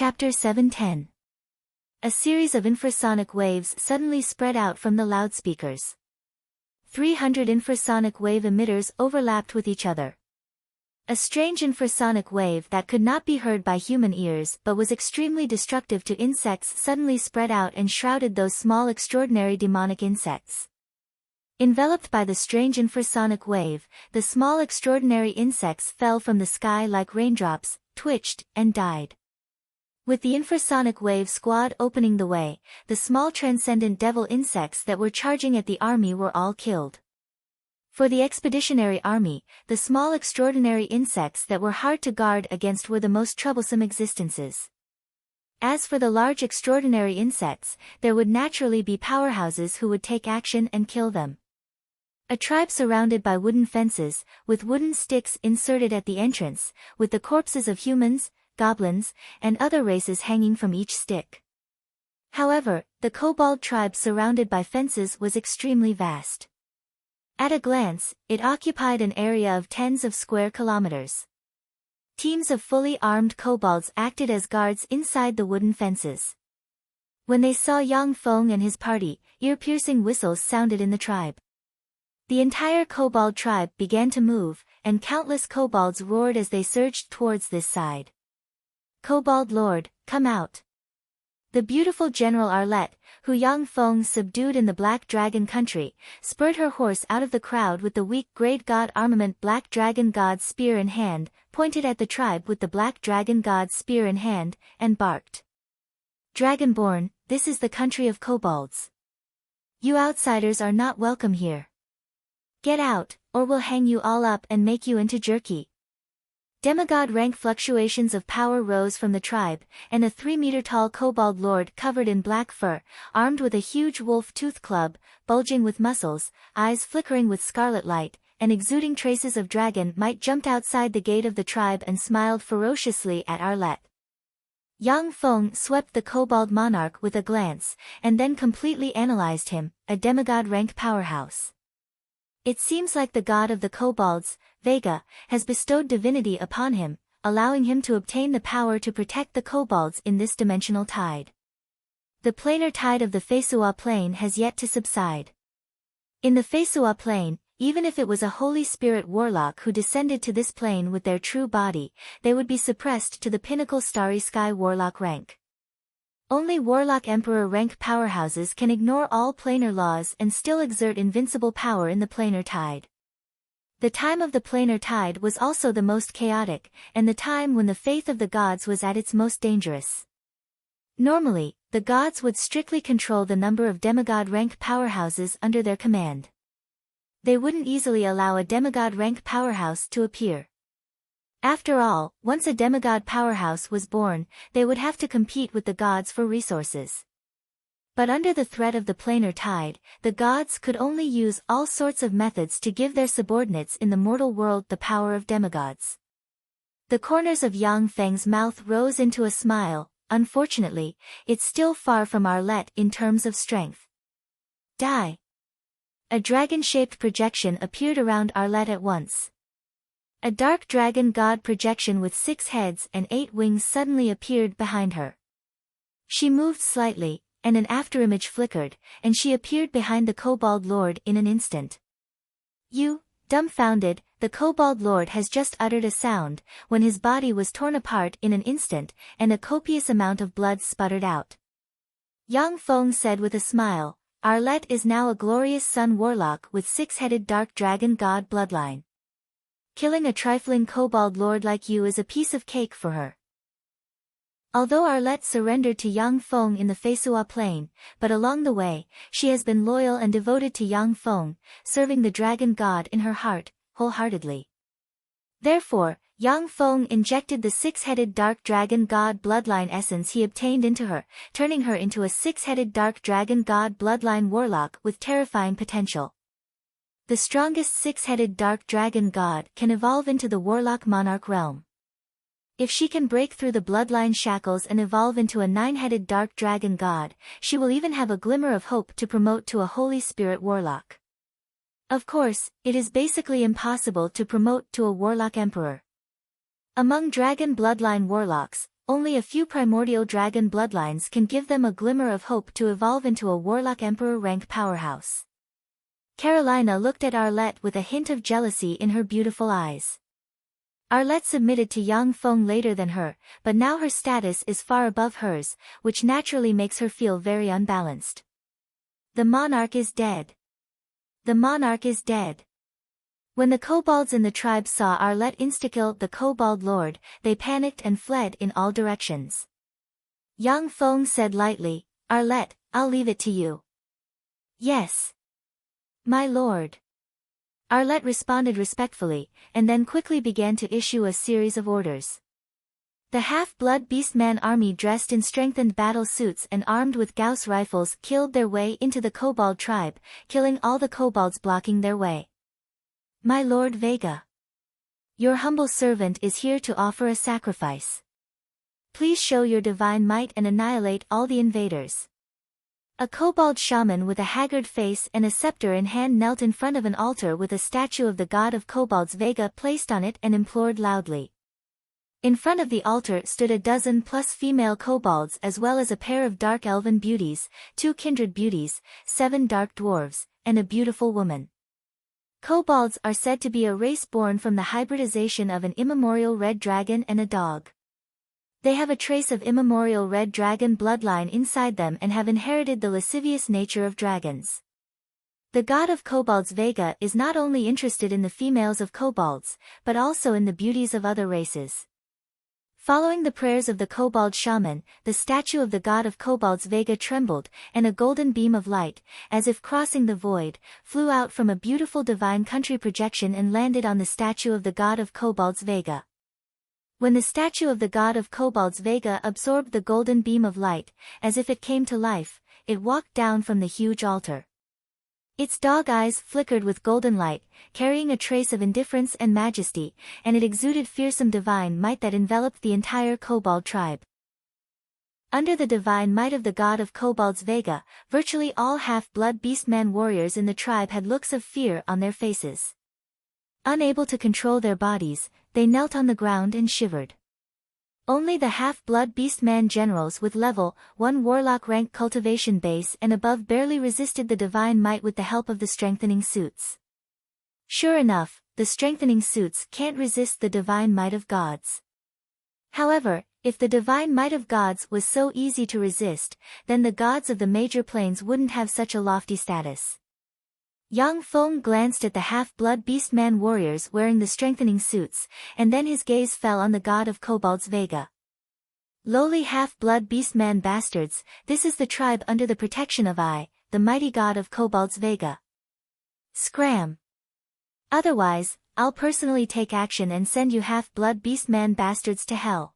Chapter 710. A series of infrasonic waves suddenly spread out from the loudspeakers. 300 infrasonic wave emitters overlapped with each other. A strange infrasonic wave that could not be heard by human ears but was extremely destructive to insects suddenly spread out and shrouded those small extraordinary demonic insects. Enveloped by the strange infrasonic wave, the small extraordinary insects fell from the sky like raindrops, twitched, and died. With the infrasonic wave squad opening the way, the small transcendent devil insects that were charging at the army were all killed. For the expeditionary army, the small extraordinary insects that were hard to guard against were the most troublesome existences. As for the large extraordinary insects, there would naturally be powerhouses who would take action and kill them. A tribe surrounded by wooden fences, with wooden sticks inserted at the entrance, with the corpses of humans, goblins, and other races hanging from each stick. However, the kobold tribe surrounded by fences was extremely vast. At a glance, it occupied an area of tens of square kilometers. Teams of fully armed kobolds acted as guards inside the wooden fences. When they saw Yang Feng and his party, ear-piercing whistles sounded in the tribe. The entire kobold tribe began to move, and countless kobolds roared as they surged towards this side. Kobold Lord, come out. The beautiful General Arlette, who Yang Feng subdued in the Black Dragon country, spurred her horse out of the crowd with the weak Great God armament Black Dragon God spear in hand, pointed at the tribe with the Black Dragon God spear in hand, and barked. Dragonborn, this is the country of kobolds. You outsiders are not welcome here. Get out, or we'll hang you all up and make you into jerky. Demigod rank fluctuations of power rose from the tribe, and a 3-meter-tall kobold lord covered in black fur, armed with a huge wolf-tooth club, bulging with muscles, eyes flickering with scarlet light, and exuding traces of dragon might jumped outside the gate of the tribe and smiled ferociously at Arlette. Yang Feng swept the kobold monarch with a glance, and then completely analyzed him, a demigod rank powerhouse. It seems like the god of the kobolds, Vega, has bestowed divinity upon him, allowing him to obtain the power to protect the kobolds in this dimensional tide. The planar tide of the Fesua plane has yet to subside. In the Fesua plane, even if it was a Holy Spirit warlock who descended to this plane with their true body, they would be suppressed to the pinnacle Starry Sky warlock rank. Only Warlock Emperor rank powerhouses can ignore all planar laws and still exert invincible power in the planar tide. The time of the planar tide was also the most chaotic, and the time when the faith of the gods was at its most dangerous. Normally, the gods would strictly control the number of demigod rank powerhouses under their command. They wouldn't easily allow a demigod rank powerhouse to appear. After all, once a demigod powerhouse was born, they would have to compete with the gods for resources. But under the threat of the planar tide, the gods could only use all sorts of methods to give their subordinates in the mortal world the power of demigods. The corners of Yang Feng's mouth rose into a smile. Unfortunately, it's still far from Arlette in terms of strength. Die! A dragon-shaped projection appeared around Arlette at once. A dark dragon god projection with 6 heads and 8 wings suddenly appeared behind her. She moved slightly, and an afterimage flickered, and she appeared behind the kobold lord in an instant. You, dumbfounded, the kobold lord has just uttered a sound, when his body was torn apart in an instant, and a copious amount of blood sputtered out. Yang Feng said with a smile, Arlette is now a glorious sun warlock with 6-headed dark dragon god bloodline. Killing a trifling kobold lord like you is a piece of cake for her. Although Arlette surrendered to Yang Feng in the Fesua plane, but along the way, she has been loyal and devoted to Yang Feng, serving the dragon god in her heart, wholeheartedly. Therefore, Yang Feng injected the 6-headed dark dragon god bloodline essence he obtained into her, turning her into a 6-headed dark dragon god bloodline warlock with terrifying potential. The strongest 6-headed dark dragon god can evolve into the warlock monarch realm. If she can break through the bloodline shackles and evolve into a 9-headed dark dragon god, she will even have a glimmer of hope to promote to a Holy Spirit warlock. Of course, it is basically impossible to promote to a warlock emperor. Among dragon bloodline warlocks, only a few primordial dragon bloodlines can give them a glimmer of hope to evolve into a warlock emperor rank powerhouse. Carolina looked at Arlette with a hint of jealousy in her beautiful eyes. Arlette submitted to Yang Feng later than her, but now her status is far above hers, which naturally makes her feel very unbalanced. The monarch is dead. The monarch is dead. When the kobolds in the tribe saw Arlette insta-kill the kobold lord, they panicked and fled in all directions. Yang Feng said lightly, "Arlette, I'll leave it to you." "Yes, my lord." Arlette responded respectfully, and then quickly began to issue a series of orders. The half-blood beastman army dressed in strengthened battle suits and armed with Gauss rifles killed their way into the kobold tribe, killing all the kobolds blocking their way. "My lord Vega, your humble servant is here to offer a sacrifice. Please show your divine might and annihilate all the invaders." A kobold shaman with a haggard face and a scepter in hand knelt in front of an altar with a statue of the god of kobolds Vega placed on it and implored loudly. In front of the altar stood a dozen plus female kobolds as well as a pair of dark elven beauties, 2 kindred beauties, 7 dark dwarves, and a beautiful woman. Kobolds are said to be a race born from the hybridization of an immemorial red dragon and a dog. They have a trace of immemorial red dragon bloodline inside them and have inherited the lascivious nature of dragons. The god of kobolds Vega is not only interested in the females of kobolds, but also in the beauties of other races. Following the prayers of the kobold shaman, the statue of the god of kobolds Vega trembled, and a golden beam of light, as if crossing the void, flew out from a beautiful divine country projection and landed on the statue of the god of kobolds Vega. When the statue of the god of kobolds Vega absorbed the golden beam of light, as if it came to life, it walked down from the huge altar. Its dog eyes flickered with golden light, carrying a trace of indifference and majesty, and it exuded fearsome divine might that enveloped the entire kobold tribe. Under the divine might of the god of kobolds Vega, virtually all half-blood beastman warriors in the tribe had looks of fear on their faces. Unable to control their bodies, they knelt on the ground and shivered. Only the half-blood beastman generals with level 1 warlock rank cultivation base and above barely resisted the divine might with the help of the strengthening suits. Sure enough, the strengthening suits can't resist the divine might of gods. However, if the divine might of gods was so easy to resist, then the gods of the major planes wouldn't have such a lofty status. Yang Feng glanced at the half-blood beastman warriors wearing the strengthening suits, and then his gaze fell on the god of kobolds Vega. "Lowly half-blood beastman bastards, this is the tribe under the protection of I, the mighty god of kobolds Vega. Scram! Otherwise, I'll personally take action and send you half-blood beastman bastards to hell."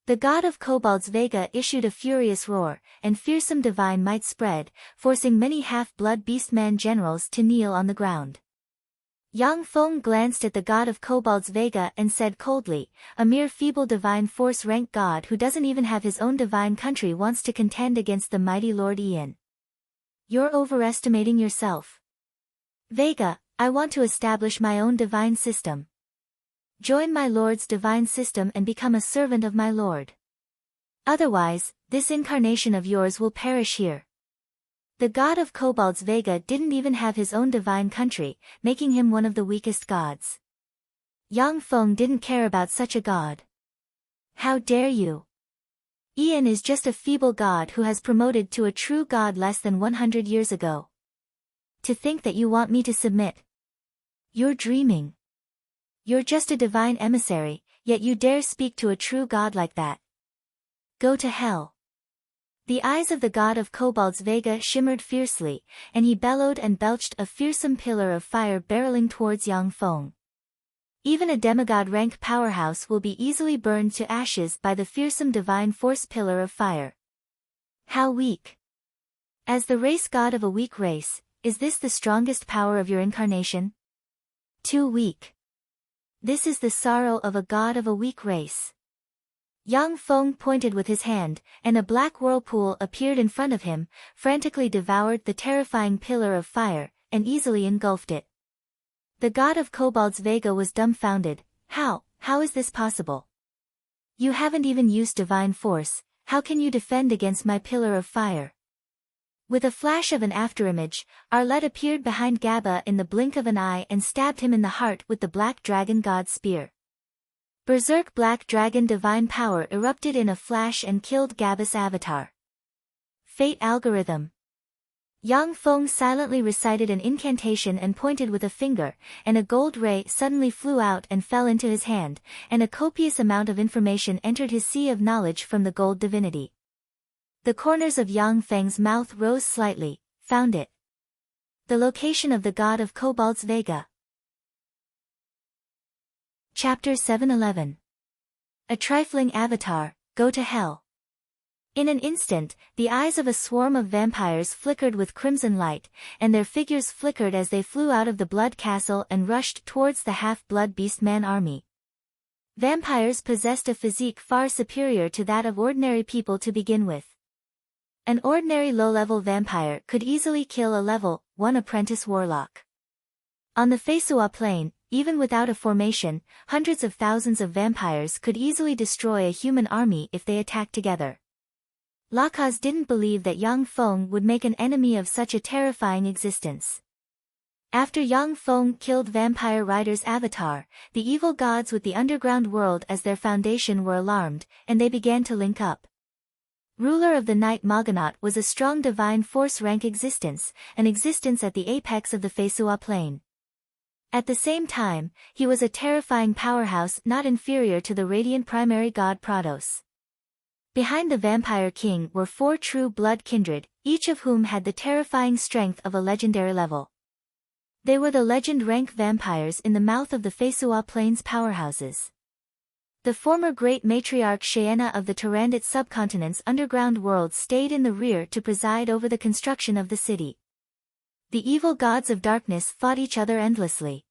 The god of kobolds Vega issued a furious roar, and fearsome divine might spread, forcing many half-blood beastman generals to kneel on the ground. Yang Feng glanced at the god of kobolds Vega and said coldly, "A mere feeble divine force rank god who doesn't even have his own divine country wants to contend against the mighty Lord Ian. You're overestimating yourself. Vega, I want to establish my own divine system. Join my lord's divine system and become a servant of my lord. Otherwise, this incarnation of yours will perish here." The god of kobolds Vega didn't even have his own divine country, making him one of the weakest gods. Yang Feng didn't care about such a god. "How dare you? Ian is just a feeble god who has promoted to a true god less than 100 years ago. To think that you want me to submit. You're dreaming. You're just a divine emissary, yet you dare speak to a true god like that. Go to hell." The eyes of the god of kobolds Vega shimmered fiercely, and he bellowed and belched a fearsome pillar of fire barreling towards Yang Feng. Even a demigod rank powerhouse will be easily burned to ashes by the fearsome divine force pillar of fire. How weak! As the race god of a weak race, is this the strongest power of your incarnation? Too weak. This is the sorrow of a god of a weak race. Yang Feng pointed with his hand, and a black whirlpool appeared in front of him, frantically devoured the terrifying pillar of fire, and easily engulfed it. The god of kobolds Vega was dumbfounded. How is this possible? You haven't even used divine force, how can you defend against my pillar of fire? With a flash of an afterimage, Arlette appeared behind Gaba in the blink of an eye and stabbed him in the heart with the Black Dragon God's spear. Berserk Black Dragon divine power erupted in a flash and killed Gaba's avatar. Fate algorithm. Yang Feng silently recited an incantation and pointed with a finger, and a gold ray suddenly flew out and fell into his hand, and a copious amount of information entered his sea of knowledge from the gold divinity. The corners of Yang Feng's mouth rose slightly. Found it. The location of the god of Kobold's Vega. Chapter 711. A trifling avatar, go to hell. In an instant, the eyes of a swarm of vampires flickered with crimson light, and their figures flickered as they flew out of the blood castle and rushed towards the half-blood beastman army. Vampires possessed a physique far superior to that of ordinary people to begin with. An ordinary low-level vampire could easily kill a level 1 apprentice warlock. On the Feisua plain, even without a formation, hundreds of thousands of vampires could easily destroy a human army if they attacked together. Lakaz didn't believe that Yang Feng would make an enemy of such a terrifying existence. After Yang Feng killed Vampire Rider's avatar, the evil gods with the underground world as their foundation were alarmed, and they began to link up. Ruler of the Night Moganaut was a strong divine force rank existence, an existence at the apex of the Feisua plain. At the same time, he was a terrifying powerhouse not inferior to the radiant primary god Prados. Behind the Vampire King were 4 true blood kindred, each of whom had the terrifying strength of a legendary level. They were the legend rank vampires in the mouth of the Feisua Plains powerhouses. The former great matriarch Shaena of the Tyrannid subcontinent's underground world stayed in the rear to preside over the construction of the city. The evil gods of darkness fought each other endlessly.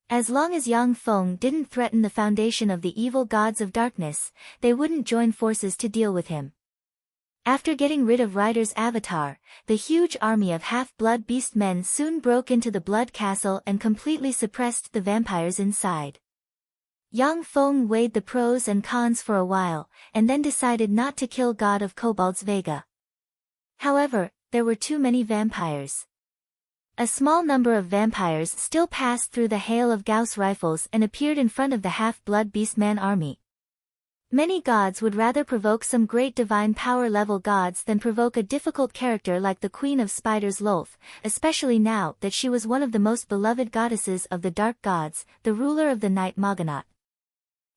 As long as Yang Feng didn't threaten the foundation of the evil gods of darkness, they wouldn't join forces to deal with him. After getting rid of Rider's avatar, the huge army of half-blood beast men soon broke into the blood castle and completely suppressed the vampires inside. Yang Feng weighed the pros and cons for a while, and then decided not to kill God of Kobold's Vega. However, there were too many vampires. A small number of vampires still passed through the hail of Gauss rifles and appeared in front of the half-blood beastman army. Many gods would rather provoke some great divine power level gods than provoke a difficult character like the Queen of Spiders Lolth, especially now that she was one of the most beloved goddesses of the dark gods, the ruler of the Night Moganaut.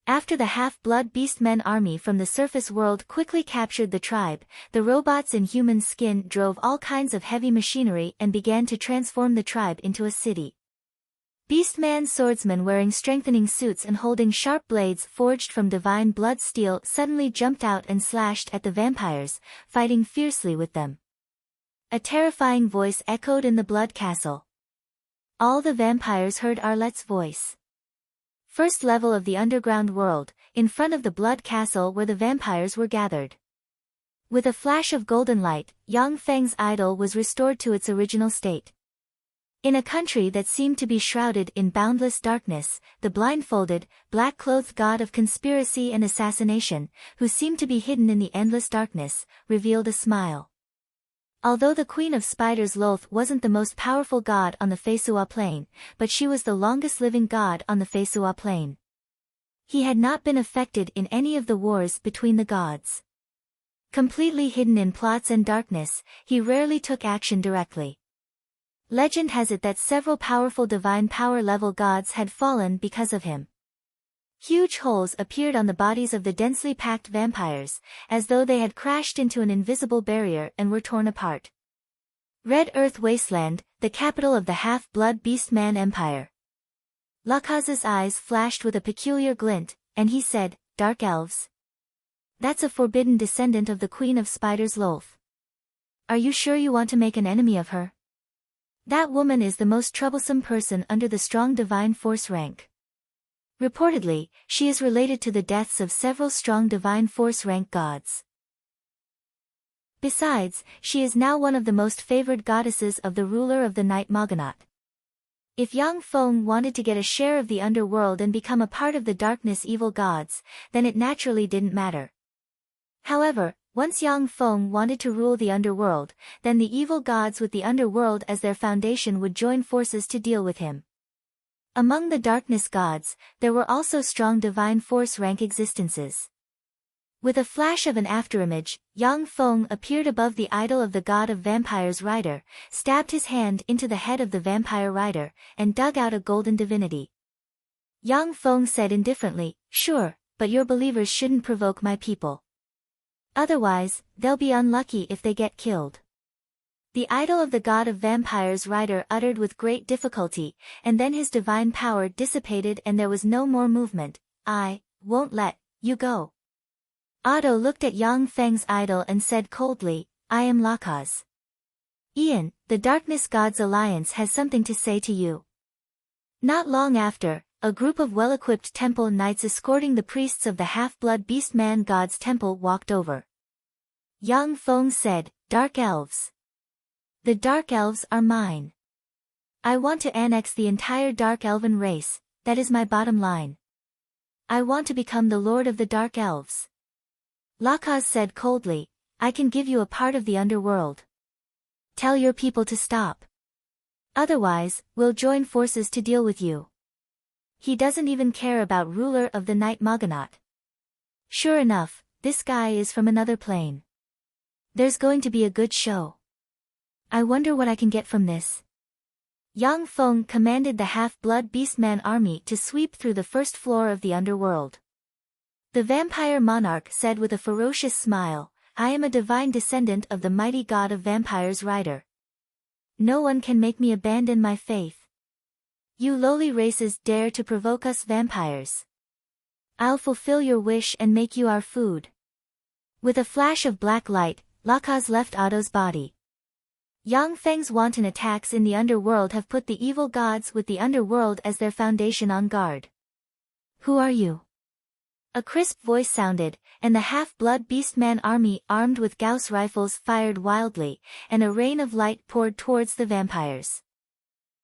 After the half-blood beastmen army from the surface world quickly captured the tribe, the robots in human skin drove all kinds of heavy machinery and began to transform the tribe into a city. Beastman swordsmen wearing strengthening suits and holding sharp blades forged from divine blood steel suddenly jumped out and slashed at the vampires, fighting fiercely with them. A terrifying voice echoed in the blood castle. All the vampires heard Arlette's voice. First level of the underground world, in front of the blood castle where the vampires were gathered. With a flash of golden light, Yang Feng's idol was restored to its original state. In a country that seemed to be shrouded in boundless darkness, the blindfolded, black-clothed god of conspiracy and assassination, who seemed to be hidden in the endless darkness, revealed a smile. Although the Queen of Spiders Lolth wasn't the most powerful god on the Feisua plain, but she was the longest living god on the Feisua plain. He had not been affected in any of the wars between the gods. Completely hidden in plots and darkness, he rarely took action directly. Legend has it that several powerful divine power level gods had fallen because of him. Huge holes appeared on the bodies of the densely packed vampires, as though they had crashed into an invisible barrier and were torn apart. Red Earth Wasteland, the capital of the half-blood beastman empire. Lakaz's eyes flashed with a peculiar glint, and he said, "Dark elves? That's a forbidden descendant of the Queen of Spiders Lolth. Are you sure you want to make an enemy of her? That woman is the most troublesome person under the strong divine force rank. Reportedly, she is related to the deaths of several strong divine force rank gods. Besides, she is now one of the most favored goddesses of the ruler of the Night Moganaut." If Yang Feng wanted to get a share of the underworld and become a part of the darkness evil gods, then it naturally didn't matter. However, once Yang Feng wanted to rule the underworld, then the evil gods with the underworld as their foundation would join forces to deal with him. Among the darkness gods, there were also strong divine force rank existences. With a flash of an afterimage, Yang Feng appeared above the idol of the god of vampires rider, stabbed his hand into the head of the vampire rider, and dug out a golden divinity. Yang Feng said indifferently, "Sure, but your believers shouldn't provoke my people. Otherwise, they'll be unlucky if they get killed." The idol of the god of vampires rider uttered with great difficulty, and then his divine power dissipated and there was no more movement. "I won't let you go." Otto looked at Yang Feng's idol and said coldly, "I am Lakaz. Ian, the Darkness Gods Alliance has something to say to you." Not long after, a group of well-equipped temple knights escorting the priests of the half-blood beast-man god's temple walked over. Yang Feng said, "Dark Elves. The Dark Elves are mine. I want to annex the entire Dark Elven race, that is my bottom line. I want to become the Lord of the Dark Elves." Lakaz said coldly, "I can give you a part of the underworld. Tell your people to stop. Otherwise, we'll join forces to deal with you." He doesn't even care about ruler of the Night Moganaut. Sure enough, this guy is from another plane. There's going to be a good show. I wonder what I can get from this. Yang Feng commanded the half-blood beastman army to sweep through the first floor of the underworld. The vampire monarch said with a ferocious smile, "I am a divine descendant of the mighty god of vampires rider. No one can make me abandon my faith. You lowly races dare to provoke us vampires. I'll fulfill your wish and make you our food." With a flash of black light, Lakaz left Otto's body. Yang Feng's wanton attacks in the underworld have put the evil gods with the underworld as their foundation on guard. "Who are you?" A crisp voice sounded, and the half-blood beastman army armed with Gauss rifles fired wildly, and a rain of light poured towards the vampires.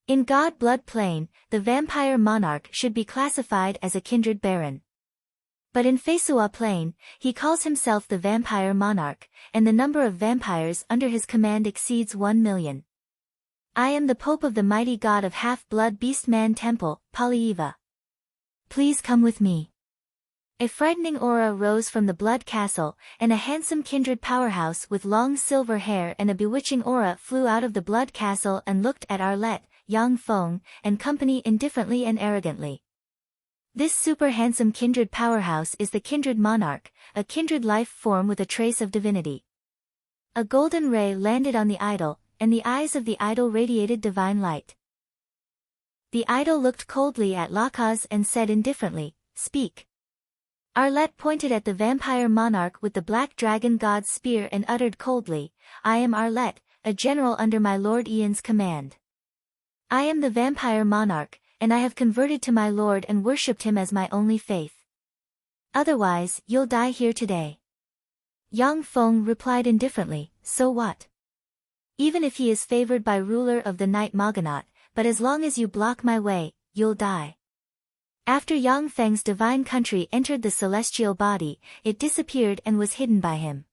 In God Blood Plane, the vampire monarch should be classified as a kindred baron. But in Feisua Plane, he calls himself the vampire monarch, and the number of vampires under his command exceeds 1 million. "I am the Pope of the mighty god of half-blood beastman temple, Polyeva. Please come with me." A frightening aura rose from the Blood Castle, and a handsome kindred powerhouse with long silver hair and a bewitching aura flew out of the Blood Castle and looked at Arlette, Yang Feng, and company indifferently and arrogantly. This super handsome kindred powerhouse is the kindred monarch, a kindred life form with a trace of divinity. A golden ray landed on the idol, and the eyes of the idol radiated divine light. The idol looked coldly at Lakaz and said indifferently, "Speak." Arlette pointed at the vampire monarch with the black dragon god's spear and uttered coldly, "I am Arlette, a general under my lord Ian's command. I am the vampire monarch, and I have converted to my lord and worshipped him as my only faith. Otherwise, you'll die here today." Yang Feng replied indifferently, "So what? Even if he is favored by ruler of the Night Moganaut, but as long as you block my way, you'll die." After Yang Feng's divine country entered the celestial body, it disappeared and was hidden by him.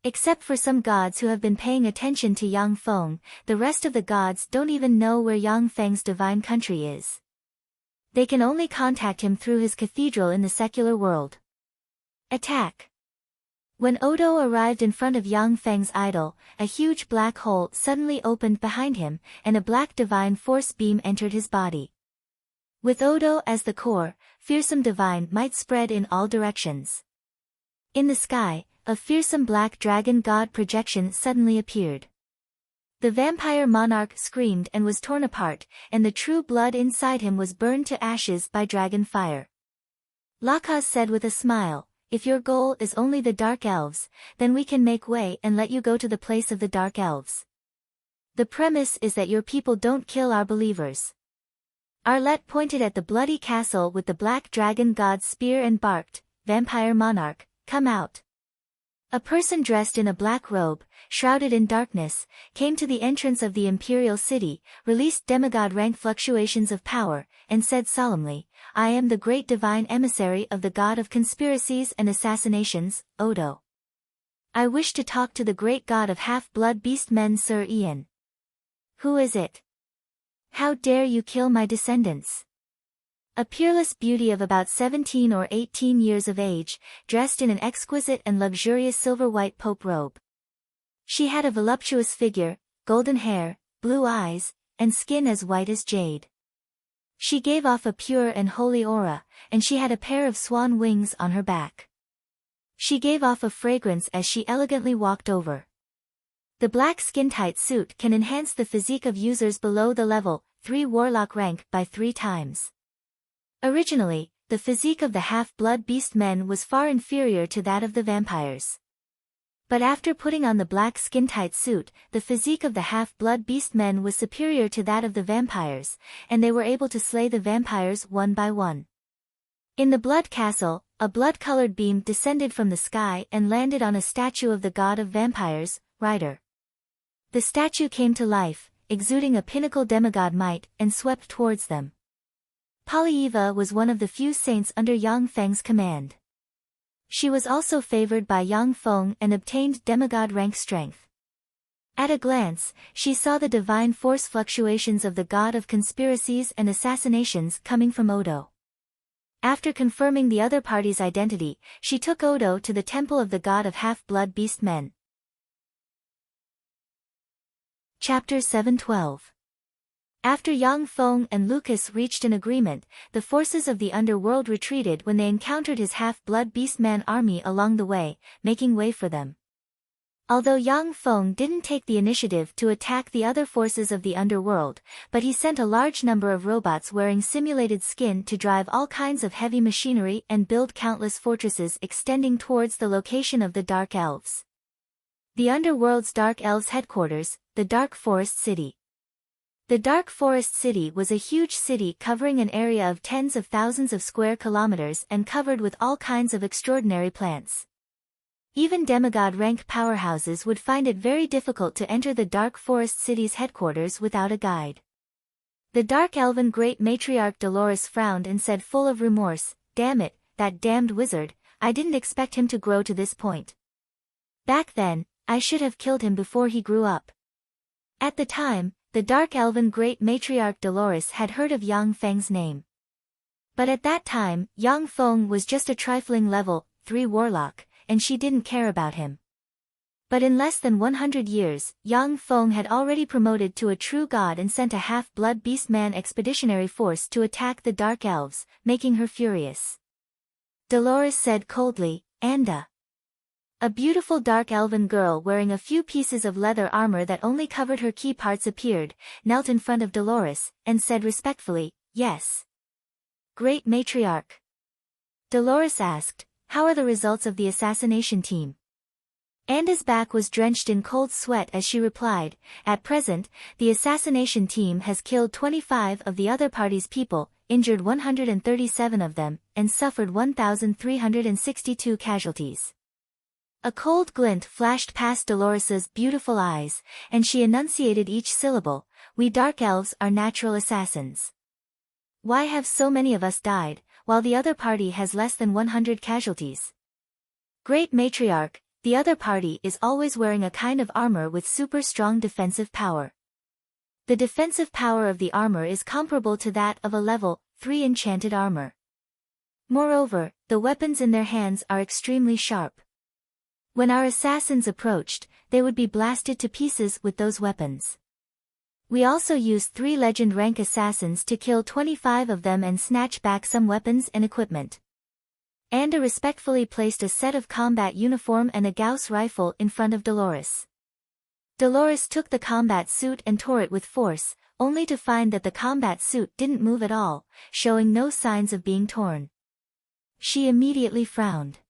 Except for some gods who have been paying attention to Yang Feng, the rest of the gods don't even know where Yang Feng's divine country is. They can only contact him through his cathedral in the secular world. Attack! When Odo arrived in front of Yang Feng's idol, a huge black hole suddenly opened behind him, and a black divine force beam entered his body. With Odo as the core, fearsome divine might spread in all directions. In the sky, a fearsome black dragon god projection suddenly appeared. The vampire monarch screamed and was torn apart, and the true blood inside him was burned to ashes by dragon fire. Lakaz said with a smile, "If your goal is only the Dark Elves, then we can make way and let you go to the place of the Dark Elves. The premise is that your people don't kill our believers." Arlette pointed at the bloody castle with the black dragon god's spear and barked, "Vampire monarch, come out. A person dressed in a black robe, shrouded in darkness, came to the entrance of the imperial city, released demigod rank fluctuations of power, and said solemnly, "I am the great divine emissary of the god of conspiracies and assassinations, Odo. I wish to talk to the great god of half-blood beast men, Sir Ian." "Who is it? How dare you kill my descendants?" A peerless beauty of about 17 or 18 years of age, dressed in an exquisite and luxurious silver-white pope robe. She had a voluptuous figure, golden hair, blue eyes, and skin as white as jade. She gave off a pure and holy aura, and she had a pair of swan wings on her back. She gave off a fragrance as she elegantly walked over. The black skin-tight suit can enhance the physique of users below the level 3 warlock rank by 3 times. Originally, the physique of the half-blood beast men was far inferior to that of the vampires. But after putting on the black skin-tight suit, the physique of the half-blood beast men was superior to that of the vampires, and they were able to slay the vampires one by one. In the Blood Castle, a blood-colored beam descended from the sky and landed on a statue of the god of vampires, Ryder. The statue came to life, exuding a pinnacle demigod might, and swept towards them. Polyeva was one of the few saints under Yang Feng's command. She was also favored by Yang Feng and obtained demigod rank strength. At a glance, she saw the divine force fluctuations of the god of conspiracies and assassinations coming from Odo. After confirming the other party's identity, she took Odo to the temple of the god of half-blood beast men. Chapter 712. After Yang Feng and Lucas reached an agreement, the forces of the underworld retreated when they encountered his half-blood beastman army along the way, making way for them. Although Yang Feng didn't take the initiative to attack the other forces of the underworld, but he sent a large number of robots wearing simulated skin to drive all kinds of heavy machinery and build countless fortresses extending towards the location of the Dark Elves. The underworld's Dark Elves' headquarters, the Dark Forest City. The Dark Forest City was a huge city covering an area of tens of thousands of square kilometers and covered with all kinds of extraordinary plants. Even demigod rank powerhouses would find it very difficult to enter the Dark Forest City's headquarters without a guide. The Dark Elven Great Matriarch Dolores frowned and said full of remorse, "Damn it, that damned wizard, I didn't expect him to grow to this point. Back then, I should have killed him before he grew up." At the time, the Dark Elven Great Matriarch Dolores had heard of Yang Feng's name. But at that time, Yang Feng was just a trifling level 3 warlock, and she didn't care about him. But in less than 100 years, Yang Feng had already promoted to a true god and sent a half-blood beastman expeditionary force to attack the Dark Elves, making her furious. Dolores said coldly, "Anda." A beautiful dark elven girl wearing a few pieces of leather armor that only covered her key parts appeared, knelt in front of Dolores, and said respectfully, "Yes. Great Matriarch." Dolores asked, "How are the results of the assassination team?" Anda's back was drenched in cold sweat as she replied, "At present, the assassination team has killed 25 of the other party's people, injured 137 of them, and suffered 1,362 casualties." A cold glint flashed past Dolores's beautiful eyes, and she enunciated each syllable, "We Dark Elves are natural assassins. Why have so many of us died, while the other party has less than 100 casualties?" "Great Matriarch, the other party is always wearing a kind of armor with super strong defensive power. The defensive power of the armor is comparable to that of a level 3 enchanted armor. Moreover, the weapons in their hands are extremely sharp. When our assassins approached, they would be blasted to pieces with those weapons. We also used 3 legend rank assassins to kill 25 of them and snatch back some weapons and equipment." Anda respectfully placed a set of combat uniform and a Gauss rifle in front of Dolores. Dolores took the combat suit and tore it with force, only to find that the combat suit didn't move at all, showing no signs of being torn. She immediately frowned.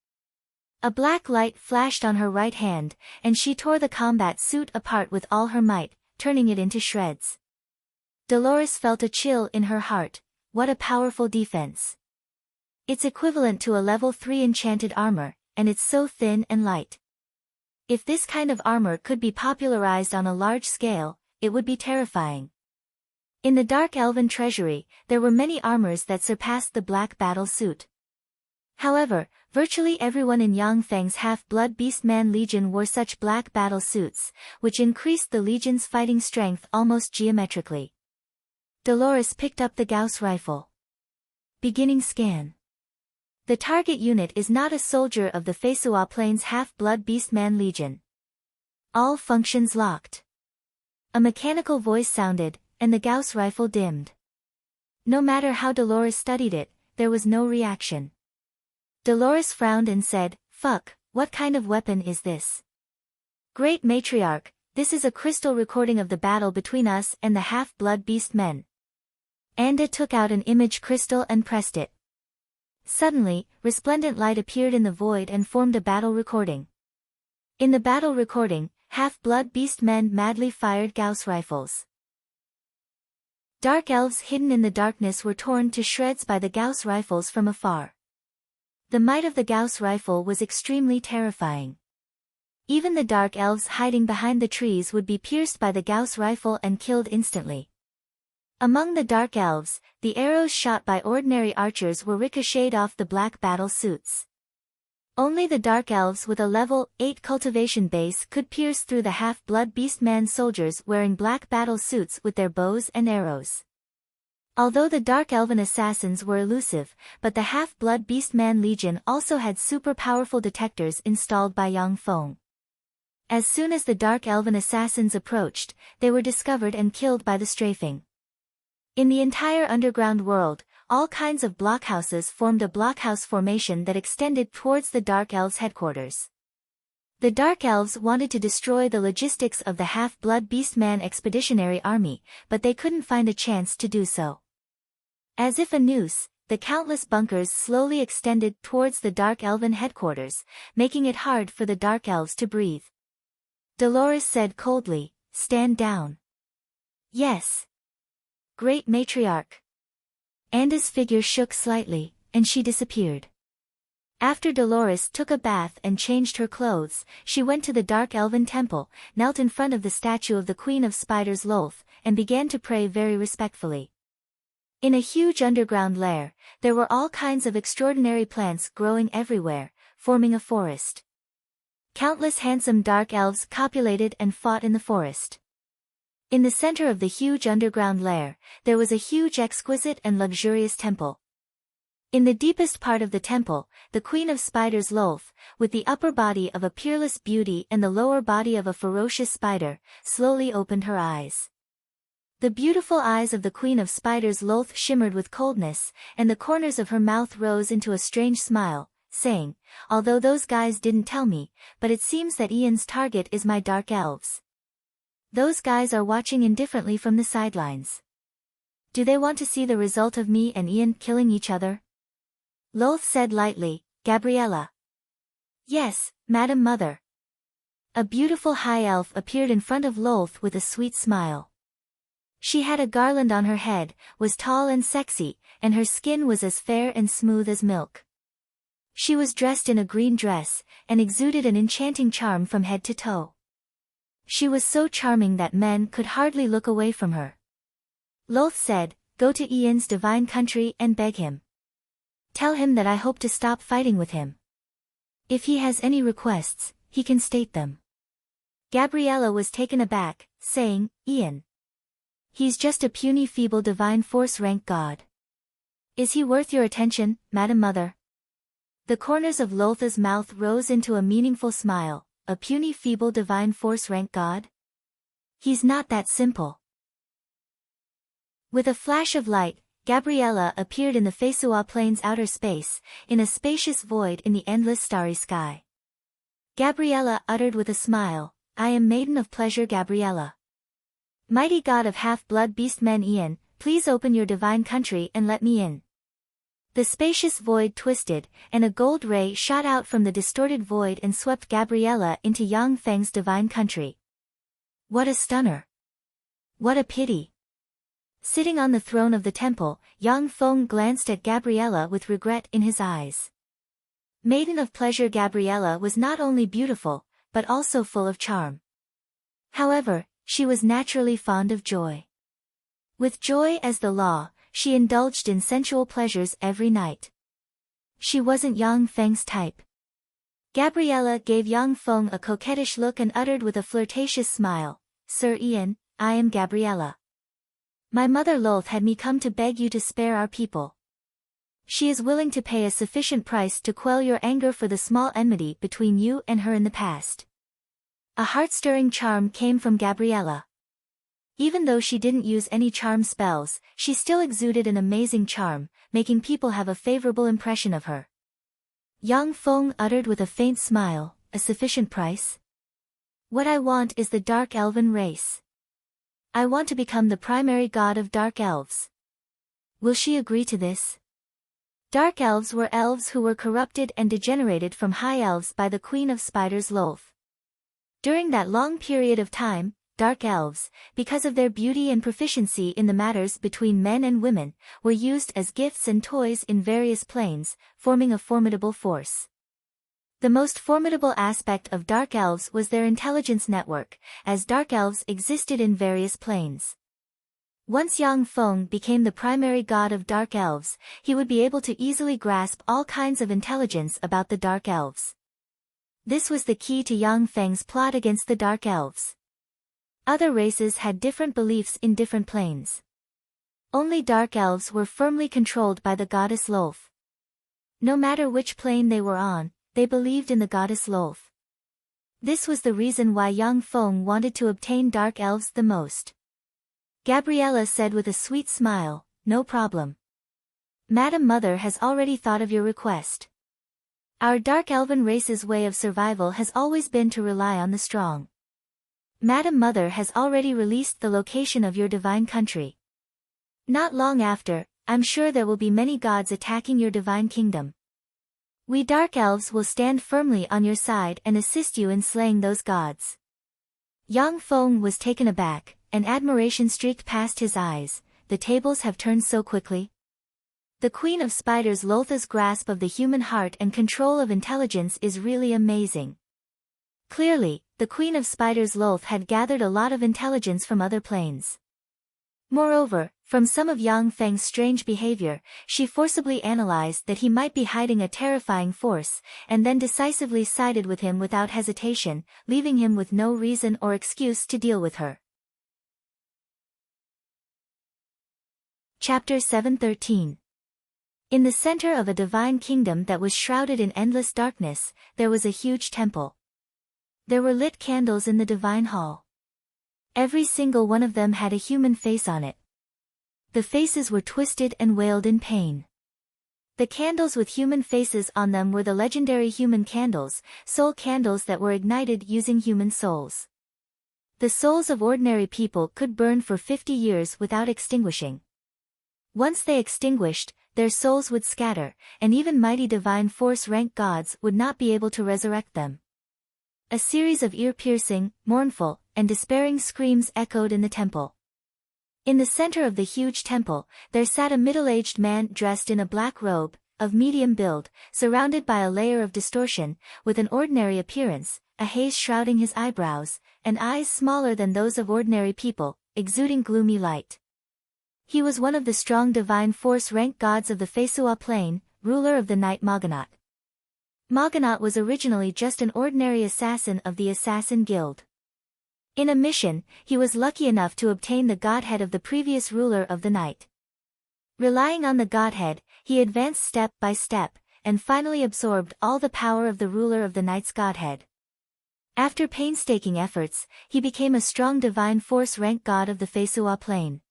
A black light flashed on her right hand, and she tore the combat suit apart with all her might, turning it into shreds. Dolores felt a chill in her heart. What a powerful defense. It's equivalent to a level 3 enchanted armor, and it's so thin and light. If this kind of armor could be popularized on a large scale, it would be terrifying. In the Dark Elven treasury, there were many armors that surpassed the black battle suit. However, virtually everyone in Yang Feng's Half-Blood Beastman Legion wore such black battle suits, which increased the Legion's fighting strength almost geometrically. Dolores picked up the Gauss rifle. Beginning scan. The target unit is not a soldier of the Feisua Plains Half-Blood Beastman Legion. All functions locked. A mechanical voice sounded, and the Gauss rifle dimmed. No matter how Dolores studied it, there was no reaction. Dolores frowned and said, "Fuck, what kind of weapon is this?" "Great Matriarch, this is a crystal recording of the battle between us and the Half-Blood Beast men." Anda took out an image crystal and pressed it. Suddenly, resplendent light appeared in the void and formed a battle recording. In the battle recording, Half-Blood Beast men madly fired Gauss rifles. Dark elves hidden in the darkness were torn to shreds by the Gauss rifles from afar. The might of the Gauss rifle was extremely terrifying. Even the dark elves hiding behind the trees would be pierced by the Gauss rifle and killed instantly. Among the dark elves, the arrows shot by ordinary archers were ricocheted off the black battle suits. Only the dark elves with a level 8 cultivation base could pierce through the Half-Blood Beastman soldiers wearing black battle suits with their bows and arrows. Although the Dark Elven assassins were elusive, but the Half-Blood Beastman Legion also had super powerful detectors installed by Yang Feng. As soon as the Dark Elven assassins approached, they were discovered and killed by the strafing. In the entire underground world, all kinds of blockhouses formed a blockhouse formation that extended towards the Dark Elves' headquarters. The Dark Elves wanted to destroy the logistics of the Half-Blood Beastman Expeditionary Army, but they couldn't find a chance to do so. As if a noose, the countless bunkers slowly extended towards the Dark Elven headquarters, making it hard for the Dark Elves to breathe. Dolores said coldly, "Stand down." "Yes. Great Matriarch." Anda's figure shook slightly, and she disappeared. After Dolores took a bath and changed her clothes, she went to the Dark Elven temple, knelt in front of the statue of the Queen of Spiders Lolth, and began to pray very respectfully. In a huge underground lair, there were all kinds of extraordinary plants growing everywhere, forming a forest. Countless handsome dark elves copulated and fought in the forest. In the center of the huge underground lair, there was a huge exquisite and luxurious temple. In the deepest part of the temple, the Queen of Spiders Lolth, with the upper body of a peerless beauty and the lower body of a ferocious spider, slowly opened her eyes. The beautiful eyes of the Queen of Spiders Lolth shimmered with coldness, and the corners of her mouth rose into a strange smile, saying, "Although those guys didn't tell me, but it seems that Ian's target is my dark elves. Those guys are watching indifferently from the sidelines. Do they want to see the result of me and Ian killing each other?" Lolth said lightly, "Gabriella." "Yes, Madam Mother." A beautiful high elf appeared in front of Lolth with a sweet smile. She had a garland on her head, was tall and sexy, and her skin was as fair and smooth as milk. She was dressed in a green dress, and exuded an enchanting charm from head to toe. She was so charming that men could hardly look away from her. Lolth said, "Go to Ian's divine country and beg him. Tell him that I hope to stop fighting with him. If he has any requests, he can state them." Gabriella was taken aback, saying, "Ian. He's just a puny feeble divine force rank god. Is he worth your attention, Madam Mother?" The corners of Lolth's mouth rose into a meaningful smile. A puny feeble divine force rank god? He's not that simple. With a flash of light, Gabriella appeared in the Feisua Plains outer space, in a spacious void in the endless starry sky. Gabriella uttered with a smile, "I am Maiden of Pleasure Gabriella. Mighty God of Half-Blood Beastmen Ian, please open your divine country and let me in." The spacious void twisted, and a gold ray shot out from the distorted void and swept Gabriella into Yang Feng's divine country. What a stunner! What a pity! Sitting on the throne of the temple, Yang Feng glanced at Gabriella with regret in his eyes. Maiden of Pleasure Gabriella was not only beautiful, but also full of charm. However, she was naturally fond of joy. With joy as the law, she indulged in sensual pleasures every night. She wasn't Yang Feng's type. Gabriella gave Yang Feng a coquettish look and uttered with a flirtatious smile, "Sir Ian, I am Gabriella. My mother Lolth had me come to beg you to spare our people. She is willing to pay a sufficient price to quell your anger for the small enmity between you and her in the past." A heart-stirring charm came from Gabriella. Even though she didn't use any charm spells, she still exuded an amazing charm, making people have a favorable impression of her. Yang Feng uttered with a faint smile, "A sufficient price? What I want is the dark elven race. I want to become the primary god of dark elves. Will she agree to this?" Dark elves were elves who were corrupted and degenerated from high elves by the Queen of Spiders Lolth. During that long period of time, dark elves, because of their beauty and proficiency in the matters between men and women, were used as gifts and toys in various planes, forming a formidable force. The most formidable aspect of dark elves was their intelligence network, as dark elves existed in various planes. Once Yang Feng became the primary god of dark elves, he would be able to easily grasp all kinds of intelligence about the dark elves. This was the key to Yang Feng's plot against the dark elves. Other races had different beliefs in different planes. Only dark elves were firmly controlled by the goddess Lolth. No matter which plane they were on, they believed in the goddess Lolth. This was the reason why Yang Feng wanted to obtain dark elves the most. Gabriella said with a sweet smile, "No problem. Madam Mother has already thought of your request. Our dark elven race's way of survival has always been to rely on the strong. Madam Mother has already released the location of your divine country. Not long after, I'm sure there will be many gods attacking your divine kingdom. We dark elves will stand firmly on your side and assist you in slaying those gods." Yang Feng was taken aback, and admiration streaked past his eyes. The tables have turned so quickly. The Queen of Spiders Lolth's grasp of the human heart and control of intelligence is really amazing. Clearly, the Queen of Spiders Lolth had gathered a lot of intelligence from other planes. Moreover, from some of Yang Feng's strange behavior, she forcibly analyzed that he might be hiding a terrifying force, and then decisively sided with him without hesitation, leaving him with no reason or excuse to deal with her. Chapter 713. In the center of a divine kingdom that was shrouded in endless darkness, there was a huge temple. There were lit candles in the divine hall. Every single one of them had a human face on it. The faces were twisted and wailed in pain. The candles with human faces on them were the legendary human candles, soul candles that were ignited using human souls. The souls of ordinary people could burn for 50 years without extinguishing. Once they extinguished, their souls would scatter, and even mighty divine force-rank gods would not be able to resurrect them. A series of ear-piercing, mournful, and despairing screams echoed in the temple. In the center of the huge temple, there sat a middle-aged man dressed in a black robe, of medium build, surrounded by a layer of distortion, with an ordinary appearance, a haze shrouding his eyebrows, and eyes smaller than those of ordinary people, exuding gloomy light. He was one of the strong divine force-rank gods of the Fesua plane, ruler of the night Maganat. Maganat was originally just an ordinary assassin of the Assassin Guild. In a mission, he was lucky enough to obtain the godhead of the previous ruler of the night. Relying on the godhead, he advanced step by step, and finally absorbed all the power of the ruler of the night's godhead. After painstaking efforts, he became a strong divine force-rank god of the Fesua plane.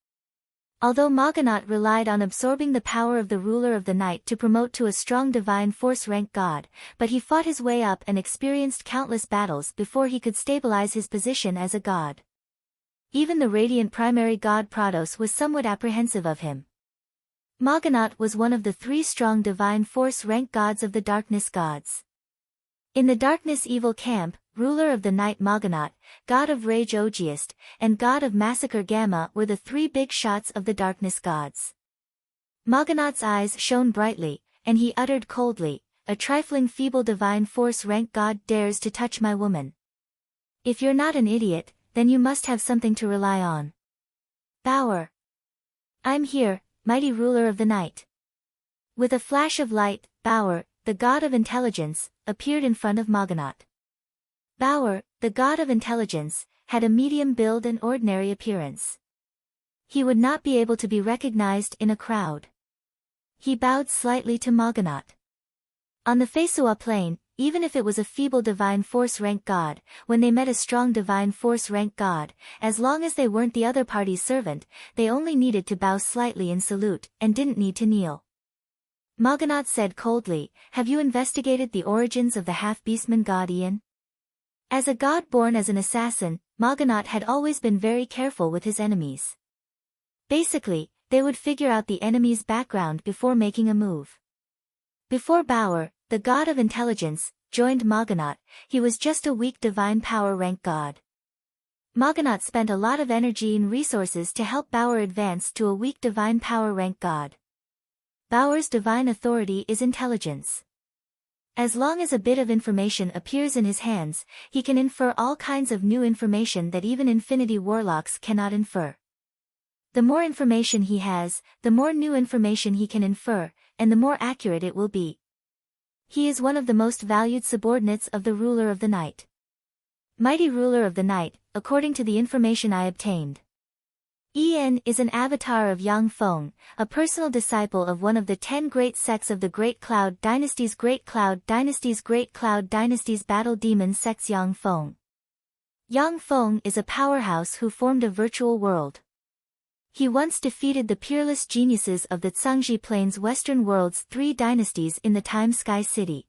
Although Maganat relied on absorbing the power of the ruler of the night to promote to a strong divine force-rank god, but he fought his way up and experienced countless battles before he could stabilize his position as a god. Even the radiant primary god Prados was somewhat apprehensive of him. Maganat was one of the 3 strong divine force-rank gods of the darkness gods. In the darkness evil camp, ruler of the night Maganat, god of rage Ogiest, and god of massacre Gamma were the 3 big shots of the darkness gods. Maganat's eyes shone brightly, and he uttered coldly, "A trifling feeble divine force-rank god dares to touch my woman. If you're not an idiot, then you must have something to rely on. Bauer. I'm here, mighty ruler of the night. With a flash of light, Bauer, the god of intelligence, appeared in front of Maganat. Bauer, the god of intelligence, had a medium build and ordinary appearance. He would not be able to be recognized in a crowd. He bowed slightly to Maganat. On the Fesua plain, even if it was a feeble divine force rank god, when they met a strong divine force rank god, as long as they weren't the other party's servant, they only needed to bow slightly in salute, and didn't need to kneel. Maganat said coldly, "Have you investigated the origins of the half-beastman god Ian?" As a god born as an assassin, Maganat had always been very careful with his enemies. Basically, they would figure out the enemy's background before making a move. Before Bauer, the god of intelligence, joined Maganat, he was just a weak divine power rank god. Maganat spent a lot of energy and resources to help Bauer advance to a weak divine power rank god. Bauer's divine authority is intelligence. As long as a bit of information appears in his hands, he can infer all kinds of new information that even infinity warlocks cannot infer. The more information he has, the more new information he can infer, and the more accurate it will be. He is one of the most valued subordinates of the ruler of the night. Mighty ruler of the night, according to the information I obtained. Ian is an avatar of Yang Feng, a personal disciple of one of the 10 great sects of the Great Cloud Dynasty's Great Cloud Dynasty's battle demon sects Yang Feng. Yang Feng is a powerhouse who formed a virtual world. He once defeated the peerless geniuses of the Tsangji Plains Western World's 3 dynasties in the Time Sky City.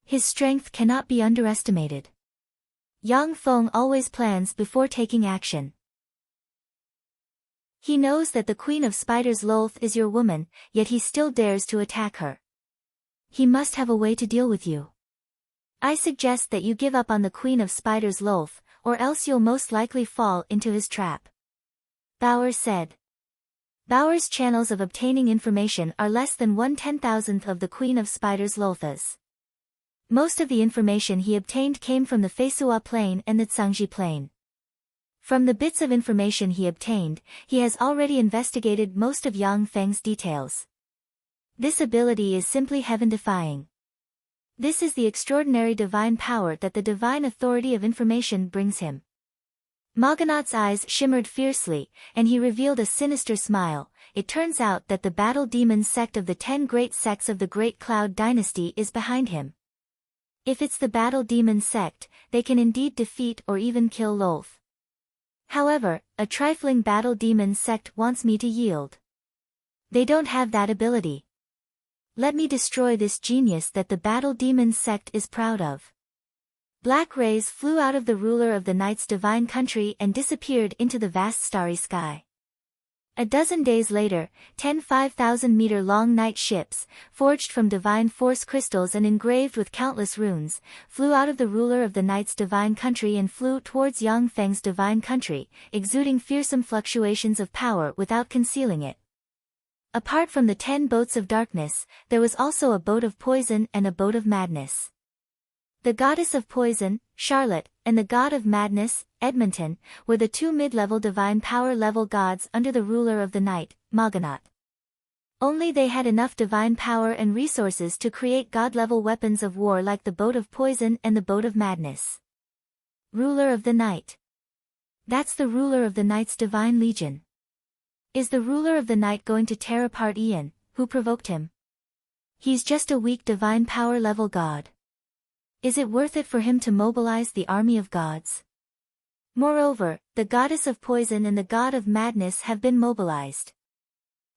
His strength cannot be underestimated. Yang Feng always plans before taking action. He knows that the Queen of Spiders Lolth is your woman, yet he still dares to attack her. He must have a way to deal with you. I suggest that you give up on the Queen of Spiders Lolth, or else you'll most likely fall into his trap. Bauer said. Bauer's channels of obtaining information are less than 1/10,000th of the Queen of Spiders Lolth's. Most of the information he obtained came from the Fesua Plain and the Tsangji Plain. From the bits of information he obtained, he has already investigated most of Yang Feng's details. This ability is simply heaven-defying. This is the extraordinary divine power that the divine authority of information brings him. Maganat's eyes shimmered fiercely, and he revealed a sinister smile. It turns out that the battle demon sect of the 10 great sects of the Great Cloud Dynasty is behind him. If it's the battle demon sect, they can indeed defeat or even kill Lolth. However, a trifling battle demon sect wants me to yield. They don't have that ability. Let me destroy this genius that the battle demon sect is proud of. Black rays flew out of the ruler of the night's divine country and disappeared into the vast starry sky. A dozen days later, 10 5,000-meter-long night ships, forged from divine force crystals and engraved with countless runes, flew out of the ruler of the night's divine country and flew towards Yang Feng's divine country, exuding fearsome fluctuations of power without concealing it. Apart from the 10 boats of darkness, there was also a boat of poison and a boat of madness. The goddess of poison, Charlotte, and the god of madness, Edmonton, were the 2 mid-level divine power level gods under the ruler of the night, Maganat. Only they had enough divine power and resources to create god-level weapons of war like the boat of poison and the boat of madness. Ruler of the night. That's the ruler of the night's divine legion. Is the ruler of the night going to tear apart Ian, who provoked him? He's just a weak divine power level god. Is it worth it for him to mobilize the army of gods? Moreover, the goddess of poison and the god of madness have been mobilized.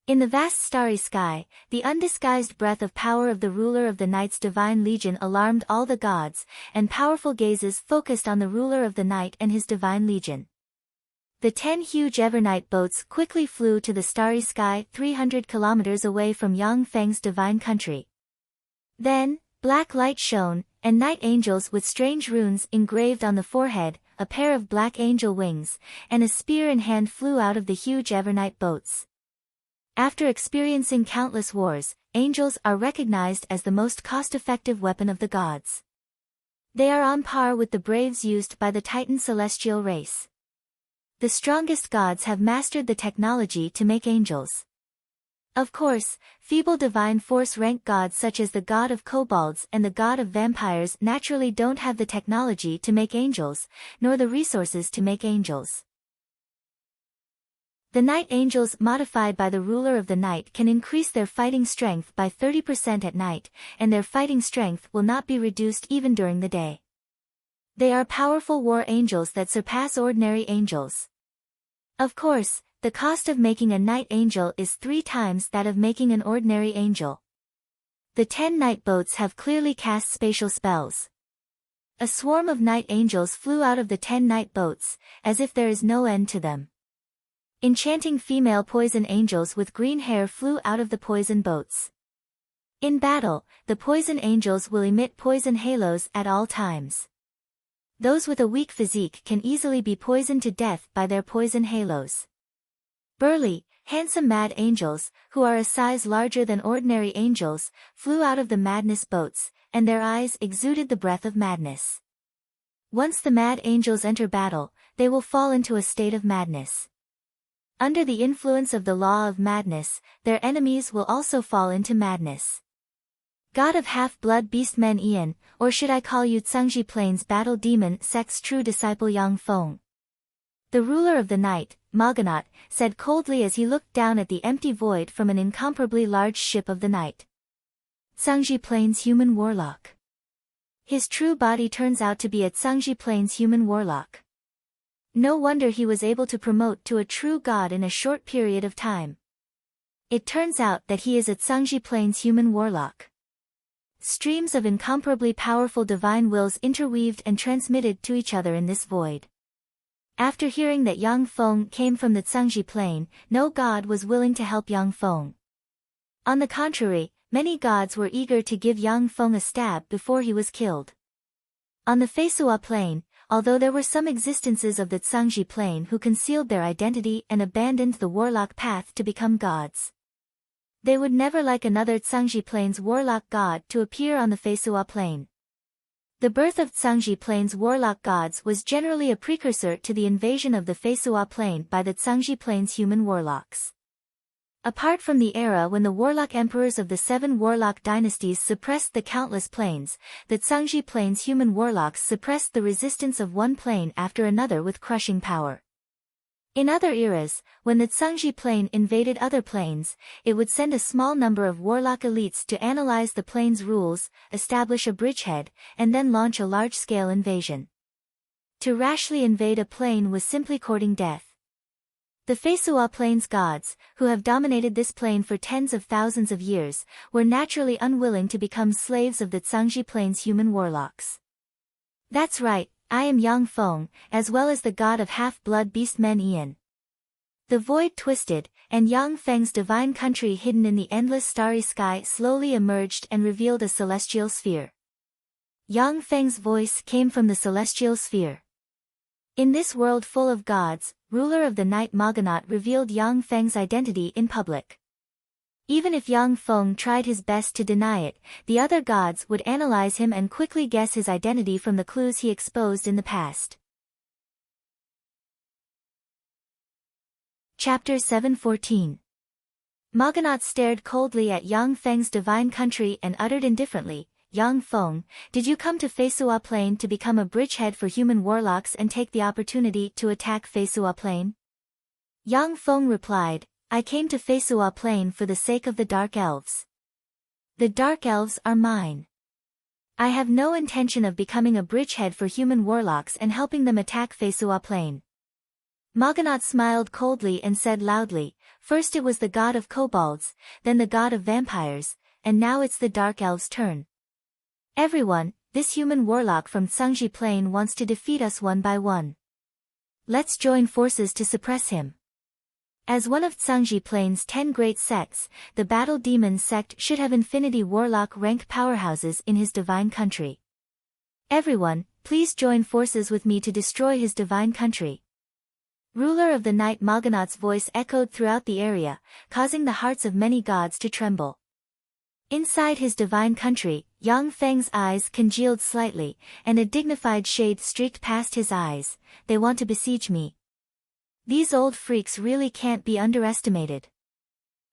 In the vast starry sky, the undisguised breath of power of the ruler of the night's divine legion alarmed all the gods, and powerful gazes focused on the ruler of the night and his divine legion. The 10 huge Evernight boats quickly flew to the starry sky 300 kilometers away from Yang Feng's divine country. Then, black light shone, and night angels with strange runes engraved on the forehead, a pair of black angel wings, and a spear in hand flew out of the huge Evernight boats. After experiencing countless wars, angels are recognized as the most cost-effective weapon of the gods. They are on par with the braves used by the Titan celestial race. The strongest gods have mastered the technology to make angels. Of course, feeble divine force rank gods such as the god of kobolds and the god of vampires naturally don't have the technology to make angels, nor the resources to make angels. The night angels modified by the ruler of the night can increase their fighting strength by 30% at night, and their fighting strength will not be reduced even during the day. They are powerful war angels that surpass ordinary angels. Of course, the cost of making a night angel is 3 times that of making an ordinary angel. The 10 night boats have clearly cast spatial spells. A swarm of night angels flew out of the 10 night boats, as if there is no end to them. Enchanting female poison angels with green hair flew out of the poison boats. In battle, the poison angels will emit poison halos at all times. Those with a weak physique can easily be poisoned to death by their poison halos. Burly, handsome mad angels, who are a size larger than ordinary angels, flew out of the madness boats, and their eyes exuded the breath of madness. Once the mad angels enter battle, they will fall into a state of madness. Under the influence of the law of madness, their enemies will also fall into madness. God of half-blood beastmen Ian, or should I call you Tsangji Plains battle demon sect's true disciple Yang Feng. The ruler of the night, Maganat, said coldly as he looked down at the empty void from an incomparably large ship of the night. Tsangji Plains human warlock. His true body turns out to be a Tsangji Plains human warlock. No wonder he was able to promote to a true god in a short period of time. It turns out that he is a Tsangji Plains human warlock. Streams of incomparably powerful divine wills interweaved and transmitted to each other in this void. After hearing that Yang Feng came from the Tsangji Plain, no god was willing to help Yang Feng. On the contrary, many gods were eager to give Yang Feng a stab before he was killed. On the Feisua Plain, although there were some existences of the Tsangji Plain who concealed their identity and abandoned the warlock path to become gods, they would never like another Tsangji Plains warlock god to appear on the Feisua Plain. The birth of Tsangji Plains warlock gods was generally a precursor to the invasion of the Feisua Plain by the Tsangji Plains human warlocks. Apart from the era when the warlock emperors of the 7 warlock dynasties suppressed the countless plains, the Tsangji Plains human warlocks suppressed the resistance of one plain after another with crushing power. In other eras, when the Tsangji Plain invaded other plains, it would send a small number of warlock elites to analyze the plain's rules, establish a bridgehead, and then launch a large-scale invasion. To rashly invade a plain was simply courting death. The Feisua Plains gods, who have dominated this plain for tens of thousands of years, were naturally unwilling to become slaves of the Tsangji Plains human warlocks. That's right, I am Yang Feng, as well as the god of half-blood beastmen Ian. The void twisted, and Yang Feng's divine country hidden in the endless starry sky slowly emerged and revealed a celestial sphere. Yang Feng's voice came from the celestial sphere. In this world full of gods, ruler of the night Maganat revealed Yang Feng's identity in public. Even if Yang Feng tried his best to deny it, the other gods would analyze him and quickly guess his identity from the clues he exposed in the past. Chapter 714. Maganat stared coldly at Yang Feng's divine country and uttered indifferently, Yang Feng, did you come to Feisua Plain to become a bridgehead for human warlocks and take the opportunity to attack Feisua Plain? Yang Feng replied, I came to Feisua Plain for the sake of the Dark Elves. The Dark Elves are mine. I have no intention of becoming a bridgehead for human warlocks and helping them attack Feisua Plain. Maganat smiled coldly and said loudly, first it was the god of kobolds, then the god of vampires, and now it's the Dark Elves' turn. Everyone, this human warlock from Tsangji Plain wants to defeat us one by one. Let's join forces to suppress him. As one of Tsangji Plain's 10 great sects, the Battle Demon sect should have infinity warlock rank powerhouses in his divine country. Everyone, please join forces with me to destroy his divine country. Ruler of the night Maganat's voice echoed throughout the area, causing the hearts of many gods to tremble. Inside his divine country, Yang Feng's eyes congealed slightly, and a dignified shade streaked past his eyes. They want to besiege me. These old freaks really can't be underestimated.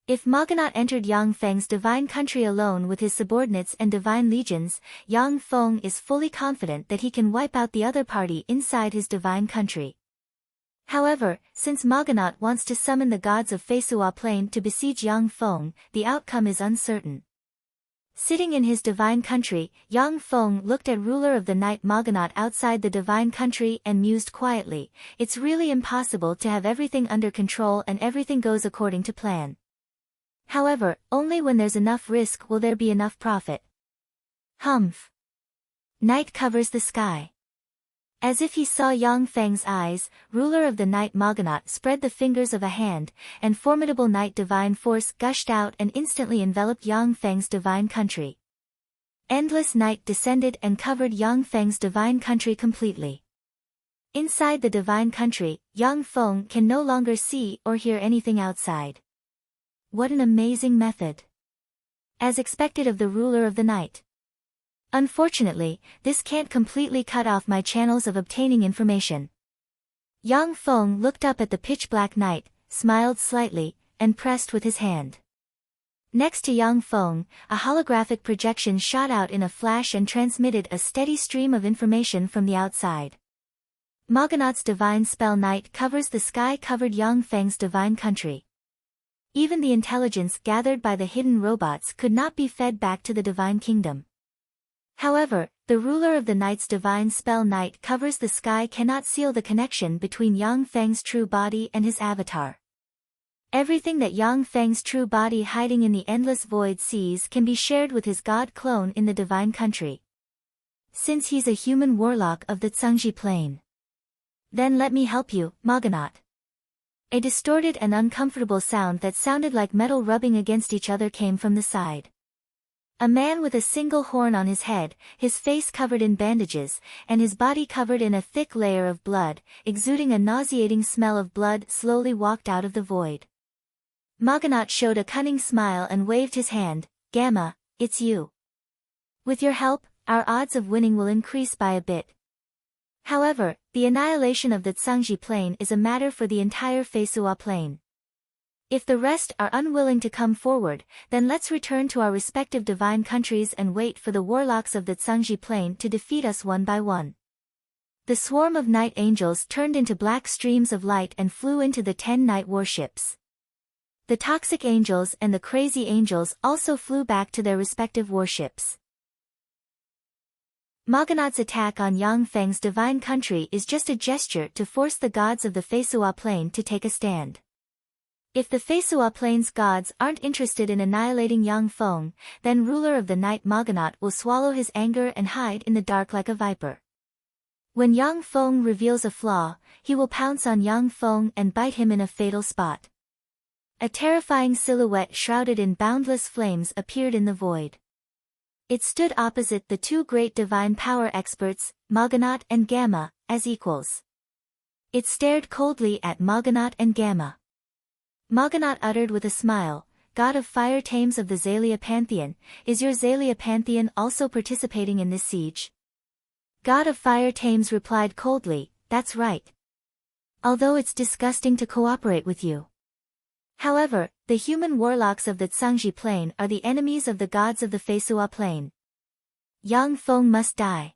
If Maganat entered Yang Feng's divine country alone with his subordinates and divine legions, Yang Feng is fully confident that he can wipe out the other party inside his divine country. However, since Maganat wants to summon the gods of Feisua Plain to besiege Yang Feng, the outcome is uncertain. Sitting in his divine country, Yang Feng looked at ruler of the night Maganat outside the divine country and mused quietly. It's really impossible to have everything under control and everything goes according to plan. However, only when there's enough risk will there be enough profit. Humph. Night covers the sky. As if he saw Yang Feng's eyes, ruler of the night Maganat spread the fingers of a hand, and formidable night divine force gushed out and instantly enveloped Yang Feng's divine country. Endless night descended and covered Yang Feng's divine country completely. Inside the divine country, Yang Feng can no longer see or hear anything outside. What an amazing method! As expected of the ruler of the night. Unfortunately, this can't completely cut off my channels of obtaining information. Yang Feng looked up at the pitch-black night, smiled slightly, and pressed with his hand. Next to Yang Feng, a holographic projection shot out in a flash and transmitted a steady stream of information from the outside. Maganat's divine spell night covers the sky-covered Yang Feng's divine country. Even the intelligence gathered by the hidden robots could not be fed back to the divine kingdom. However, the ruler of the night's divine spell night covers the sky cannot seal the connection between Yang Feng's true body and his avatar. Everything that Yang Feng's true body hiding in the endless void sees can be shared with his god clone in the divine country. Since he's a human warlock of the Tsangji Plain. Then let me help you, Maganat. A distorted and uncomfortable sound that sounded like metal rubbing against each other came from the side. A man with a single horn on his head, his face covered in bandages, and his body covered in a thick layer of blood, exuding a nauseating smell of blood, slowly walked out of the void. Maganat showed a cunning smile and waved his hand. Gamma, it's you. With your help, our odds of winning will increase by a bit. However, the annihilation of the Tsangji Plain is a matter for the entire Feisua Plain. If the rest are unwilling to come forward, then let's return to our respective divine countries and wait for the warlocks of the Tsangji Plain to defeat us one by one. The swarm of night angels turned into black streams of light and flew into the 10 night warships. The toxic angels and the crazy angels also flew back to their respective warships. Maganat's attack on Yang Feng's divine country is just a gesture to force the gods of the Feisua Plain to take a stand. If the Feisua Plain's gods aren't interested in annihilating Yang Feng, then ruler of the night Maganat will swallow his anger and hide in the dark like a viper. When Yang Feng reveals a flaw, he will pounce on Yang Feng and bite him in a fatal spot. A terrifying silhouette shrouded in boundless flames appeared in the void. It stood opposite the two great divine power experts, Maganat and Gamma, as equals. It stared coldly at Maganat and Gamma. Maganat uttered with a smile, God of Fire Tames of the Xalia Pantheon, is your Xalia Pantheon also participating in this siege? God of Fire Tames replied coldly, that's right. Although it's disgusting to cooperate with you. However, the human warlocks of the Tsangji Plain are the enemies of the gods of the Feisua Plain. Yang Feng must die.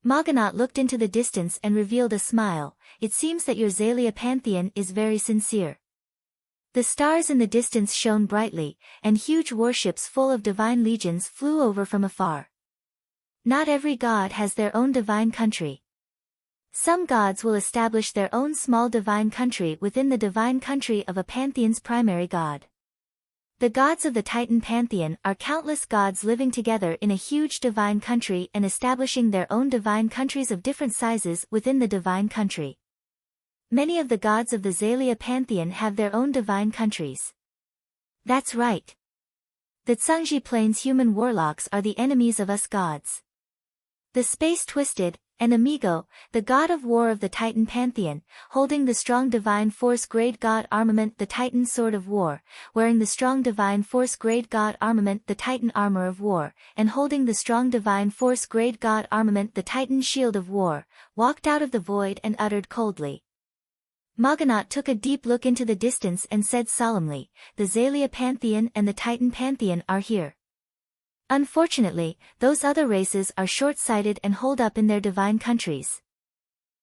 Maganat looked into the distance and revealed a smile. It seems that your Xalia Pantheon is very sincere. The stars in the distance shone brightly, and huge warships full of divine legions flew over from afar. Not every god has their own divine country. Some gods will establish their own small divine country within the divine country of a pantheon's primary god. The gods of the Titan pantheon are countless gods living together in a huge divine country and establishing their own divine countries of different sizes within the divine country. Many of the gods of the Xalia pantheon have their own divine countries. That's right. The Tsangji Plain's human warlocks are the enemies of us gods. The space twisted, and Amigo, the god of war of the Titan pantheon, holding the strong divine force grade god armament the Titan sword of war, wearing the strong divine force grade god armament the Titan armor of war, and holding the strong divine force grade god armament the Titan shield of war, walked out of the void and uttered coldly. Morganot took a deep look into the distance and said solemnly, "The Xalia pantheon and the Titan pantheon are here. Unfortunately, those other races are short-sighted and holed up in their divine countries.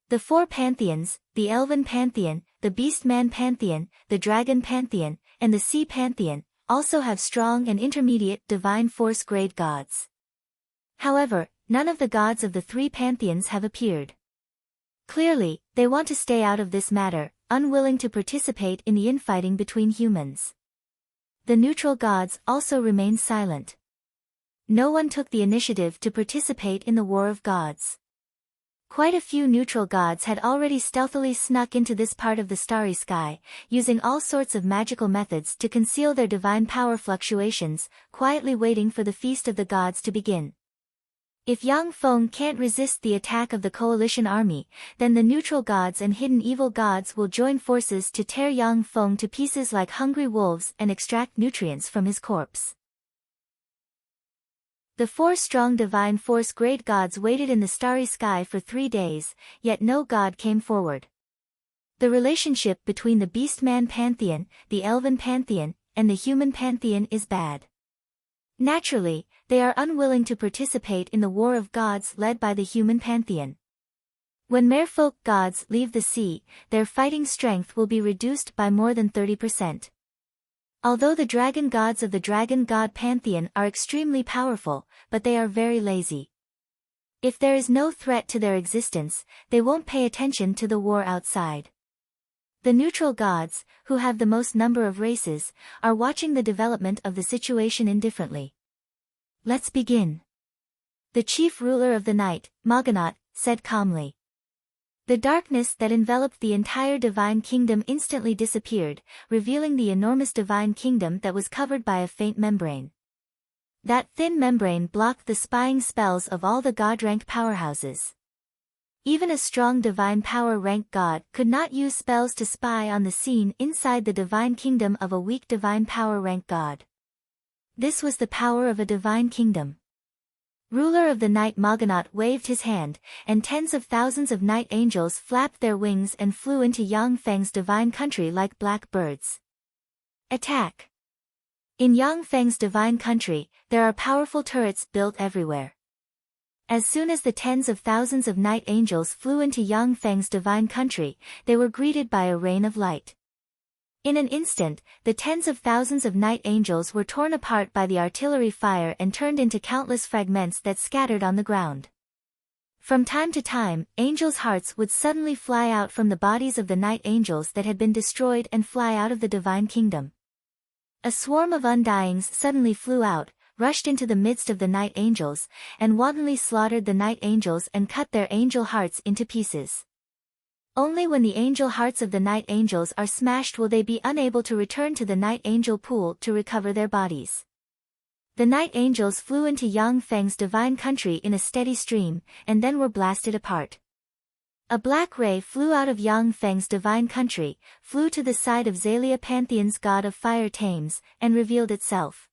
The four pantheons, the Elven pantheon, the Beastman pantheon, the Dragon pantheon, and the Sea pantheon, also have strong and intermediate divine force grade gods. However, none of the gods of the three pantheons have appeared. Clearly, they want to stay out of this matter, unwilling to participate in the infighting between humans. The neutral gods also remain silent. No one took the initiative to participate in the War of Gods. Quite a few neutral gods had already stealthily snuck into this part of the starry sky, using all sorts of magical methods to conceal their divine power fluctuations, quietly waiting for the feast of the gods to begin. If Yang Feng can't resist the attack of the coalition army, then the neutral gods and hidden evil gods will join forces to tear Yang Feng to pieces like hungry wolves and extract nutrients from his corpse. The four strong divine force grade gods waited in the starry sky for 3 days, yet no god came forward. The relationship between the Beastman pantheon, the Elven pantheon, and the human pantheon is bad. Naturally, they are unwilling to participate in the war of gods led by the human pantheon. When merfolk gods leave the sea, their fighting strength will be reduced by more than 30%. Although the dragon gods of the dragon god pantheon are extremely powerful, but they are very lazy. If there is no threat to their existence, they won't pay attention to the war outside. The neutral gods, who have the most number of races, are watching the development of the situation indifferently. Let's begin. The chief ruler of the night, Morganot, said calmly. The darkness that enveloped the entire divine kingdom instantly disappeared, revealing the enormous divine kingdom that was covered by a faint membrane. That thin membrane blocked the spying spells of all the god-rank powerhouses. Even a strong divine power rank god could not use spells to spy on the scene inside the divine kingdom of a weak divine power rank god. This was the power of a divine kingdom. Ruler of the night Morganot waved his hand, and tens of thousands of night angels flapped their wings and flew into Yang Feng's divine country like black birds. Attack! In Yang Feng's divine country, there are powerful turrets built everywhere. As soon as the tens of thousands of night angels flew into Yang Feng's divine country, they were greeted by a rain of light. In an instant, the tens of thousands of night angels were torn apart by the artillery fire and turned into countless fragments that scattered on the ground. From time to time, angels' hearts would suddenly fly out from the bodies of the night angels that had been destroyed and fly out of the divine kingdom. A swarm of undyings suddenly flew out, rushed into the midst of the night angels, and wantonly slaughtered the night angels and cut their angel hearts into pieces. Only when the angel hearts of the night angels are smashed will they be unable to return to the night angel pool to recover their bodies. The night angels flew into Yang Feng's divine country in a steady stream, and then were blasted apart. A black ray flew out of Yang Feng's divine country, flew to the side of Xalia Pantheon's god of fire Thames, and revealed itself.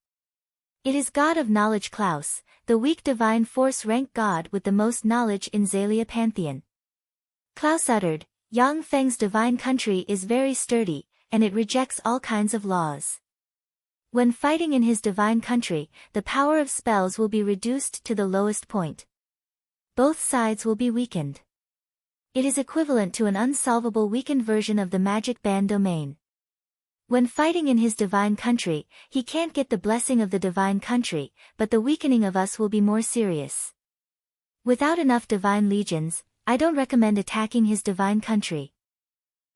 It is god of knowledge Klaus, the weak divine force rank god with the most knowledge in Xalia Pantheon. Klaus uttered, "Yang Feng's divine country is very sturdy, and it rejects all kinds of laws. When fighting in his divine country, the power of spells will be reduced to the lowest point. Both sides will be weakened. It is equivalent to an unsolvable weakened version of the magic band domain. When fighting in his divine country, he can't get the blessing of the divine country, but the weakening of us will be more serious. Without enough divine legions, I don't recommend attacking his divine country.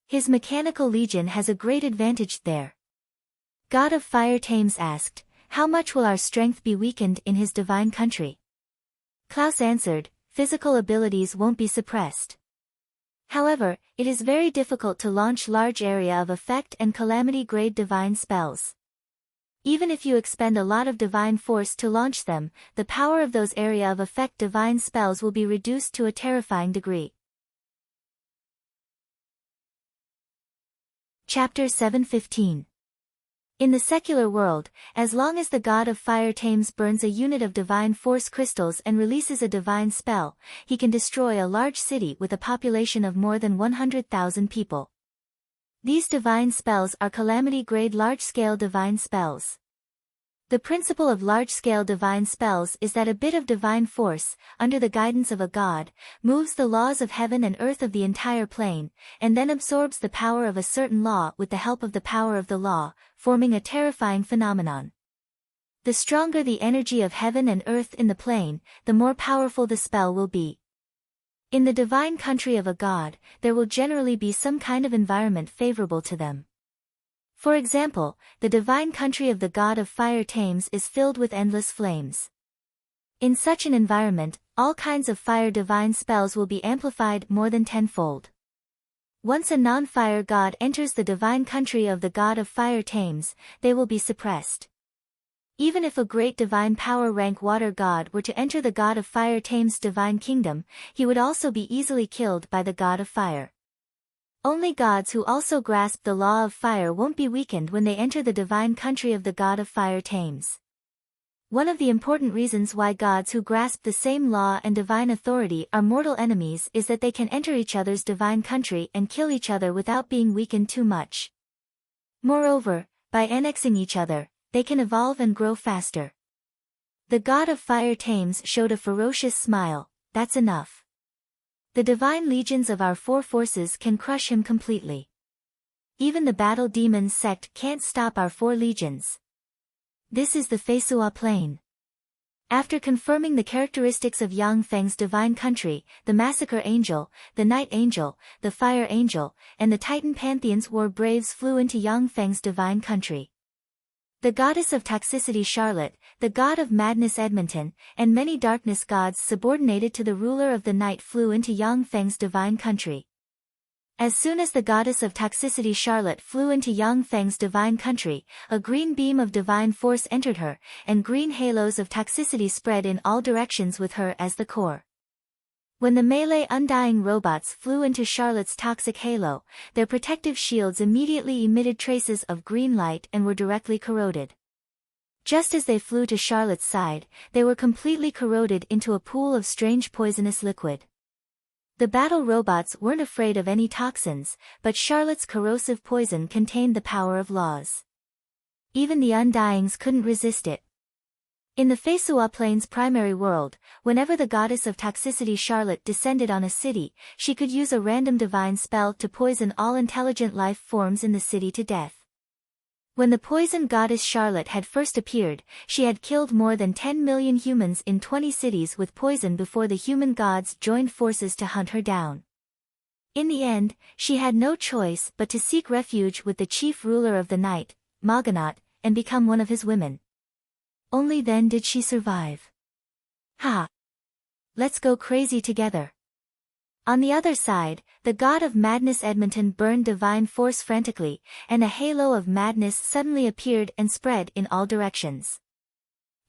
His mechanical legion has a great advantage there." God of Fire Thames asked, "How much will our strength be weakened in his divine country?" Klaus answered, "Physical abilities won't be suppressed. However, it is very difficult to launch large area of effect and calamity grade divine spells. Even if you expend a lot of divine force to launch them, the power of those area of effect divine spells will be reduced to a terrifying degree. Chapter 7:15. In the secular world, as long as the god of fire Thames burns a unit of divine force crystals and releases a divine spell, he can destroy a large city with a population of more than 100,000 people. These divine spells are calamity-grade large-scale divine spells. The principle of large-scale divine spells is that a bit of divine force, under the guidance of a god, moves the laws of heaven and earth of the entire plane, and then absorbs the power of a certain law with the help of the power of the law, forming a terrifying phenomenon. The stronger the energy of heaven and earth in the plane, the more powerful the spell will be. In the divine country of a god, there will generally be some kind of environment favorable to them. For example, the divine country of the god of fire Thames is filled with endless flames. In such an environment, all kinds of fire divine spells will be amplified more than tenfold. Once a non-fire god enters the divine country of the god of fire Thames, they will be suppressed. Even if a great divine power rank water god were to enter the god of fire Thames' divine kingdom, he would also be easily killed by the god of fire. Only gods who also grasp the law of fire won't be weakened when they enter the divine country of the god of fire Thames. One of the important reasons why gods who grasp the same law and divine authority are mortal enemies is that they can enter each other's divine country and kill each other without being weakened too much. Moreover, by annexing each other, they can evolve and grow faster. The god of fire Thames showed a ferocious smile. That's enough. The divine legions of our four forces can crush him completely. Even the battle demons sect can't stop our four legions. This is the Feisua plane. After confirming the characteristics of Yang Feng's divine country, the Massacre Angel, the Night Angel, the Fire Angel, and the Titan Pantheon's war braves flew into Yang Feng's divine country. The goddess of toxicity Charlotte, the god of madness Edmonton, and many darkness gods subordinated to the ruler of the night flew into Yang Feng's divine country. As soon as the goddess of toxicity Charlotte flew into Yang Feng's divine country, a green beam of divine force entered her, and green halos of toxicity spread in all directions with her as the core. When the melee undying robots flew into Charlotte's toxic halo, their protective shields immediately emitted traces of green light and were directly corroded. Just as they flew to Charlotte's side, they were completely corroded into a pool of strange poisonous liquid. The battle robots weren't afraid of any toxins, but Charlotte's corrosive poison contained the power of laws. Even the Undyings couldn't resist it. In the Feisua Plane's primary world, whenever the goddess of toxicity Charlotte descended on a city, she could use a random divine spell to poison all intelligent life forms in the city to death. When the poison goddess Charlotte had first appeared, she had killed more than 10 million humans in 20 cities with poison before the human gods joined forces to hunt her down. In the end, she had no choice but to seek refuge with the chief ruler of the night, Morganot, and become one of his women. Only then did she survive. Ha! Let's go crazy together. On the other side, the god of madness Edmonton burned divine force frantically, and a halo of madness suddenly appeared and spread in all directions.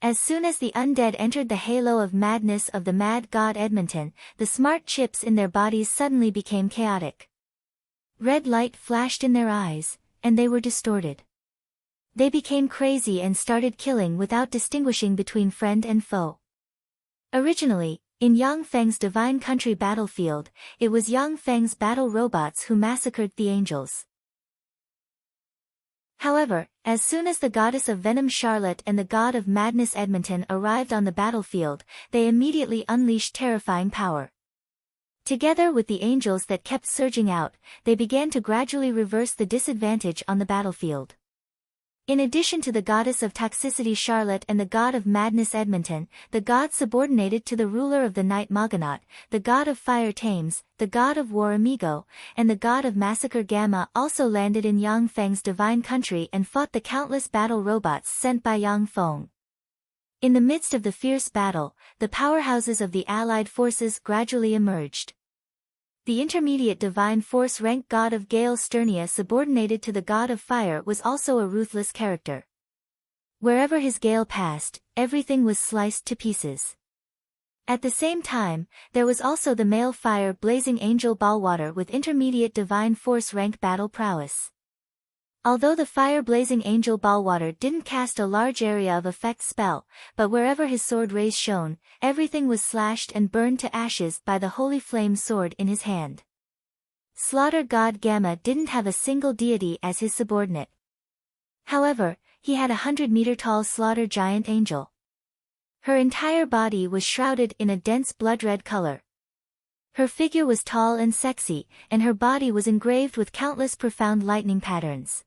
As soon as the undead entered the halo of madness of the mad god Edmonton, the smart chips in their bodies suddenly became chaotic. Red light flashed in their eyes, and they were distorted. They became crazy and started killing without distinguishing between friend and foe. Originally, in Yang Feng's divine country battlefield, it was Yang Feng's battle robots who massacred the angels. However, as soon as the goddess of venom Charlotte and the god of madness Edmonton arrived on the battlefield, they immediately unleashed terrifying power. Together with the angels that kept surging out, they began to gradually reverse the disadvantage on the battlefield. In addition to the goddess of toxicity Charlotte and the god of madness Edmonton, the gods subordinated to the ruler of the night Morganot, the god of fire Thames, the god of war Amigo, and the god of massacre Gamma also landed in Yang Feng's divine country and fought the countless battle robots sent by Yang Feng. In the midst of the fierce battle, the powerhouses of the allied forces gradually emerged. The intermediate divine force rank god of Gale Sternia subordinated to the god of fire was also a ruthless character. Wherever his gale passed, everything was sliced to pieces. At the same time, there was also the male fire-blazing angel Ballwater with intermediate divine force rank battle prowess. Although the fire-blazing angel Ballwater didn't cast a large area of effect spell, but wherever his sword rays shone, everything was slashed and burned to ashes by the holy flame sword in his hand. Slaughter God Gamma didn't have a single deity as his subordinate. However, he had a 100-meter-tall slaughter giant angel. Her entire body was shrouded in a dense blood-red color. Her figure was tall and sexy, and her body was engraved with countless profound lightning patterns.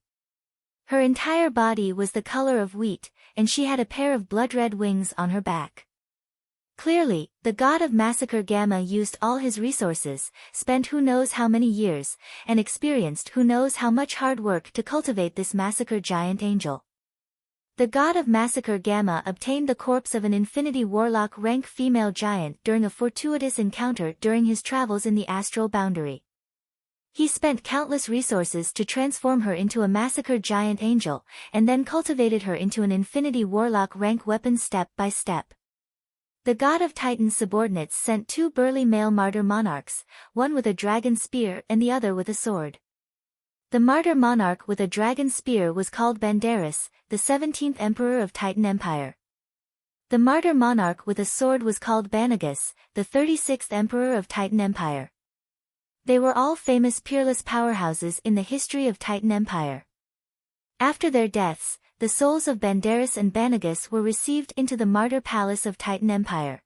Her entire body was the color of wheat, and she had a pair of blood-red wings on her back. Clearly, the god of massacre Gamma used all his resources, spent who knows how many years, and experienced who knows how much hard work to cultivate this massacre giant angel. The god of massacre Gamma obtained the corpse of an Infinity Warlock rank female giant during a fortuitous encounter during his travels in the astral boundary. He spent countless resources to transform her into a massacre giant angel, and then cultivated her into an Infinity Warlock rank weapon step by step. The god of Titan's subordinates sent 2 burly male martyr monarchs, one with a dragon spear and the other with a sword. The martyr monarch with a dragon spear was called Banderas, the 17th emperor of Titan Empire. The martyr monarch with a sword was called Banagas, the 36th emperor of Titan Empire. They were all famous peerless powerhouses in the history of Titan Empire. After their deaths, the souls of Banderas and Banagas were received into the martyr palace of Titan Empire.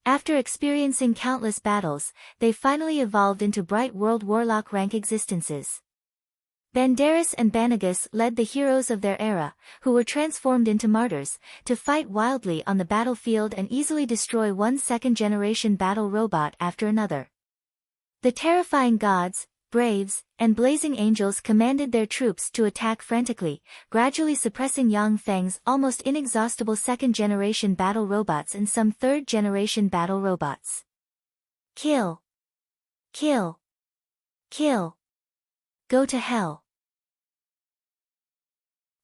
After experiencing countless battles, they finally evolved into bright world warlock rank existences. Banderas and Banagas led the heroes of their era, who were transformed into martyrs, to fight wildly on the battlefield and easily destroy one second-generation battle robot after another. The terrifying gods, braves, and blazing angels commanded their troops to attack frantically, gradually suppressing Yang Feng's almost inexhaustible second-generation battle robots and some third-generation battle robots. Kill! Kill! Kill! Go to hell!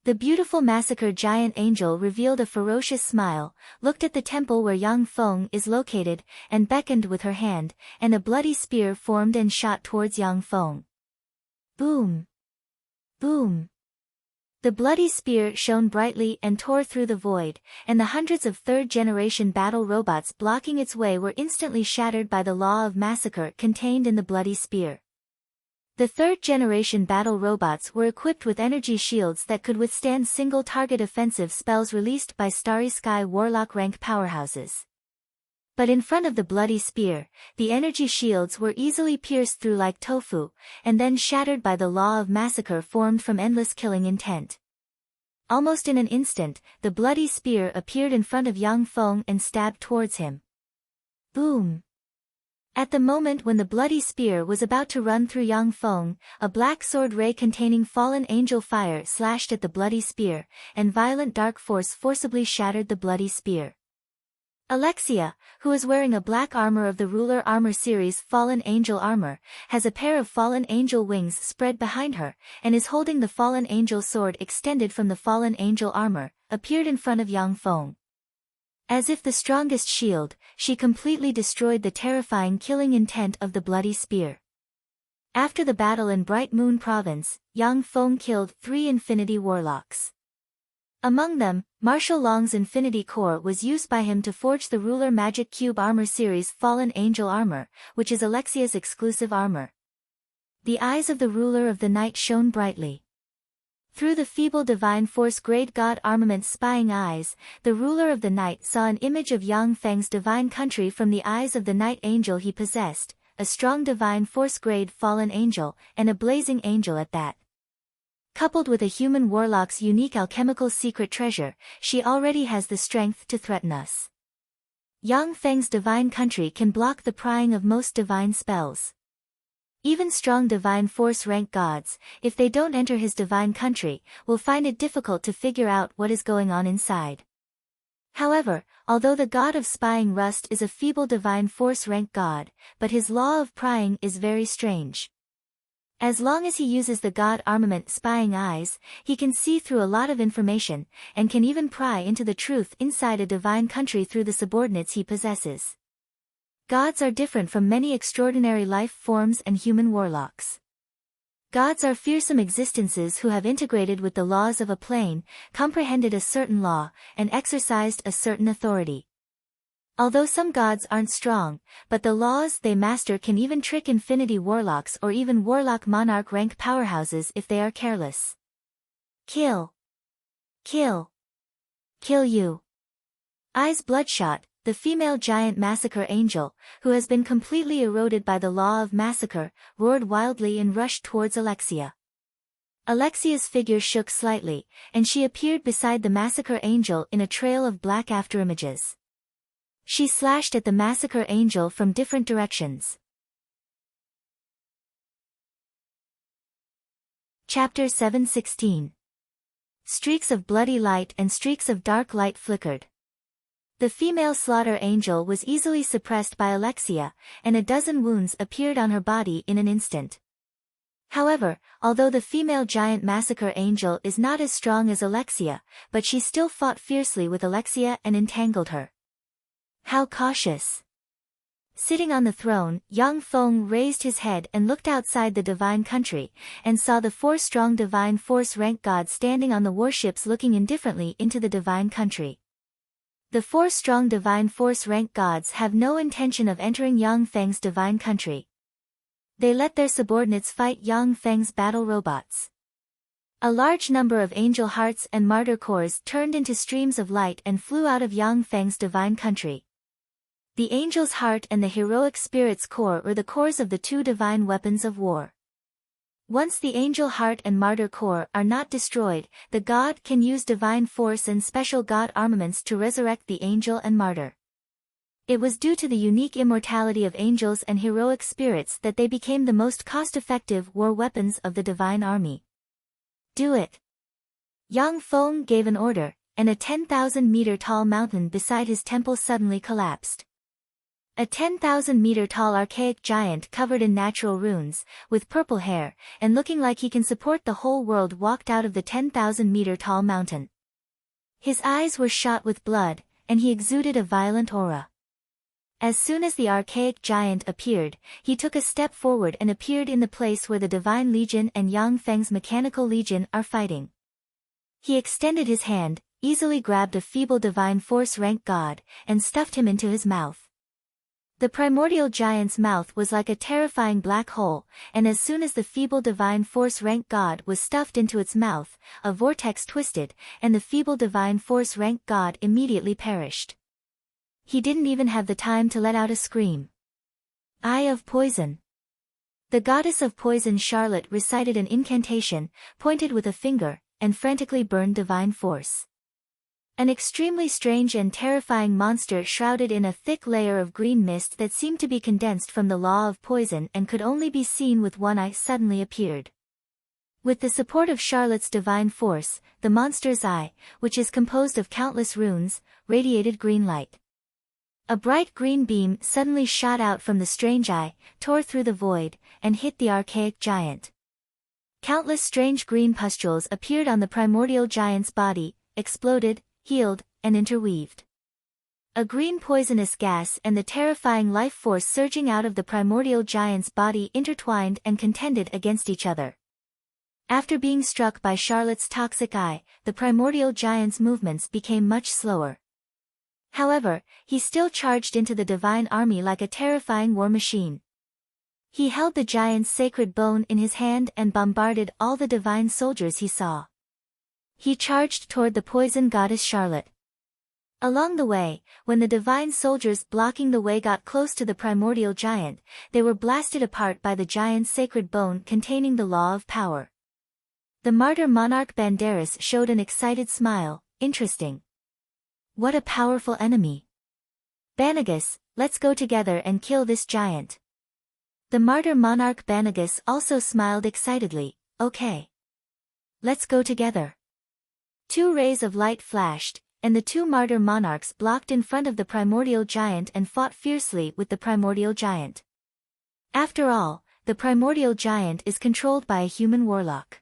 The beautiful massacre giant angel revealed a ferocious smile, looked at the temple where Yang Feng is located, and beckoned with her hand, and a bloody spear formed and shot towards Yang Feng. Boom! Boom! The bloody spear shone brightly and tore through the void, and the hundreds of third-generation battle robots blocking its way were instantly shattered by the law of massacre contained in the bloody spear. The third-generation battle robots were equipped with energy shields that could withstand single-target offensive spells released by Starry Sky Warlock rank powerhouses. But in front of the bloody spear, the energy shields were easily pierced through like tofu, and then shattered by the law of massacre formed from endless killing intent. Almost in an instant, the bloody spear appeared in front of Yang Feng and stabbed towards him. Boom! At the moment when the bloody spear was about to run through Yang Feng, a black sword ray containing fallen angel fire slashed at the bloody spear, and violent dark force forcibly shattered the bloody spear. Alexia, who is wearing a black armor of the Ruler Armor Series Fallen Angel armor, has a pair of fallen angel wings spread behind her, and is holding the fallen angel sword extended from the fallen angel armor, appeared in front of Yang Feng. As if the strongest shield, she completely destroyed the terrifying killing intent of the bloody spear. After the battle in Bright Moon Province, Yang Feng killed 3 Infinity Warlocks. Among them, Martial Long's Infinity Core was used by him to forge the Ruler Magic Cube Armor Series Fallen Angel armor, which is Alexia's exclusive armor. The eyes of the Ruler of the Night shone brightly. Through the feeble divine force grade god armament's spying eyes, the Ruler of the Night saw an image of Yang Feng's divine country from the eyes of the night angel he possessed, a strong divine force grade fallen angel, and a blazing angel at that. Coupled with a human warlock's unique alchemical secret treasure, she already has the strength to threaten us. Yang Feng's divine country can block the prying of most divine spells. Even strong divine force rank gods, if they don't enter his divine country, will find it difficult to figure out what is going on inside. However, although the god of spying Rust is a feeble divine force rank god, but his law of prying is very strange. As long as he uses the god armament spying eyes, he can see through a lot of information, and can even pry into the truth inside a divine country through the subordinates he possesses. Gods are different from many extraordinary life forms and human warlocks. Gods are fearsome existences who have integrated with the laws of a plane, comprehended a certain law, and exercised a certain authority. Although some gods aren't strong, but the laws they master can even trick infinity warlocks or even warlock monarch rank powerhouses if they are careless. Kill. Kill. Kill you. Eyes bloodshot, the female giant massacre angel, who has been completely eroded by the law of massacre, roared wildly and rushed towards Alexia. Alexia's figure shook slightly, and she appeared beside the massacre angel in a trail of black afterimages. She slashed at the massacre angel from different directions. Chapter 7:16. Streaks of bloody light and streaks of dark light flickered. The female slaughter angel was easily suppressed by Alexia, and a dozen wounds appeared on her body in an instant. However, although the female giant massacre angel is not as strong as Alexia, but she still fought fiercely with Alexia and entangled her. How cautious! Sitting on the throne, Yang Feng raised his head and looked outside the divine country, and saw the 4 strong divine force rank gods standing on the warships looking indifferently into the divine country. The 4 strong divine force rank gods have no intention of entering Yang Feng's divine country. They let their subordinates fight Yang Feng's battle robots. A large number of angel hearts and martyr cores turned into streams of light and flew out of Yang Feng's divine country. The angel's heart and the heroic spirit's core were the cores of the 2 divine weapons of war. Once the angel heart and martyr core are not destroyed, the god can use divine force and special god armaments to resurrect the angel and martyr. It was due to the unique immortality of angels and heroic spirits that they became the most cost-effective war weapons of the divine army. Do it! Yang Feng gave an order, and a 10,000-meter-tall mountain beside his temple suddenly collapsed. A 10,000-meter-tall archaic giant covered in natural runes, with purple hair, and looking like he can support the whole world walked out of the 10,000-meter-tall mountain. His eyes were shot with blood, and he exuded a violent aura. As soon as the archaic giant appeared, he took a step forward and appeared in the place where the Divine Legion and Yang Feng's Mechanical Legion are fighting. He extended his hand, easily grabbed a feeble divine force rank god, and stuffed him into his mouth. The primordial giant's mouth was like a terrifying black hole, and as soon as the feeble divine force rank god was stuffed into its mouth, a vortex twisted, and the feeble divine force rank god immediately perished. He didn't even have the time to let out a scream. Eye of Poison. The goddess of poison Charlotte recited an incantation, pointed with a finger, and frantically burned divine force. An extremely strange and terrifying monster shrouded in a thick layer of green mist that seemed to be condensed from the law of poison and could only be seen with one eye suddenly appeared. With the support of Charlotte's divine force, the monster's eye, which is composed of countless runes, radiated green light. A bright green beam suddenly shot out from the strange eye, tore through the void, and hit the archaic giant. Countless strange green pustules appeared on the primordial giant's body, exploded, healed, and interweaved. A green poisonous gas and the terrifying life force surging out of the primordial giant's body intertwined and contended against each other. After being struck by Charlotte's toxic eye, the primordial giant's movements became much slower. However, he still charged into the divine army like a terrifying war machine. He held the giant's sacred bone in his hand and bombarded all the divine soldiers he saw. He charged toward the poison goddess Charlotte. Along the way, when the divine soldiers blocking the way got close to the primordial giant, they were blasted apart by the giant's sacred bone containing the law of power. The martyr monarch Banderas showed an excited smile. Interesting. What a powerful enemy. Banagas, let's go together and kill this giant. The martyr monarch Banagas also smiled excitedly. Okay. Let's go together. 2 rays of light flashed, and the 2 martyr monarchs blocked in front of the primordial giant and fought fiercely with the primordial giant. After all, the primordial giant is controlled by a human warlock.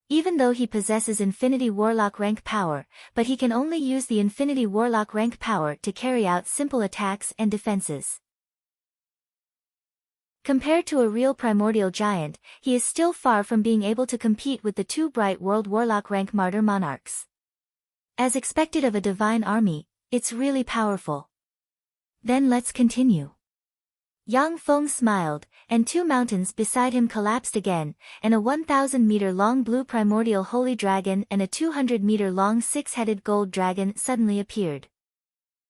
Even though he possesses Infinity Warlock rank power, but he can only use the Infinity Warlock rank power to carry out simple attacks and defenses. Compared to a real primordial giant, he is still far from being able to compete with the two Bright World Warlock rank Martyr Monarchs. As expected of a divine army, it's really powerful. Then let's continue. Yang Feng smiled, and two mountains beside him collapsed again, and a 1,000-meter-long blue primordial holy dragon and a 200-meter-long six-headed gold dragon suddenly appeared.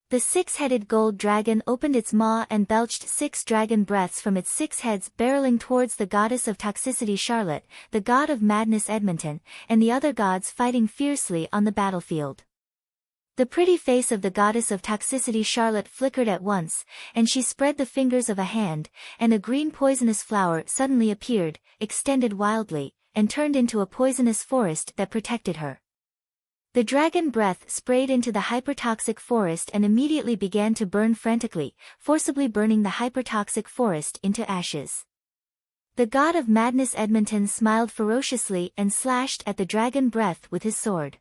The six-headed gold dragon opened its maw and belched 6 dragon breaths from its 6 heads, barreling towards the goddess of toxicity Charlotte, the god of madness Edmonton, and the other gods fighting fiercely on the battlefield. The pretty face of the goddess of toxicity Charlotte flickered at once, and she spread the fingers of a hand, and a green poisonous flower suddenly appeared, extended wildly, and turned into a poisonous forest that protected her. The dragon breath sprayed into the hypertoxic forest and immediately began to burn frantically, forcibly burning the hypertoxic forest into ashes. The god of madness Edmonton smiled ferociously and slashed at the dragon breath with his sword.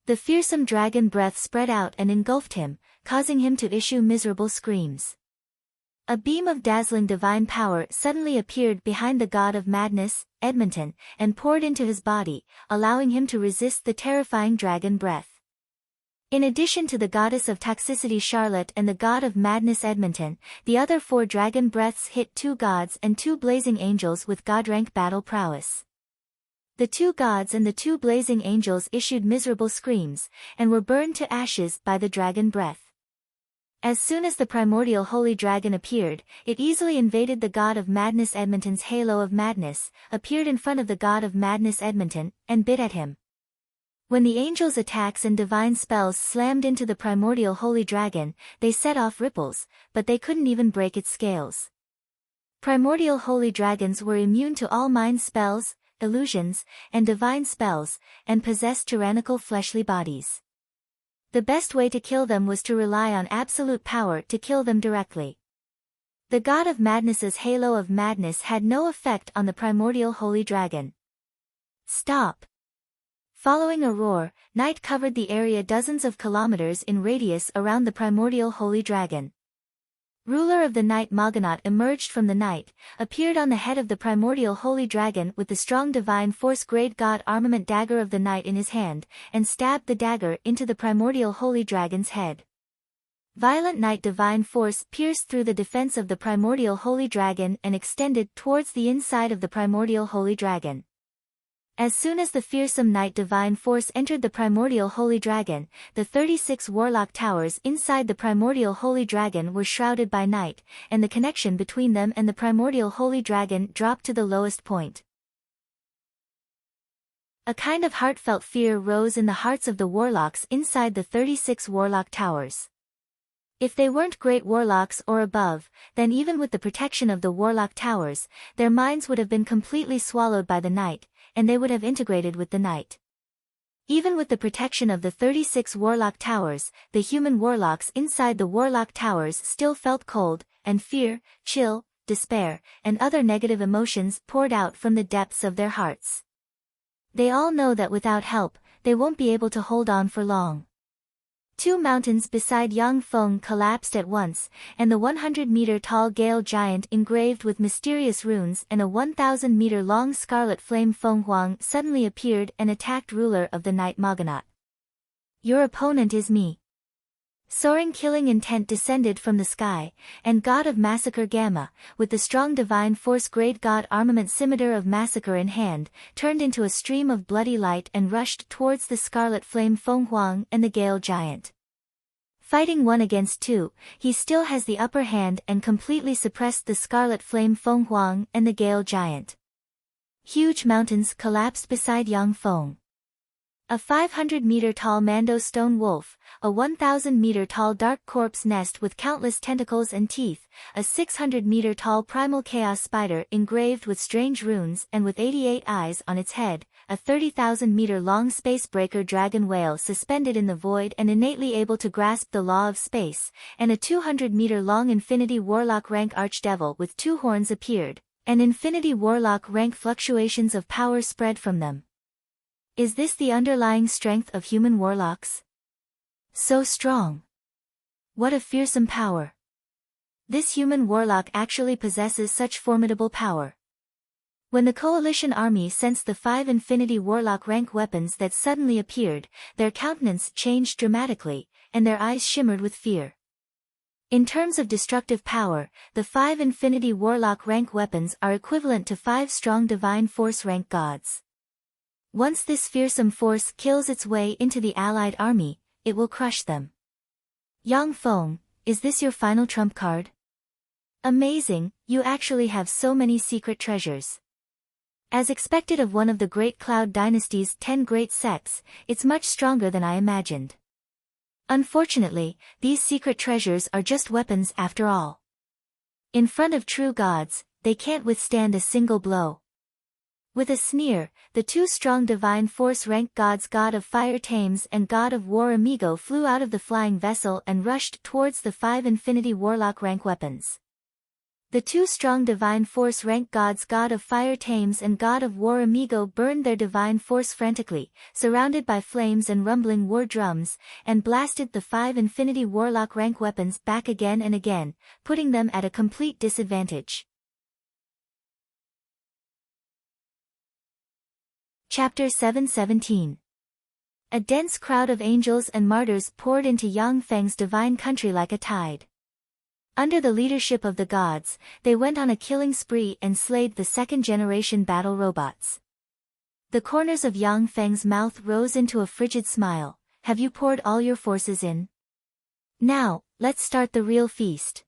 The fearsome dragon breath spread out and engulfed him, causing him to issue miserable screams. A beam of dazzling divine power suddenly appeared behind the god of madness, Edmonton, and poured into his body, allowing him to resist the terrifying dragon breath. In addition to the goddess of toxicity Charlotte and the god of madness Edmonton, the other 4 dragon breaths hit 2 gods and 2 blazing angels with god-rank battle prowess. The 2 gods and the 2 blazing angels issued miserable screams, and were burned to ashes by the dragon breath. As soon as the primordial holy dragon appeared, it easily invaded the god of madness Edmonton's halo of madness, appeared in front of the god of madness Edmonton, and bit at him. When the angels' attacks and divine spells slammed into the primordial holy dragon, they set off ripples, but they couldn't even break its scales. Primordial holy dragons were immune to all mind spells, illusions, and divine spells, and possessed tyrannical fleshly bodies. The best way to kill them was to rely on absolute power to kill them directly. The god of madness's halo of madness had no effect on the primordial holy dragon. Stop! Following a roar, night covered the area dozens of kilometers in radius around the primordial holy dragon. Ruler of the night Moganaut emerged from the night, appeared on the head of the primordial holy dragon with the strong divine force great god armament dagger of the night in his hand, and stabbed the dagger into the primordial holy dragon's head. Violent night divine force pierced through the defense of the primordial holy dragon and extended towards the inside of the primordial holy dragon. As soon as the fearsome night divine force entered the primordial holy dragon, the 36 warlock towers inside the primordial holy dragon were shrouded by night, and the connection between them and the primordial holy dragon dropped to the lowest point. A kind of heartfelt fear rose in the hearts of the warlocks inside the 36 warlock towers. If they weren't great warlocks or above, then even with the protection of the warlock towers, their minds would have been completely swallowed by the night, and they would have integrated with the night. Even with the protection of the 36 warlock towers, the human warlocks inside the warlock towers still felt cold, and fear, chill, despair, and other negative emotions poured out from the depths of their hearts. They all know that without help, they won't be able to hold on for long. 2 mountains beside Yang Feng collapsed at once, and the 100-meter-tall Gale Giant engraved with mysterious runes and a 1,000-meter-long scarlet flame Feng Huang suddenly appeared and attacked ruler of the night Moganaut. Your opponent is me. Soaring killing intent descended from the sky, and god of massacre Gamma, with the strong divine force great god armament scimitar of massacre in hand, turned into a stream of bloody light and rushed towards the scarlet flame Feng Huang and the Gale Giant. Fighting 1 against 2, he still has the upper hand and completely suppressed the scarlet flame Feng Huang and the Gale Giant. Huge mountains collapsed beside Yang Feng. A 500-meter-tall Mando stone wolf, a 1,000-meter-tall dark corpse nest with countless tentacles and teeth, a 600-meter-tall primal chaos spider engraved with strange runes and with 88 eyes on its head, a 30,000-meter-long space-breaker dragon whale suspended in the void and innately able to grasp the law of space, and a 200-meter-long infinity warlock rank archdevil with 2 horns appeared, And infinity warlock rank fluctuations of power spread from them. Is this the underlying strength of human warlocks? So strong. What a fearsome power. This human warlock actually possesses such formidable power. When the coalition army sensed the 5 infinity warlock rank weapons that suddenly appeared, their countenance changed dramatically, and their eyes shimmered with fear. In terms of destructive power, the 5 infinity warlock rank weapons are equivalent to 5 strong divine force rank gods. Once this fearsome force kills its way into the allied army, it will crush them. Yang Feng, is this your final trump card? Amazing, you actually have so many secret treasures. As expected of one of the Great Cloud Dynasty's 10 great sects, it's much stronger than I imagined. Unfortunately, these secret treasures are just weapons after all. In front of true gods, they can't withstand a single blow. With a sneer, the 2 strong divine force rank gods, God of Fire Thames and God of War Amigo, flew out of the flying vessel and rushed towards the 5 infinity warlock rank weapons. The 2 strong divine force rank gods, God of Fire Thames and God of War Amigo, burned their divine force frantically, surrounded by flames and rumbling war drums, and blasted the 5 infinity warlock rank weapons back again and again, putting them at a complete disadvantage. Chapter 7:17. A dense crowd of angels and martyrs poured into Yang Feng's divine country like a tide. Under the leadership of the gods, they went on a killing spree and slayed the second-generation battle robots. The corners of Yang Feng's mouth rose into a frigid smile. Have you poured all your forces in? Now, let's start the real feast.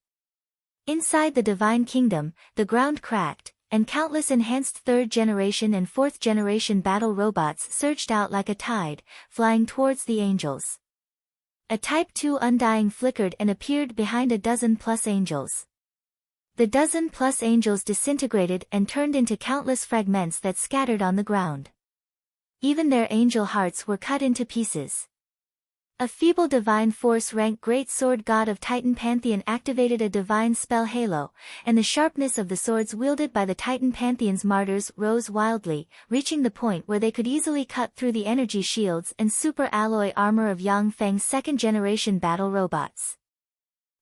Inside the divine kingdom, the ground cracked, and countless enhanced 3rd generation and 4th generation battle robots surged out like a tide, flying towards the angels. A Type 2 Undying flickered and appeared behind a dozen-plus angels. The dozen-plus angels disintegrated and turned into countless fragments that scattered on the ground. Even their angel hearts were cut into pieces. A feeble divine force rank great sword god of Titan Pantheon activated a divine spell halo, and the sharpness of the swords wielded by the Titan Pantheon's martyrs rose wildly, reaching the point where they could easily cut through the energy shields and super alloy armor of Yang Feng's 2nd generation battle robots.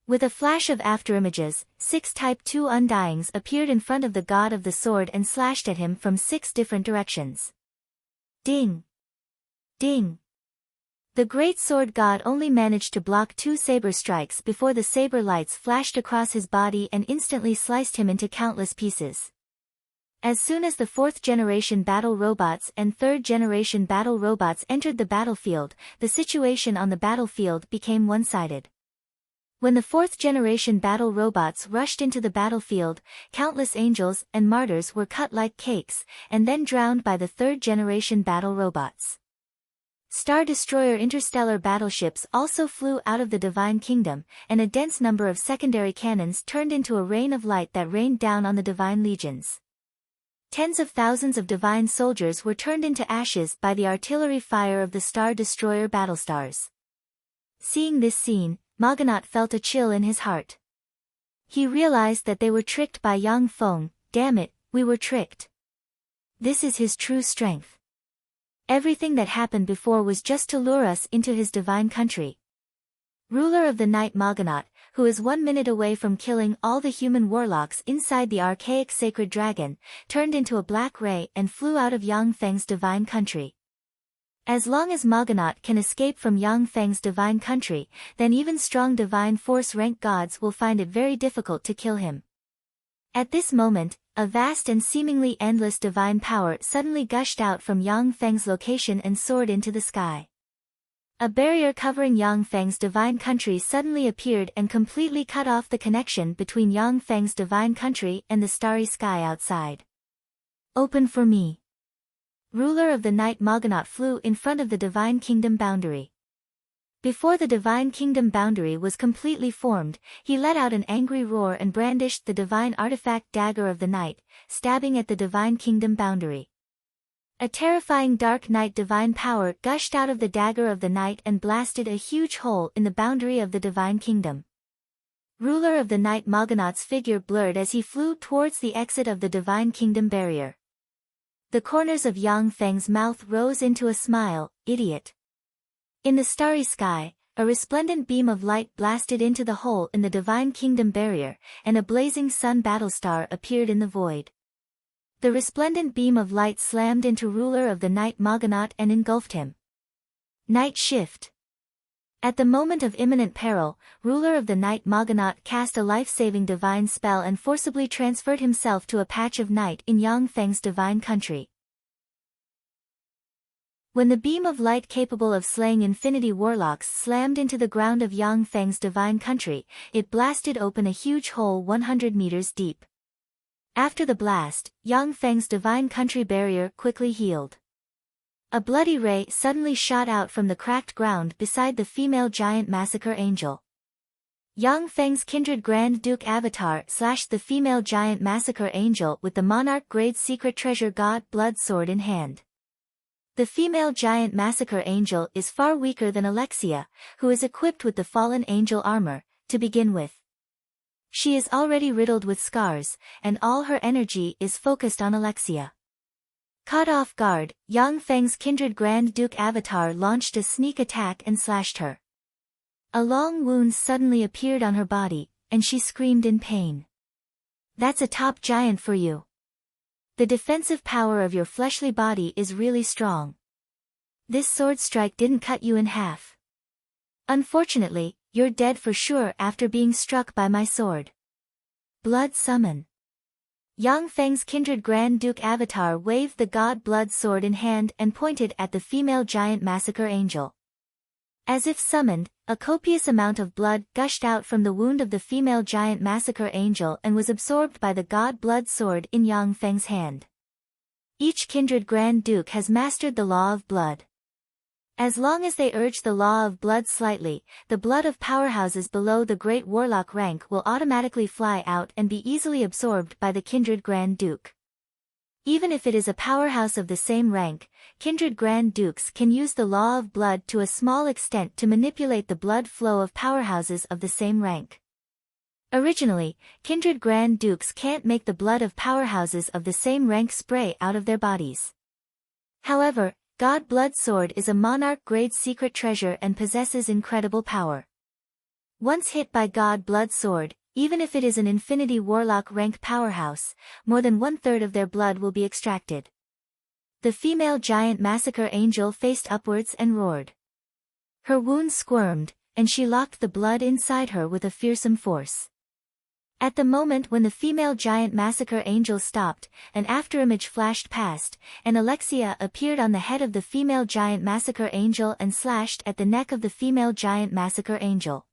With a flash of afterimages, 6 Type 2 Undyings appeared in front of the god of the sword and slashed at him from 6 different directions. Ding! Ding! The great sword god only managed to block 2 saber strikes before the saber lights flashed across his body and instantly sliced him into countless pieces. As soon as the 4th generation battle robots and 3rd generation battle robots entered the battlefield, the situation on the battlefield became one-sided. When the 4th generation battle robots rushed into the battlefield, countless angels and martyrs were cut like cakes, and then drowned by the 3rd generation battle robots. Star Destroyer interstellar battleships also flew out of the Divine Kingdom, and a dense number of secondary cannons turned into a rain of light that rained down on the Divine Legions. Tens of thousands of Divine soldiers were turned into ashes by the artillery fire of the Star Destroyer battlestars. Seeing this scene, Maganat felt a chill in his heart. He realized that they were tricked by Yang Feng. Damn it, we were tricked. This is his true strength. Everything that happened before was just to lure us into his divine country. Ruler of the night Maganat, who is 1 minute away from killing all the human warlocks inside the archaic sacred dragon, turned into a black ray and flew out of Yang Feng's divine country. As long as Maganat can escape from Yang Feng's divine country, then even strong divine force rank gods will find it very difficult to kill him. At this moment, a vast and seemingly endless divine power suddenly gushed out from Yang Feng's location and soared into the sky. A barrier covering Yang Feng's divine country suddenly appeared and completely cut off the connection between Yang Feng's divine country and the starry sky outside. Open for me. Ruler of the night Maganat flew in front of the divine kingdom boundary. Before the divine kingdom boundary was completely formed, he let out an angry roar and brandished the divine artifact dagger of the night, stabbing at the divine kingdom boundary. A terrifying dark night divine power gushed out of the dagger of the night and blasted a huge hole in the boundary of the divine kingdom. ruler of the Night Moganaut's figure blurred as he flew towards the exit of the Divine Kingdom barrier. The corners of Yang Feng's mouth rose into a smile. Idiot. In the starry sky, a resplendent beam of light blasted into the hole in the Divine Kingdom barrier, and a blazing sun battlestar appeared in the void. The resplendent beam of light slammed into ruler of the Night Moganaut and engulfed him. Night Shift. At the moment of imminent peril, ruler of the Night Moganaut cast a life-saving divine spell and forcibly transferred himself to a patch of night in Yang Feng's divine country. When the beam of light capable of slaying infinity warlocks slammed into the ground of Yang Feng's divine country, it blasted open a huge hole 100 meters deep. After the blast, Yang Feng's divine country barrier quickly healed. A bloody ray suddenly shot out from the cracked ground beside the female giant massacre angel. Yang Feng's kindred Grand Duke avatar slashed the female giant massacre angel with the monarch-grade secret treasure god blood sword in hand. The female giant massacre angel is far weaker than Alexia, who is equipped with the fallen angel armor, to begin with. She is already riddled with scars, and all her energy is focused on Alexia. Caught off guard, Yang Feng's kindred Grand Duke avatar launched a sneak attack and slashed her. A long wound suddenly appeared on her body, and she screamed in pain. That's a top giant for you. The defensive power of your fleshly body is really strong. This sword strike didn't cut you in half. Unfortunately, you're dead for sure after being struck by my sword. Blood Summon. Yang Feng's kindred Grand Duke avatar waved the god blood sword in hand and pointed at the female giant massacre angel. As if summoned, a copious amount of blood gushed out from the wound of the female giant massacre angel and was absorbed by the god blood sword in Yang Feng's hand. Each kindred Grand Duke has mastered the law of blood. As long as they urge the law of blood slightly, the blood of powerhouses below the Great Warlock rank will automatically fly out and be easily absorbed by the kindred Grand Duke. Even if it is a powerhouse of the same rank, kindred Grand Dukes can use the law of blood to a small extent to manipulate the blood flow of powerhouses of the same rank. Originally, kindred Grand Dukes can't make the blood of powerhouses of the same rank spray out of their bodies. However, God Blood Sword is a monarch-grade secret treasure and possesses incredible power. Once hit by God Blood Sword, even if it is an Infinity Warlock rank powerhouse, more than 1/3 of their blood will be extracted. The female giant massacre angel faced upwards and roared. Her wounds squirmed, and she locked the blood inside her with a fearsome force. At the moment when the female giant massacre angel stopped, an afterimage flashed past, and Alexia appeared on the head of the female giant massacre angel and slashed at the neck of the female giant massacre angel.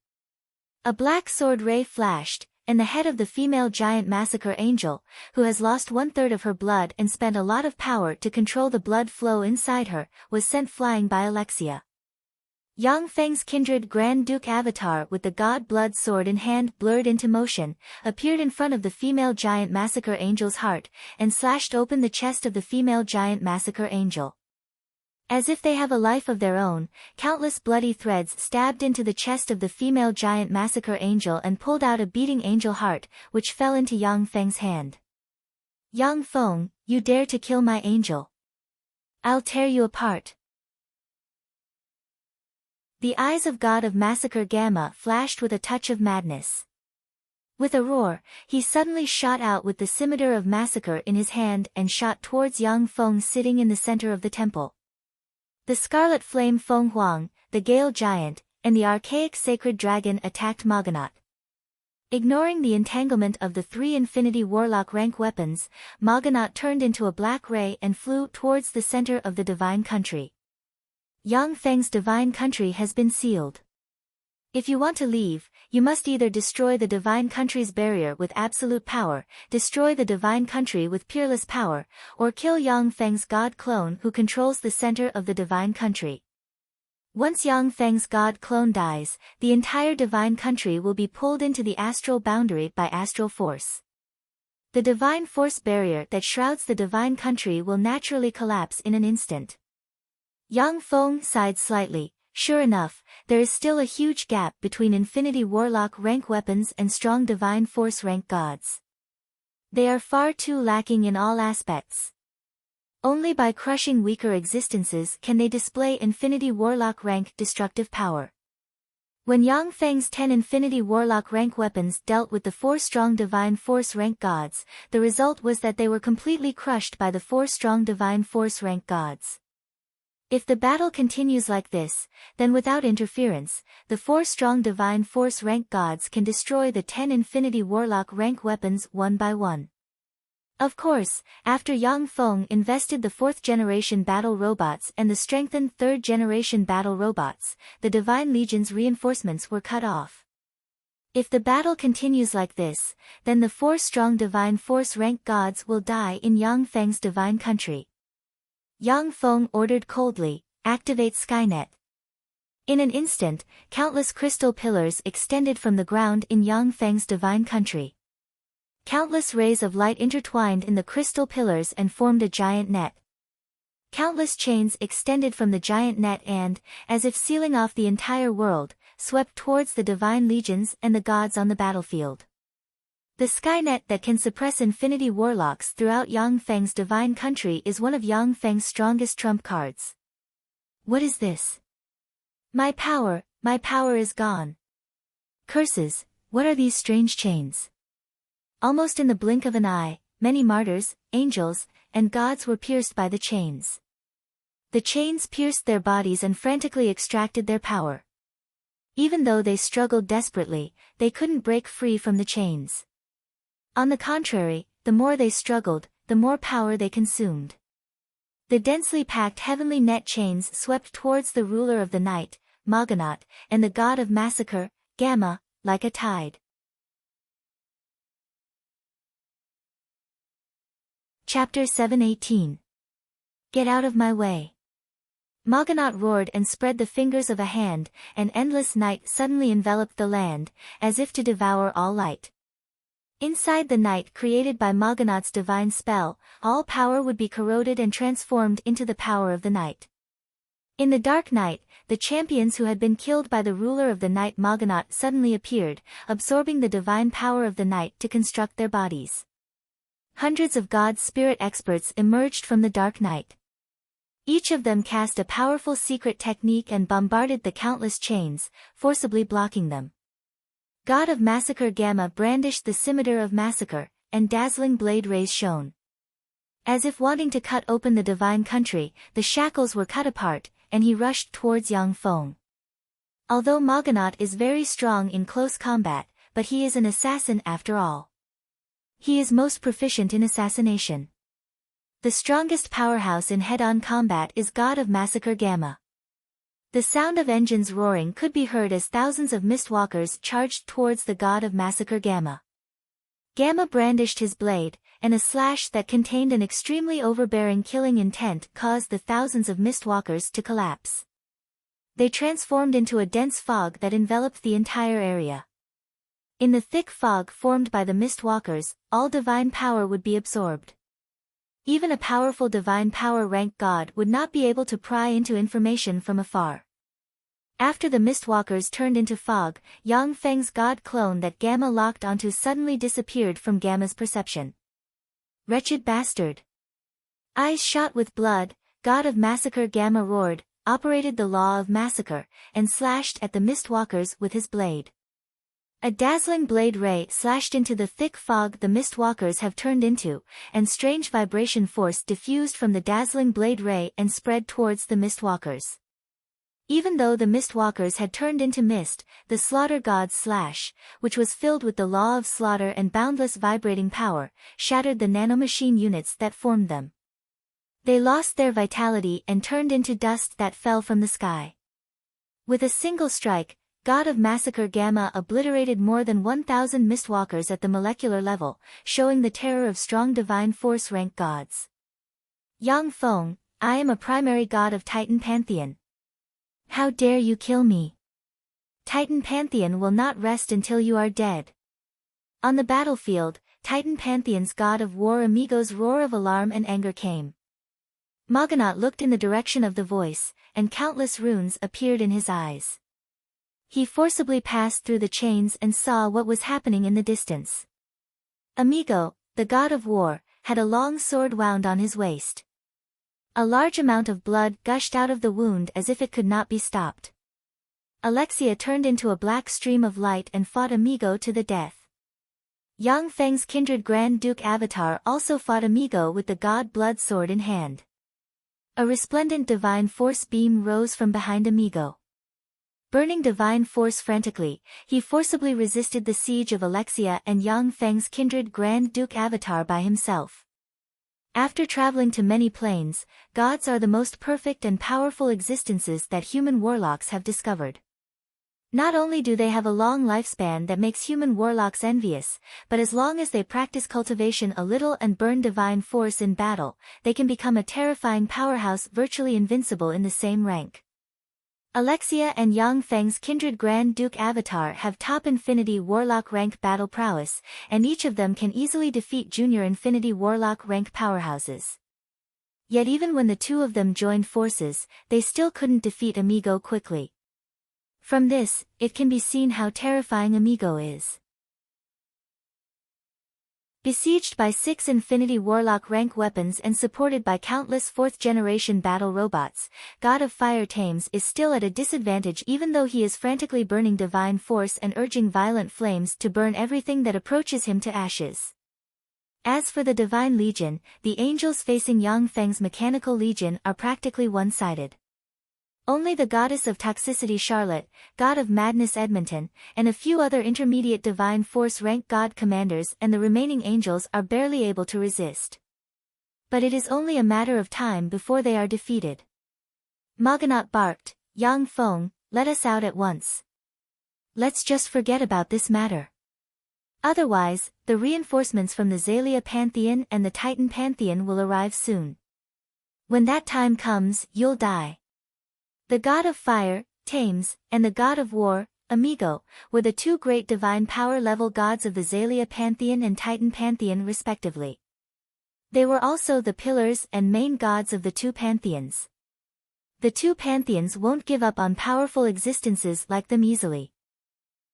A black sword ray flashed, and the head of the female giant massacre angel, who has lost 1/3 of her blood and spent a lot of power to control the blood flow inside her, was sent flying by Alexia. Yang Feng's kindred Grand Duke avatar with the god blood sword in hand blurred into motion, appeared in front of the female giant massacre angel's heart, and slashed open the chest of the female giant massacre angel. As if they have a life of their own, countless bloody threads stabbed into the chest of the female giant massacre angel and pulled out a beating angel heart, which fell into Yang Feng's hand. Yang Feng, you dare to kill my angel? I'll tear you apart. The eyes of God of Massacre Gamma flashed with a touch of madness. With a roar, he suddenly shot out with the scimitar of Massacre in his hand and shot towards Yang Feng sitting in the center of the temple. The Scarlet Flame Feng Huang, the Gale Giant, and the archaic Sacred Dragon attacked Moganaut. Ignoring the entanglement of the 3 Infinity Warlock rank weapons, Moganaut turned into a black ray and flew towards the center of the Divine Country. Yang Feng's Divine Country has been sealed. If you want to leave, you must either destroy the Divine Country's barrier with absolute power, destroy the Divine Country with peerless power, or kill Yang Feng's God clone who controls the center of the Divine Country. Once Yang Feng's God clone dies, the entire Divine Country will be pulled into the astral boundary by astral force. The Divine Force barrier that shrouds the Divine Country will naturally collapse in an instant. Yang Feng sighed slightly, Sure enough, there is still a huge gap between Infinity Warlock rank weapons and strong Divine Force rank gods. They are far too lacking in all aspects. Only by crushing weaker existences can they display Infinity Warlock rank destructive power. When Yang Feng's 10 Infinity Warlock rank weapons dealt with the 4 strong Divine Force rank gods, the result was that they were completely crushed by the 4 strong Divine Force rank gods. If the battle continues like this, then without interference, the 4 strong Divine Force rank gods can destroy the 10 Infinity Warlock rank weapons one by one. Of course, after Yang Feng invested the 4th generation battle robots and the strengthened 3rd generation battle robots, the Divine Legion's reinforcements were cut off. If the battle continues like this, then the 4 strong Divine Force rank gods will die in Yang Feng's divine country. Yang Feng ordered coldly, "Activate Skynet." In an instant, countless crystal pillars extended from the ground in Yang Feng's divine country. Countless rays of light intertwined in the crystal pillars and formed a giant net. Countless chains extended from the giant net and, as if sealing off the entire world, swept towards the divine legions and the gods on the battlefield. The Skynet that can suppress Infinity Warlocks throughout Yang Feng's divine country is one of Yang Feng's strongest trump cards. What is this? My power is gone. Curses, what are these strange chains? Almost in the blink of an eye, many martyrs, angels, and gods were pierced by the chains. The chains pierced their bodies and frantically extracted their power. Even though they struggled desperately, they couldn't break free from the chains. On the contrary, the more they struggled, the more power they consumed. The densely packed heavenly net chains swept towards the ruler of the night, Morganot, and the god of massacre, Gamma, like a tide. Chapter 7:18. Get out of my way. Morganot roared and spread the fingers of a hand, and endless night suddenly enveloped the land, as if to devour all light. Inside the night created by Morganot's divine spell, all power would be corroded and transformed into the power of the night. In the dark night, the champions who had been killed by the ruler of the night Morganot suddenly appeared, absorbing the divine power of the night to construct their bodies. Hundreds of God's spirit experts emerged from the dark night. Each of them cast a powerful secret technique and bombarded the countless chains, forcibly blocking them. God of Massacre Gamma brandished the scimitar of massacre, and dazzling blade rays shone. As if wanting to cut open the divine country, the shackles were cut apart, and he rushed towards Yang Feng. Although Morganot is very strong in close combat, but he is an assassin after all. He is most proficient in assassination. The strongest powerhouse in head-on combat is God of Massacre Gamma. The sound of engines roaring could be heard as thousands of Mistwalkers charged towards the God of Massacre Gamma. Gamma brandished his blade, and a slash that contained an extremely overbearing killing intent caused the thousands of Mistwalkers to collapse. They transformed into a dense fog that enveloped the entire area. In the thick fog formed by the Mistwalkers, all divine power would be absorbed. Even a powerful divine power rank god would not be able to pry into information from afar. After the Mistwalkers turned into fog, Yang Feng's god clone that Gamma locked onto suddenly disappeared from Gamma's perception. Wretched bastard! Eyes shot with blood, God of Massacre Gamma roared, operated the law of massacre, and slashed at the Mistwalkers with his blade. A dazzling blade ray slashed into the thick fog the Mistwalkers have turned into, and strange vibration force diffused from the dazzling blade ray and spread towards the Mistwalkers. Even though the Mistwalkers had turned into mist, the Slaughter God's slash, which was filled with the law of slaughter and boundless vibrating power, shattered the nanomachine units that formed them. They lost their vitality and turned into dust that fell from the sky. With a single strike, God of Massacre Gamma obliterated more than 1,000 Mistwalkers at the molecular level, showing the terror of strong divine force rank gods. Yang Feng, I am a primary god of Titan Pantheon. How dare you kill me? Titan Pantheon will not rest until you are dead. On the battlefield, Titan Pantheon's god of war Amigo's roar of alarm and anger came. Morganot looked in the direction of the voice, and countless runes appeared in his eyes. He forcibly passed through the chains and saw what was happening in the distance. Amigo, the god of war, had a long sword wound on his waist. A large amount of blood gushed out of the wound as if it could not be stopped. Alexia turned into a black stream of light and fought Amigo to the death. Yang Feng's kindred Grand Duke Avatar also fought Amigo with the god blood sword in hand. A resplendent divine force beam rose from behind Amigo. Burning divine force frantically, he forcibly resisted the siege of Alexia and Yang Feng's kindred Grand Duke Avatar by himself. After traveling to many planes, gods are the most perfect and powerful existences that human warlocks have discovered. Not only do they have a long lifespan that makes human warlocks envious, but as long as they practice cultivation a little and burn divine force in battle, they can become a terrifying powerhouse virtually invincible in the same rank. Alexia and Yang Feng's kindred Grand Duke Avatar have top Infinity Warlock rank battle prowess, and each of them can easily defeat junior Infinity Warlock rank powerhouses. Yet even when the two of them joined forces, they still couldn't defeat Amigo quickly. From this, it can be seen how terrifying Amigo is. Besieged by 6 Infinity Warlock rank weapons and supported by countless 4th-generation battle robots, God of Fire Thames is still at a disadvantage even though he is frantically burning divine force and urging violent flames to burn everything that approaches him to ashes. As for the Divine Legion, the angels facing Yang Feng's Mechanical Legion are practically one-sided. Only the Goddess of Toxicity Charlotte, God of Madness Edmonton, and a few other intermediate Divine Force rank God commanders and the remaining angels are barely able to resist. But it is only a matter of time before they are defeated. Morganot barked, Yang Feng, let us out at once. Let's just forget about this matter. Otherwise, the reinforcements from the Xalia Pantheon and the Titan Pantheon will arrive soon. When that time comes, you'll die. The god of fire, Thames, and the god of war, Amigo, were the two great divine power-level gods of the Xalia Pantheon and Titan Pantheon respectively. They were also the pillars and main gods of the two pantheons. The two pantheons won't give up on powerful existences like them easily.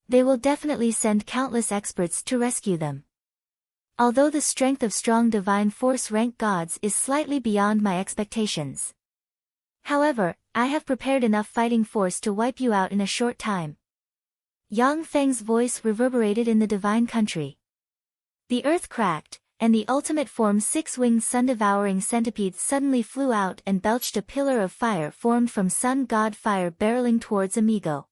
They will definitely send countless experts to rescue them. Although the strength of strong divine force rank gods is slightly beyond my expectations. However, I have prepared enough fighting force to wipe you out in a short time. Yang Feng's voice reverberated in the divine country. The earth cracked, and the ultimate form 6-winged sun-devouring centipede suddenly flew out and belched a pillar of fire formed from sun god fire barreling towards Amigo.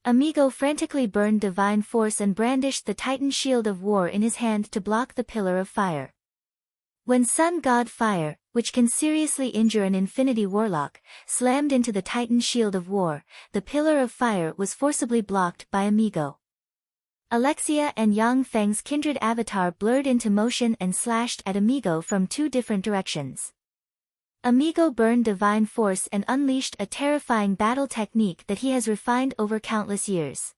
Amigo frantically burned divine force and brandished the Titan shield of war in his hand to block the pillar of fire. When sun god fire, which can seriously injure an Infinity Warlock, slammed into the Titan shield of war, the pillar of fire was forcibly blocked by Amigo. Alexia and Yang Feng's kindred avatar blurred into motion and slashed at Amigo from two different directions. Amigo burned divine force and unleashed a terrifying battle technique that he has refined over countless years.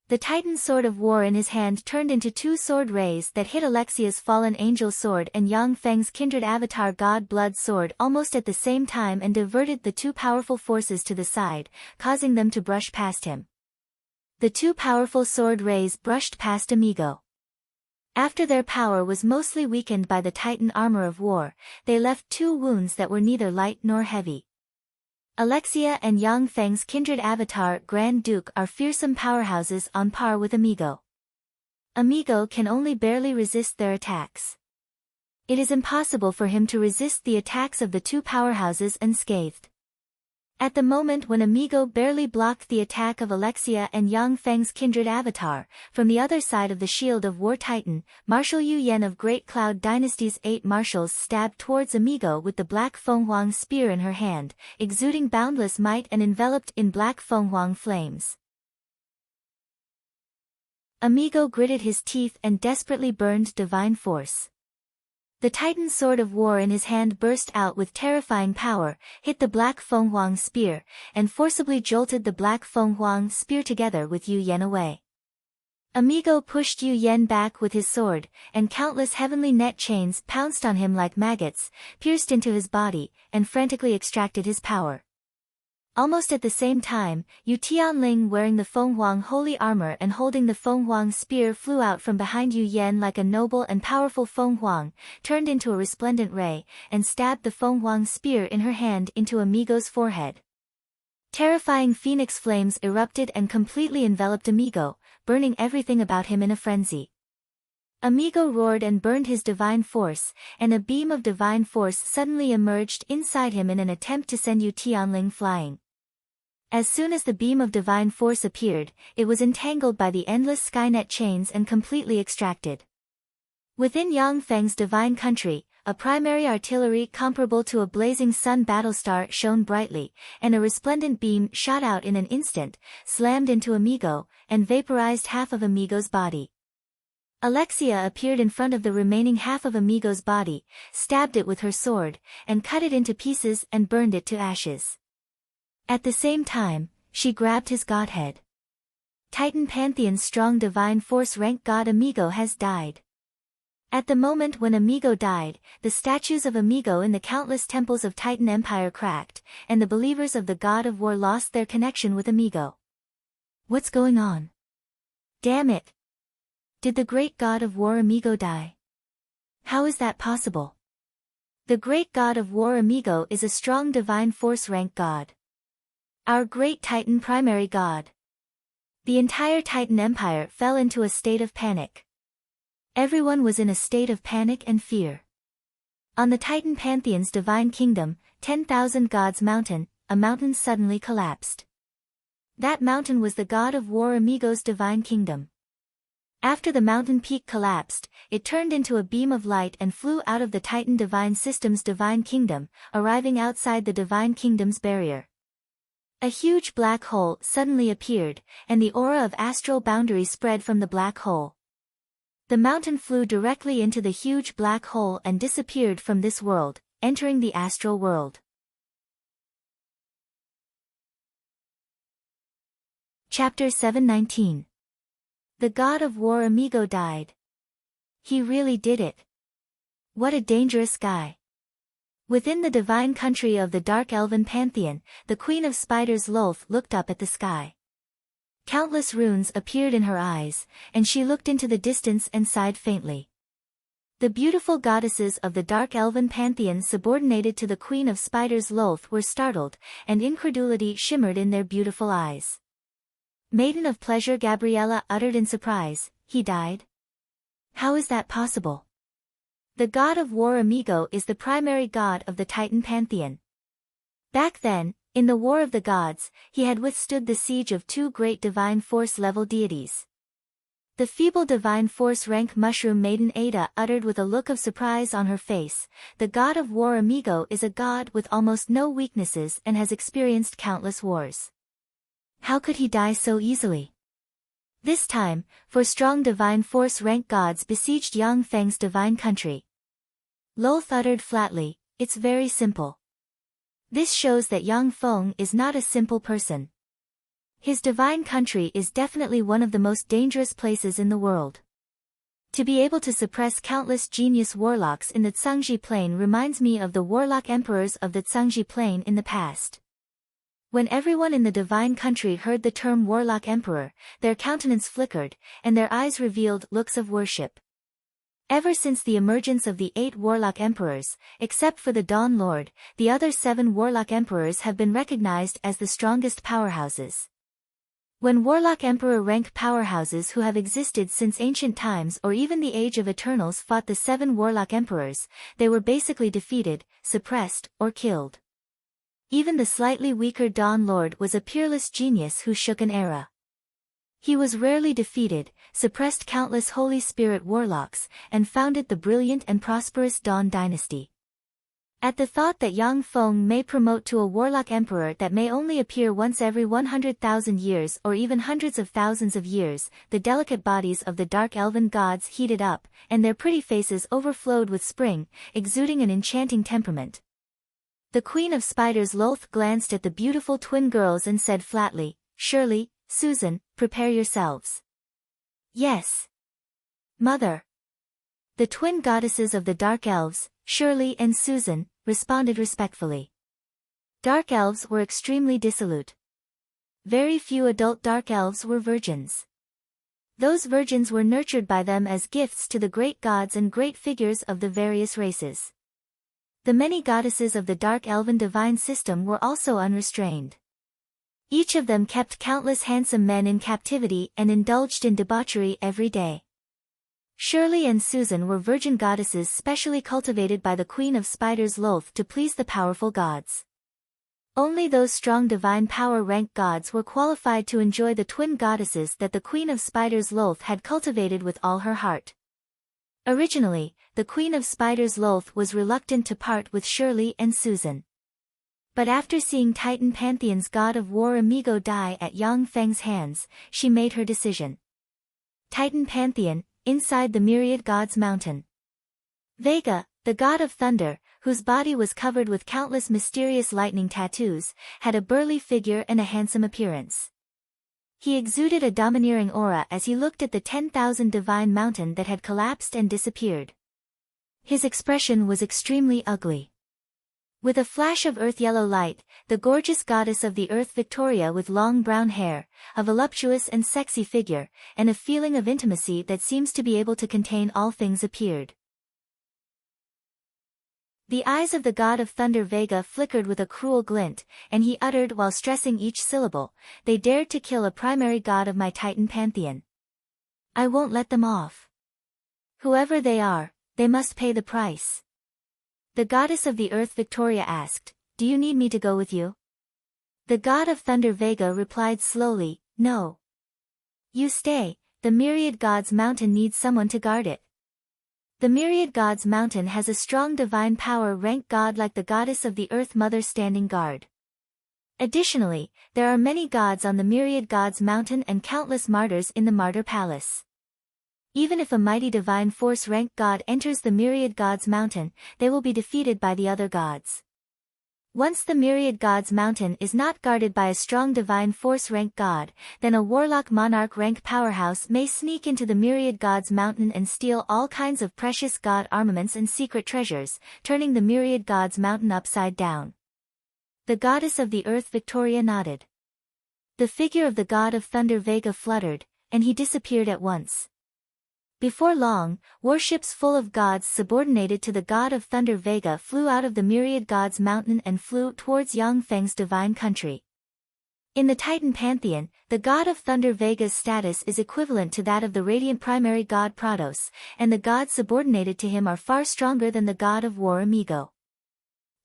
The Titan sword of war in his hand turned into two sword rays that hit Alexia's fallen angel sword and Yang Feng's kindred avatar god blood sword almost at the same time and diverted the two powerful forces to the side, causing them to brush past him. The two powerful sword rays brushed past Amigo. After their power was mostly weakened by the Titan armor of war, they left two wounds that were neither light nor heavy. Alexia and Yang Feng's kindred avatar Grand Duke are fearsome powerhouses on par with Amigo. Amigo can only barely resist their attacks. It is impossible for him to resist the attacks of the two powerhouses unscathed. At the moment when Amigo barely blocked the attack of Alexia and Yang Feng's kindred avatar, from the other side of the shield of War Titan, Marshal Yu Yan of Great Cloud Dynasty's 8 marshals stabbed towards Amigo with the Black Fenghuang spear in her hand, exuding boundless might and enveloped in Black Fenghuang flames. Amigo gritted his teeth and desperately burned divine force. The Titan sword of war in his hand burst out with terrifying power, hit the Black Fenghuang spear, and forcibly jolted the Black Fenghuang spear together with Yu Yan away. Amigo pushed Yu Yen back with his sword, and countless heavenly net chains pounced on him like maggots, pierced into his body, and frantically extracted his power. Almost at the same time, Yu Tianling, wearing the Fenghuang holy armor and holding the Fenghuang spear, flew out from behind Yu Yen like a noble and powerful Fenghuang, turned into a resplendent ray, and stabbed the Fenghuang spear in her hand into Amigo's forehead. Terrifying phoenix flames erupted and completely enveloped Amigo, burning everything about him in a frenzy. Amigo roared and burned his divine force, and a beam of divine force suddenly emerged inside him in an attempt to send Yu Tianling flying. As soon as the beam of divine force appeared, it was entangled by the endless Skynet chains and completely extracted. Within Yang Feng's divine country, a primary artillery comparable to a blazing sun battlestar shone brightly, and a resplendent beam shot out in an instant, slammed into Amigo, and vaporized half of Amigo's body. Alexia appeared in front of the remaining half of Amigo's body, stabbed it with her sword, and cut it into pieces and burned it to ashes. At the same time, she grabbed his godhead. Titan Pantheon's strong divine force rank god Amigo has died. At the moment when Amigo died, the statues of Amigo in the countless temples of Titan Empire cracked, and the believers of the god of war lost their connection with Amigo. What's going on? Damn it! Did the great god of war Amigo die? How is that possible? The great god of war Amigo is a strong divine force rank god. Our great Titan primary god. The entire Titan Empire fell into a state of panic. Everyone was in a state of panic and fear. On the Titan Pantheon's divine kingdom, 10,000 Gods Mountain, a mountain suddenly collapsed. That mountain was the god of war Amigo's divine kingdom. After the mountain peak collapsed, it turned into a beam of light and flew out of the Titan divine system's divine kingdom, arriving outside the divine kingdom's barrier. A huge black hole suddenly appeared, and the aura of astral boundary spread from the black hole. The mountain flew directly into the huge black hole and disappeared from this world, entering the astral world. Chapter 719. The god of war Amigo died. He really did it. What a dangerous guy. Within the divine country of the Dark Elven Pantheon, the Queen of Spiders Lolth looked up at the sky. Countless runes appeared in her eyes, and she looked into the distance and sighed faintly. The beautiful goddesses of the Dark Elven Pantheon subordinated to the Queen of Spiders Lolth were startled, and incredulity shimmered in their beautiful eyes. Maiden of Pleasure Gabriella uttered in surprise, "He died? How is that possible?" The god of war Amigo is the primary god of the Titan Pantheon. Back then, in the War of the Gods, he had withstood the siege of two great divine force-level deities. The feeble divine force rank mushroom maiden Ada uttered with a look of surprise on her face, "The god of war Amigo is a god with almost no weaknesses and has experienced countless wars. How could he die so easily?" This time, for strong divine force rank gods besieged Yang Feng's divine country. Lolth uttered flatly, "It's very simple." This shows that Yang Feng is not a simple person. His divine country is definitely one of the most dangerous places in the world. To be able to suppress countless genius warlocks in the Zhangji Plain reminds me of the warlock emperors of the Zhangji Plain in the past. When everyone in the divine country heard the term warlock emperor, their countenance flickered, and their eyes revealed looks of worship. Ever since the emergence of the 8 warlock emperors, except for the Dawn Lord, the other 7 warlock emperors have been recognized as the strongest powerhouses. When warlock emperor rank powerhouses who have existed since ancient times or even the Age of Eternals fought the 7 warlock emperors, they were basically defeated, suppressed, or killed. Even the slightly weaker Dawn Lord was a peerless genius who shook an era. He was rarely defeated, suppressed countless Holy Spirit warlocks, and founded the brilliant and prosperous Dawn dynasty. At the thought that Yang Feng may promote to a warlock emperor that may only appear once every 100,000 years or even hundreds of thousands of years, the delicate bodies of the dark elven gods heated up, and their pretty faces overflowed with spring, exuding an enchanting temperament. The Queen of Spiders Lolth glanced at the beautiful twin girls and said flatly, "Shirley, Susan, prepare yourselves. Yes. Mother. The twin goddesses of the Dark Elves, Shirley and Susan, responded respectfully. Dark Elves were extremely dissolute. Very few adult Dark Elves were virgins. Those virgins were nurtured by them as gifts to the great gods and great figures of the various races. The many goddesses of the Dark Elven divine system were also unrestrained. Each of them kept countless handsome men in captivity and indulged in debauchery every day. Shirley and Susan were virgin goddesses specially cultivated by the Queen of Spiders loath to please the powerful gods. Only those strong divine power rank gods were qualified to enjoy the twin goddesses that the Queen of Spiders loath had cultivated with all her heart. Originally, the Queen of Spiders loath was reluctant to part with Shirley and Susan. But after seeing Titan Pantheon's god of war Amigo die at Yang Feng's hands, she made her decision. Titan Pantheon, inside the myriad gods mountain. Vega, the god of thunder, whose body was covered with countless mysterious lightning tattoos, had a burly figure and a handsome appearance. He exuded a domineering aura as he looked at the 10,000 divine mountain that had collapsed and disappeared. His expression was extremely ugly. With a flash of earth-yellow light, the gorgeous goddess of the earth Victoria with long brown hair, a voluptuous and sexy figure, and a feeling of intimacy that seems to be able to contain all things appeared. The eyes of the god of thunder Vega flickered with a cruel glint, and he uttered while stressing each syllable, "They dared to kill a primary god of my Titan pantheon. I won't let them off. Whoever they are, they must pay the price." The goddess of the earth Victoria asked, "Do you need me to go with you?" The god of thunder Vega replied slowly, "No. You stay, the myriad gods mountain needs someone to guard it. The myriad gods mountain has a strong divine power rank god like the goddess of the earth mother standing guard. Additionally, there are many gods on the myriad gods mountain and countless martyrs in the martyr palace. Even if a mighty divine force rank god enters the myriad gods mountain, they will be defeated by the other gods. Once the myriad gods mountain is not guarded by a strong divine force rank god, then a warlock monarch rank powerhouse may sneak into the myriad gods mountain and steal all kinds of precious god armaments and secret treasures, turning the myriad gods mountain upside down. The goddess of the earth Victoria nodded. The figure of the god of thunder Vega fluttered, and he disappeared at once. Before long, warships full of gods subordinated to the god of thunder Vega flew out of the myriad gods mountain and flew towards Yang Feng's divine country. In the Titan pantheon, the god of thunder Vega's status is equivalent to that of the radiant primary god Prados, and the gods subordinated to him are far stronger than the god of war Amigo.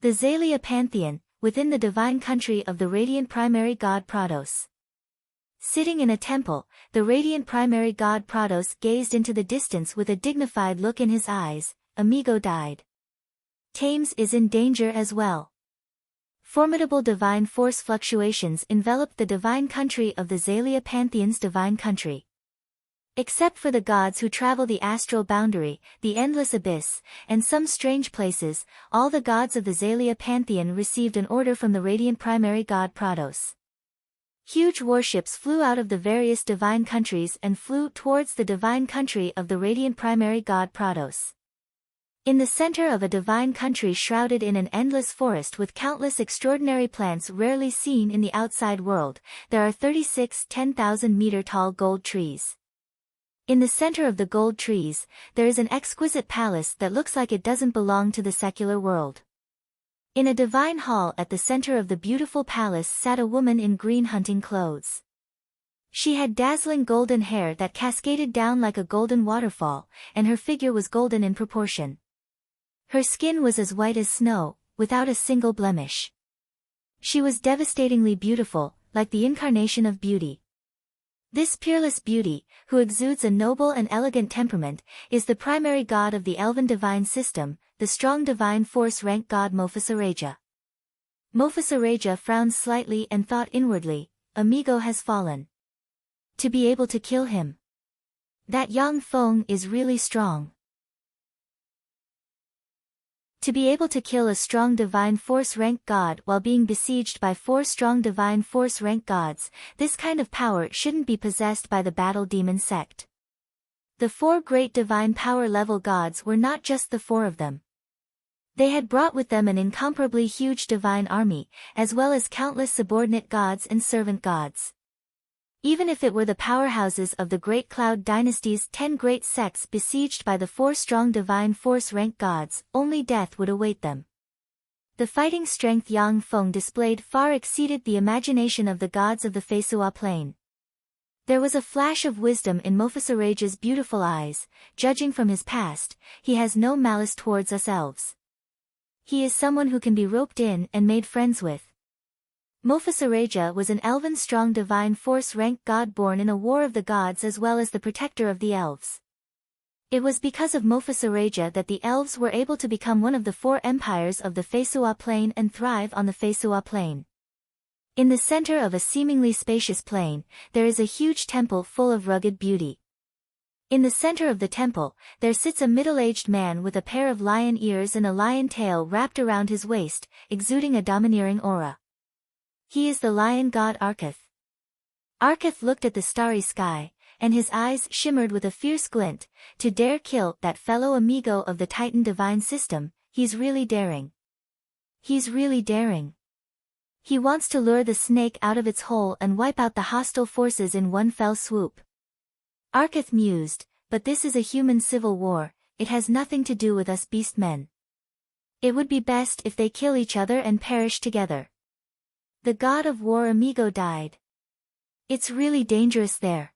The Zalia pantheon, within the divine country of the radiant primary god Prados. Sitting in a temple, the radiant primary god Prados gazed into the distance with a dignified look in his eyes. Amigo died. Thames is in danger as well. Formidable divine force fluctuations enveloped the divine country of the Zalia pantheon's divine country. Except for the gods who travel the astral boundary, the endless abyss, and some strange places, all the gods of the Zalia pantheon received an order from the radiant primary god Prados. Huge warships flew out of the various divine countries and flew towards the divine country of the radiant primary god Prados. In the center of a divine country shrouded in an endless forest with countless extraordinary plants rarely seen in the outside world, there are 36 10,000-meter-tall gold trees. In the center of the gold trees, there is an exquisite palace that looks like it doesn't belong to the secular world. In a divine hall at the center of the beautiful palace sat a woman in green hunting clothes. She had dazzling golden hair that cascaded down like a golden waterfall, and her figure was golden in proportion. Her skin was as white as snow, without a single blemish. She was devastatingly beautiful, like the incarnation of beauty. This peerless beauty, who exudes a noble and elegant temperament, is the primary god of the elven divine system, the strong divine force rank god Mophisareja. Mophisareja frowned slightly and thought inwardly, Amigo has fallen. To be able to kill him. That Yang Feng is really strong. To be able to kill a strong divine force rank god while being besieged by 4 strong divine force rank gods, this kind of power shouldn't be possessed by the battle demon sect. The four great divine power level gods were not just the four of them. They had brought with them an incomparably huge divine army, as well as countless subordinate gods and servant gods. Even if it were the powerhouses of the Great Cloud Dynasty's 10 great sects besieged by the 4 strong divine force rank gods, only death would await them. The fighting strength Yang Feng displayed far exceeded the imagination of the gods of the Feisua plain. There was a flash of wisdom in Mofasarage's beautiful eyes. Judging from his past, he has no malice towards us elves. He is someone who can be roped in and made friends with. Mofasaraja was an elven strong divine force rank god born in a war of the gods as well as the protector of the elves. It was because of Mofasaraja that the elves were able to become one of the 4 empires of the Feisua plain and thrive on the Feisua plain. In the center of a seemingly spacious plain, there is a huge temple full of rugged beauty. In the center of the temple, there sits a middle-aged man with a pair of lion ears and a lion tail wrapped around his waist, exuding a domineering aura. He is the lion god Arketh. Arketh looked at the starry sky, and his eyes shimmered with a fierce glint. To dare kill that fellow amigo of the Titan divine system, he's really daring. He's really daring. He wants to lure the snake out of its hole and wipe out the hostile forces in one fell swoop. Arketh mused, but this is a human civil war, it has nothing to do with us beast men. It would be best if they kill each other and perish together. The god of war amigo died. It's really dangerous there.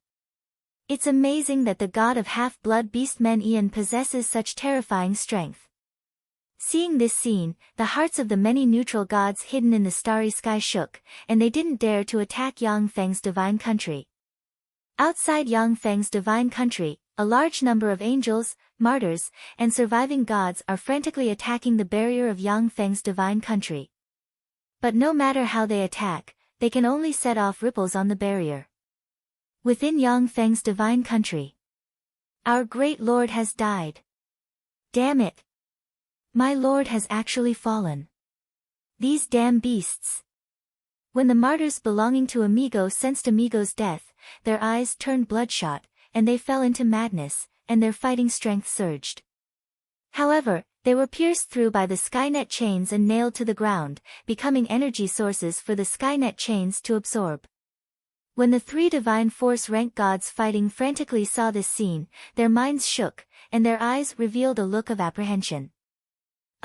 It's amazing that the god of half-blood beastmen Ian possesses such terrifying strength. Seeing this scene, the hearts of the many neutral gods hidden in the starry sky shook, and they didn't dare to attack Yang Feng's divine country. Outside Yang Feng's divine country, a large number of angels, martyrs, and surviving gods are frantically attacking the barrier of Yang Feng's divine country. But no matter how they attack, they can only set off ripples on the barrier. Within Yang Feng's divine country, our great lord has died. Damn it! My lord has actually fallen. These damn beasts. When the martyrs belonging to Amigo sensed Amigo's death, their eyes turned bloodshot, and they fell into madness, and their fighting strength surged. However, they were pierced through by the Skynet chains and nailed to the ground, becoming energy sources for the Skynet chains to absorb. When the 3 divine force rank gods fighting frantically saw this scene, their minds shook, and their eyes revealed a look of apprehension.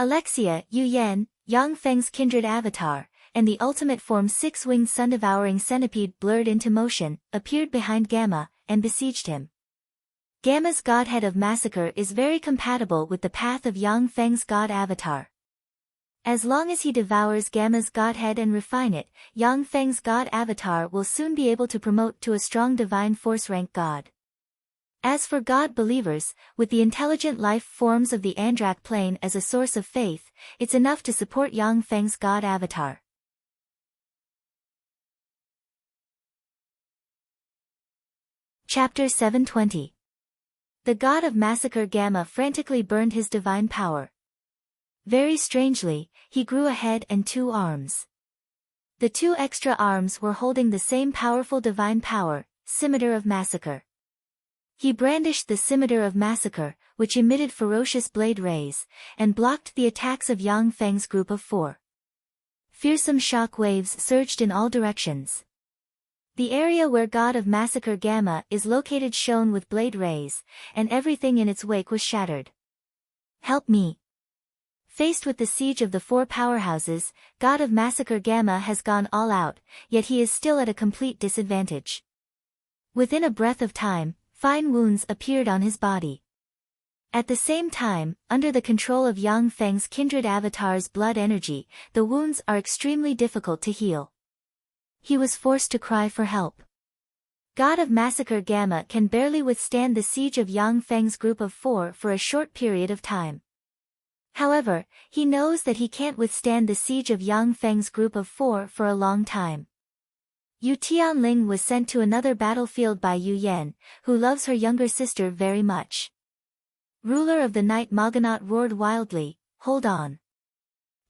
Alexia, Yu Yan, Yang Feng's kindred avatar, and the ultimate form 6-winged sun-devouring centipede blurred into motion, appeared behind Gamma, and besieged him. Gamma's godhead of massacre is very compatible with the path of Yang Feng's god avatar. As long as he devours Gamma's godhead and refine it, Yang Feng's god avatar will soon be able to promote to a strong divine force rank god. As for God believers, with the intelligent life forms of the Andrak plane as a source of faith, it's enough to support Yang Feng's god avatar. Chapter 720. The god of massacre Gamma frantically burned his divine power. Very strangely, he grew a head and 2 arms. The 2 extra arms were holding the same powerful divine power, Scimitar of Massacre. He brandished the Scimitar of Massacre, which emitted ferocious blade rays, and blocked the attacks of Yang Feng's group of 4. Fearsome shock waves surged in all directions. The area where God of Massacre Gamma is located shone with blade rays, and everything in its wake was shattered. Help me! Faced with the siege of the 4 powerhouses, God of Massacre Gamma has gone all out, yet he is still at a complete disadvantage. Within a breath of time, fine wounds appeared on his body. At the same time, under the control of Yang Feng's kindred avatar's blood energy, the wounds are extremely difficult to heal. He was forced to cry for help. God of Massacre Gamma can barely withstand the siege of Yang Feng's group of 4 for a short period of time. However, he knows that he can't withstand the siege of Yang Feng's group of 4 for a long time. Yu Tianling was sent to another battlefield by Yu Yan, who loves her younger sister very much. Ruler of the Night Moganaut roared wildly, "Hold on!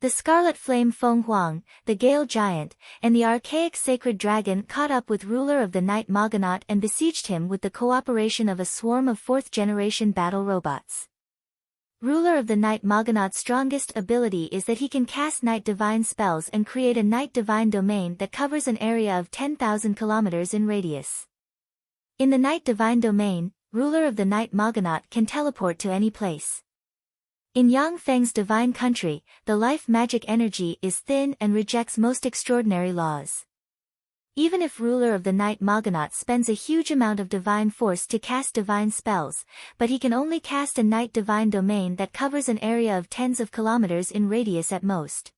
The scarlet flame Feng Huang, the Gale Giant, and the archaic sacred dragon caught up with ruler of the night Moganaut and besieged him with the cooperation of a swarm of 4th-generation battle robots. Ruler of the night Moganaut's strongest ability is that he can cast night divine spells and create a night divine domain that covers an area of 10,000 kilometers in radius. In the night divine domain, ruler of the night Moganaut can teleport to any place. In Yang Feng's divine country, the life magic energy is thin and rejects most extraordinary laws. Even if ruler of the night Moganaut spends a huge amount of divine force to cast divine spells, but he can only cast a night divine domain that covers an area of tens of kilometers in radius at most.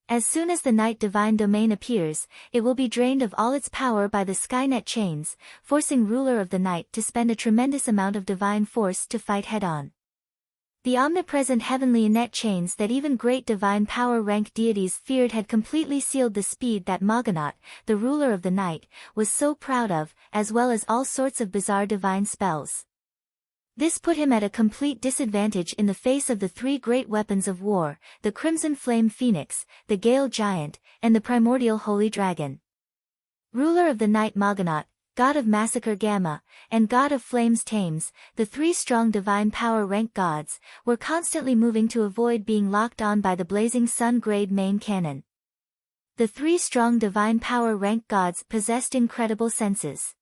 As soon as the night divine domain appears, it will be drained of all its power by the Skynet chains, forcing ruler of the night to spend a tremendous amount of divine force to fight head-on. The omnipresent heavenly net chains that even great divine power rank deities feared had completely sealed the speed that Moganaut, the ruler of the night, was so proud of, as well as all sorts of bizarre divine spells. This put him at a complete disadvantage in the face of the 3 great weapons of war, the Crimson Flame Phoenix, the Gale Giant, and the Primordial Holy Dragon. Ruler of the night Moganaut, God of Massacre Gamma, and God of Flames Thames, the 3 strong divine power rank gods, were constantly moving to avoid being locked on by the blazing sun-grade main cannon. The 3 strong divine power rank gods possessed incredible senses.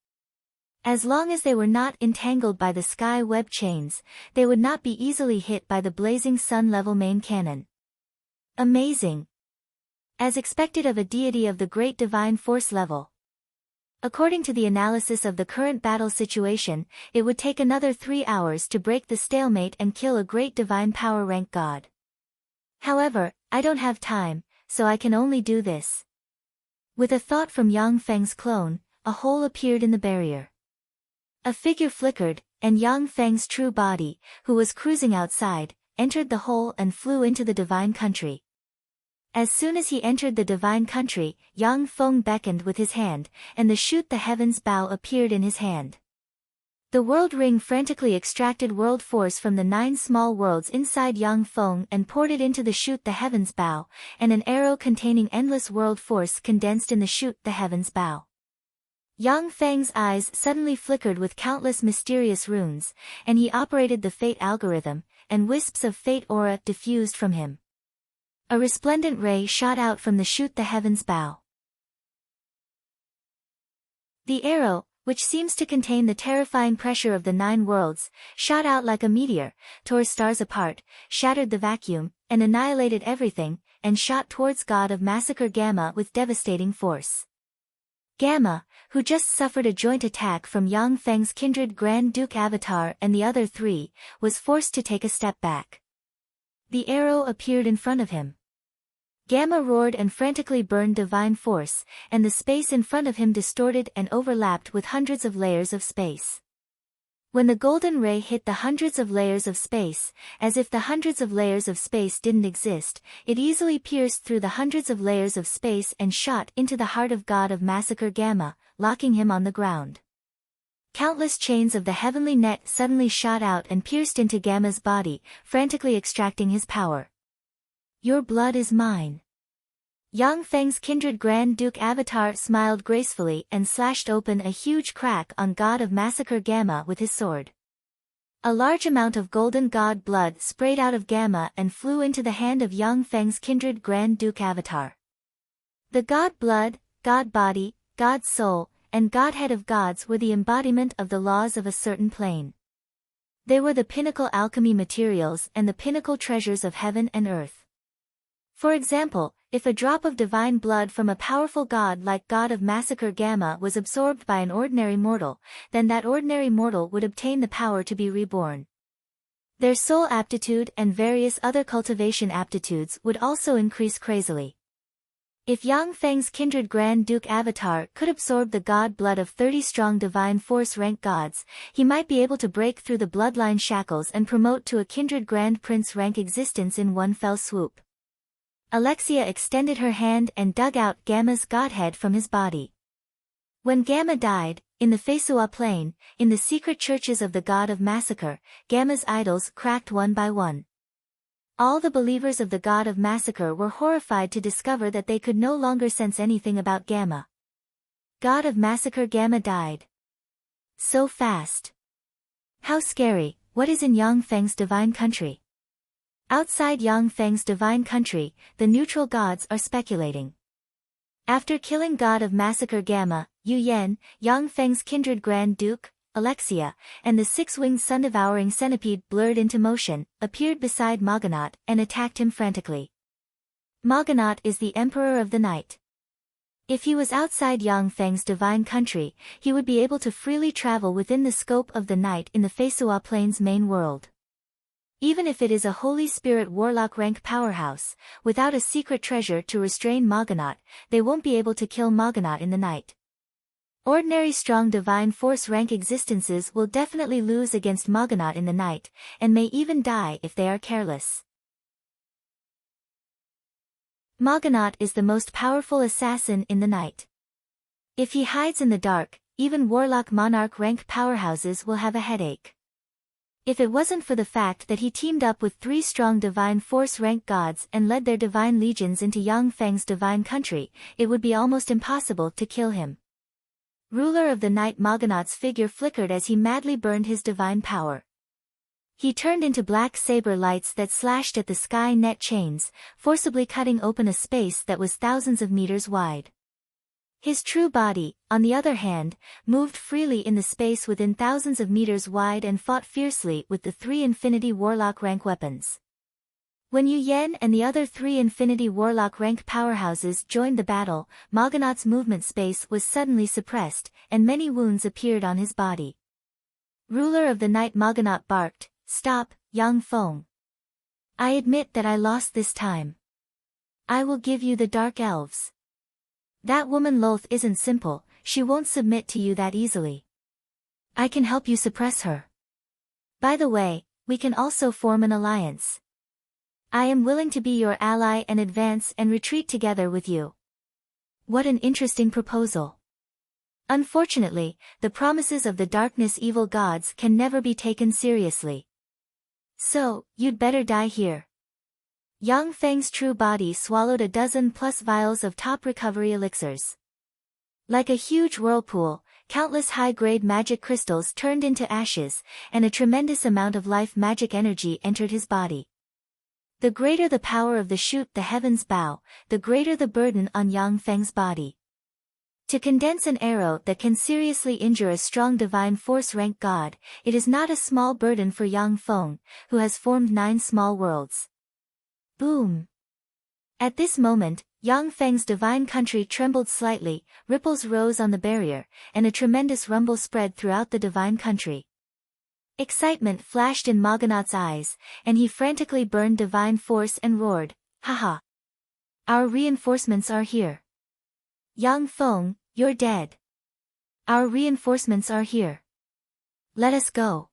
As long as they were not entangled by the sky web chains, they would not be easily hit by the blazing sun-level main cannon. Amazing! As expected of a deity of the great divine force level. According to the analysis of the current battle situation, it would take another 3 hours to break the stalemate and kill a great divine power rank god. However, I don't have time, so I can only do this. With a thought from Yang Feng's clone, a hole appeared in the barrier. A figure flickered, and Yang Feng's true body, who was cruising outside, entered the hole and flew into the divine country. As soon as he entered the divine country, Yang Feng beckoned with his hand, and the Shoot the Heavens bow appeared in his hand. The world ring frantically extracted world force from the 9 small worlds inside Yang Feng and poured it into the Shoot the Heavens bow, and an arrow containing endless world force condensed in the Shoot the Heavens bow. Yang Feng's eyes suddenly flickered with countless mysterious runes, and he operated the fate algorithm, and wisps of fate aura diffused from him. A resplendent ray shot out from the Shoot the Heavens bow. The arrow, which seems to contain the terrifying pressure of the 9 worlds, shot out like a meteor, tore stars apart, shattered the vacuum, and annihilated everything, and shot towards God of Massacre Gamma with devastating force. Gamma, who just suffered a joint attack from Yang Feng's kindred Grand Duke Avatar and the other 3, was forced to take a step back. The arrow appeared in front of him. Gamma roared and frantically burned divine force, and the space in front of him distorted and overlapped with hundreds of layers of space. When the golden ray hit the hundreds of layers of space, as if the hundreds of layers of space didn't exist, it easily pierced through the hundreds of layers of space and shot into the heart of God of Massacre Gamma, locking him on the ground. Countless chains of the heavenly net suddenly shot out and pierced into Gamma's body, frantically extracting his power. Your blood is mine. Yang Feng's kindred Grand Duke Avatar smiled gracefully and slashed open a huge crack on God of Massacre Gamma with his sword. A large amount of golden god blood sprayed out of Gamma and flew into the hand of Yang Feng's kindred Grand Duke Avatar. The god blood, god body, god soul, and godhead of gods were the embodiment of the laws of a certain plane. They were the pinnacle alchemy materials and the pinnacle treasures of heaven and earth. For example, if a drop of divine blood from a powerful god like God of Massacre Gamma was absorbed by an ordinary mortal, then that ordinary mortal would obtain the power to be reborn. Their soul aptitude and various other cultivation aptitudes would also increase crazily. If Yang Feng's kindred Grand Duke Avatar could absorb the god blood of 30 strong divine force rank gods, he might be able to break through the bloodline shackles and promote to a kindred Grand Prince rank existence in one fell swoop. Alexia extended her hand and dug out Gamma's godhead from his body. When Gamma died, in the Fesua plain, in the secret churches of the God of Massacre, Gamma's idols cracked one by one. All the believers of the god of massacre were horrified to discover that they could no longer sense anything about Gamma. God of massacre Gamma died. So fast. How scary. What is in Yang Feng's divine country? Outside Yang Feng's divine country, the neutral gods are speculating. After killing god of massacre Gamma, Yu Yan, Yang Feng's kindred Grand Duke, Alexia, and the six-winged sun-devouring centipede blurred into motion, appeared beside Morganot and attacked him frantically. Morganot is the Emperor of the Night. If he was outside Yang Feng's divine country, he would be able to freely travel within the scope of the night in the Feisua Plains main world. Even if it is a Holy Spirit Warlock rank powerhouse, without a secret treasure to restrain Morganot, they won't be able to kill Morganot in the night. Ordinary strong divine force rank existences will definitely lose against Morganot in the night, and may even die if they are careless. Morganot is the most powerful assassin in the night. If he hides in the dark, even Warlock Monarch rank powerhouses will have a headache. If it wasn't for the fact that he teamed up with 3 strong divine force rank gods and led their divine legions into Yang Feng's divine country, it would be almost impossible to kill him. Ruler of the night Morganot's figure flickered as he madly burned his divine power. He turned into black saber lights that slashed at the sky net chains, forcibly cutting open a space that was thousands of meters wide. His true body, on the other hand, moved freely in the space within thousands of meters wide and fought fiercely with the 3 Infinity Warlock rank weapons. When Yu Yan and the other 3 Infinity Warlock rank powerhouses joined the battle, Morganot's movement space was suddenly suppressed, and many wounds appeared on his body. Ruler of the night Morganot barked, "Stop, Yang Feng. I admit that I lost this time. I will give you the Dark Elves. That woman Loth isn't simple, she won't submit to you that easily. I can help you suppress her. By the way, we can also form an alliance. I am willing to be your ally and advance and retreat together with you." What an interesting proposal. Unfortunately, the promises of the darkness evil gods can never be taken seriously. So, you'd better die here. Yang Feng's true body swallowed a dozen plus vials of top recovery elixirs. Like a huge whirlpool, countless high-grade magic crystals turned into ashes, and a tremendous amount of life magic energy entered his body. The greater the power of the shoot the heavens bow, the greater the burden on Yang Feng's body. To condense an arrow that can seriously injure a strong divine force rank god, it is not a small burden for Yang Feng, who has formed 9 small worlds. Boom! At this moment, Yang Feng's divine country trembled slightly, ripples rose on the barrier, and a tremendous rumble spread throughout the divine country. Excitement flashed in Morganot's eyes, and he frantically burned divine force and roared, "Haha! Our reinforcements are here. Yang Feng, you're dead. Our reinforcements are here. Let us go.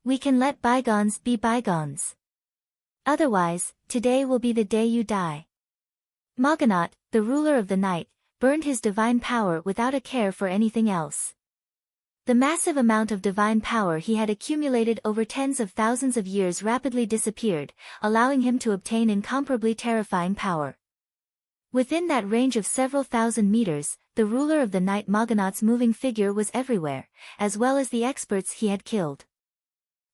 We can let bygones be bygones. Otherwise, today will be the day you die." Morganot, the ruler of the night, burned his divine power without a care for anything else. The massive amount of divine power he had accumulated over tens of thousands of years rapidly disappeared, allowing him to obtain incomparably terrifying power. Within that range of several thousand meters, the ruler of the night Morganot's moving figure was everywhere, as well as the experts he had killed.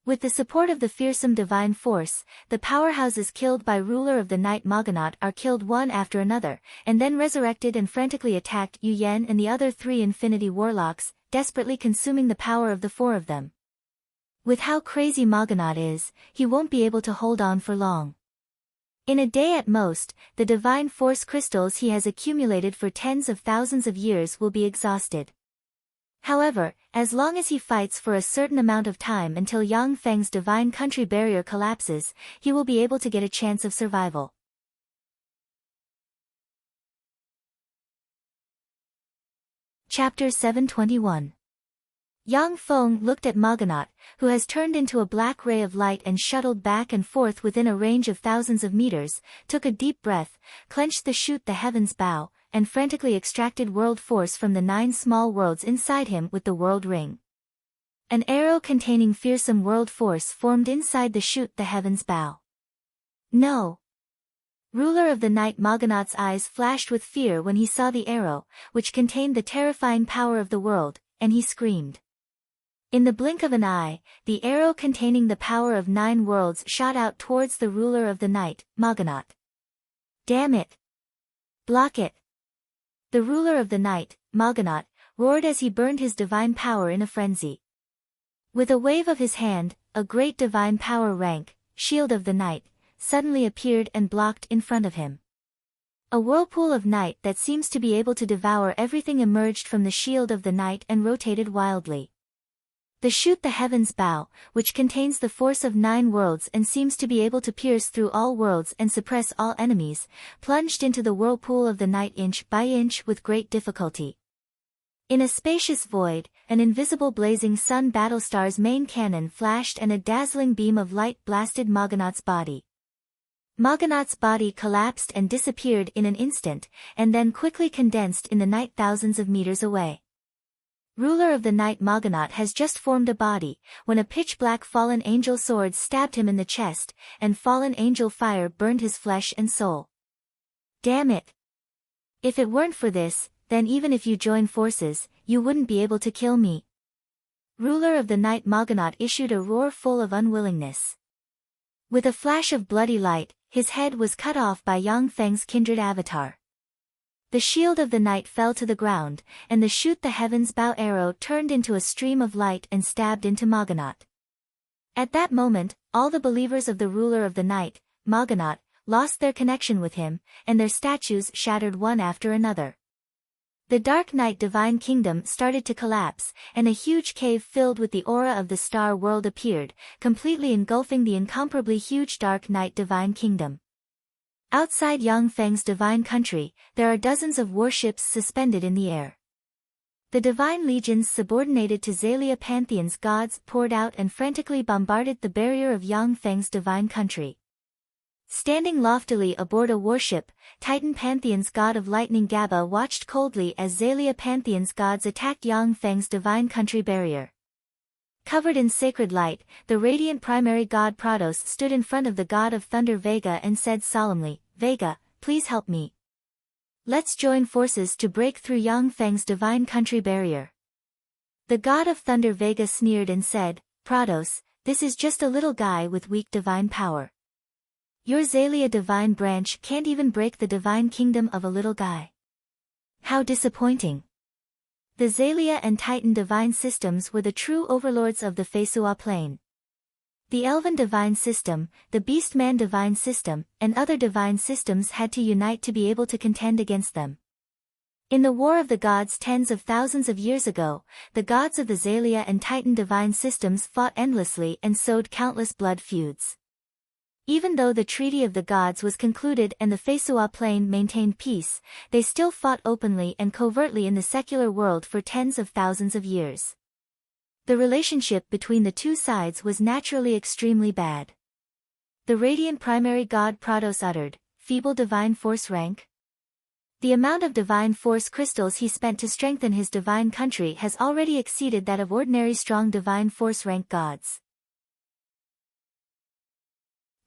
With the support of the fearsome divine force, the powerhouses killed by ruler of the night Morganot are killed one after another, and then resurrected and frantically attacked Yu Yan and the other 3 Infinity Warlocks, desperately consuming the power of the 4 of them. With how crazy Morganot is, he won't be able to hold on for long. In a day at most, the divine force crystals he has accumulated for tens of thousands of years will be exhausted. However, as long as he fights for a certain amount of time until Yang Feng's divine country barrier collapses, he will be able to get a chance of survival. Chapter 721. Yang Feng looked at Morganot, who has turned into a black ray of light and shuttled back and forth within a range of thousands of meters, took a deep breath, clenched the shoot the heavens bow, and frantically extracted world force from the 9 small worlds inside him with the world ring. An arrow containing fearsome world force formed inside the shoot the heavens bow. No. Ruler of the night Moganath's eyes flashed with fear when he saw the arrow, which contained the terrifying power of the world, and he screamed. In the blink of an eye, the arrow containing the power of 9 worlds shot out towards the ruler of the night, Moganath. Damn it! Block it! The ruler of the night, Moganath, roared as he burned his divine power in a frenzy. With a wave of his hand, a great divine power rank, Shield of the Night, suddenly appeared and blocked in front of him. A whirlpool of night that seems to be able to devour everything emerged from the Shield of the Night and rotated wildly. The Shoot the Heavens bow, which contains the force of 9 worlds and seems to be able to pierce through all worlds and suppress all enemies, plunged into the whirlpool of the night inch by inch with great difficulty. In a spacious void, an invisible blazing sun battlestar's main cannon flashed and a dazzling beam of light blasted Moganath's body. Moganath's body collapsed and disappeared in an instant, and then quickly condensed in the night thousands of meters away. Ruler of the night Moganath has just formed a body, when a pitch-black fallen angel sword stabbed him in the chest, and fallen angel fire burned his flesh and soul. Damn it! If it weren't for this, then even if you join forces, you wouldn't be able to kill me. Ruler of the night Moganath issued a roar full of unwillingness. With a flash of bloody light, his head was cut off by Yang Feng's kindred avatar. The Shield of the Night fell to the ground, and the Shoot the Heavens bow arrow turned into a stream of light and stabbed into Moganath. At that moment, all the believers of the ruler of the night, Moganath, lost their connection with him, and their statues shattered one after another. The Dark Night Divine Kingdom started to collapse, and a huge cave filled with the aura of the Star World appeared, completely engulfing the incomparably huge Dark Night Divine Kingdom. Outside Yang Feng's divine country, there are dozens of warships suspended in the air. The divine legions subordinated to Xalia Pantheon's gods poured out and frantically bombarded the barrier of Yang Feng's divine country. Standing loftily aboard a warship, Titan Pantheon's god of lightning Gaba watched coldly as Xalia Pantheon's gods attacked Yang Feng's divine country barrier. Covered in sacred light, the radiant primary god Prados stood in front of the god of thunder Vega and said solemnly, "Vega, please help me. Let's join forces to break through Yang Feng's divine country barrier." The god of thunder Vega sneered and said, "Prados, this is just a little guy with weak divine power. Your Xalia divine branch can't even break the divine kingdom of a little guy. How disappointing." The Xalia and Titan divine systems were the true overlords of the Fesua plane. The Elven divine system, the Beastman divine system, and other divine systems had to unite to be able to contend against them. In the War of the Gods tens of thousands of years ago, the gods of the Xalia and Titan divine systems fought endlessly and sowed countless blood feuds. Even though the Treaty of the Gods was concluded and the Fesua plane maintained peace, they still fought openly and covertly in the secular world for tens of thousands of years. The relationship between the two sides was naturally extremely bad. The radiant primary god Prados uttered, "Feeble divine force rank?" The amount of divine force crystals he spent to strengthen his divine country has already exceeded that of ordinary strong divine force rank gods.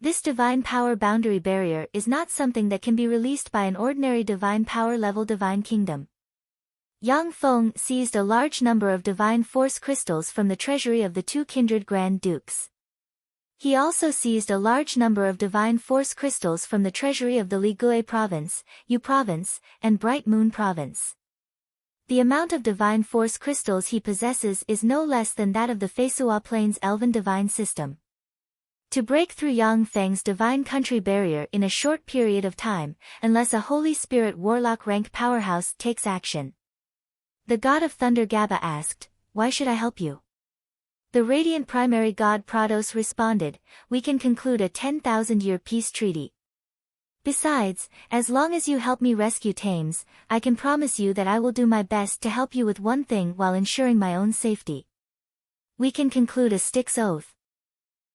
This divine power boundary barrier is not something that can be released by an ordinary divine power level divine kingdom. Yang Feng seized a large number of divine force crystals from the treasury of the 2 kindred Grand Dukes. He also seized a large number of divine force crystals from the treasury of the Ligue province, Yu province, and Bright Moon province. The amount of divine force crystals he possesses is no less than that of the Fesua plane's Elven divine system. To break through Yang Feng's divine country barrier in a short period of time, unless a Holy Spirit Warlock rank powerhouse takes action. The god of thunder Gaba asked, "Why should I help you?" The radiant primary god Prados responded, "We can conclude a 10,000-year peace treaty. Besides, as long as you help me rescue Thames, I can promise you that I will do my best to help you with one thing while ensuring my own safety. We can conclude a Styx oath."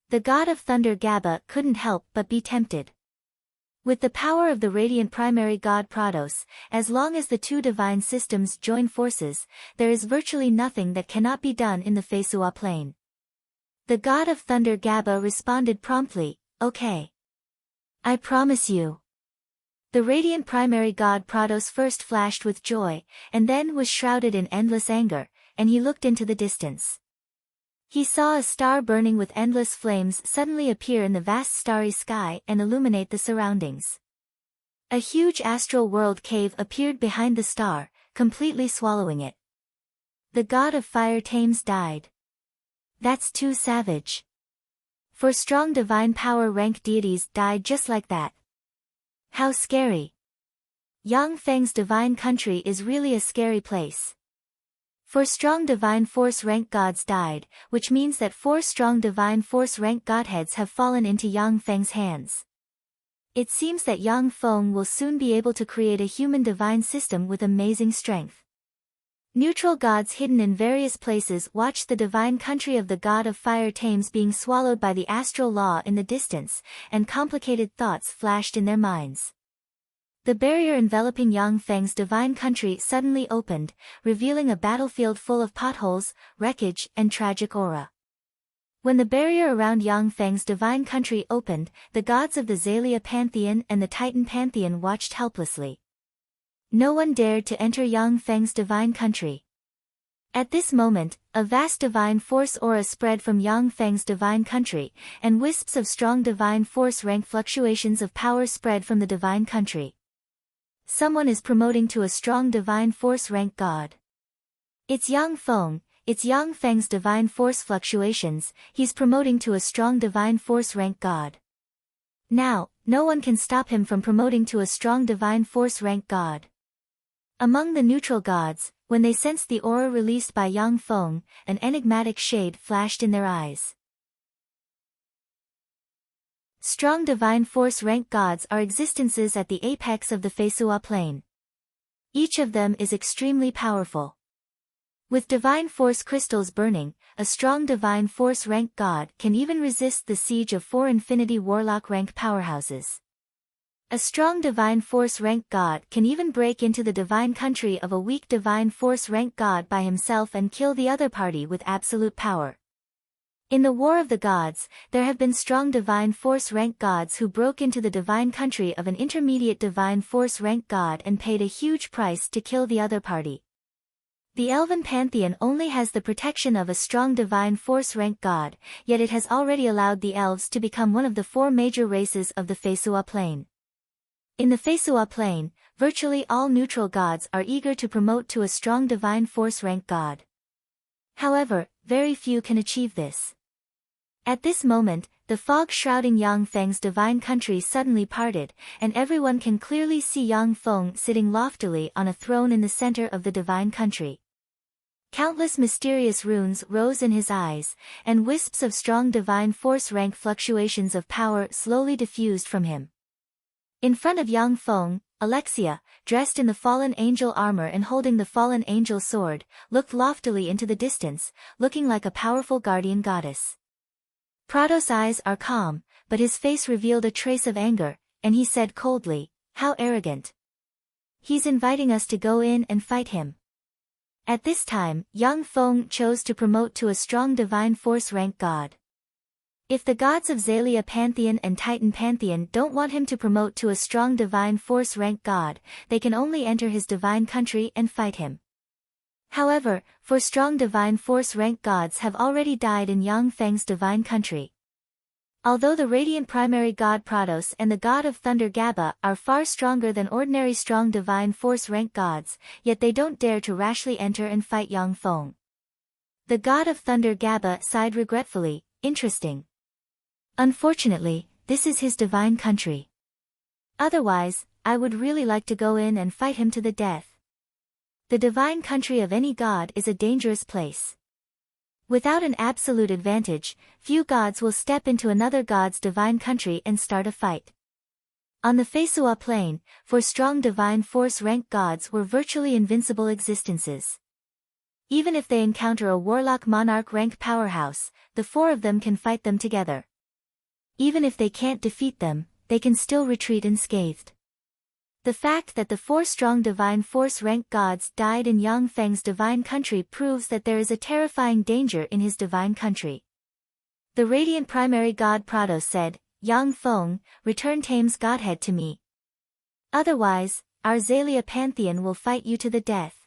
The god of thunder Gaba couldn't help but be tempted. With the power of the radiant primary god Prados, as long as the two divine systems join forces, there is virtually nothing that cannot be done in the Fesua plane. The god of thunder Gaba responded promptly, "Okay. I promise you. The radiant primary god Prados first flashed with joy, and then was shrouded in endless anger, and he looked into the distance. He saw a star burning with endless flames suddenly appear in the vast starry sky and illuminate the surroundings. A huge astral world cave appeared behind the star, completely swallowing it. The god of fire tames died. That's too savage. For strong divine power rank deities died just like that. How scary. Yang Feng's divine country is really a scary place. 4 strong divine force rank gods died, which means that 4 strong divine force rank godheads have fallen into Yang Feng's hands. It seems that Yang Feng will soon be able to create a human divine system with amazing strength. Neutral gods hidden in various places watched the divine country of the god of fire tames being swallowed by the astral law in the distance, and complicated thoughts flashed in their minds. The barrier enveloping Yang Feng's divine country suddenly opened, revealing a battlefield full of potholes, wreckage, and tragic aura. When the barrier around Yang Feng's divine country opened, the gods of the Xalia pantheon and the Titan pantheon watched helplessly. No one dared to enter Yang Feng's divine country. At this moment, a vast divine force aura spread from Yang Feng's divine country, and wisps of strong divine force rank fluctuations of power spread from the divine country. Someone is promoting to a strong divine force rank god. It's Yang Feng, it's Yang Feng's divine force fluctuations, he's promoting to a strong divine force rank god. Now, no one can stop him from promoting to a strong divine force rank god. Among the neutral gods, when they sensed the aura released by Yang Feng, an enigmatic shade flashed in their eyes. Strong divine force rank gods are existences at the apex of the Feisua plane. Each of them is extremely powerful. With divine force crystals burning, a strong divine force rank god can even resist the siege of 4 infinity warlock rank powerhouses. A strong divine force rank god can even break into the divine country of a weak divine force rank god by himself and kill the other party with absolute power. In the War of the Gods, there have been strong divine force rank gods who broke into the divine country of an intermediate divine force rank god and paid a huge price to kill the other party. The Elven Pantheon only has the protection of a strong divine force rank god, yet it has already allowed the elves to become one of the 4 major races of the Feisua plane. In the Feisua plane, virtually all neutral gods are eager to promote to a strong divine force rank god. However, very few can achieve this. At this moment, the fog shrouding Yang Feng's divine country suddenly parted, and everyone can clearly see Yang Feng sitting loftily on a throne in the center of the divine country. Countless mysterious runes rose in his eyes, and wisps of strong divine force rank fluctuations of power slowly diffused from him. In front of Yang Feng, Alexia, dressed in the fallen angel armor and holding the fallen angel sword, looked loftily into the distance, looking like a powerful guardian goddess. Prados' eyes are calm, but his face revealed a trace of anger, and he said coldly, "How arrogant. He's inviting us to go in and fight him." At this time, Yang Feng chose to promote to a strong divine force rank god. If the gods of Xalia Pantheon and Titan Pantheon don't want him to promote to a strong divine force rank god, they can only enter his divine country and fight him. However, 4 strong divine force rank gods have already died in Yang Feng's divine country. Although the radiant primary god Prados and the god of thunder Gaba are far stronger than ordinary strong divine force rank gods, yet they don't dare to rashly enter and fight Yang Feng. The god of thunder Gaba sighed regretfully, "Interesting. Unfortunately, this is his divine country. Otherwise, I would really like to go in and fight him to the death." The divine country of any god is a dangerous place. Without an absolute advantage, few gods will step into another god's divine country and start a fight. On the Feisua plane, 4 strong divine force rank gods were virtually invincible existences. Even if they encounter a warlock monarch rank powerhouse, the 4 of them can fight them together. Even if they can't defeat them, they can still retreat unscathed. The fact that the 4 strong divine force rank gods died in Yang Feng's divine country proves that there is a terrifying danger in his divine country. The radiant primary god Prados said, Yang Feng, return Tame's godhead to me. Otherwise, our Xalia pantheon will fight you to the death.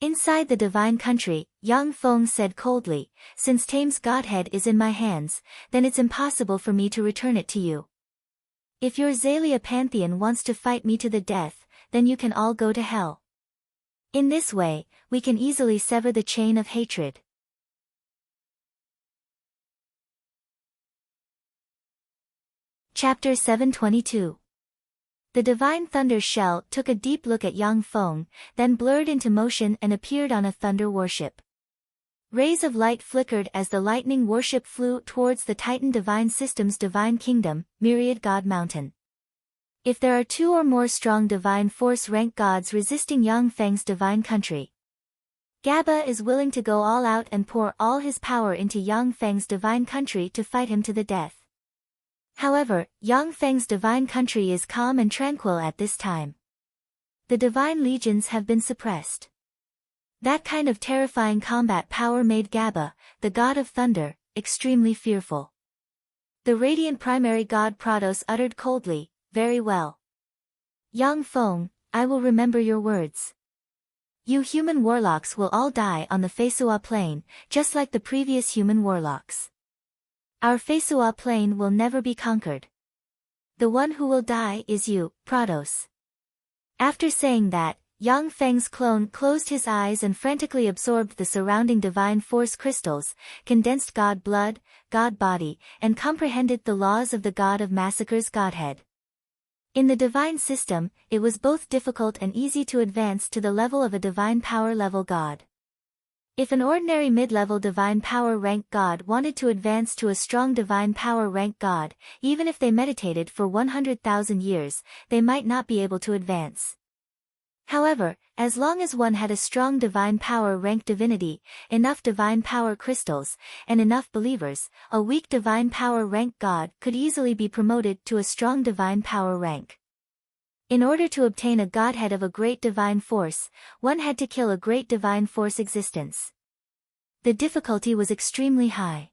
Inside the divine country, Yang Feng said coldly, since Tame's godhead is in my hands, then it's impossible for me to return it to you. If your Xalia pantheon wants to fight me to the death, then you can all go to hell. In this way, we can easily sever the chain of hatred. Chapter 722. The divine thunder shell took a deep look at Yang Feng, then blurred into motion and appeared on a thunder warship. Rays of light flickered as the lightning warship flew towards the Titan divine system's divine kingdom, Myriad God Mountain. If there are two or more strong divine force rank gods resisting Yang Feng's divine country, Gaba is willing to go all out and pour all his power into Yang Feng's divine country to fight him to the death. However, Yang Feng's divine country is calm and tranquil at this time. The divine legions have been suppressed. That kind of terrifying combat power made Gaba, the god of thunder, extremely fearful. The radiant primary god Prados uttered coldly, very well. Yang Feng, I will remember your words. You human warlocks will all die on the Feisua plain, just like the previous human warlocks. Our Feisua plain will never be conquered. The one who will die is you, Prados. After saying that, Yang Feng's clone closed his eyes and frantically absorbed the surrounding divine force crystals, condensed god blood, god body, and comprehended the laws of the god of massacre's godhead. In the divine system, it was both difficult and easy to advance to the level of a divine power level god. If an ordinary mid-level divine power rank god wanted to advance to a strong divine power rank god, even if they meditated for 100,000 years, they might not be able to advance. However, as long as one had a strong divine power rank divinity, enough divine power crystals, and enough believers, a weak divine power rank god could easily be promoted to a strong divine power rank. In order to obtain a godhead of a great divine force, one had to kill a great divine force existence. The difficulty was extremely high.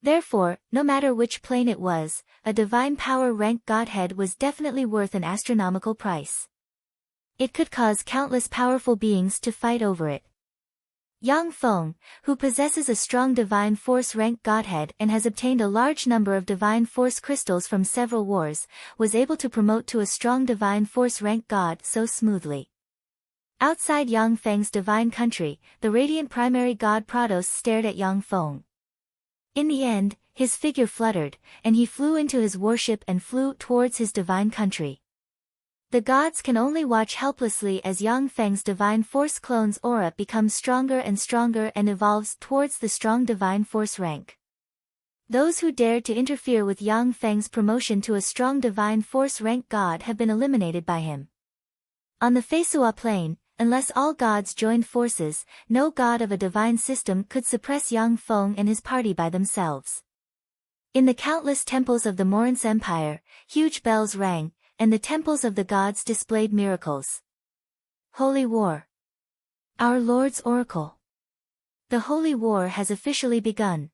Therefore, no matter which plane it was, a divine power rank godhead was definitely worth an astronomical price. It could cause countless powerful beings to fight over it. Yang Feng, who possesses a strong divine force rank godhead and has obtained a large number of divine force crystals from several wars, was able to promote to a strong divine force rank god so smoothly. Outside Yang Feng's divine country, the radiant primary god Prados stared at Yang Feng. In the end, his figure fluttered, and he flew into his warship and flew towards his divine country. The gods can only watch helplessly as Yang Feng's divine force clone's aura becomes stronger and stronger and evolves towards the strong divine force rank. Those who dared to interfere with Yang Feng's promotion to a strong divine force rank god have been eliminated by him. On the Feisua plane, unless all gods joined forces, no god of a divine system could suppress Yang Feng and his party by themselves. In the countless temples of the Morin's Empire, huge bells rang, and the temples of the gods displayed miracles. Holy War. Our Lord's Oracle. The Holy War has officially begun.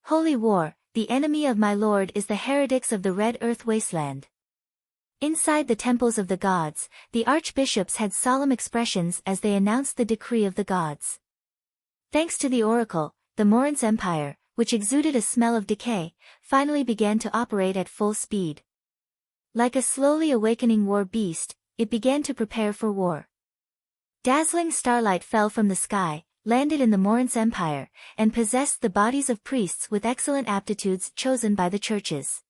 Holy War, the enemy of my Lord is the heretics of the Red Earth Wasteland. Inside the temples of the gods, the archbishops had solemn expressions as they announced the decree of the gods. Thanks to the oracle, the Morin's Empire, which exuded a smell of decay, finally began to operate at full speed. Like a slowly awakening war beast, it began to prepare for war. Dazzling starlight fell from the sky, landed in the Morin's Empire, and possessed the bodies of priests with excellent aptitudes chosen by the churches.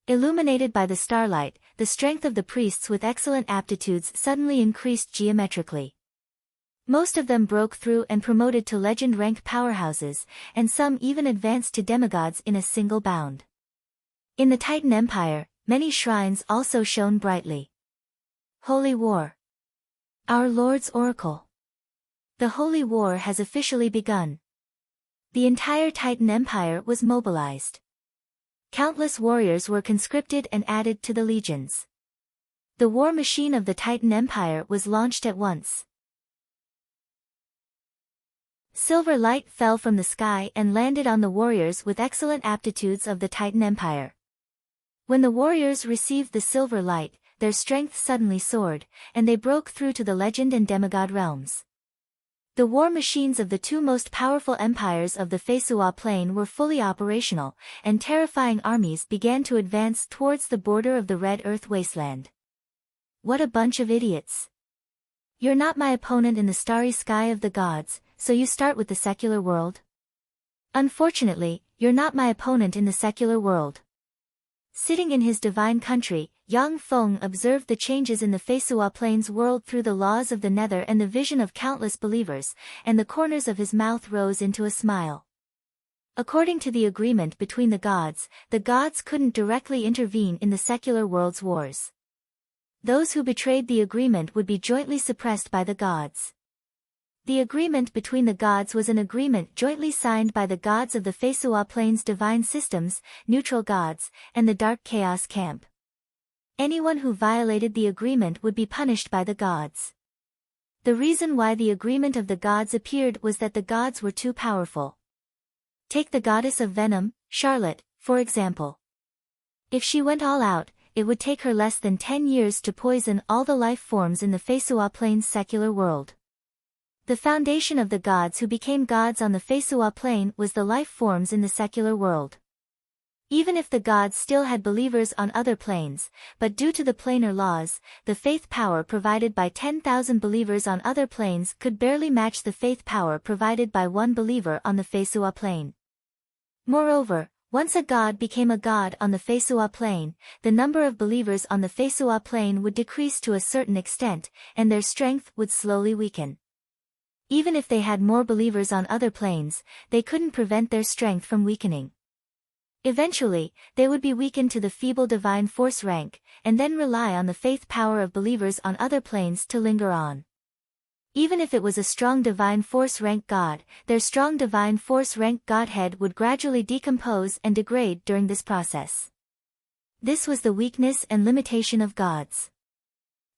Illuminated by the starlight, the strength of the priests with excellent aptitudes suddenly increased geometrically. Most of them broke through and promoted to legend rank powerhouses, and some even advanced to demigods in a single bound. In the Titan Empire, many shrines also shone brightly. Holy War. Our Lord's Oracle. The Holy War has officially begun. The entire Titan Empire was mobilized. Countless warriors were conscripted and added to the legions. The war machine of the Titan Empire was launched at once. Silver light fell from the sky and landed on the warriors with excellent aptitudes of the Titan Empire. When the warriors received the silver light, their strength suddenly soared, and they broke through to the legend and demigod realms. The war machines of the two most powerful empires of the Feisua Plain were fully operational, and terrifying armies began to advance towards the border of the Red Earth wasteland. What a bunch of idiots! You're not my opponent in the starry sky of the gods, so you start with the secular world? Unfortunately, you're not my opponent in the secular world. Sitting in his divine country, Yang Feng observed the changes in the Feisua Plains world through the laws of the nether and the vision of countless believers, and the corners of his mouth rose into a smile. According to the agreement between the gods couldn't directly intervene in the secular world's wars. Those who betrayed the agreement would be jointly suppressed by the gods. The agreement between the gods was an agreement jointly signed by the gods of the Feisua Plains divine systems, neutral gods, and the Dark Chaos camp. Anyone who violated the agreement would be punished by the gods. The reason why the agreement of the gods appeared was that the gods were too powerful. Take the goddess of venom, Charlotte, for example. If she went all out, it would take her less than 10 years to poison all the life forms in the Feisua Plains secular world. The foundation of the gods who became gods on the Feisua Plain was the life forms in the secular world. Even if the gods still had believers on other planes, but due to the planar laws, the faith power provided by 10,000 believers on other planes could barely match the faith power provided by one believer on the Feisua Plain. Moreover, once a god became a god on the Feisua Plain, the number of believers on the Feisua Plain would decrease to a certain extent, and their strength would slowly weaken. Even if they had more believers on other planes, they couldn't prevent their strength from weakening. Eventually, they would be weakened to the feeble divine force rank, and then rely on the faith power of believers on other planes to linger on. Even if it was a strong divine force rank god, their strong divine force rank godhead would gradually decompose and degrade during this process. This was the weakness and limitation of gods.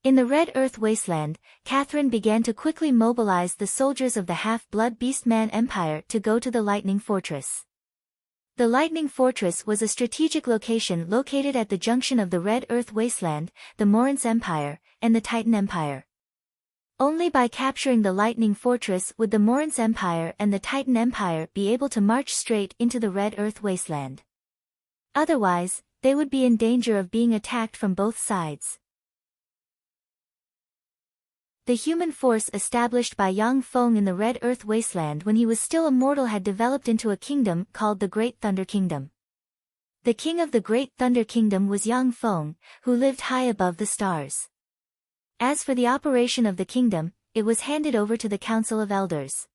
In the Red Earth wasteland, Catherine began to quickly mobilize the soldiers of the Half-Blood Beastman Empire to go to the Lightning Fortress. The Lightning Fortress was a strategic location located at the junction of the Red Earth wasteland, the Morance Empire, and the Titan Empire. Only by capturing the Lightning Fortress would the Morance Empire and the Titan Empire be able to march straight into the Red Earth wasteland. Otherwise, they would be in danger of being attacked from both sides. The human force established by Yang Feng in the Red Earth wasteland when he was still a mortal had developed into a kingdom called the Great Thunder Kingdom. The king of the Great Thunder Kingdom was Yang Feng, who lived high above the stars. As for the operation of the kingdom, it was handed over to the Council of Elders.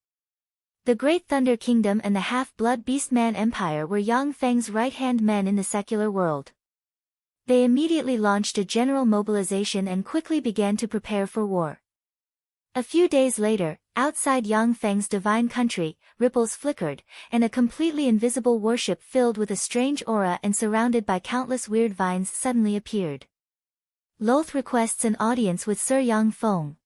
The Great Thunder Kingdom and the Half-Blood Beastman Empire were Yang Feng's right-hand men in the secular world. They immediately launched a general mobilization and quickly began to prepare for war. A few days later, outside Yang Feng's divine country, ripples flickered, and a completely invisible warship filled with a strange aura and surrounded by countless weird vines suddenly appeared. Loth requests an audience with Sir Yang Feng.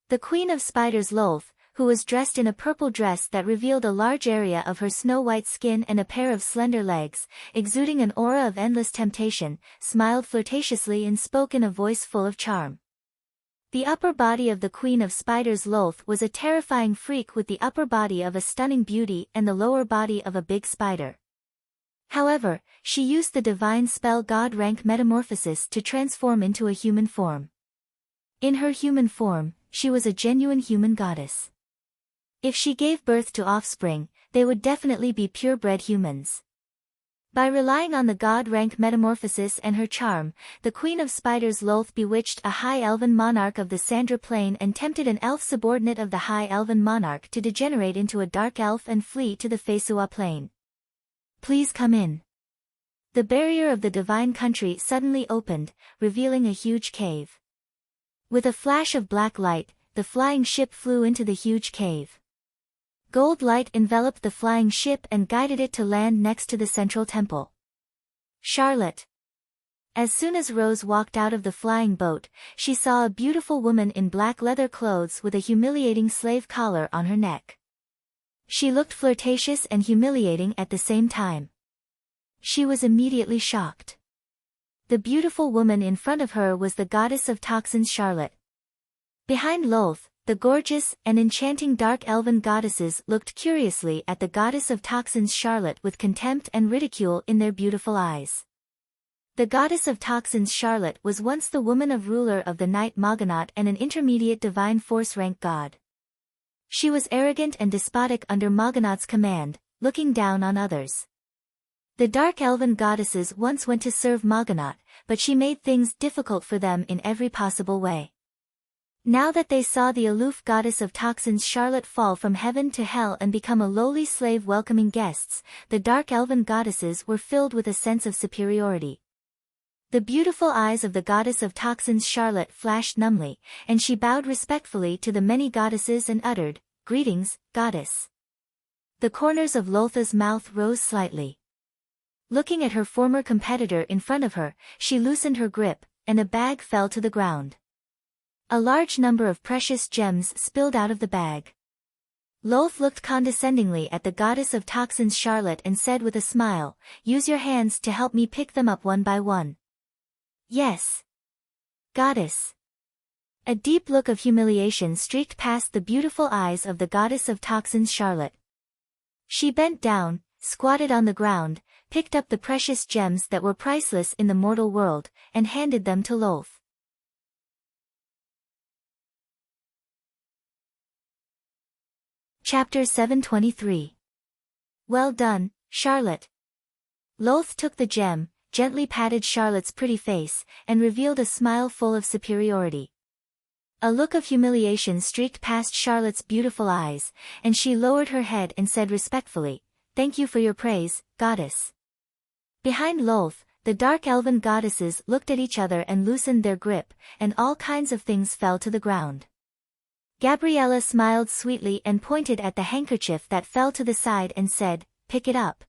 The Queen of Spiders Loth, who was dressed in a purple dress that revealed a large area of her snow-white skin and a pair of slender legs, exuding an aura of endless temptation, smiled flirtatiously and spoke in a voice full of charm. The upper body of the Queen of Spiders Loth was a terrifying freak with the upper body of a stunning beauty and the lower body of a big spider. However, she used the divine spell God rank metamorphosis to transform into a human form. In her human form, she was a genuine human goddess. If she gave birth to offspring, they would definitely be purebred humans. By relying on the god rank metamorphosis and her charm, the Queen of Spiders Loth bewitched a high elven monarch of the Sandra Plain and tempted an elf subordinate of the high elven monarch to degenerate into a dark elf and flee to the Feisua Plain. Please come in. The barrier of the divine country suddenly opened, revealing a huge cave. With a flash of black light, the flying ship flew into the huge cave. Gold light enveloped the flying ship and guided it to land next to the central temple. Charlotte. As soon as Rose walked out of the flying boat, she saw a beautiful woman in black leather clothes with a humiliating slave collar on her neck. She looked flirtatious and humiliating at the same time. She was immediately shocked. The beautiful woman in front of her was the goddess of toxins Charlotte. Behind Lolth, the gorgeous and enchanting dark elven goddesses looked curiously at the goddess of toxins Charlotte with contempt and ridicule in their beautiful eyes. The goddess of toxins Charlotte was once the woman of ruler of the Night Moganaut and an intermediate divine force rank god. She was arrogant and despotic under Moganaut's command, looking down on others. The dark elven goddesses once went to serve Moganaut, but she made things difficult for them in every possible way. Now that they saw the aloof goddess of toxins Charlotte fall from heaven to hell and become a lowly slave welcoming guests, the dark elven goddesses were filled with a sense of superiority. The beautiful eyes of the goddess of toxins Charlotte flashed numbly, and she bowed respectfully to the many goddesses and uttered, "Greetings, goddess." The corners of Loltha's mouth rose slightly. Looking at her former competitor in front of her, she loosened her grip, and a bag fell to the ground. A large number of precious gems spilled out of the bag. Lolth looked condescendingly at the goddess of toxins Charlotte and said with a smile, "Use your hands to help me pick them up one by one." "Yes, goddess." A deep look of humiliation streaked past the beautiful eyes of the goddess of toxins Charlotte. She bent down, squatted on the ground, picked up the precious gems that were priceless in the mortal world, and handed them to Lolth. Chapter 723. Well done, Charlotte. Lolth took the gem, gently patted Charlotte's pretty face, and revealed a smile full of superiority. A look of humiliation streaked past Charlotte's beautiful eyes, and she lowered her head and said respectfully, "Thank you for your praise, goddess." Behind Lolth, the dark elven goddesses looked at each other and loosened their grip, and all kinds of things fell to the ground. Gabriella smiled sweetly and pointed at the handkerchief that fell to the side and said, "Pick it up."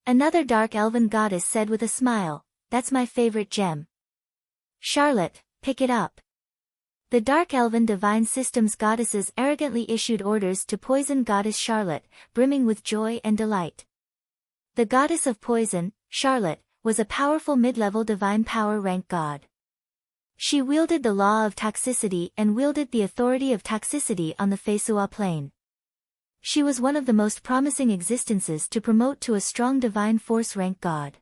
Another dark elven goddess said with a smile, "That's my favorite gem." "Charlotte, pick it up." The dark elven divine systems goddesses arrogantly issued orders to poison goddess Charlotte, brimming with joy and delight. The goddess of poison, Charlotte, was a powerful mid-level divine power rank god. She wielded the law of toxicity and wielded the authority of toxicity on the Fesua plane. She was one of the most promising existences to promote to a strong divine force rank god.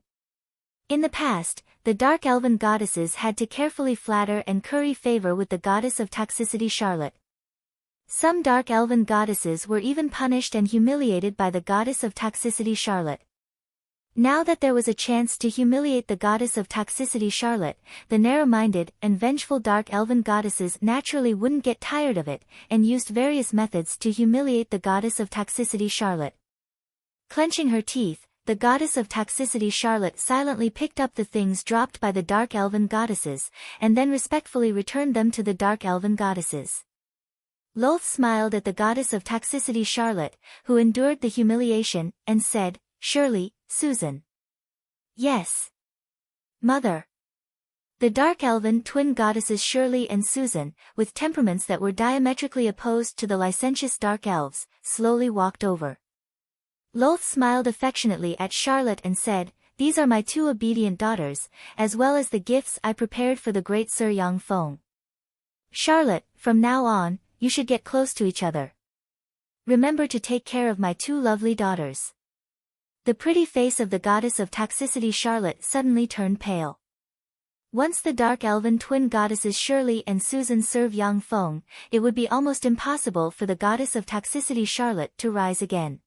In the past, the dark elven goddesses had to carefully flatter and curry favor with the goddess of toxicity Charlotte. Some dark elven goddesses were even punished and humiliated by the goddess of toxicity Charlotte. Now that there was a chance to humiliate the goddess of toxicity Charlotte, the narrow-minded and vengeful dark elven goddesses naturally wouldn't get tired of it, and used various methods to humiliate the goddess of toxicity Charlotte. Clenching her teeth, the goddess of toxicity Charlotte silently picked up the things dropped by the dark elven goddesses, and then respectfully returned them to the dark elven goddesses. Lolth smiled at the goddess of toxicity Charlotte, who endured the humiliation, and said, "Surely, Susan." "Yes, Mother." The dark elven twin goddesses Shirley and Susan, with temperaments that were diametrically opposed to the licentious dark elves, slowly walked over. Lolth smiled affectionately at Charlotte and said, "These are my two obedient daughters, as well as the gifts I prepared for the great Sir Yang Feng. Charlotte, from now on, you should get close to each other. Remember to take care of my two lovely daughters." The pretty face of the goddess of toxicity Charlotte suddenly turned pale. Once the dark elven twin goddesses Shirley and Susan serve Yang Feng, it would be almost impossible for the goddess of toxicity Charlotte to rise again.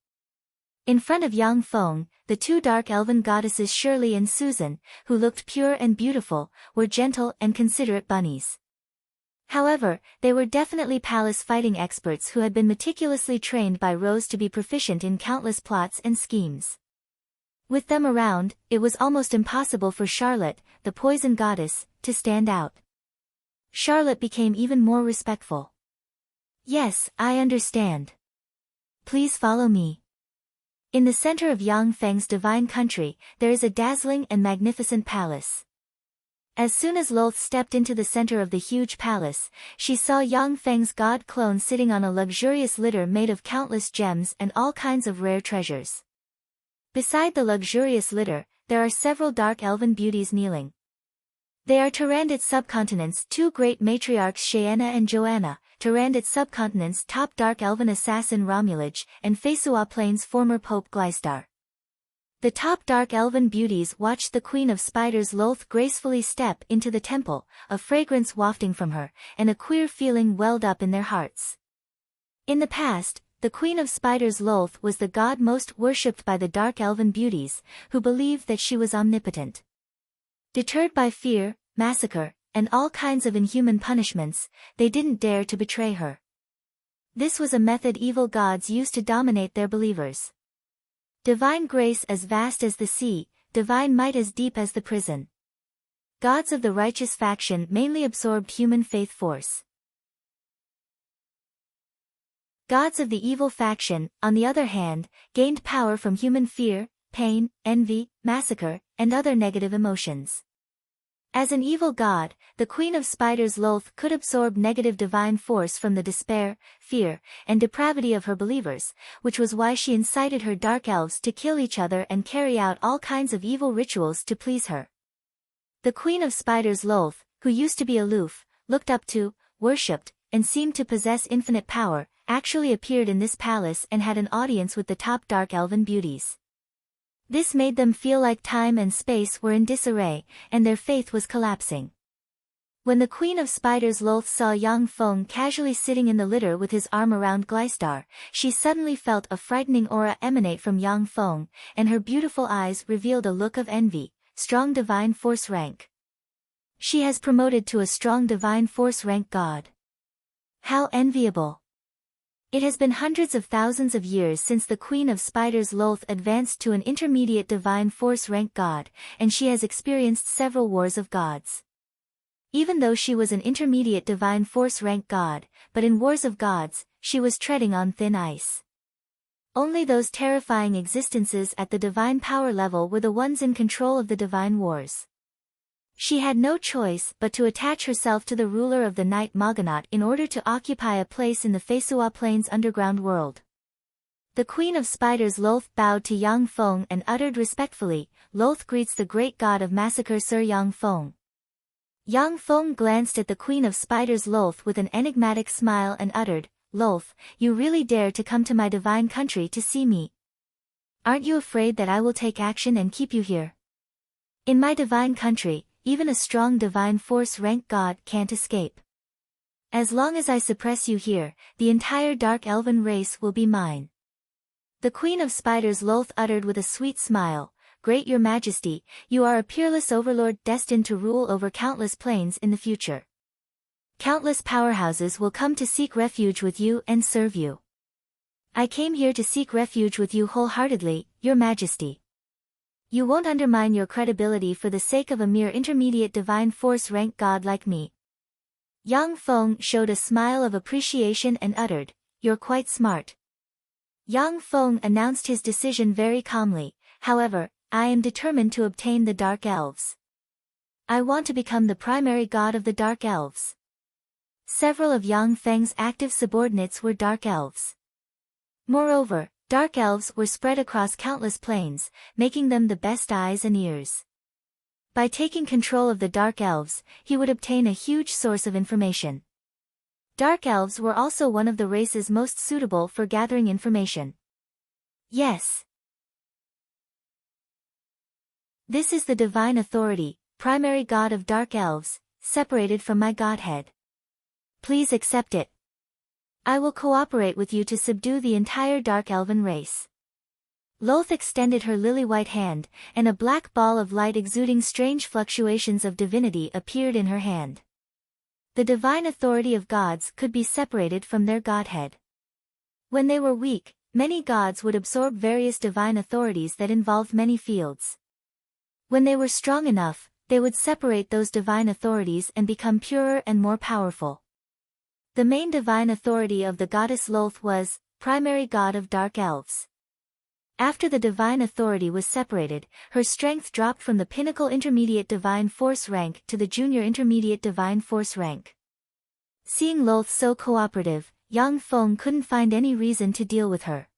In front of Yang Feng, the two dark elven goddesses Shirley and Susan, who looked pure and beautiful, were gentle and considerate bunnies. However, they were definitely palace fighting experts who had been meticulously trained by Rose to be proficient in countless plots and schemes. With them around, it was almost impossible for Charlotte, the poison goddess, to stand out. Charlotte became even more respectful. "Yes, I understand. Please follow me." In the center of Yang Feng's divine country, there is a dazzling and magnificent palace. As soon as Lolth stepped into the center of the huge palace, she saw Yang Feng's god clone sitting on a luxurious litter made of countless gems and all kinds of rare treasures. Beside the luxurious litter, there are several dark elven beauties kneeling. They are Tyrannid subcontinent's two great matriarchs Shaena and Joanna, Tyrannid subcontinent's top dark elven assassin Romulage, and Fesua Plain's former pope Gleistar. The top dark elven beauties watched the Queen of Spiders Lolth gracefully step into the temple, a fragrance wafting from her, and a queer feeling welled up in their hearts. In the past, the Queen of Spiders Lolth was the god most worshipped by the dark elven beauties, who believed that she was omnipotent. Deterred by fear, massacre, and all kinds of inhuman punishments, they didn't dare to betray her. This was a method evil gods used to dominate their believers. Divine grace as vast as the sea, divine might as deep as the prison. Gods of the righteous faction mainly absorbed human faith force. Gods of the evil faction, on the other hand, gained power from human fear, pain, envy, massacre, and other negative emotions. As an evil god, the Queen of Spiders Lolth could absorb negative divine force from the despair, fear, and depravity of her believers, which was why she incited her dark elves to kill each other and carry out all kinds of evil rituals to please her. The Queen of Spiders Lolth, who used to be aloof, looked up to, worshipped, and seemed to possess infinite power, actually appeared in this palace and had an audience with the top dark elven beauties. This made them feel like time and space were in disarray, and their faith was collapsing. When the Queen of Spiders Lolth saw Yang Feng casually sitting in the litter with his arm around Gleistar, she suddenly felt a frightening aura emanate from Yang Feng, and her beautiful eyes revealed a look of envy. Strong divine force rank. She has promoted to a strong divine force rank god. How enviable! It has been hundreds of thousands of years since the Queen of Spiders Lolth advanced to an intermediate divine force rank god, and she has experienced several wars of gods. Even though she was an intermediate divine force rank god, but in wars of gods, she was treading on thin ice. Only those terrifying existences at the divine power level were the ones in control of the divine wars. She had no choice but to attach herself to the ruler of the Night Moganaut in order to occupy a place in the Fesua Plains underground world. The Queen of Spiders Lolth bowed to Yang Feng and uttered respectfully, "Lolth greets the great god of massacre Sir Yang Feng." Yang Feng glanced at the Queen of Spiders Lolth with an enigmatic smile and uttered, "Lolth, you really dare to come to my divine country to see me? Aren't you afraid that I will take action and keep you here? In my divine country, even a strong divine force rank god can't escape. As long as I suppress you here, the entire dark elven race will be mine." The Queen of Spiders Lolth uttered with a sweet smile, "Great Your Majesty, you are a peerless overlord destined to rule over countless plains in the future. Countless powerhouses will come to seek refuge with you and serve you. I came here to seek refuge with you wholeheartedly, Your Majesty. You won't undermine your credibility for the sake of a mere intermediate divine force rank god like me." Yang Feng showed a smile of appreciation and uttered, "You're quite smart." Yang Feng announced his decision very calmly, "However, I am determined to obtain the Dark Elves. I want to become the primary god of the Dark Elves." Several of Yang Feng's active subordinates were Dark Elves. Moreover, Dark Elves were spread across countless plains, making them the best eyes and ears. By taking control of the Dark Elves, he would obtain a huge source of information. Dark Elves were also one of the races most suitable for gathering information. Yes. This is the divine authority, primary god of Dark Elves, separated from my godhead. Please accept it. I will cooperate with you to subdue the entire Dark Elven race. Lolth extended her lily-white hand, and a black ball of light exuding strange fluctuations of divinity appeared in her hand. The divine authority of gods could be separated from their godhead. When they were weak, many gods would absorb various divine authorities that involved many fields. When they were strong enough, they would separate those divine authorities and become purer and more powerful. The main divine authority of the goddess Lolth was, primary god of Dark Elves. After the divine authority was separated, her strength dropped from the pinnacle intermediate divine force rank to the junior intermediate divine force rank. Seeing Lolth so cooperative, Yang Feng couldn't find any reason to deal with her.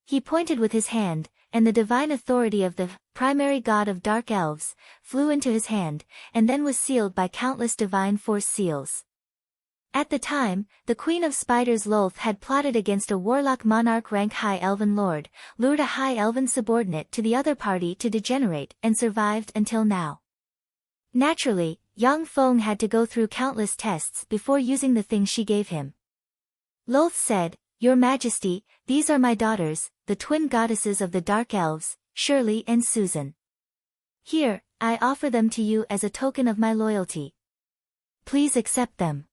He pointed with his hand, and the divine authority of the primary god of dark elves flew into his hand, and then was sealed by countless divine force seals. At the time, the Queen of Spiders Lolth had plotted against a warlock monarch rank high elven lord, lured a high elven subordinate to the other party to degenerate, and survived until now. Naturally, Yang Feng had to go through countless tests before using the thing she gave him. Lolth said, "Your Majesty, these are my daughters, the twin goddesses of the dark elves, Shirley and Susan. Here, I offer them to you as a token of my loyalty. Please accept them.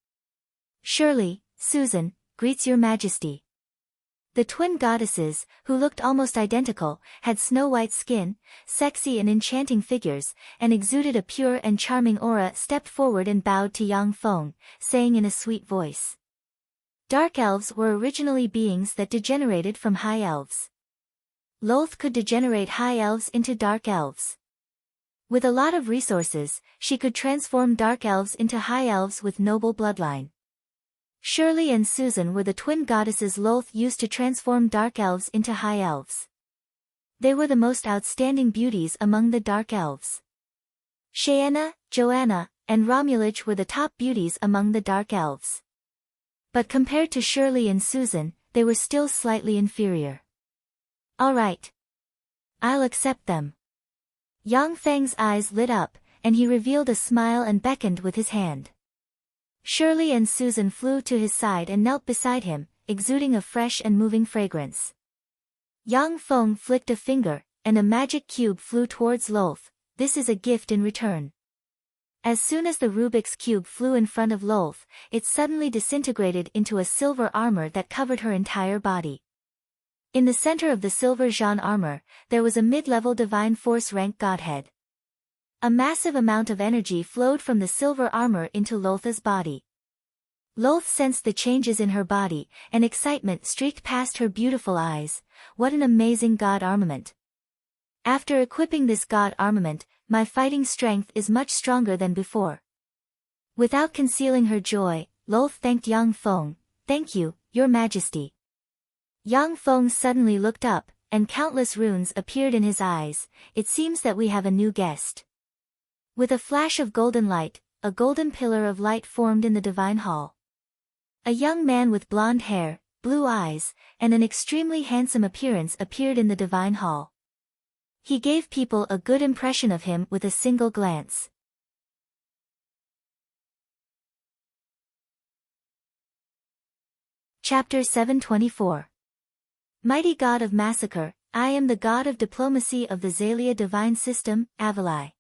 Shirley, Susan, greets your Majesty." The twin goddesses, who looked almost identical, had snow-white skin, sexy and enchanting figures, and exuded a pure and charming aura, stepped forward and bowed to Yang Feng, saying in a sweet voice. Dark elves were originally beings that degenerated from high elves. Lolth could degenerate high elves into dark elves. With a lot of resources, she could transform dark elves into high elves with noble bloodline. Shirley and Susan were the twin goddesses Lolth used to transform dark elves into high elves. They were the most outstanding beauties among the dark elves. Shaena, Joanna, and Romulage were the top beauties among the dark elves. But compared to Shirley and Susan, they were still slightly inferior. All right. I'll accept them. Yang Feng's eyes lit up, and he revealed a smile and beckoned with his hand. Shirley and Susan flew to his side and knelt beside him, exuding a fresh and moving fragrance. Yang Feng flicked a finger, and a magic cube flew towards Lolth. "This is a gift in return." As soon as the Rubik's Cube flew in front of Lolth, it suddenly disintegrated into a silver armor that covered her entire body. In the center of the silver Zhan armor, there was a mid-level divine force rank godhead. A massive amount of energy flowed from the silver armor into Lolth's body. Lolth sensed the changes in her body, and excitement streaked past her beautiful eyes. What an amazing god armament! After equipping this god armament, my fighting strength is much stronger than before. Without concealing her joy, Lolth thanked Yang Feng. "Thank you, Your Majesty." Yang Feng suddenly looked up, and countless runes appeared in his eyes. "It seems that we have a new guest." With a flash of golden light, a golden pillar of light formed in the divine hall. A young man with blonde hair, blue eyes, and an extremely handsome appearance appeared in the divine hall. He gave people a good impression of him with a single glance. Chapter 724. Mighty God of Massacre, I am the god of diplomacy of the Zalia divine system, Avalai.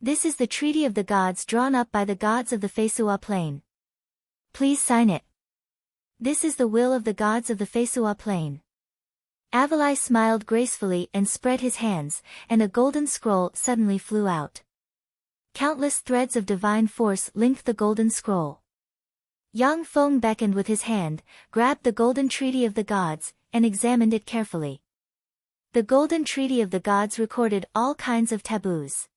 This is the treaty of the gods drawn up by the gods of the Fesua plain. Please sign it. This is the will of the gods of the Fesua plain. Avalai smiled gracefully and spread his hands, and a golden scroll suddenly flew out. Countless threads of divine force linked the golden scroll. Yang Feng beckoned with his hand, grabbed the golden treaty of the gods, and examined it carefully. The golden treaty of the gods recorded all kinds of taboos.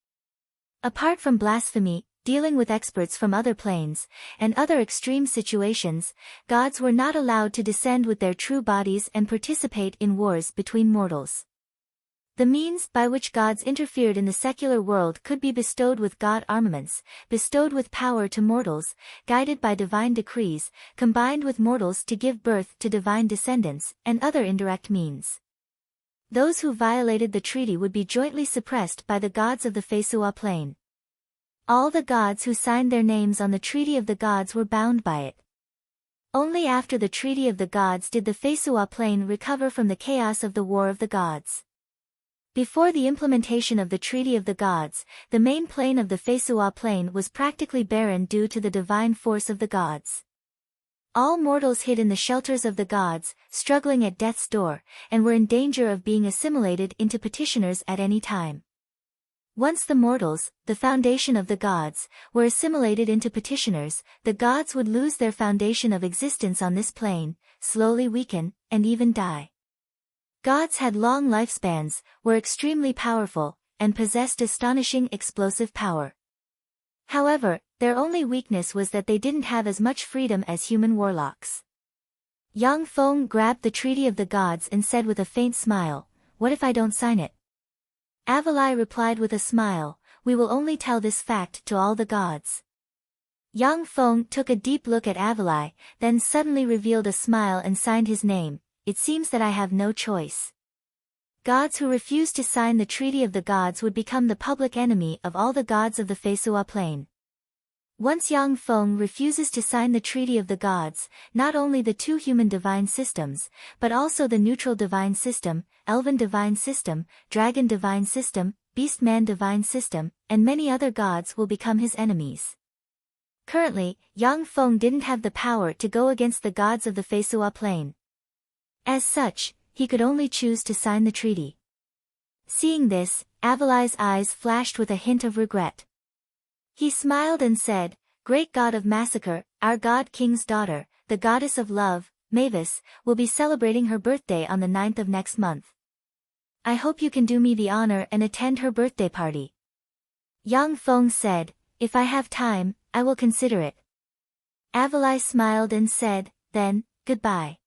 Apart from blasphemy, dealing with experts from other planes, and other extreme situations, gods were not allowed to descend with their true bodies and participate in wars between mortals. The means by which gods interfered in the secular world could be bestowed with god armaments, bestowed with power to mortals, guided by divine decrees, combined with mortals to give birth to divine descendants, and other indirect means. Those who violated the treaty would be jointly suppressed by the gods of the Fesua plain. All the gods who signed their names on the treaty of the gods were bound by it. Only after the treaty of the gods did the Fesua plain recover from the chaos of the war of the gods. Before the implementation of the treaty of the gods, the main plane of the Fesua plain was practically barren due to the divine force of the gods. All mortals hid in the shelters of the gods, struggling at death's door, and were in danger of being assimilated into petitioners at any time. Once the mortals, the foundation of the gods, were assimilated into petitioners, the gods would lose their foundation of existence on this plane, slowly weaken, and even die. Gods had long lifespans, were extremely powerful, and possessed astonishing explosive power. However, their only weakness was that they didn't have as much freedom as human warlocks. Yang Feng grabbed the Treaty of the Gods and said with a faint smile, "What if I don't sign it?" Avalai replied with a smile, "We will only tell this fact to all the gods." Yang Feng took a deep look at Avalai, then suddenly revealed a smile and signed his name. "It seems that I have no choice." Gods who refused to sign the Treaty of the Gods would become the public enemy of all the gods of the Fesua Plain. Once Yang Feng refuses to sign the Treaty of the Gods, not only the two human divine systems, but also the neutral divine system, elven divine system, dragon divine system, beast-man divine system, and many other gods will become his enemies. Currently, Yang Feng didn't have the power to go against the gods of the Fesua Plain. As such, he could only choose to sign the treaty. Seeing this, Avalai's eyes flashed with a hint of regret. He smiled and said, "Great god of massacre, our god king's daughter, the goddess of love, Mavis, will be celebrating her birthday on the 9th of next month. I hope you can do me the honor and attend her birthday party." Yang Feng said, "If I have time, I will consider it." Avalai smiled and said, "Then, goodbye."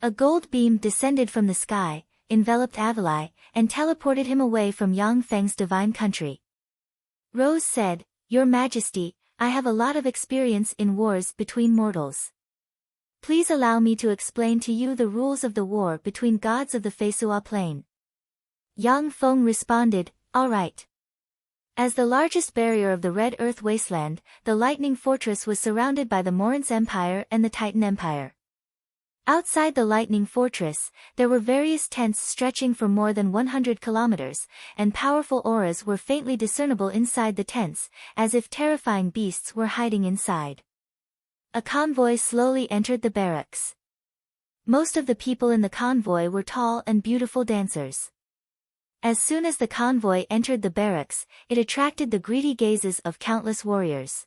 A gold beam descended from the sky, enveloped Avalai, and teleported him away from Yang Feng's divine country. Rose said, "Your Majesty, I have a lot of experience in wars between mortals. Please allow me to explain to you the rules of the war between gods of the Fesua Plain." Yang Feng responded, "All right." As the largest barrier of the Red Earth wasteland, the Lightning Fortress was surrounded by the Morin's Empire and the Titan Empire. Outside the Lightning Fortress, there were various tents stretching for more than 100 kilometers, and powerful auras were faintly discernible inside the tents, as if terrifying beasts were hiding inside. A convoy slowly entered the barracks. Most of the people in the convoy were tall and beautiful dancers. As soon as the convoy entered the barracks, it attracted the greedy gazes of countless warriors.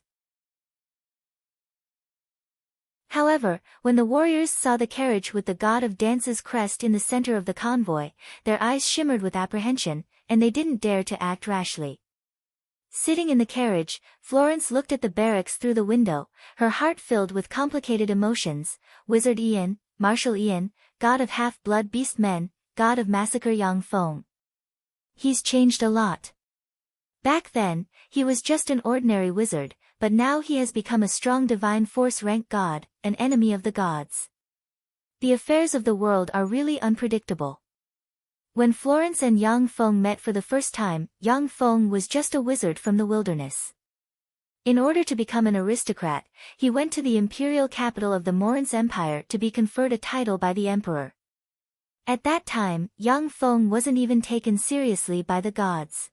However, when the warriors saw the carriage with the god of dance's crest in the center of the convoy, their eyes shimmered with apprehension, and they didn't dare to act rashly. Sitting in the carriage, Florence looked at the barracks through the window, her heart filled with complicated emotions. Wizard Ian, Martial Ian, god of half-blood beast men, god of massacre Yang Feng. He's changed a lot. Back then, he was just an ordinary wizard, but now he has become a strong divine force rank god, an enemy of the gods. The affairs of the world are really unpredictable. When Florence and Yang Feng met for the first time, Yang Feng was just a wizard from the wilderness. In order to become an aristocrat, he went to the imperial capital of the Morin's Empire to be conferred a title by the emperor. At that time, Yang Feng wasn't even taken seriously by the gods.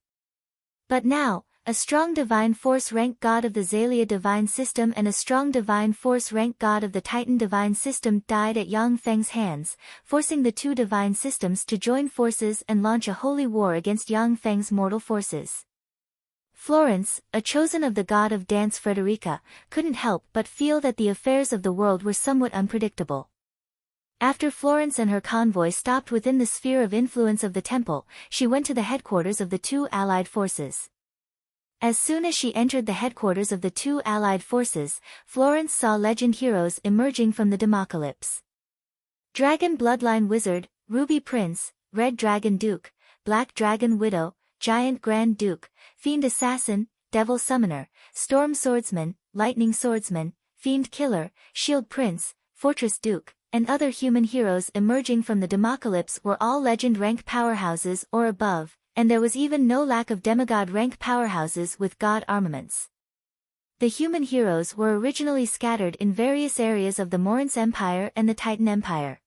But now, a strong divine force rank god of the Zalia divine system and a strong divine force rank god of the Titan divine system died at Yang Feng's hands, forcing the two divine systems to join forces and launch a holy war against Yang Feng's mortal forces. Florence, a chosen of the god of dance Frederica, couldn't help but feel that the affairs of the world were somewhat unpredictable. After Florence and her convoy stopped within the sphere of influence of the temple, she went to the headquarters of the two allied forces. As soon as she entered the headquarters of the two allied forces, Florence saw legend heroes emerging from the Democalypse. Dragon Bloodline Wizard, Ruby Prince, Red Dragon Duke, Black Dragon Widow, Giant Grand Duke, Fiend Assassin, Devil Summoner, Storm Swordsman, Lightning Swordsman, Fiend Killer, Shield Prince, Fortress Duke, and other human heroes emerging from the Democalypse were all legend rank powerhouses or above, and there was even no lack of demigod rank powerhouses with god armaments. The human heroes were originally scattered in various areas of the Morin's Empire and the Titan Empire.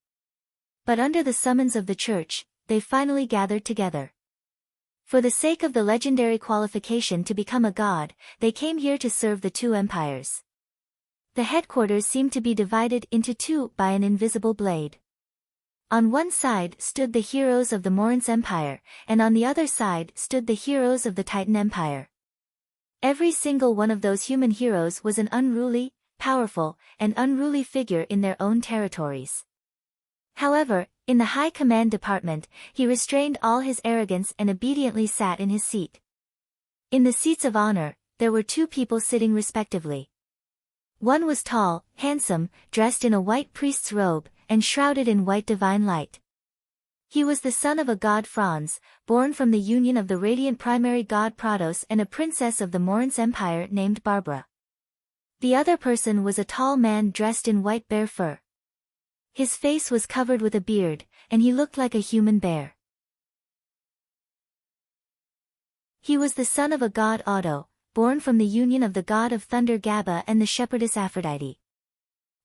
But under the summons of the church, they finally gathered together. For the sake of the legendary qualification to become a god, they came here to serve the two empires. The headquarters seemed to be divided into two by an invisible blade. On one side stood the heroes of the Morin's Empire, and on the other side stood the heroes of the Titan Empire. Every single one of those human heroes was an unruly, powerful, and unruly figure in their own territories. However, In the high command department, he restrained all his arrogance and obediently sat in his seat. In the seats of honor, there were two people sitting respectively. One was tall, handsome, dressed in a white priest's robe, and shrouded in white divine light. He was the son of a god Franz, born from the union of the radiant primary god Prados and a princess of the Morince Empire named Barbara. The other person was a tall man dressed in white bear fur. His face was covered with a beard, and he looked like a human bear. He was the son of a god Otto, born from the union of the god of thunder Gaba and the shepherdess Aphrodite.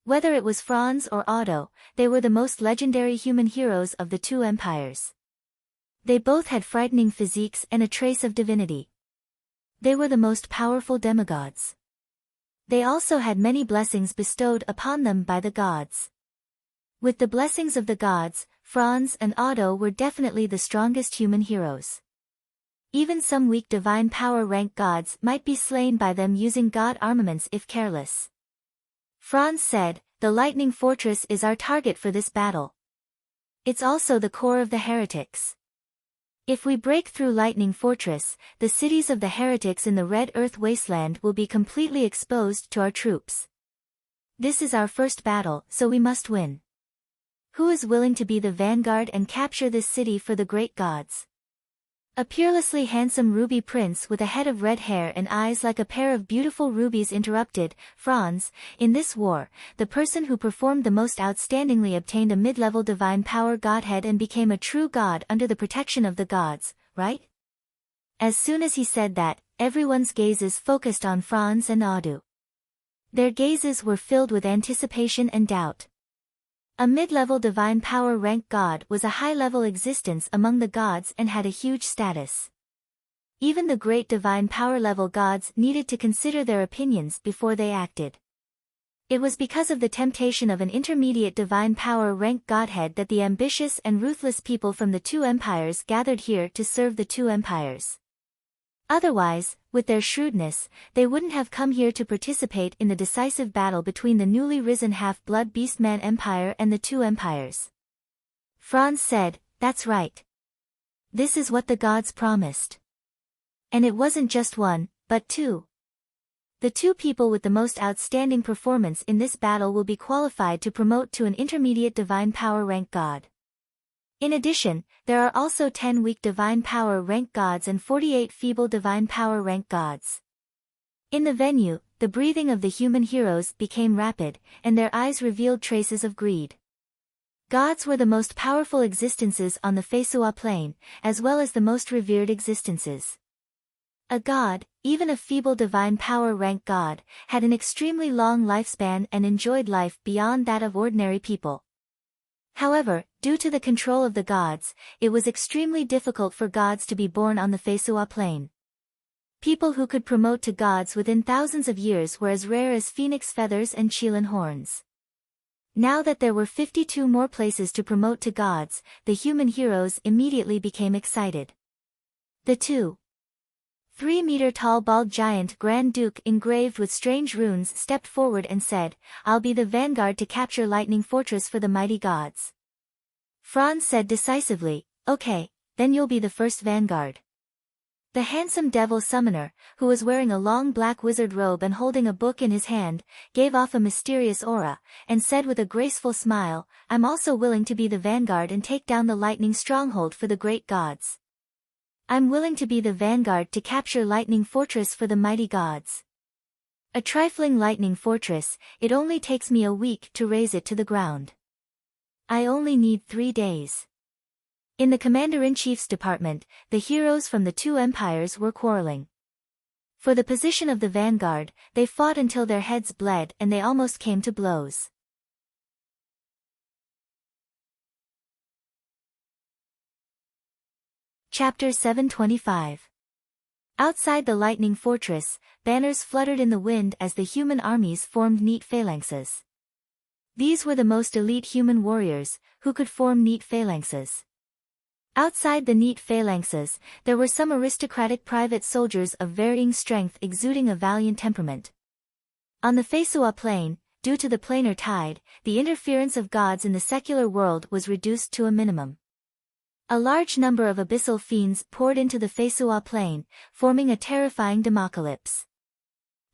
Whether it was Franz or Otto, they were the most legendary human heroes of the two empires. They both had frightening physiques and a trace of divinity. They were the most powerful demigods. They also had many blessings bestowed upon them by the gods. With the blessings of the gods, Franz and Otto were definitely the strongest human heroes. Even some weak divine power rank gods might be slain by them using god armaments if careless. Franz said, "The lightning fortress is our target for this battle. It's also the core of the heretics. If we break through lightning fortress, the cities of the heretics in the Red Earth wasteland will be completely exposed to our troops. This is our first battle, so we must win. Who is willing to be the vanguard and capture this city for the great gods?" A peerlessly handsome ruby prince with a head of red hair and eyes like a pair of beautiful rubies interrupted, "Franz, in this war, the person who performed the most outstandingly obtained a mid-level divine power godhead and became a true god under the protection of the gods, right?" As soon as he said that, everyone's gazes focused on Franz and Otto. Their gazes were filled with anticipation and doubt. A mid-level divine power rank god was a high-level existence among the gods and had a huge status. Even the great divine power level gods needed to consider their opinions before they acted. It was because of the temptation of an intermediate divine power rank godhead that the ambitious and ruthless people from the two empires gathered here to serve the two empires. Otherwise, with their shrewdness, they wouldn't have come here to participate in the decisive battle between the newly risen half-blood Beastman Empire and the two empires. Franz said, "That's right. This is what the gods promised." And it wasn't just one, but two. The two people with the most outstanding performance in this battle will be qualified to promote to an intermediate divine power rank god. In addition, there are also 10 weak divine power rank gods and 48 feeble divine power rank gods. In the venue, the breathing of the human heroes became rapid, and their eyes revealed traces of greed. Gods were the most powerful existences on the Fesua plane, as well as the most revered existences. A god, even a feeble divine power rank god, had an extremely long lifespan and enjoyed life beyond that of ordinary people. However, due to the control of the gods, it was extremely difficult for gods to be born on the Fesua plane. People who could promote to gods within thousands of years were as rare as phoenix feathers and Chilan horns. Now that there were 52 more places to promote to gods, the human heroes immediately became excited. The 2-3-meter-tall bald giant Grand Duke engraved with strange runes stepped forward and said, "I'll be the vanguard to capture Lightning Fortress for the mighty gods." Franz said decisively, "Okay, then you'll be the first vanguard." The handsome devil summoner, who was wearing a long black wizard robe and holding a book in his hand, gave off a mysterious aura, and said with a graceful smile, "I'm also willing to be the vanguard and take down the lightning stronghold for the great gods. I'm willing to be the vanguard to capture Lightning Fortress for the mighty gods. A trifling lightning fortress, it only takes me a week to raise it to the ground. I only need 3 days." In the Commander-in-Chief's department, the heroes from the two empires were quarreling. For the position of the vanguard, they fought until their heads bled and they almost came to blows. Chapter 725. Outside the Lightning Fortress, banners fluttered in the wind as the human armies formed neat phalanxes. These were the most elite human warriors, who could form neat phalanxes. Outside the neat phalanxes, there were some aristocratic private soldiers of varying strength exuding a valiant temperament. On the Fesua plain, due to the planar tide, the interference of gods in the secular world was reduced to a minimum. A large number of abyssal fiends poured into the Fesua plain, forming a terrifying democalypse.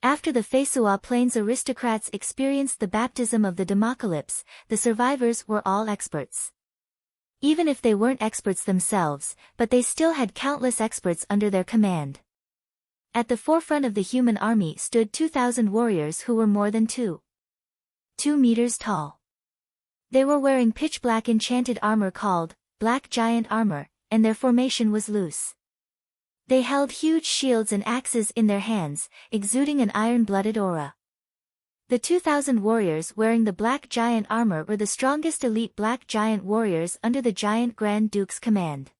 After the Fesua plain's aristocrats experienced the baptism of the democalypse, the survivors were all experts. Even if they weren't experts themselves, but they still had countless experts under their command. At the forefront of the human army stood 2,000 warriors who were more than 2 meters tall. They were wearing pitch-black enchanted armor called black giant armor, and their formation was loose. They held huge shields and axes in their hands, exuding an iron-blooded aura. The 2,000 warriors wearing the black giant armor were the strongest elite black giant warriors under the Giant Grand Duke's command.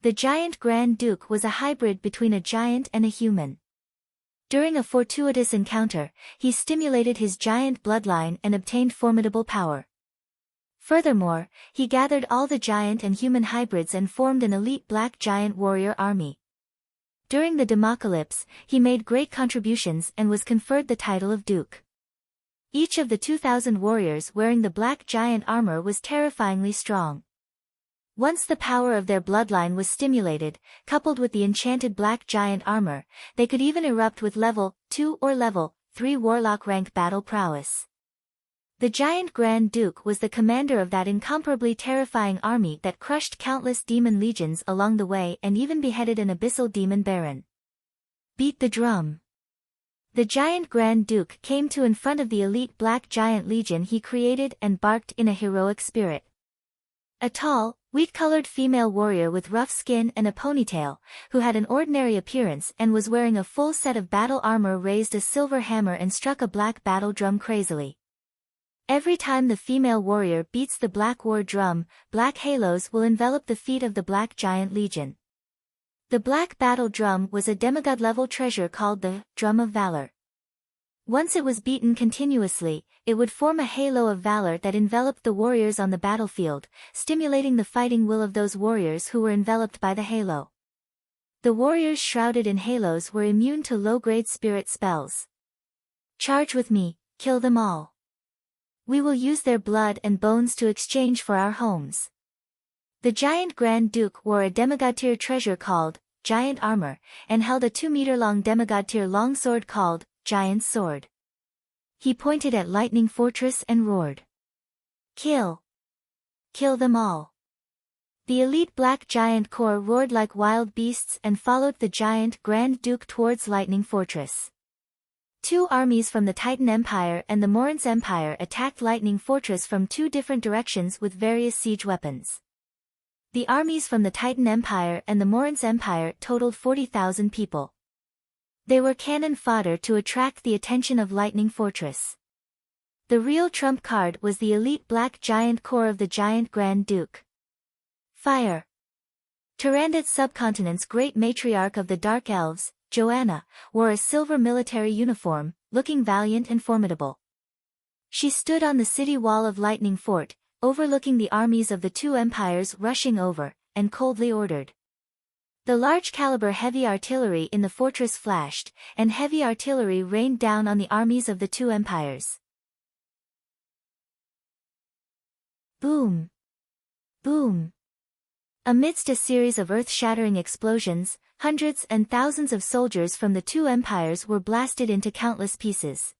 The Giant Grand Duke was a hybrid between a giant and a human. During a fortuitous encounter, he stimulated his giant bloodline and obtained formidable power. Furthermore, he gathered all the giant and human hybrids and formed an elite black giant warrior army. During the democalypse, he made great contributions and was conferred the title of Duke. Each of the 2,000 warriors wearing the black giant armor was terrifyingly strong. Once the power of their bloodline was stimulated, coupled with the enchanted black giant armor, they could even erupt with level 2 or level 3 warlock rank battle prowess. The Giant Grand Duke was the commander of that incomparably terrifying army that crushed countless demon legions along the way and even beheaded an abyssal demon baron. Beat the drum. The Giant Grand Duke came to in front of the elite black giant legion he created and barked in a heroic spirit. A tall, wheat-colored female warrior with rough skin and a ponytail, who had an ordinary appearance and was wearing a full set of battle armor, raised a silver hammer and struck a black battle drum crazily. Every time the female warrior beats the black war drum, black halos will envelop the feet of the black giant legion. The black battle drum was a demigod-level treasure called the Drum of Valor. Once it was beaten continuously, it would form a halo of valor that enveloped the warriors on the battlefield, stimulating the fighting will of those warriors who were enveloped by the halo. The warriors shrouded in halos were immune to low-grade spirit spells. Charge with me, kill them all. We will use their blood and bones to exchange for our homes. The Giant Grand Duke wore a demigod-tier treasure called Giant Armor, and held a 2-meter-long demigod-tier longsword called Giant's Sword. He pointed at Lightning Fortress and roared. Kill! Kill them all! The elite black giant corps roared like wild beasts and followed the Giant Grand Duke towards Lightning Fortress. 2 armies from the Titan Empire and the Morinth Empire attacked Lightning Fortress from 2 different directions with various siege weapons. The armies from the Titan Empire and the Morinth Empire totaled 40,000 people. They were cannon fodder to attract the attention of Lightning Fortress. The real trump card was the elite black giant corps of the Giant Grand Duke. Fire! Tyrandot's subcontinent's great matriarch of the Dark Elves, Joanna, wore a silver military uniform, looking valiant and formidable. She stood on the city wall of Lightning Fort, overlooking the armies of the 2 empires rushing over, and coldly ordered. The large-caliber heavy artillery in the fortress flashed, and heavy artillery rained down on the armies of the 2 empires. Boom! Boom! Amidst a series of earth-shattering explosions, hundreds and thousands of soldiers from the 2 empires were blasted into countless pieces.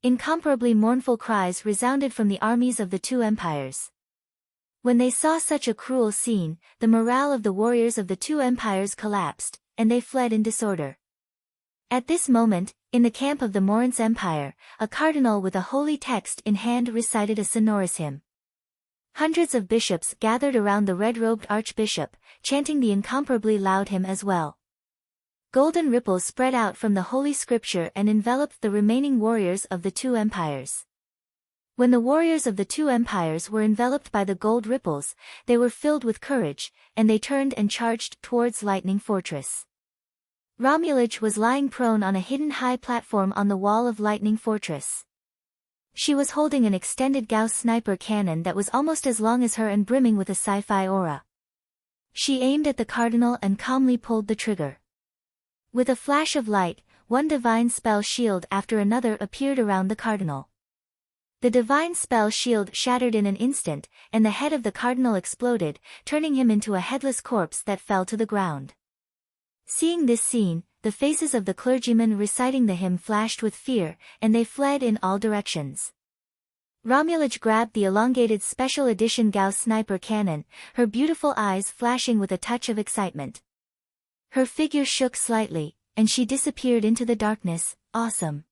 Incomparably mournful cries resounded from the armies of the 2 empires. When they saw such a cruel scene, the morale of the warriors of the 2 empires collapsed, and they fled in disorder. At this moment, in the camp of the Morinth Empire, a cardinal with a holy text in hand recited a sonorous hymn. Hundreds of bishops gathered around the red-robed archbishop, chanting the incomparably loud hymn as well. Golden ripples spread out from the Holy Scripture and enveloped the remaining warriors of the 2 empires. When the warriors of the 2 empires were enveloped by the gold ripples, they were filled with courage, and they turned and charged towards Lightning Fortress. Romulage was lying prone on a hidden high platform on the wall of Lightning Fortress. She was holding an extended Gauss sniper cannon that was almost as long as her and brimming with a sci-fi aura. She aimed at the cardinal and calmly pulled the trigger. With a flash of light, one divine spell shield after another appeared around the cardinal. The divine spell shield shattered in an instant, and the head of the cardinal exploded, turning him into a headless corpse that fell to the ground. Seeing this scene, the faces of the clergymen reciting the hymn flashed with fear, and they fled in all directions. Romulaj grabbed the elongated special edition Gauss sniper cannon, her beautiful eyes flashing with a touch of excitement. Her figure shook slightly, and she disappeared into the darkness. Awesome.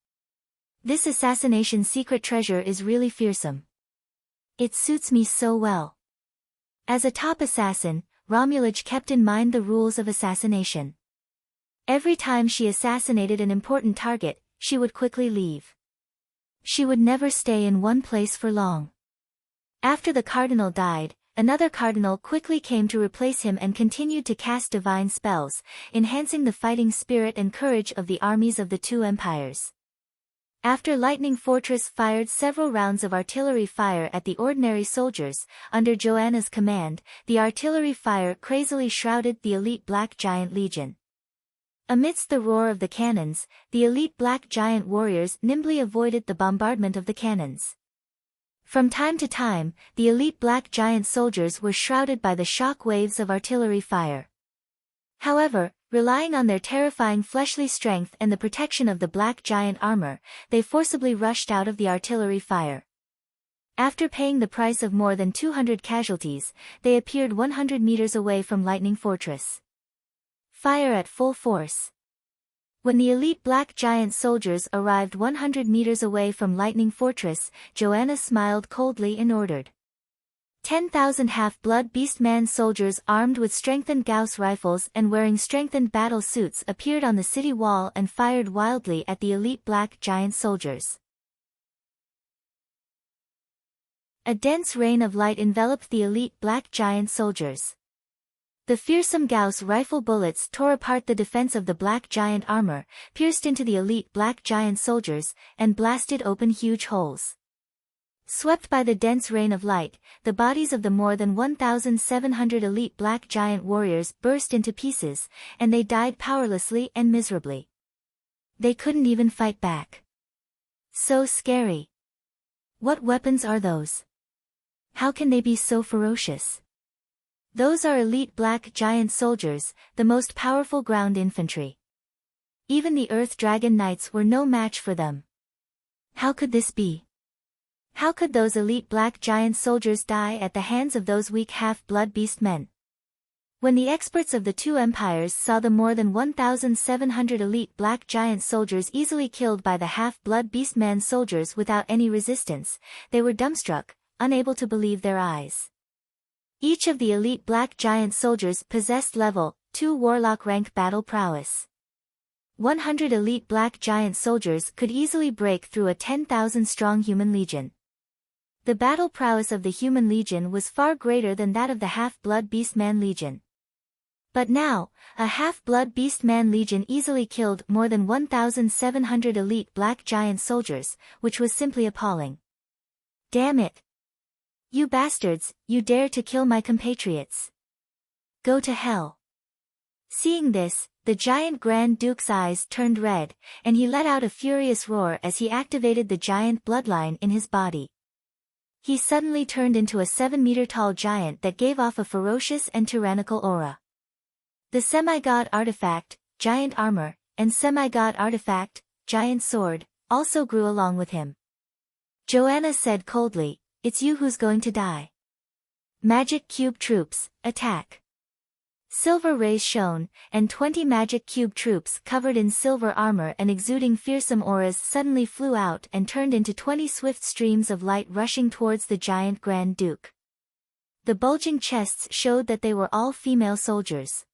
This assassination secret treasure is really fearsome. It suits me so well. As a top assassin, Romulaj kept in mind the rules of assassination. Every time she assassinated an important target, she would quickly leave. She would never stay in one place for long. After the cardinal died, another cardinal quickly came to replace him and continued to cast divine spells, enhancing the fighting spirit and courage of the armies of the two empires. After Lightning Fortress fired several rounds of artillery fire at the ordinary soldiers, under Joanna's command, the artillery fire crazily shrouded the elite Black Giant Legion. Amidst the roar of the cannons, the elite Black Giant warriors nimbly avoided the bombardment of the cannons. From time to time, the elite Black Giant soldiers were shrouded by the shock waves of artillery fire. However, relying on their terrifying fleshly strength and the protection of the Black Giant armor, they forcibly rushed out of the artillery fire. After paying the price of more than 200 casualties, they appeared 100 meters away from Lightning Fortress. Fire at full force. When the elite Black Giant soldiers arrived 100 meters away from Lightning Fortress, Joanna smiled coldly and ordered. 10,000 Half-Blood Beastman soldiers armed with strengthened Gauss rifles and wearing strengthened battle suits appeared on the city wall and fired wildly at the elite Black Giant soldiers. A dense rain of light enveloped the elite Black Giant soldiers. The fearsome Gauss rifle bullets tore apart the defense of the Black Giant armor, pierced into the elite Black Giant soldiers, and blasted open huge holes. Swept by the dense rain of light, the bodies of the more than 1,700 elite Black Giant warriors burst into pieces, and they died powerlessly and miserably. They couldn't even fight back. So scary. What weapons are those? How can they be so ferocious? Those are elite Black Giant soldiers, the most powerful ground infantry. Even the Earth Dragon Knights were no match for them. How could this be? How could those elite Black Giant soldiers die at the hands of those weak Half-Blood Beast men? When the experts of the two empires saw the more than 1,700 elite Black Giant soldiers easily killed by the Half-Blood Beastman soldiers without any resistance, they were dumbstruck, unable to believe their eyes. Each of the elite Black Giant soldiers possessed level 2 Warlock rank battle prowess. 100 elite Black Giant soldiers could easily break through a 10,000-strong human legion. The battle prowess of the human legion was far greater than that of the Half-Blood Beastman legion. But now, a Half-Blood Beastman legion easily killed more than 1,700 elite Black Giant soldiers, which was simply appalling. Damn it! You bastards, you dare to kill my compatriots. Go to hell. Seeing this, the giant Grand Duke's eyes turned red, and he let out a furious roar as he activated the giant bloodline in his body. He suddenly turned into a 7-meter-tall giant that gave off a ferocious and tyrannical aura. The semi-god artifact, giant armor, and semi-god artifact, giant sword, also grew along with him. Joanna said coldly, "It's you who's going to die. Magic Cube troops, attack." Silver rays shone, and 20 Magic Cube troops covered in silver armor and exuding fearsome auras suddenly flew out and turned into 20 swift streams of light rushing towards the giant Grand Duke. The bulging chests showed that they were all female soldiers.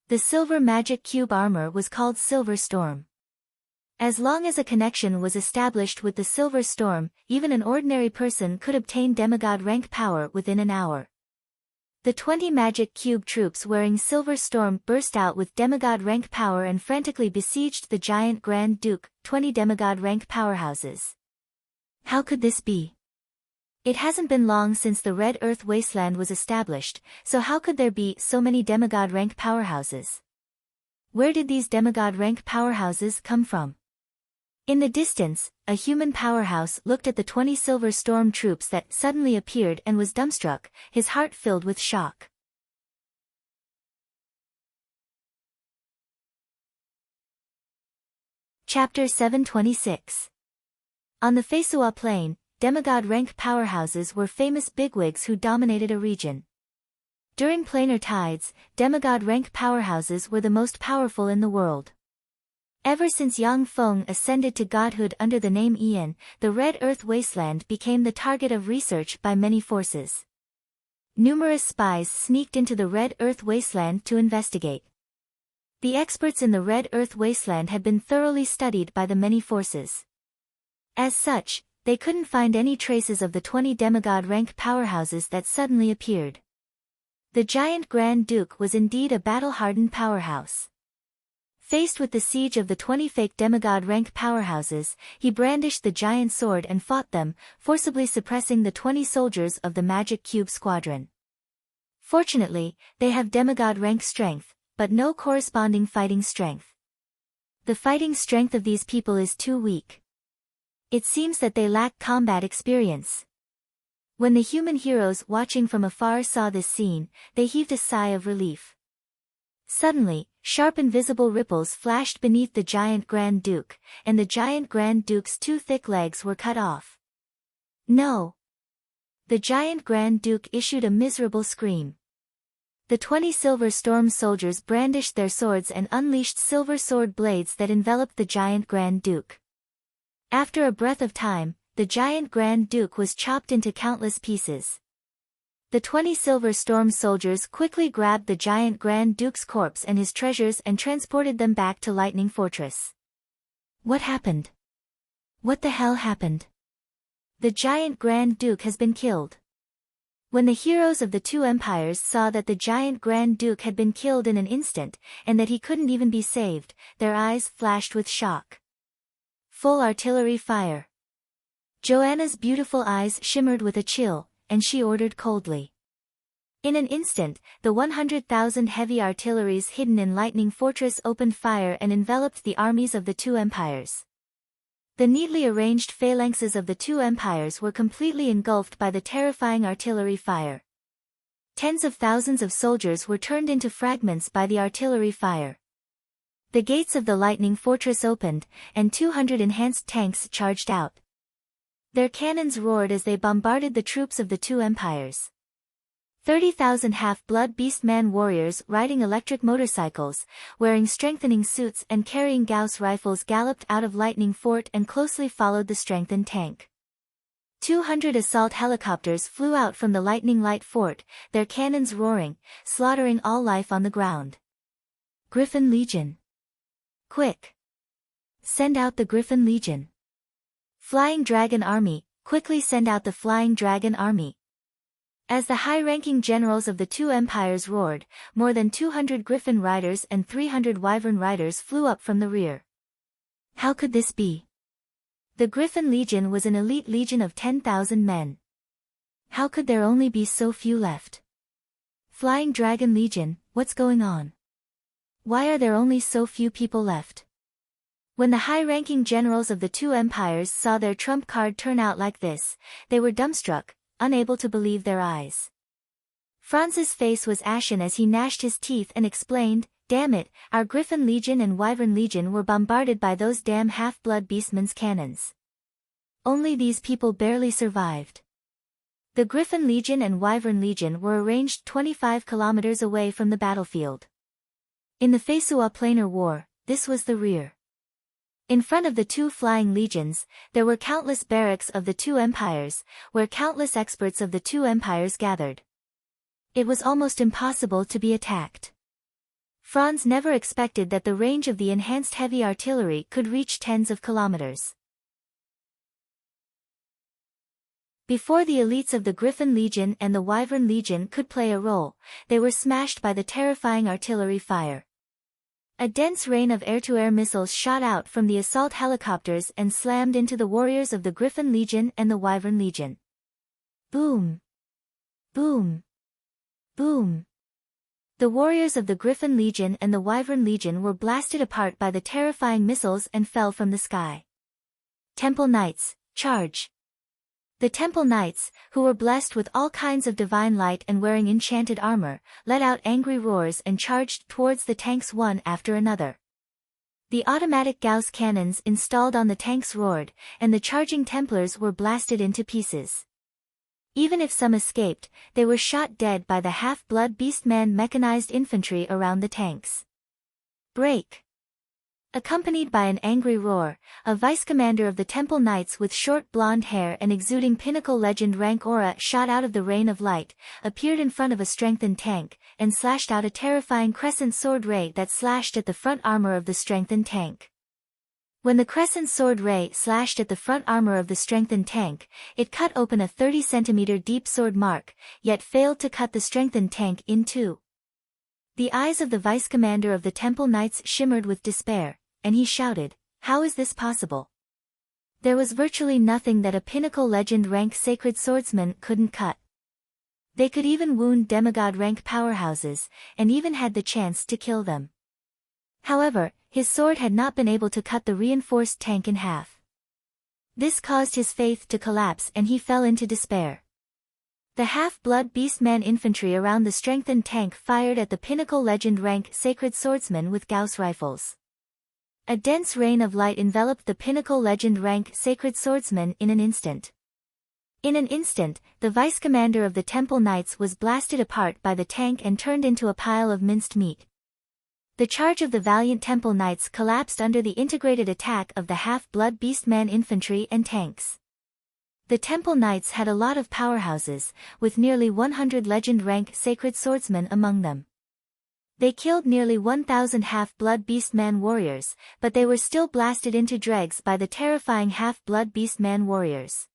The silver Magic Cube armor was called Silver Storm. As long as a connection was established with the Silver Storm, even an ordinary person could obtain demigod rank power within an hour. The 20 Magic Cube troops wearing Silver Storm burst out with demigod rank power and frantically besieged the giant Grand Duke, 20 demigod rank powerhouses. How could this be? It hasn't been long since the Red Earth Wasteland was established, so how could there be so many demigod rank powerhouses? Where did these demigod rank powerhouses come from? In the distance, a human powerhouse looked at the 20 silver storm troops that suddenly appeared and was dumbstruck, his heart filled with shock. Chapter 726. On the Fesua Plain, demigod-rank powerhouses were famous bigwigs who dominated a region. During planar tides, demigod-rank powerhouses were the most powerful in the world. Ever since Yang Feng ascended to godhood under the name Ian, the Red Earth Wasteland became the target of research by many forces. Numerous spies sneaked into the Red Earth Wasteland to investigate. The experts in the Red Earth Wasteland had been thoroughly studied by the many forces. As such, they couldn't find any traces of the 20 demigod-rank powerhouses that suddenly appeared. The giant Grand Duke was indeed a battle-hardened powerhouse. Faced with the siege of the 20 fake demigod-rank powerhouses, he brandished the giant sword and fought them, forcibly suppressing the 20 soldiers of the Magic Cube Squadron. Fortunately, they have demigod-rank strength, but no corresponding fighting strength. The fighting strength of these people is too weak. It seems that they lack combat experience. When the human heroes watching from afar saw this scene, they heaved a sigh of relief. Suddenly, sharp invisible ripples flashed beneath the giant Grand Duke, and the giant Grand Duke's 2 thick legs were cut off. No! The giant Grand Duke issued a miserable scream. The 20 silver storm soldiers brandished their swords and unleashed silver sword blades that enveloped the giant Grand Duke. After a breath of time, the giant Grand Duke was chopped into countless pieces. The 20 silver storm soldiers quickly grabbed the giant Grand Duke's corpse and his treasures and transported them back to Lightning Fortress. What happened? What the hell happened? The giant Grand Duke has been killed. When the heroes of the 2 empires saw that the giant Grand Duke had been killed in an instant, and that he couldn't even be saved, their eyes flashed with shock. Full artillery fire. Joanna's beautiful eyes shimmered with a chill, and she ordered coldly. In an instant, the 100,000 heavy artilleries hidden in Lightning Fortress opened fire and enveloped the armies of the 2 empires. The neatly arranged phalanxes of the 2 empires were completely engulfed by the terrifying artillery fire. Tens of thousands of soldiers were turned into fragments by the artillery fire. The gates of the Lightning Fortress opened, and 200 enhanced tanks charged out. Their cannons roared as they bombarded the troops of the 2 empires. 30,000 half-blood beastman warriors riding electric motorcycles, wearing strengthening suits and carrying Gauss rifles galloped out of Lightning Fort and closely followed the strengthened tank. 200 assault helicopters flew out from the Lightning Light Fort, their cannons roaring, slaughtering all life on the ground. Griffin Legion. Quick! Send out the Griffin Legion. Flying Dragon Army, quickly send out the Flying Dragon Army. As the high-ranking generals of the 2 empires roared, more than 200 Griffin riders and 300 Wyvern riders flew up from the rear. How could this be? The Griffin Legion was an elite legion of 10,000 men. How could there only be so few left? Flying Dragon Legion, what's going on? Why are there only so few people left? When the high-ranking generals of the 2 empires saw their trump card turn out like this, they were dumbstruck, unable to believe their eyes. Franz's face was ashen as he gnashed his teeth and explained, "Damn it, our Griffin Legion and Wyvern Legion were bombarded by those damn half-blood beastmen's cannons. Only these people barely survived." The Griffin Legion and Wyvern Legion were arranged 25 kilometers away from the battlefield. In the Fesua Planar War, this was the rear. In front of the 2 flying legions, there were countless barracks of the 2 empires, where countless experts of the 2 empires gathered. It was almost impossible to be attacked. Franz never expected that the range of the enhanced heavy artillery could reach tens of kilometers. Before the elites of the Griffin Legion and the Wyvern Legion could play a role, they were smashed by the terrifying artillery fire. A dense rain of air-to-air missiles shot out from the assault helicopters and slammed into the warriors of the Griffin Legion and the Wyvern Legion. Boom! Boom! Boom! The warriors of the Griffin Legion and the Wyvern Legion were blasted apart by the terrifying missiles and fell from the sky. Temple Knights, charge! The Temple Knights, who were blessed with all kinds of divine light and wearing enchanted armor, let out angry roars and charged towards the tanks one after another. The automatic Gauss cannons installed on the tanks roared, and the charging Templars were blasted into pieces. Even if some escaped, they were shot dead by the half-blood beastman mechanized infantry around the tanks. Break! Accompanied by an angry roar, a vice-commander of the Temple Knights with short blonde hair and exuding pinnacle legend rank aura shot out of the rain of light, appeared in front of a strengthened tank, and slashed out a terrifying crescent sword ray that slashed at the front armor of the strengthened tank. When the crescent sword ray slashed at the front armor of the strengthened tank, it cut open a 30 cm deep sword mark, yet failed to cut the strengthened tank in two. The eyes of the vice-commander of the Temple Knights shimmered with despair, and he shouted, "How is this possible?" There was virtually nothing that a pinnacle legend rank sacred swordsman couldn't cut. They could even wound demigod rank powerhouses, and even had the chance to kill them. However, his sword had not been able to cut the reinforced tank in half. This caused his faith to collapse and he fell into despair. The half-blood beastman infantry around the strengthened tank fired at the pinnacle legend rank sacred swordsman with Gauss rifles. A dense rain of light enveloped the pinnacle legend rank sacred swordsman in an instant. In an instant, the vice-commander of the Temple Knights was blasted apart by the tank and turned into a pile of minced meat. The charge of the valiant Temple Knights collapsed under the integrated attack of the half-blood beastman infantry and tanks. The Temple Knights had a lot of powerhouses, with nearly 100 legend rank sacred swordsmen among them. They killed nearly 1,000 half-blood beastman warriors, but they were still blasted into dregs by the terrifying half-blood beastman warriors.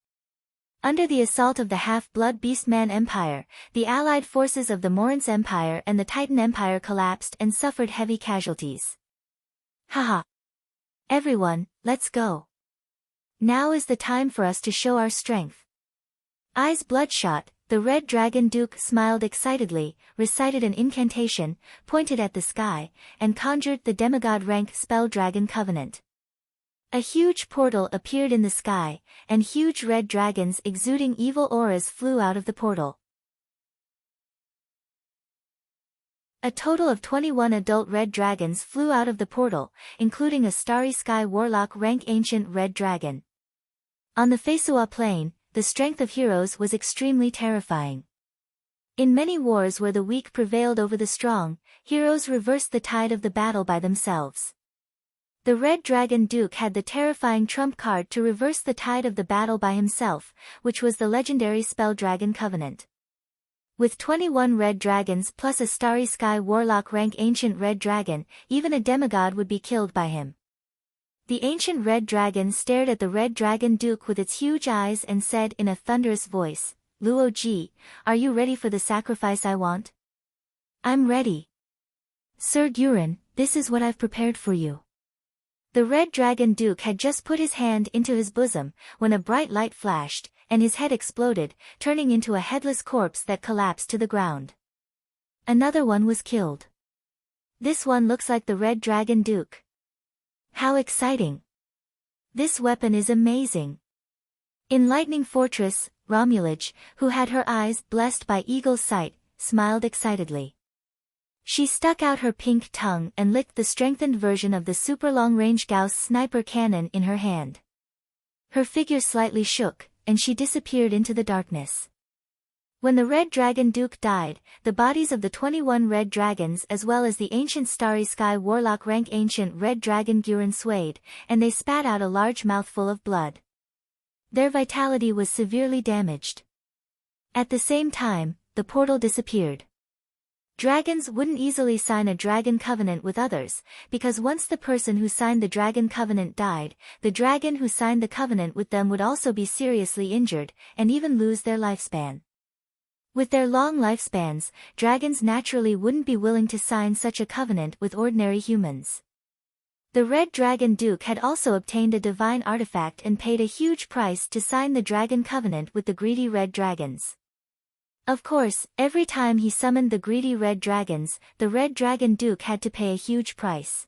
Under the assault of the half-blood beastman empire, the allied forces of the Morinth Empire and the Titan Empire collapsed and suffered heavy casualties. Haha! Everyone, let's go! Now is the time for us to show our strength. Eyes bloodshot, the Red Dragon Duke smiled excitedly, recited an incantation, pointed at the sky, and conjured the demigod rank spell Dragon Covenant. A huge portal appeared in the sky, and huge red dragons exuding evil auras flew out of the portal. A total of 21 adult red dragons flew out of the portal, including a Starry Sky Warlock rank ancient red dragon. On the Fesua plain, the strength of heroes was extremely terrifying. In many wars where the weak prevailed over the strong, heroes reversed the tide of the battle by themselves. The Red Dragon Duke had the terrifying trump card to reverse the tide of the battle by himself, which was the legendary spell Dragon Covenant. With 21 red dragons plus a Starry Sky Warlock rank ancient red dragon, even a demigod would be killed by him. The ancient red dragon stared at the Red Dragon Duke with its huge eyes and said in a thunderous voice, "Luo Ji, are you ready for the sacrifice I want?" "I'm ready. Sir Durin, this is what I've prepared for you." The Red Dragon Duke had just put his hand into his bosom, when a bright light flashed, and his head exploded, turning into a headless corpse that collapsed to the ground. Another one was killed. This one looks like the Red Dragon Duke. How exciting! This weapon is amazing. In Lightning Fortress, Romulage, who had her eyes blessed by eagle's sight, smiled excitedly. She stuck out her pink tongue and licked the strengthened version of the super long-range Gauss sniper cannon in her hand. Her figure slightly shook, and she disappeared into the darkness. When the Red Dragon Duke died, the bodies of the 21 red dragons as well as the ancient Starry Sky Warlock rank ancient Red Dragon Gurin swayed, and they spat out a large mouthful of blood. Their vitality was severely damaged. At the same time, the portal disappeared. Dragons wouldn't easily sign a Dragon Covenant with others, because once the person who signed the Dragon Covenant died, the dragon who signed the covenant with them would also be seriously injured, and even lose their lifespan. With their long lifespans, dragons naturally wouldn't be willing to sign such a covenant with ordinary humans. The Red Dragon Duke had also obtained a divine artifact and paid a huge price to sign the Dragon Covenant with the greedy red dragons. Of course, every time he summoned the greedy red dragons, the Red Dragon Duke had to pay a huge price.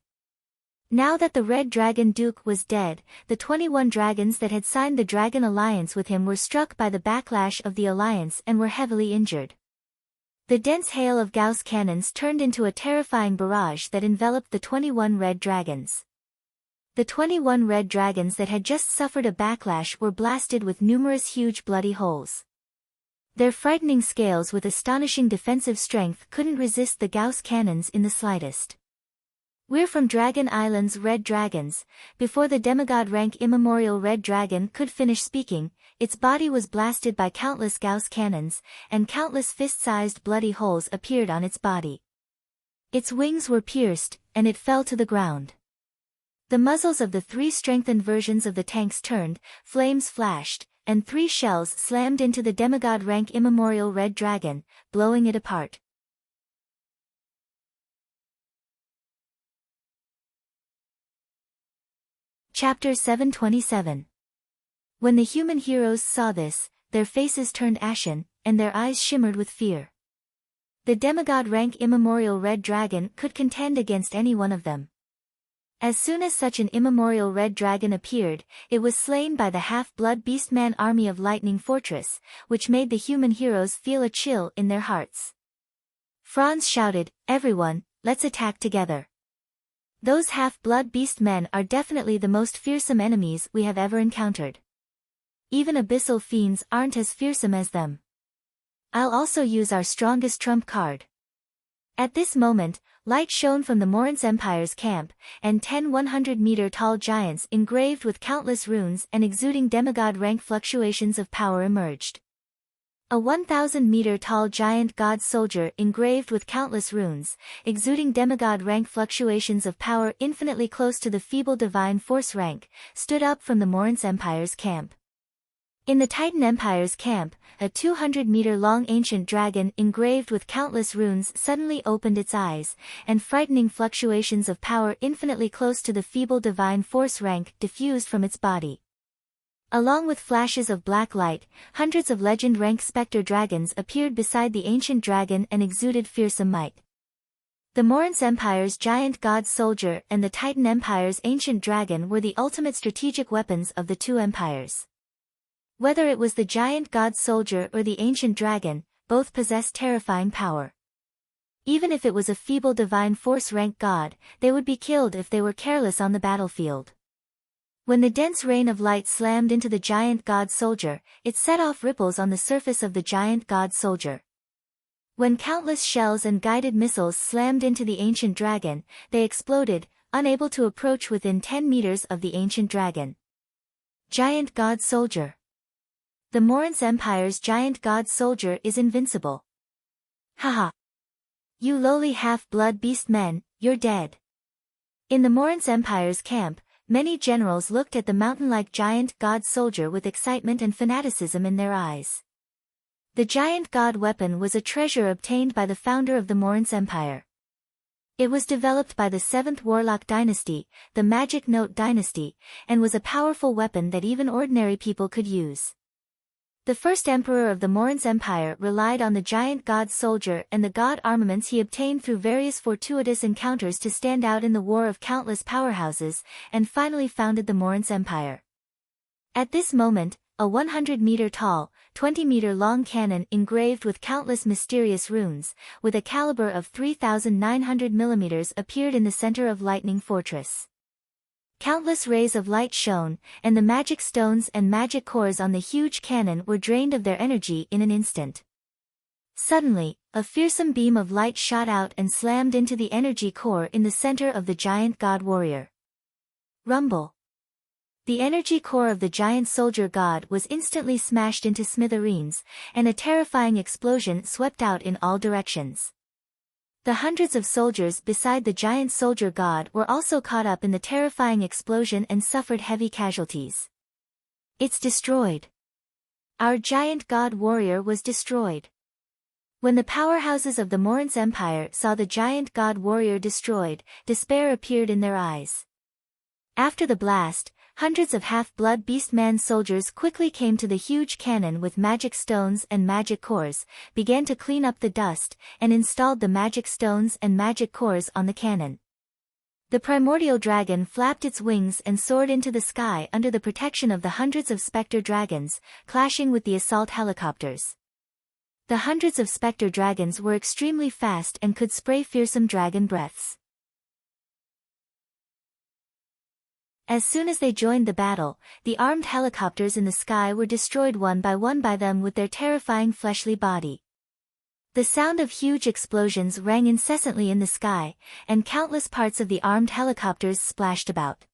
Now that the Red Dragon Duke was dead, the 21 dragons that had signed the Dragon Alliance with him were struck by the backlash of the Alliance and were heavily injured. The dense hail of Gauss cannons turned into a terrifying barrage that enveloped the 21 red dragons. The 21 red dragons that had just suffered a backlash were blasted with numerous huge bloody holes. Their frightening scales with astonishing defensive strength couldn't resist the Gauss cannons in the slightest. "We're from Dragon Island's Red Dragons." Before the demigod rank immemorial Red Dragon could finish speaking, its body was blasted by countless Gauss cannons, and countless fist-sized bloody holes appeared on its body. Its wings were pierced, and it fell to the ground. The muzzles of the 3 strengthened versions of the tanks turned, flames flashed, and 3 shells slammed into the demigod rank immemorial Red Dragon, blowing it apart. Chapter 727. When the human heroes saw this, their faces turned ashen, and their eyes shimmered with fear. The demigod rank immemorial Red Dragon could contend against any one of them. As soon as such an immemorial Red Dragon appeared, it was slain by the half-blood beastman army of Lightning Fortress, which made the human heroes feel a chill in their hearts. Franz shouted, "Everyone, let's attack together. Those half-blood beast men are definitely the most fearsome enemies we have ever encountered. Even abyssal fiends aren't as fearsome as them. I'll also use our strongest trump card." At this moment, light shone from the Morinth Empire's camp, and 10 100-meter-tall giants engraved with countless runes and exuding demigod rank fluctuations of power emerged. A 1,000-meter-tall giant god soldier engraved with countless runes, exuding demigod rank fluctuations of power infinitely close to the feeble divine force rank, stood up from the Morinth Empire's camp. In the Titan Empire's camp, a 200-meter-long ancient dragon engraved with countless runes suddenly opened its eyes, and frightening fluctuations of power infinitely close to the feeble divine force rank diffused from its body. Along with flashes of black light, hundreds of legend-rank specter dragons appeared beside the ancient dragon and exuded fearsome might. The Morinth Empire's giant god soldier and the Titan Empire's ancient dragon were the ultimate strategic weapons of the two empires. Whether it was the giant god soldier or the ancient dragon, both possessed terrifying power. Even if it was a feeble divine force rank god, they would be killed if they were careless on the battlefield. When the dense rain of light slammed into the giant god soldier, it set off ripples on the surface of the giant god soldier. When countless shells and guided missiles slammed into the ancient dragon, they exploded, unable to approach within 10 meters of the ancient dragon. Giant god soldier. The Morinth Empire's giant god soldier is invincible. Haha. You lowly half-blood beast men, you're dead. In the Morinth Empire's camp, many generals looked at the mountain-like giant god soldier with excitement and fanaticism in their eyes. The giant god weapon was a treasure obtained by the founder of the Morinth Empire. It was developed by the 7th Warlock dynasty, the Magic Note dynasty, and was a powerful weapon that even ordinary people could use. The first emperor of the Morinth Empire relied on the giant god soldier and the god armaments he obtained through various fortuitous encounters to stand out in the war of countless powerhouses, and finally founded the Morinth Empire. At this moment, a 100-meter-tall, 20-meter-long cannon engraved with countless mysterious runes, with a caliber of 3,900 millimeters appeared in the center of Lightning Fortress. Countless rays of light shone, and the magic stones and magic cores on the huge cannon were drained of their energy in an instant. Suddenly, a fearsome beam of light shot out and slammed into the energy core in the center of the giant god warrior. Rumble. The energy core of the giant soldier god was instantly smashed into smithereens, and a terrifying explosion swept out in all directions. The hundreds of soldiers beside the giant soldier god were also caught up in the terrifying explosion and suffered heavy casualties. It's destroyed. Our giant god warrior was destroyed. When the powerhouses of the Morinth Empire saw the giant god warrior destroyed, despair appeared in their eyes. After the blast, hundreds of half-blood beastman soldiers quickly came to the huge cannon with magic stones and magic cores, began to clean up the dust, and installed the magic stones and magic cores on the cannon. The primordial dragon flapped its wings and soared into the sky under the protection of the hundreds of specter dragons, clashing with the assault helicopters. The hundreds of specter dragons were extremely fast and could spray fearsome dragon breaths. As soon as they joined the battle, the armed helicopters in the sky were destroyed one by them with their terrifying fleshly body. The sound of huge explosions rang incessantly in the sky, and countless parts of the armed helicopters splashed about.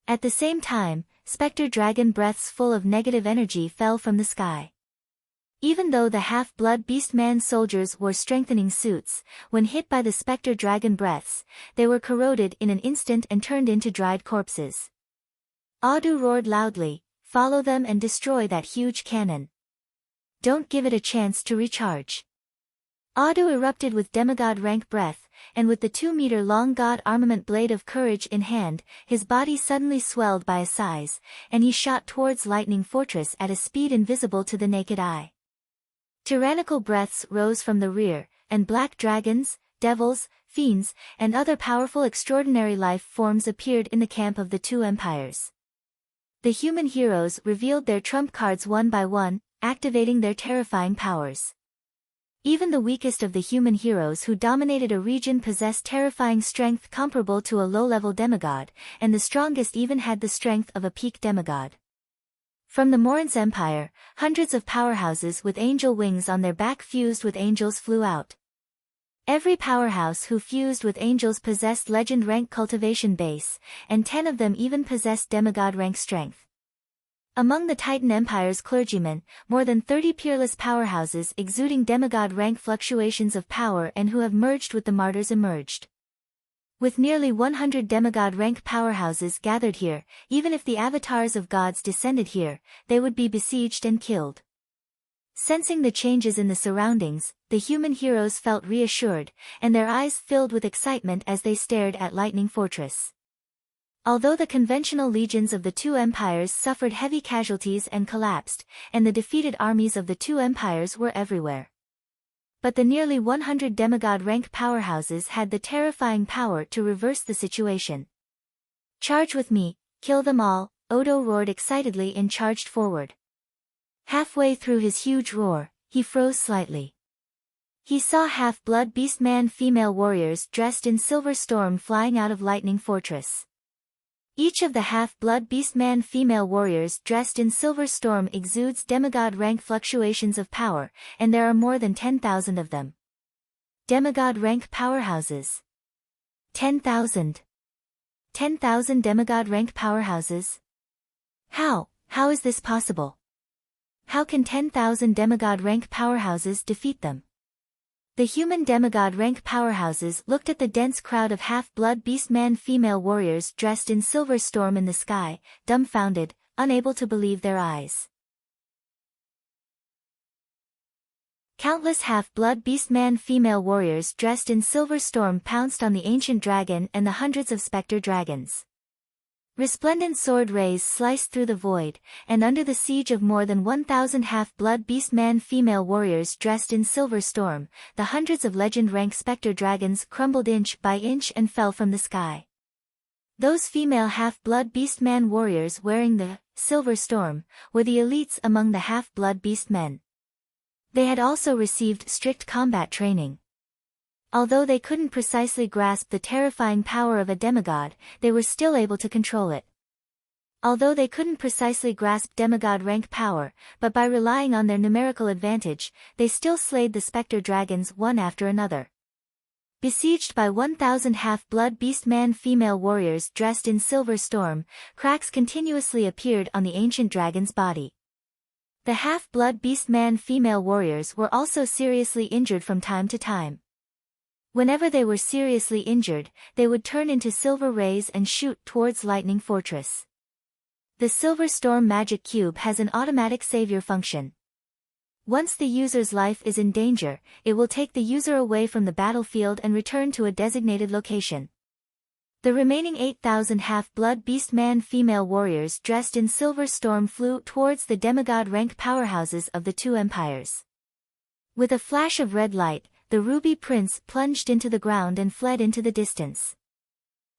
At the same time, specter dragon breaths full of negative energy fell from the sky. Even though the half-blood beast-man soldiers wore strengthening suits, when hit by the specter dragon breaths, they were corroded in an instant and turned into dried corpses. Audu roared loudly, "Follow them and destroy that huge cannon. Don't give it a chance to recharge." Audu erupted with demigod rank breath, and with the 2-meter-long god armament blade of courage in hand, his body suddenly swelled by a size, and he shot towards Lightning Fortress at a speed invisible to the naked eye. Tyrannical breaths rose from the rear, and black dragons, devils, fiends, and other powerful extraordinary life forms appeared in the camp of the two empires. The human heroes revealed their trump cards one by one, activating their terrifying powers. Even the weakest of the human heroes who dominated a region possessed terrifying strength comparable to a low-level demigod, and the strongest even had the strength of a peak demigod. From the Morin's Empire, hundreds of powerhouses with angel wings on their back fused with angels flew out. Every powerhouse who fused with angels possessed legend rank cultivation base, and 10 of them even possessed demigod rank strength. Among the Titan Empire's clergymen, more than 30 peerless powerhouses exuding demigod rank fluctuations of power and who have merged with the martyrs emerged. With nearly 100 demigod rank powerhouses gathered here, even if the avatars of gods descended here, they would be besieged and killed. Sensing the changes in the surroundings, the human heroes felt reassured, and their eyes filled with excitement as they stared at Lightning Fortress. Although the conventional legions of the two empires suffered heavy casualties and collapsed, and the defeated armies of the two empires were everywhere. But the nearly 100 demigod rank powerhouses had the terrifying power to reverse the situation. "Charge with me, kill them all," Odo roared excitedly and charged forward. Halfway through his huge roar, he froze slightly. He saw half-blood beast-man female warriors dressed in silver storm flying out of Lightning Fortress. Each of the half-blood beast-man female warriors dressed in silver storm exudes demigod rank fluctuations of power, and there are more than 10,000 of them. Demigod rank powerhouses. 10,000. 10,000 demigod rank powerhouses? How is this possible? How can 10,000 demigod rank powerhouses defeat them? The human demigod rank powerhouses looked at the dense crowd of half-blood beast-man female warriors dressed in silver storm in the sky, dumbfounded, unable to believe their eyes. Countless half-blood beast-man female warriors dressed in silver storm pounced on the ancient dragon and the hundreds of specter dragons. Resplendent sword rays sliced through the void, and under the siege of more than 1,000 half-blood beast-man female warriors dressed in silver storm, the hundreds of legend-rank specter dragons crumbled inch by inch and fell from the sky. Those female half-blood beast-man warriors wearing the silver storm were the elites among the half-blood beast-men. They had also received strict combat training. Although they couldn't precisely grasp the terrifying power of a demigod, they were still able to control it. Although they couldn't precisely grasp demigod rank power, but by relying on their numerical advantage, they still slayed the specter dragons one after another. Besieged by 1,000 half-blood beast-man female warriors dressed in silver storm, cracks continuously appeared on the ancient dragon's body. The half-blood beast-man female warriors were also seriously injured from time to time. Whenever they were seriously injured, they would turn into silver rays and shoot towards Lightning Fortress. The Silver Storm Magic Cube has an automatic savior function. Once the user's life is in danger, it will take the user away from the battlefield and return to a designated location. The remaining 8,000 half-blood beast-man female warriors dressed in silver storm flew towards the demigod rank powerhouses of the two empires. With a flash of red light, the Ruby Prince plunged into the ground and fled into the distance.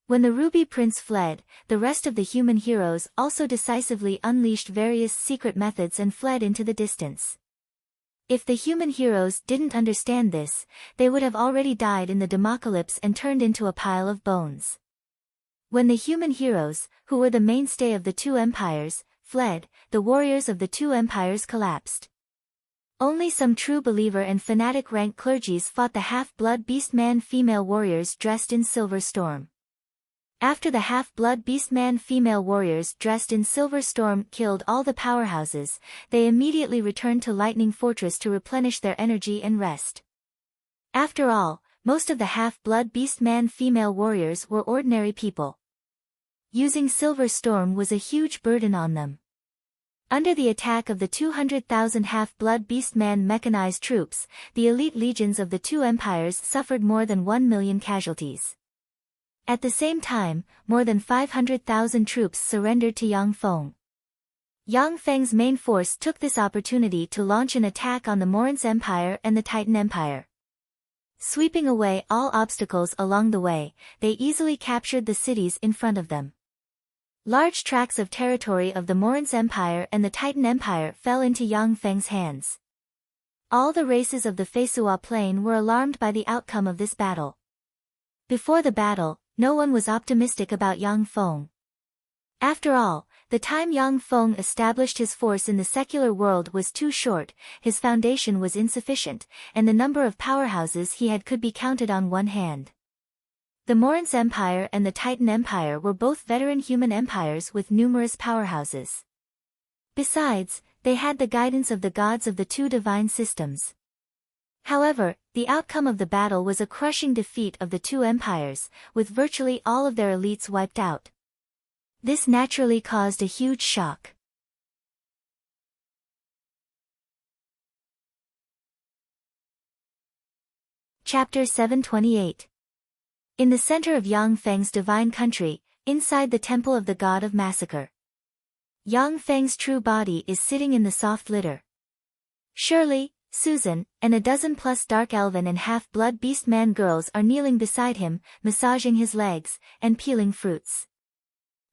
When the Ruby Prince fled, the rest of the human heroes also decisively unleashed various secret methods and fled into the distance. If the human heroes didn't understand this, they would have already died in the Democalypse and turned into a pile of bones. When the human heroes, who were the mainstay of the two empires, fled, the warriors of the two empires collapsed. Only some true believer and fanatic rank clergies fought the half-blood beastman female warriors dressed in silver storm. After the half-blood beastman female warriors dressed in silver storm killed all the powerhouses, they immediately returned to Lightning Fortress to replenish their energy and rest. After all, most of the half-blood beastman female warriors were ordinary people. Using silver storm was a huge burden on them. Under the attack of the 200,000 half-blood beastman mechanized troops, the elite legions of the two empires suffered more than 1 million casualties. At the same time, more than 500,000 troops surrendered to Yang Feng. Yang Feng's main force took this opportunity to launch an attack on the Morin's Empire and the Titan Empire. Sweeping away all obstacles along the way, they easily captured the cities in front of them. Large tracts of territory of the Morin's Empire and the Titan Empire fell into Yang Feng's hands. All the races of the Feisua Plain were alarmed by the outcome of this battle. Before the battle, no one was optimistic about Yang Feng. After all, the time Yang Feng established his force in the secular world was too short, his foundation was insufficient, and the number of powerhouses he had could be counted on one hand. The Morin's Empire and the Titan Empire were both veteran human empires with numerous powerhouses. Besides, they had the guidance of the gods of the two divine systems. However, the outcome of the battle was a crushing defeat of the two empires, with virtually all of their elites wiped out. This naturally caused a huge shock. Chapter 728. In the center of Yang Feng's divine country, inside the temple of the god of massacre. Yang Feng's true body is sitting in the soft litter. Shirley, Susan, and a dozen plus dark elven and half-blood beastman girls are kneeling beside him, massaging his legs, and peeling fruits.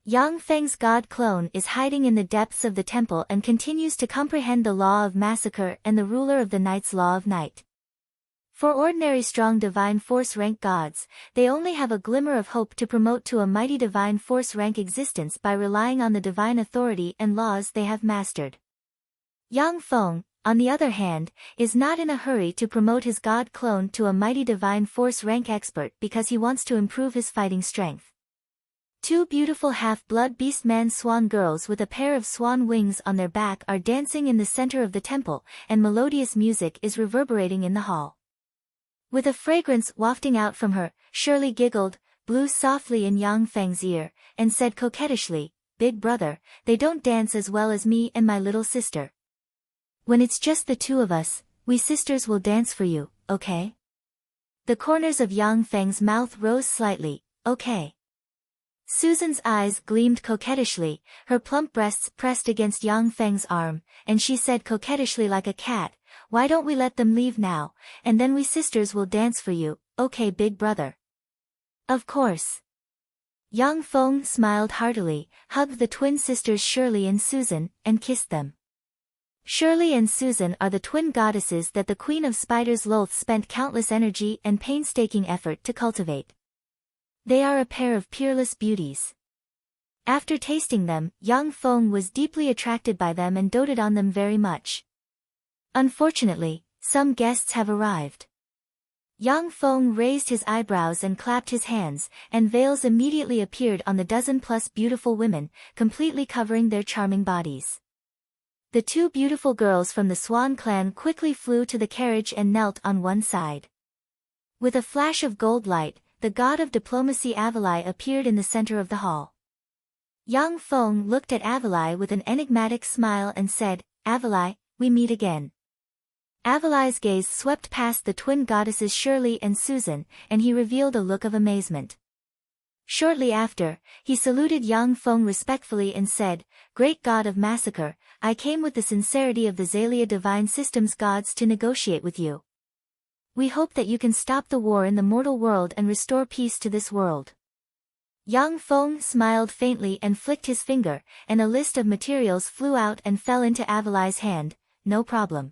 Yang Feng's god clone is hiding in the depths of the temple and continues to comprehend the law of massacre and the ruler of the night's law of night. For ordinary strong divine force rank gods, they only have a glimmer of hope to promote to a mighty divine force rank existence by relying on the divine authority and laws they have mastered. Yang Feng, on the other hand, is not in a hurry to promote his god clone to a mighty divine force rank expert because he wants to improve his fighting strength. Two beautiful half-blood beastman swan girls with a pair of swan wings on their back are dancing in the center of the temple, and melodious music is reverberating in the hall. With a fragrance wafting out from her, Shirley giggled, blew softly in Yang Feng's ear, and said coquettishly, "Big brother, they don't dance as well as me and my little sister. When it's just the two of us, we sisters will dance for you, okay?" The corners of Yang Feng's mouth rose slightly, "Okay." Susan's eyes gleamed coquettishly, her plump breasts pressed against Yang Feng's arm, and she said coquettishly like a cat, "Why don't we let them leave now, and then we sisters will dance for you, okay big brother?" "Of course." Yang Feng smiled heartily, hugged the twin sisters Shirley and Susan, and kissed them. Shirley and Susan are the twin goddesses that the Queen of Spiders Lolth spent countless energy and painstaking effort to cultivate. They are a pair of peerless beauties. After tasting them, Yang Feng was deeply attracted by them and doted on them very much. Unfortunately, some guests have arrived. Yang Feng raised his eyebrows and clapped his hands, and veils immediately appeared on the dozen-plus beautiful women, completely covering their charming bodies. The two beautiful girls from the Swan clan quickly flew to the carriage and knelt on one side. With a flash of gold light, the god of diplomacy Avalai appeared in the center of the hall. Yang Feng looked at Avalai with an enigmatic smile and said, "Avalai, we meet again." Avalai's gaze swept past the twin goddesses Shirley and Susan, and he revealed a look of amazement. Shortly after, he saluted Yang Feng respectfully and said, "Great god of massacre, I came with the sincerity of the Xalia divine systems gods to negotiate with you. We hope that you can stop the war in the mortal world and restore peace to this world." Yang Feng smiled faintly and flicked his finger, and a list of materials flew out and fell into Avalai's hand. No problem.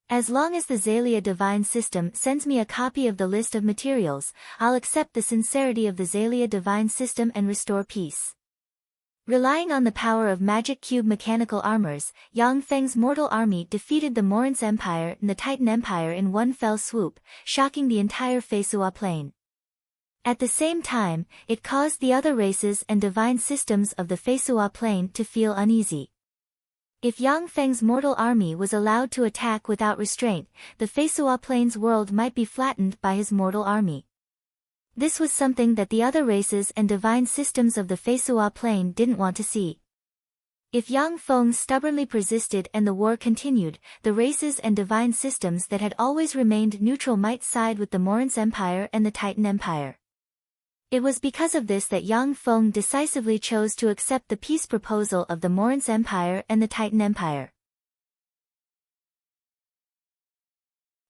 As long as the Xalia Divine System sends me a copy of the list of materials, I'll accept the sincerity of the Xalia Divine System and restore peace. Relying on the power of Magic Cube mechanical armors, Yang Feng's mortal army defeated the Morin's Empire and the Titan Empire in one fell swoop, shocking the entire Feisua plain. At the same time, it caused the other races and divine systems of the Feisua plain to feel uneasy. If Yang Feng's mortal army was allowed to attack without restraint, the Feisua plain's world might be flattened by his mortal army. This was something that the other races and divine systems of the Feisua plain didn't want to see. If Yang Feng stubbornly persisted and the war continued, the races and divine systems that had always remained neutral might side with the Morin's Empire and the Titan Empire. It was because of this that Yang Feng decisively chose to accept the peace proposal of the Morin's Empire and the Titan Empire.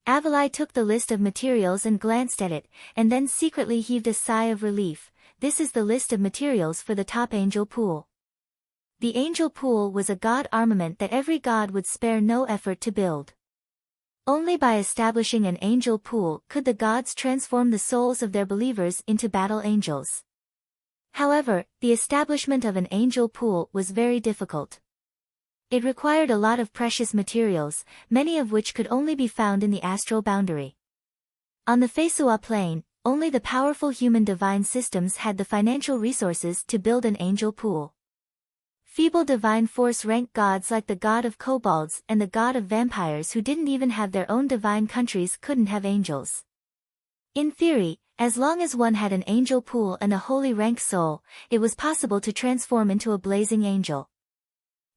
Avalai took the list of materials and glanced at it, and then secretly heaved a sigh of relief. This is the list of materials for the top angel pool. The angel pool was a god armament that every god would spare no effort to build. Only by establishing an angel pool could the gods transform the souls of their believers into battle angels. However, the establishment of an angel pool was very difficult. It required a lot of precious materials, many of which could only be found in the astral boundary. On the Feisua plain, only the powerful human divine systems had the financial resources to build an angel pool. Feeble divine force ranked gods like the god of kobolds and the god of vampires who didn't even have their own divine countries couldn't have angels. In theory, as long as one had an angel pool and a holy rank soul, it was possible to transform into a blazing angel.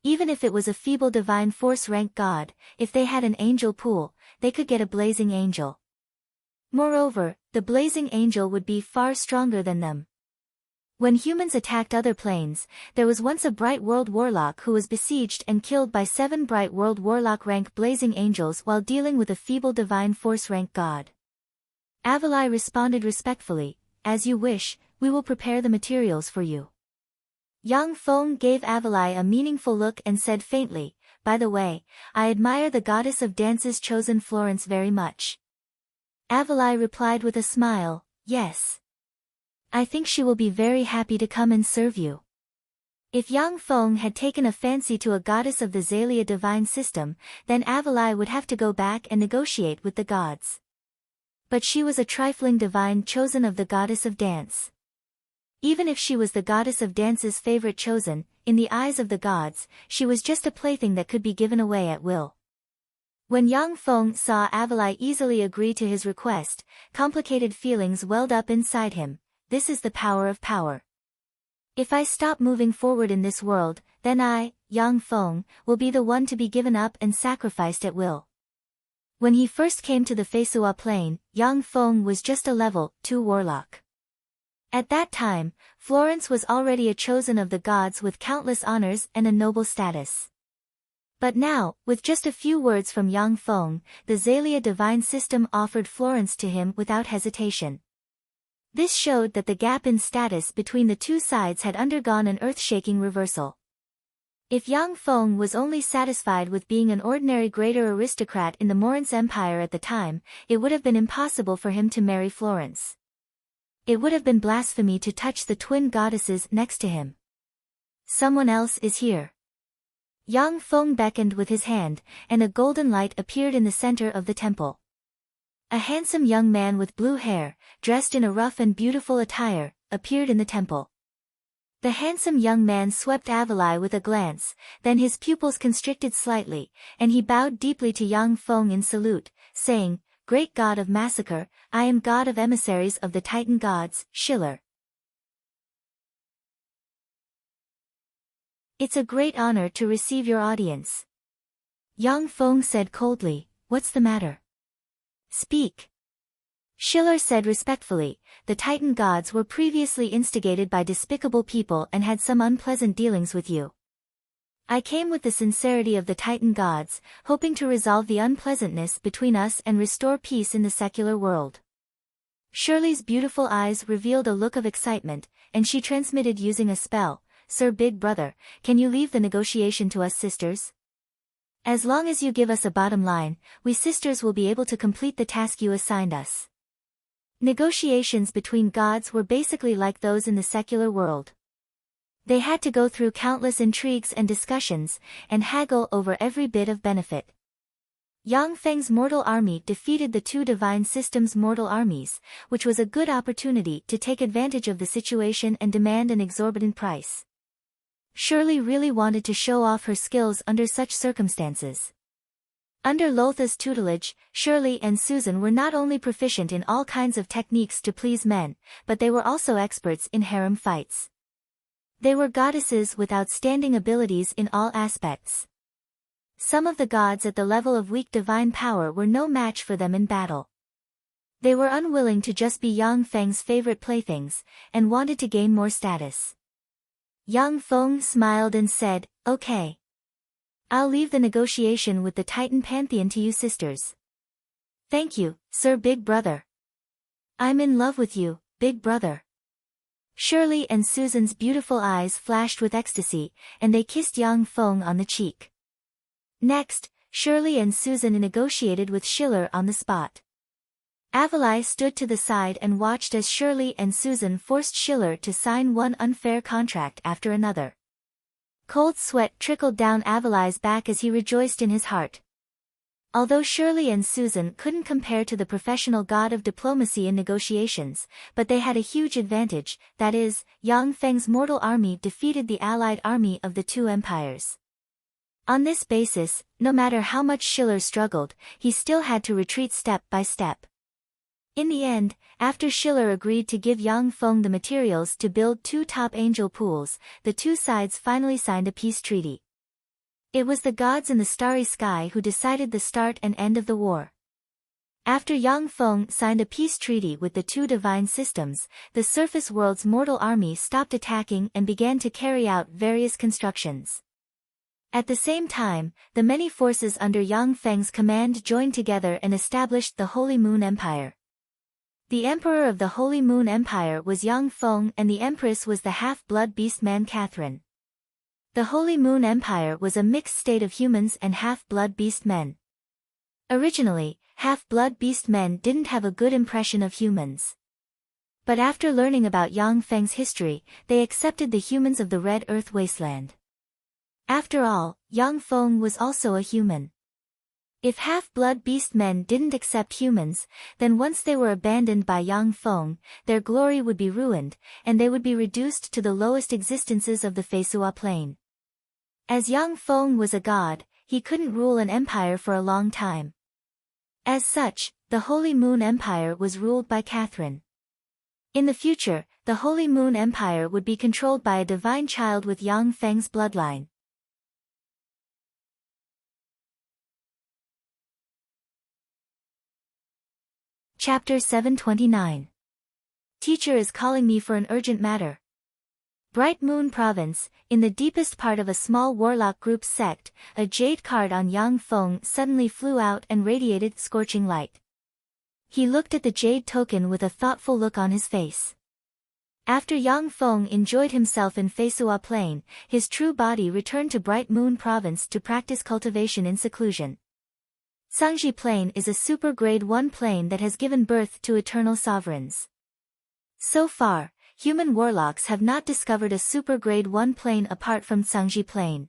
Even if it was a feeble divine force rank god, if they had an angel pool, they could get a blazing angel. Moreover, the blazing angel would be far stronger than them. When humans attacked other planes, there was once a Bright World Warlock who was besieged and killed by 7 Bright World Warlock rank blazing angels while dealing with a feeble divine force rank god. Avalai responded respectfully, "As you wish, we will prepare the materials for you." Yang Feng gave Avalai a meaningful look and said faintly, "By the way, I admire the goddess of dance's chosen Florence very much." Avalai replied with a smile, "Yes. I think she will be very happy to come and serve you." If Yang Feng had taken a fancy to a goddess of the Xalia divine system, then Avalai would have to go back and negotiate with the gods. But she was a trifling divine chosen of the goddess of dance. Even if she was the goddess of dance's favorite chosen, in the eyes of the gods, she was just a plaything that could be given away at will. When Yang Feng saw Avalai easily agree to his request, complicated feelings welled up inside him. This is the power of power. If I stop moving forward in this world, then I, Yang Feng, will be the one to be given up and sacrificed at will. When he first came to the Feisua plain, Yang Feng was just a level 2 warlock. At that time, Florence was already a chosen of the gods with countless honors and a noble status. But now, with just a few words from Yang Feng, the Xalia divine system offered Florence to him without hesitation. This showed that the gap in status between the two sides had undergone an earth-shaking reversal. If Yang Feng was only satisfied with being an ordinary greater aristocrat in the Morin's Empire at the time, it would have been impossible for him to marry Florence. It would have been blasphemy to touch the twin goddesses next to him. "Someone else is here." Yang Feng beckoned with his hand, and a golden light appeared in the center of the temple. A handsome young man with blue hair, dressed in a rough and beautiful attire, appeared in the temple. The handsome young man swept Avalai with a glance, then his pupils constricted slightly, and he bowed deeply to Yang Feng in salute, saying, "Great god of massacre, I am god of emissaries of the Titan gods, Schiller. It's a great honor to receive your audience." Yang Feng said coldly, "What's the matter? Speak." Schiller said respectfully, "The Titan gods were previously instigated by despicable people and had some unpleasant dealings with you. I came with the sincerity of the Titan gods, hoping to resolve the unpleasantness between us and restore peace in the secular world. Shirley's beautiful eyes revealed a look of excitement, and she transmitted using a spell, "Sir Big Brother, can you leave the negotiation to us sisters? As long as you give us a bottom line, we sisters will be able to complete the task you assigned us." Negotiations between gods were basically like those in the secular world. They had to go through countless intrigues and discussions, and haggle over every bit of benefit. Yang Feng's mortal army defeated the two divine systems' mortal armies, which was a good opportunity to take advantage of the situation and demand an exorbitant price. Shirley really wanted to show off her skills under such circumstances. Under Lotha's tutelage, Shirley and Susan were not only proficient in all kinds of techniques to please men, but they were also experts in harem fights. They were goddesses with outstanding abilities in all aspects. Some of the gods at the level of weak divine power were no match for them in battle. They were unwilling to just be Yang Feng's favorite playthings, and wanted to gain more status. Yang Feng smiled and said, "Okay. I'll leave the negotiation with the Titan Pantheon to you sisters." "Thank you, Sir Big Brother. I'm in love with you, Big Brother." Shirley and Susan's beautiful eyes flashed with ecstasy, and they kissed Yang Feng on the cheek. Next, Shirley and Susan negotiated with Schiller on the spot. Avalai stood to the side and watched as Shirley and Susan forced Schiller to sign one unfair contract after another. Cold sweat trickled down Avalai's back as he rejoiced in his heart. Although Shirley and Susan couldn't compare to the professional god of diplomacy in negotiations, but they had a huge advantage, that is, Yang Feng's mortal army defeated the allied army of the two empires. On this basis, no matter how much Schiller struggled, he still had to retreat step by step. In the end, after Schiller agreed to give Yang Feng the materials to build two top angel pools, the two sides finally signed a peace treaty. It was the gods in the starry sky who decided the start and end of the war. After Yang Feng signed a peace treaty with the two divine systems, the surface world's mortal army stopped attacking and began to carry out various constructions. At the same time, the many forces under Yang Feng's command joined together and established the Holy Moon Empire. The emperor of the Holy Moon Empire was Yang Feng and the empress was the half-blood beast man Catherine. The Holy Moon Empire was a mixed state of humans and half-blood beast men. Originally, half-blood beast men didn't have a good impression of humans. But after learning about Yang Feng's history, they accepted the humans of the Red Earth Wasteland. After all, Yang Feng was also a human. If half-blood beast men didn't accept humans, then once they were abandoned by Yang Feng, their glory would be ruined, and they would be reduced to the lowest existences of the Feisua Plain. As Yang Feng was a god, he couldn't rule an empire for a long time. As such, the Holy Moon Empire was ruled by Catherine. In the future, the Holy Moon Empire would be controlled by a divine child with Yang Feng's bloodline. Chapter 729. Teacher is calling me for an urgent matter. Bright Moon Province, in the deepest part of a small warlock group's sect, a jade card on Yang Feng suddenly flew out and radiated scorching light. He looked at the jade token with a thoughtful look on his face. After Yang Feng enjoyed himself in Feisua Plain, his true body returned to Bright Moon Province to practice cultivation in seclusion. Sangji Plain is a super grade 1 plain that has given birth to eternal sovereigns. So far, human warlocks have not discovered a super grade 1 plain apart from Sangji Plain.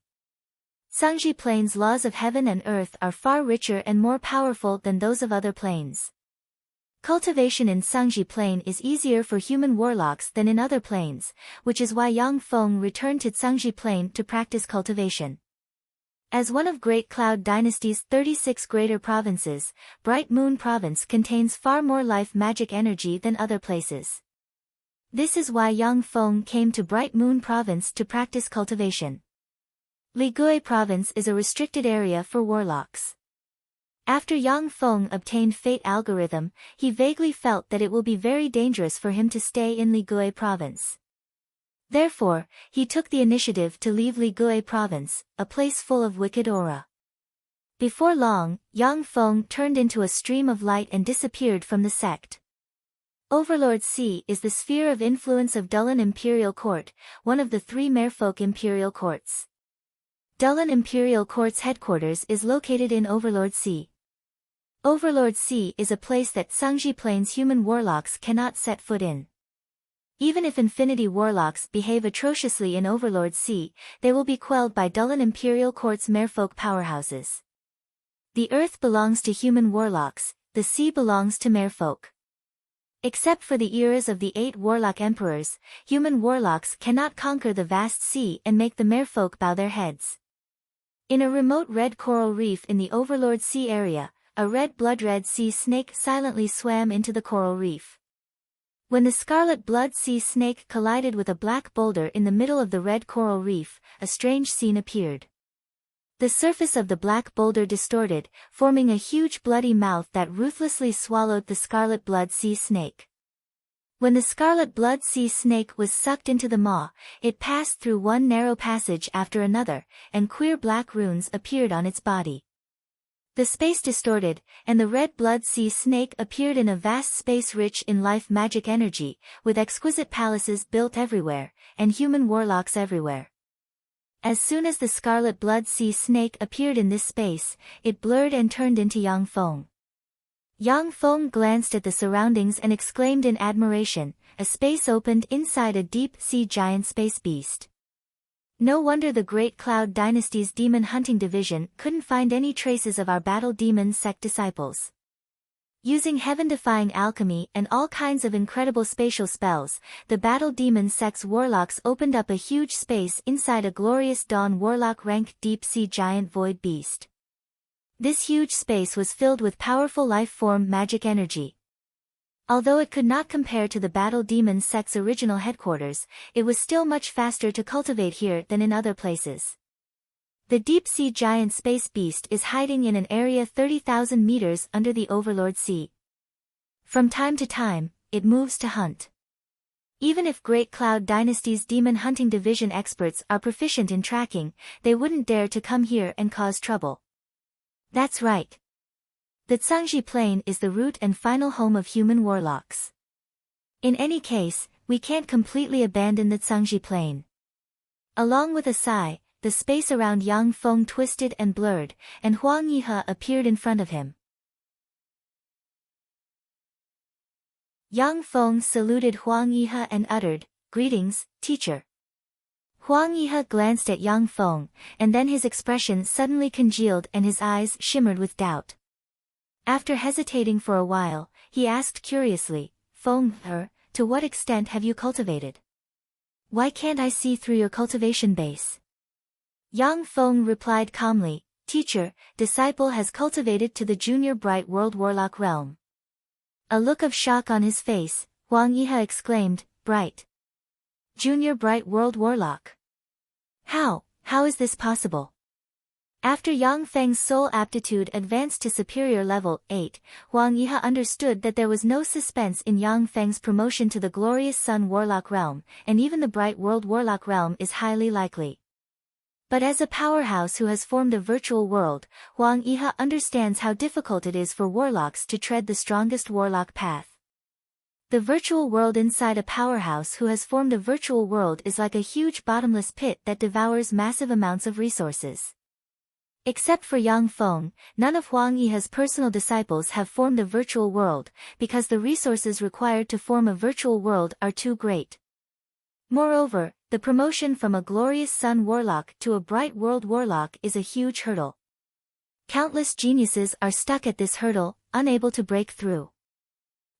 Sangji Plain's laws of heaven and earth are far richer and more powerful than those of other plains. Cultivation in Sangji Plain is easier for human warlocks than in other plains, which is why Yang Feng returned to Sangji Plain to practice cultivation. As one of Great Cloud Dynasty's 36 greater provinces, Bright Moon Province contains far more life magic energy than other places. This is why Yang Feng came to Bright Moon Province to practice cultivation. Ligui Province is a restricted area for warlocks. After Yang Feng obtained Fate Algorithm, he vaguely felt that it will be very dangerous for him to stay in Ligui Province. Therefore, he took the initiative to leave Ligui Province, a place full of wicked aura. Before long, Yang Feng turned into a stream of light and disappeared from the sect. Overlord Sea is the sphere of influence of Dulin Imperial Court, one of the 3 merfolk imperial courts. Dulin Imperial Court's headquarters is located in Overlord Sea. Overlord Sea is a place that Sangji Plains human warlocks cannot set foot in. Even if Infinity warlocks behave atrociously in Overlord Sea, they will be quelled by Dulin Imperial Court's merfolk powerhouses. The earth belongs to human warlocks, the sea belongs to merfolk. Except for the eras of the 8 warlock emperors, human warlocks cannot conquer the vast sea and make the merfolk bow their heads. In a remote red coral reef in the Overlord Sea area, a red blood-red sea snake silently swam into the coral reef. When the scarlet blood sea snake collided with a black boulder in the middle of the red coral reef, a strange scene appeared. The surface of the black boulder distorted, forming a huge bloody mouth that ruthlessly swallowed the scarlet blood sea snake. When the scarlet blood sea snake was sucked into the maw, it passed through one narrow passage after another, and queer black runes appeared on its body. The space distorted, and the red blood sea snake appeared in a vast space rich in life magic energy, with exquisite palaces built everywhere, and human warlocks everywhere. As soon as the scarlet blood sea snake appeared in this space, it blurred and turned into Yang Feng. Yang Feng glanced at the surroundings and exclaimed in admiration, a space opened inside a deep sea giant space beast. No wonder the Great Cloud Dynasty's demon hunting division couldn't find any traces of our battle demon sect disciples. Using heaven-defying alchemy and all kinds of incredible spatial spells, the Battle Demon Sect's warlocks opened up a huge space inside a glorious dawn warlock rank deep-sea giant void beast. This huge space was filled with powerful life-form magic energy. Although it could not compare to the Battle Demon Sect's original headquarters, it was still much faster to cultivate here than in other places. The deep-sea giant space beast is hiding in an area 30,000 meters under the Overlord Sea. From time to time, it moves to hunt. Even if Great Cloud Dynasty's demon hunting division experts are proficient in tracking, they wouldn't dare to come here and cause trouble. That's right. The Sangji Plain is the root and final home of human warlocks. In any case, we can't completely abandon the Sangji Plain. Along with a sigh, the space around Yang Feng twisted and blurred, and Huang Yihe appeared in front of him. Yang Feng saluted Huang Yihe and uttered, "Greetings, teacher." Huang Yihe glanced at Yang Feng, and then his expression suddenly congealed and his eyes shimmered with doubt. After hesitating for a while, he asked curiously, "Feng, to what extent have you cultivated? Why can't I see through your cultivation base?" Yang Feng replied calmly, "Teacher, disciple has cultivated to the Junior Bright World Warlock realm." A look of shock on his face, Huang Yihe exclaimed, "Bright? Junior Bright World Warlock? How is this possible?" After Yang Feng's soul aptitude advanced to superior level 8, Huang Yihe understood that there was no suspense in Yang Feng's promotion to the glorious Sun Warlock realm, and even the Bright World Warlock realm is highly likely. But as a powerhouse who has formed a virtual world, Huang Yihe understands how difficult it is for warlocks to tread the strongest warlock path. The virtual world inside a powerhouse who has formed a virtual world is like a huge bottomless pit that devours massive amounts of resources. Except for Yang Feng, none of Huang Yihe's personal disciples have formed a virtual world, because the resources required to form a virtual world are too great. Moreover, the promotion from a glorious Sun Warlock to a Bright World Warlock is a huge hurdle. Countless geniuses are stuck at this hurdle, unable to break through.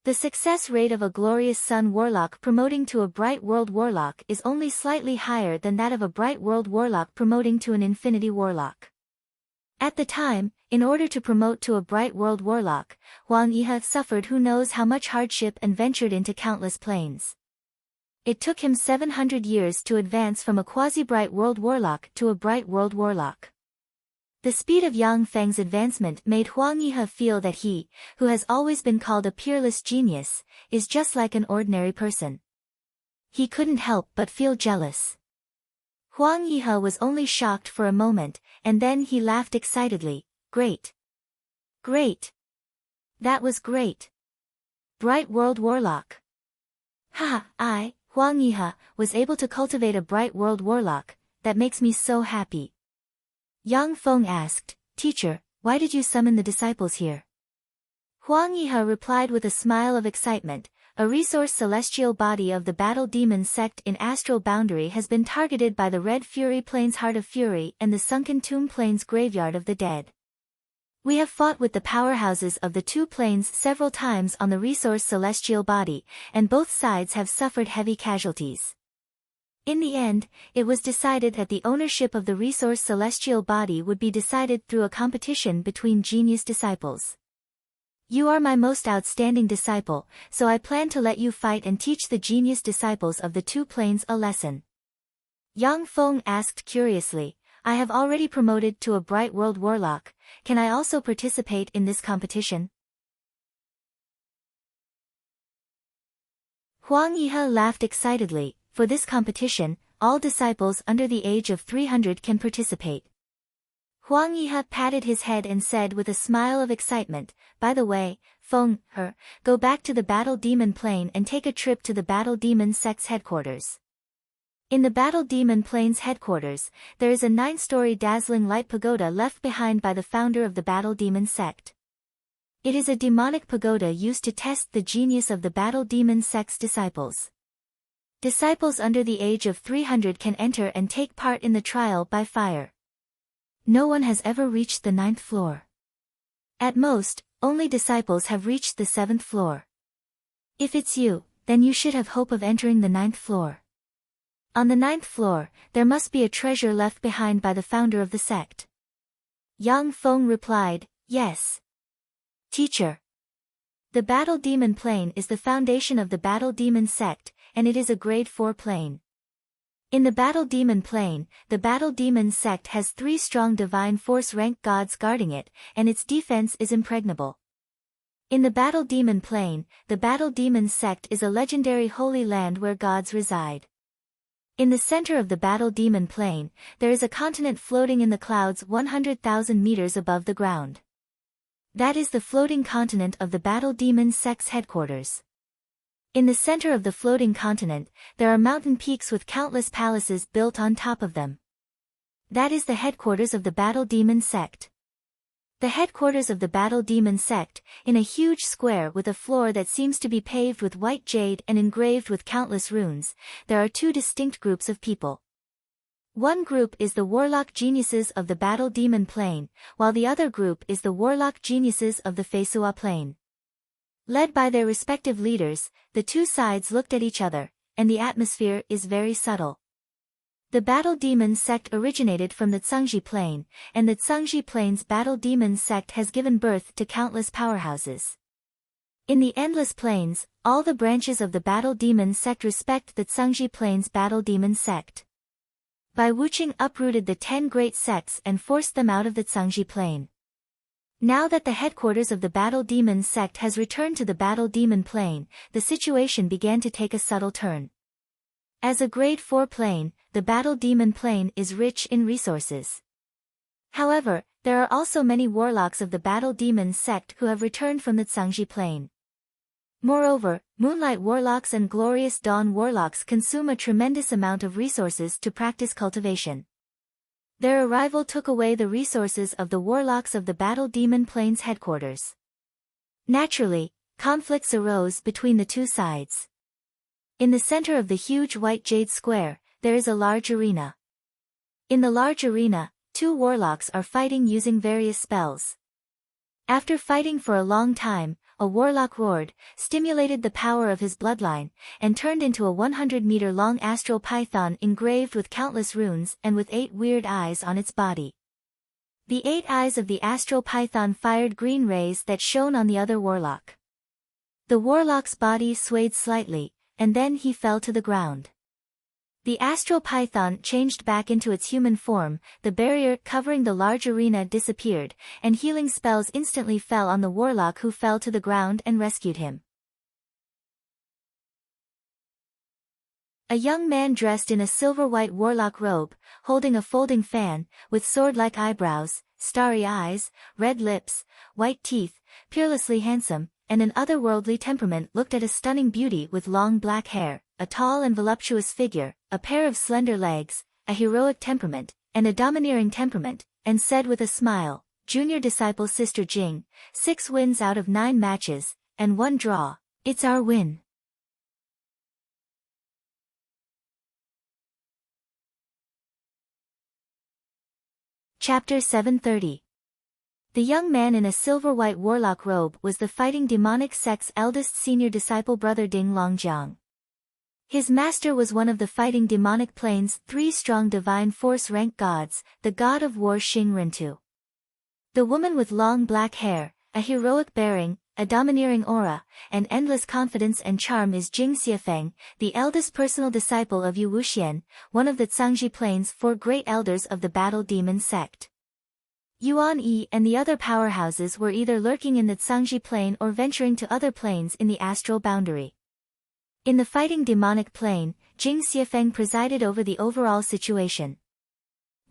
The success rate of a glorious Sun Warlock promoting to a Bright World Warlock is only slightly higher than that of a Bright World Warlock promoting to an Infinity Warlock. At the time, in order to promote to a Bright World Warlock, Huang Yihe suffered who knows how much hardship and ventured into countless planes. It took him 700 years to advance from a quasi-Bright World Warlock to a Bright World Warlock. The speed of Yang Feng's advancement made Huang Yihe feel that he, who has always been called a peerless genius, is just like an ordinary person. He couldn't help but feel jealous. Huang Yihe was only shocked for a moment, and then he laughed excitedly. "Great! Great! That was great! Bright World Warlock! Haha, Huang Yihe, was able to cultivate a bright world warlock. That makes me so happy. Yang Feng asked, Teacher, why did you summon the disciples here? Huang Yihe replied with a smile of excitement, a resource celestial body of the Battle Demon sect in Astral Boundary has been targeted by the Red Fury Plains Heart of Fury and the Sunken Tomb Plains Graveyard of the Dead. We have fought with the powerhouses of the two planes several times on the resource celestial body, and both sides have suffered heavy casualties. In the end, it was decided that the ownership of the resource celestial body would be decided through a competition between genius disciples. You are my most outstanding disciple, so I plan to let you fight and teach the genius disciples of the two planes a lesson. Yang Feng asked curiously, I have already promoted to a Bright World Warlock, can I also participate in this competition? Huang Yihe laughed excitedly, for this competition, all disciples under the age of 300 can participate. Huang Yihe patted his head and said with a smile of excitement, by the way, Feng, go back to the Battle Demon Plane and take a trip to the Battle Demon Sect's headquarters. In the Battle Demon Plane's headquarters, there is a 9-story dazzling light pagoda left behind by the founder of the Battle Demon sect. It is a demonic pagoda used to test the genius of the Battle Demon sect's disciples. Disciples under the age of 300 can enter and take part in the trial by fire. No one has ever reached the 9th floor. At most, only disciples have reached the 7th floor. If it's you, then you should have hope of entering the 9th floor. On the 9th floor, there must be a treasure left behind by the founder of the sect. Yang Feng replied, Yes. Teacher. The Battle Demon Plane is the foundation of the Battle Demon sect, and it is a grade 4 plane. In the Battle Demon Plane, the Battle Demon sect has 3 strong divine force rank gods guarding it, and its defense is impregnable. In the Battle Demon Plane, the Battle Demon sect is a legendary holy land where gods reside. In the center of the Battle Demon Plane, there is a continent floating in the clouds 100,000 meters above the ground. That is the floating continent of the Battle Demon sect's headquarters. In the center of the floating continent, there are mountain peaks with countless palaces built on top of them. That is the headquarters of the Battle Demon sect. The headquarters of the Battle Demon sect, in a huge square with a floor that seems to be paved with white jade and engraved with countless runes, there are 2 distinct groups of people. One group is the warlock geniuses of the Battle Demon Plane, while the other group is the warlock geniuses of the Feisua Plane. Led by their respective leaders, the 2 sides looked at each other, and the atmosphere is very subtle. The Battle Demon sect originated from the Zhengji Plane, and the Zhengji Plane's Battle Demon sect has given birth to countless powerhouses. In the Endless Plains, all the branches of the Battle Demon sect respect the Zhengji Plane's Battle Demon sect. Bai Wuqing uprooted the 10 great sects and forced them out of the Zhengji Plane. Now that the headquarters of the Battle Demon sect has returned to the Battle Demon Plane, the situation began to take a subtle turn. As a grade 4 plane, the Battle Demon Plane is rich in resources. However, there are also many warlocks of the Battle Demon sect who have returned from the Zhengji Plane. Moreover, Moonlight Warlocks and Glorious Dawn Warlocks consume a tremendous amount of resources to practice cultivation. Their arrival took away the resources of the warlocks of the Battle Demon Plane's headquarters. Naturally, conflicts arose between the 2 sides. In the center of the huge white jade square, there is a large arena. In the large arena, 2 warlocks are fighting using various spells. After fighting for a long time, a warlock roared, stimulated the power of his bloodline, and turned into a 100-meter-long astral python engraved with countless runes and with 8 weird eyes on its body. The 8 eyes of the astral python fired green rays that shone on the other warlock. The warlock's body swayed slightly, and then he fell to the ground. The astral python changed back into its human form, the barrier covering the large arena disappeared, and healing spells instantly fell on the warlock who fell to the ground and rescued him. A young man dressed in a silver-white warlock robe, holding a folding fan, with sword-like eyebrows, starry eyes, red lips, white teeth, peerlessly handsome, and an otherworldly temperament looked at a stunning beauty with long black hair, a tall and voluptuous figure, a pair of slender legs, a heroic temperament, and a domineering temperament, and said with a smile, "Junior disciple Sister Jing, 6 wins out of 9 matches, and 1 draw. It's our win." Chapter 730. The young man in a silver-white warlock robe was the fighting demonic sect's eldest senior disciple brother Ding Longjiang. His master was one of the fighting demonic plane's 3 strong divine force rank gods, the god of war Xing Rintu. The woman with long black hair, a heroic bearing, a domineering aura, and endless confidence and charm is Jing Xiafeng, the eldest personal disciple of Yu Wuxian, one of the Cangji Plane's 4 great elders of the battle demon sect. Yuan Yi and the other powerhouses were either lurking in the Cangji Plane or venturing to other planes in the astral boundary. In the fighting demonic plane, Jing Xiafeng presided over the overall situation.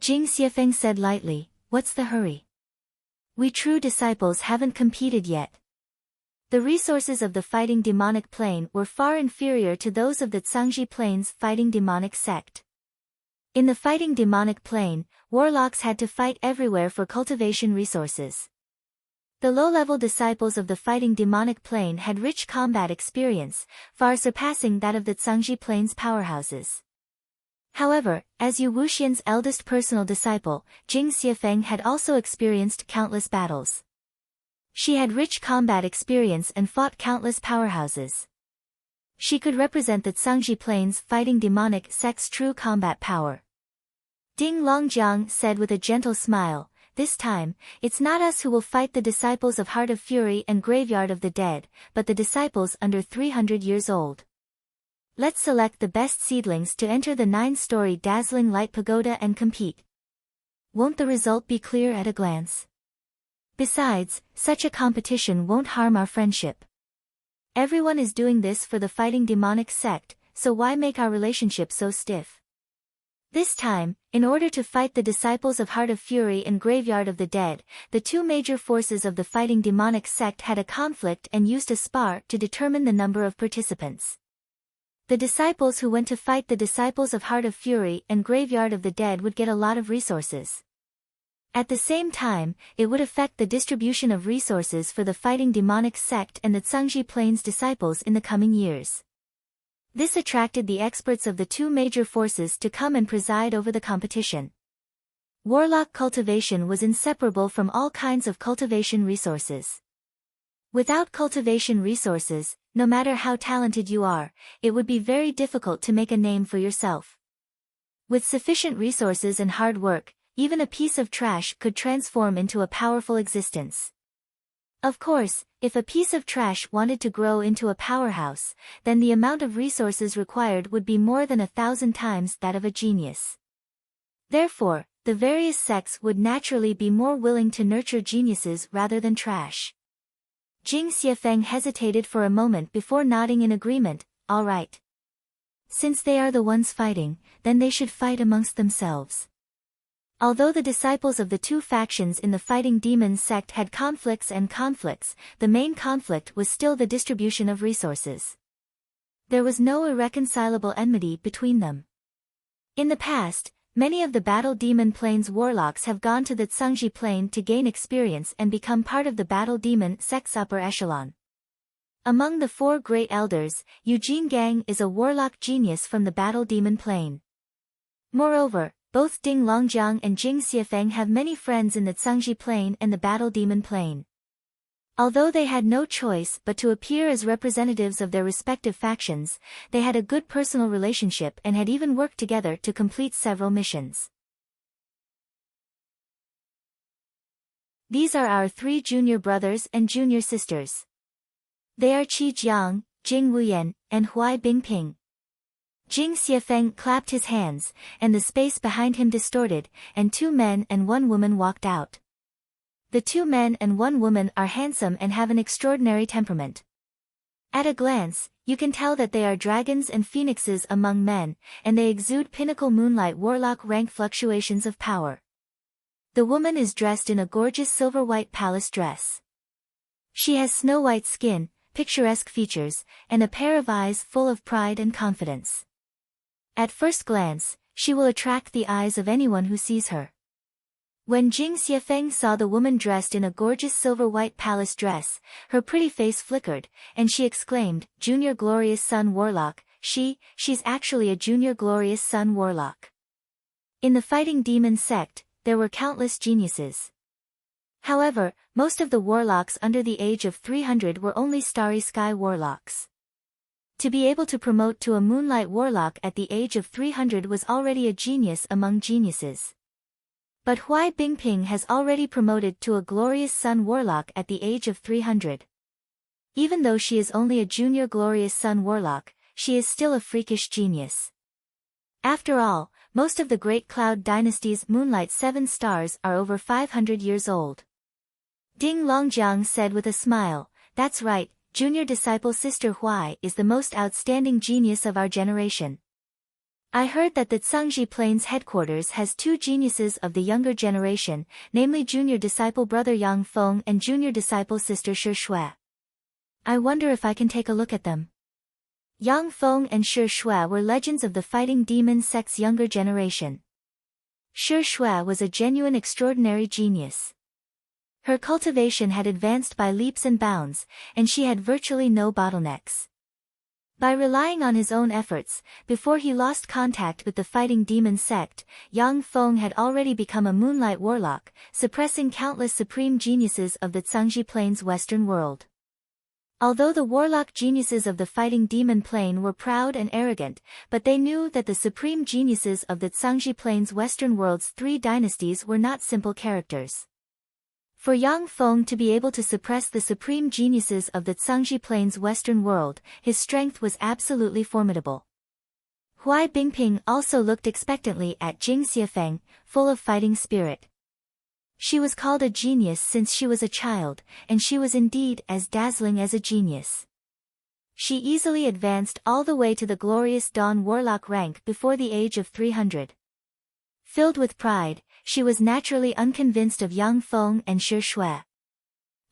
Jing Xiafeng said lightly, "What's the hurry? We true disciples haven't competed yet." The resources of the fighting demonic plane were far inferior to those of the Cangji Plane's fighting demonic sect. In the fighting demonic plane, warlocks had to fight everywhere for cultivation resources. The low-level disciples of the fighting demonic plane had rich combat experience, far surpassing that of the Cangji Plane's powerhouses. However, as Yu Wuxian's eldest personal disciple, Jing Xiafeng had also experienced countless battles. She had rich combat experience and fought countless powerhouses. She could represent the Cangji Plane's fighting demonic sect's true combat power. Ding Longjiang said with a gentle smile, "This time, it's not us who will fight the disciples of Heart of Fury and Graveyard of the Dead, but the disciples under 300 years old. Let's select the best seedlings to enter the 9-story dazzling light pagoda and compete. Won't the result be clear at a glance? Besides, such a competition won't harm our friendship. Everyone is doing this for the fighting demonic sect, so why make our relationship so stiff?" This time, in order to fight the disciples of Heart of Fury and Graveyard of the Dead, the 2 major forces of the fighting demonic sect had a conflict and used a spar to determine the number of participants. The disciples who went to fight the disciples of Heart of Fury and Graveyard of the Dead would get a lot of resources. At the same time, it would affect the distribution of resources for the fighting demonic sect and the Cangji Plane's disciples in the coming years. This attracted the experts of the 2 major forces to come and preside over the competition. Warlock cultivation was inseparable from all kinds of cultivation resources. Without cultivation resources, no matter how talented you are, it would be very difficult to make a name for yourself. With sufficient resources and hard work, even a piece of trash could transform into a powerful existence. Of course, if a piece of trash wanted to grow into a powerhouse, then the amount of resources required would be more than 1,000 times that of a genius. Therefore, the various sects would naturally be more willing to nurture geniuses rather than trash. Jing Xiafeng hesitated for a moment before nodding in agreement, "All right. Since they are the ones fighting, then they should fight amongst themselves." Although the disciples of the 2 factions in the fighting demon sect had conflicts, the main conflict was still the distribution of resources. There was no irreconcilable enmity between them. In the past, many of the Battle Demon Plane's warlocks have gone to the Cangji Plane to gain experience and become part of the Battle Demon sect's upper echelon. Among the 4 great elders, Eugene Gang is a warlock genius from the Battle Demon Plane. Moreover, both Ding Longjiang and Jing Xiafeng have many friends in the Cangji Plane and the Battle Demon Plane. Although they had no choice but to appear as representatives of their respective factions, they had a good personal relationship and had even worked together to complete several missions. These are our 3 junior brothers and junior sisters. They are Qi Jiang, Jing Wuyan, and Huai Bingping. Jing Xiafeng clapped his hands, and the space behind him distorted, and 2 men and 1 woman walked out. The 2 men and 1 woman are handsome and have an extraordinary temperament. At a glance, you can tell that they are dragons and phoenixes among men, and they exude pinnacle moonlight warlock rank fluctuations of power. The woman is dressed in a gorgeous silver-white palace dress. She has snow-white skin, picturesque features, and a pair of eyes full of pride and confidence. At first glance, she will attract the eyes of anyone who sees her. When Jing Xiefeng saw the woman dressed in a gorgeous silver-white palace dress, her pretty face flickered, and she exclaimed, "Junior Glorious Sun Warlock, she's actually a Junior Glorious Sun Warlock." In the Fighting Demon sect, there were countless geniuses. However, most of the warlocks under the age of 300 were only Starry Sky warlocks. To be able to promote to a Moonlight Warlock at the age of 300 was already a genius among geniuses. But Huai Bingping has already promoted to a Glorious Sun Warlock at the age of 300. Even though she is only a Junior Glorious Sun Warlock, she is still a freakish genius. After all, most of the Great Cloud Dynasty's Moonlight 7 stars are over 500 years old. Ding Longjiang said with a smile, "That's right, Junior Disciple Sister Huai is the most outstanding genius of our generation. I heard that the Tsangji Plains headquarters has two geniuses of the younger generation, namely Junior Disciple Brother Yang Feng and Junior Disciple Sister Shi Shui. I wonder if I can take a look at them." Yang Feng and Shi Shui were legends of the Fighting Demon sect's younger generation. Shi Shui was a genuine extraordinary genius. Her cultivation had advanced by leaps and bounds, and she had virtually no bottlenecks. By relying on his own efforts, before he lost contact with the Fighting Demon sect, Yang Feng had already become a Moonlight Warlock, suppressing countless supreme geniuses of the Tsangji Plains Western world. Although the warlock geniuses of the Fighting Demon Plane were proud and arrogant, but they knew that the supreme geniuses of the Tsangji Plains Western world's three dynasties were not simple characters. For Yang Feng to be able to suppress the supreme geniuses of the Tsangji Plains Western world, his strength was absolutely formidable. Huai Bingping also looked expectantly at Jing Xiefeng, full of fighting spirit. She was called a genius since she was a child, and she was indeed as dazzling as a genius. She easily advanced all the way to the Glorious Dawn Warlock rank before the age of 300. Filled with pride, she was naturally unconvinced of Yang Feng and Shi Shui.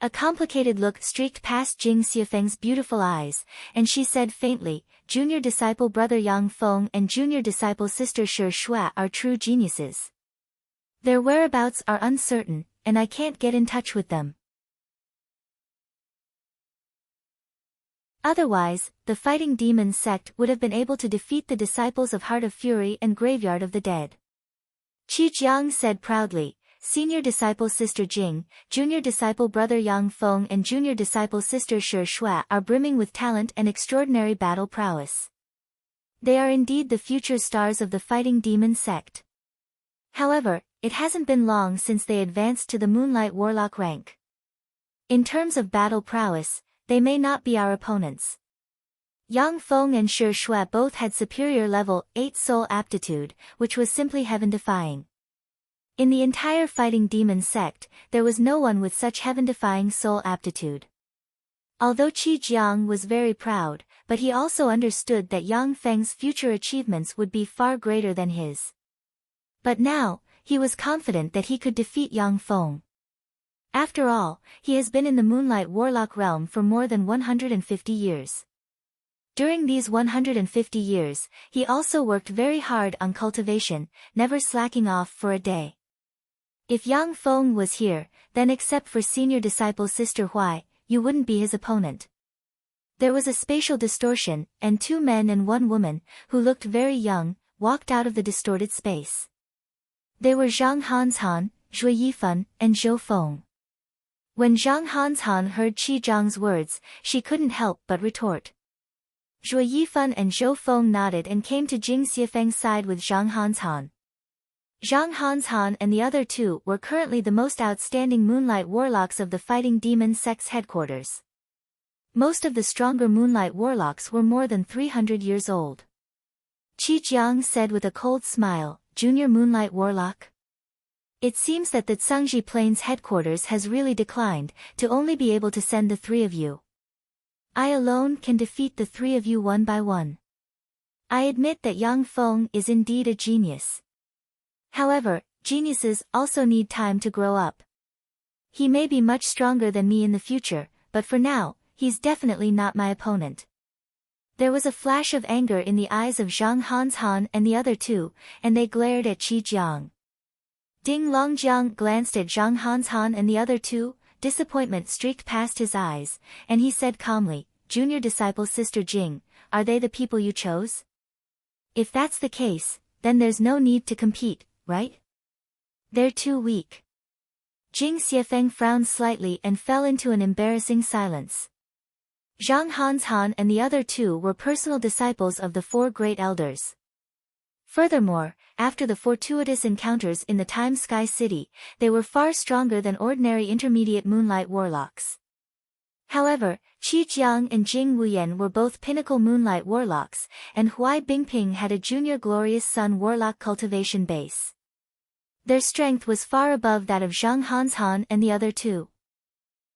A complicated look streaked past Jing Xiefeng's beautiful eyes, and she said faintly, "Junior Disciple Brother Yang Feng and Junior Disciple Sister Shi Shui are true geniuses. Their whereabouts are uncertain, and I can't get in touch with them." Otherwise, the Fighting Demon sect would have been able to defeat the disciples of Heart of Fury and Graveyard of the Dead. Qi Jiang said proudly, "Senior Disciple Sister Jing, Junior Disciple Brother Yang Feng and Junior Disciple Sister Shi Shui are brimming with talent and extraordinary battle prowess. They are indeed the future stars of the Fighting Demon sect. However, it hasn't been long since they advanced to the Moonlight Warlock rank. In terms of battle prowess, they may not be our opponents." Yang Feng and Shi Shui both had superior level 8 soul aptitude, which was simply heaven-defying. In the entire Fighting Demon sect, there was no one with such heaven-defying soul aptitude. Although Qi Jiang was very proud, but he also understood that Yang Feng's future achievements would be far greater than his. But now, he was confident that he could defeat Yang Feng. After all, he has been in the Moonlight Warlock realm for more than 150 years. During these 150 years, he also worked very hard on cultivation, never slacking off for a day. If Yang Feng was here, then except for senior disciple Sister Huai, you wouldn't be his opponent. There was a spatial distortion, and two men and one woman, who looked very young, walked out of the distorted space. They were Zhang Hanshan, Zhui Yifan, and Zhou Feng. When Zhang Hanshan heard Qi Zhang's words, she couldn't help but retort. Zhui Yifan and Zhou Feng nodded and came to Jing Xiefeng's side with Zhang Hanshan. Zhang Hanshan and the other two were currently the most outstanding Moonlight Warlocks of the Fighting Demon sect's headquarters. Most of the stronger Moonlight Warlocks were more than 300 years old. Qi Jiang said with a cold smile, "Junior Moonlight Warlock? It seems that the Tsangji Plains headquarters has really declined, to only be able to send the three of you. I alone can defeat the three of you one by one. I admit that Yang Feng is indeed a genius. However, geniuses also need time to grow up. He may be much stronger than me in the future, but for now, he's definitely not my opponent. There was a flash of anger in the eyes of Zhang Hanshan and the other two, and they glared at Qi Jiang. Ding Longjiang glanced at Zhang Hanshan and the other two, disappointment streaked past his eyes, and he said calmly, "Junior disciple Sister Jing, are they the people you chose? If that's the case, then there's no need to compete, right? They're too weak." Jing Xiefeng frowned slightly and fell into an embarrassing silence. Zhang Hanshan and the other two were personal disciples of the four great elders. Furthermore, after the fortuitous encounters in the Time Sky City, they were far stronger than ordinary intermediate moonlight warlocks. However, Qi Jiang and Jing Wuyan were both pinnacle moonlight warlocks, and Huai Bingping had a junior glorious sun warlock cultivation base. Their strength was far above that of Zhang Hanshan and the other two.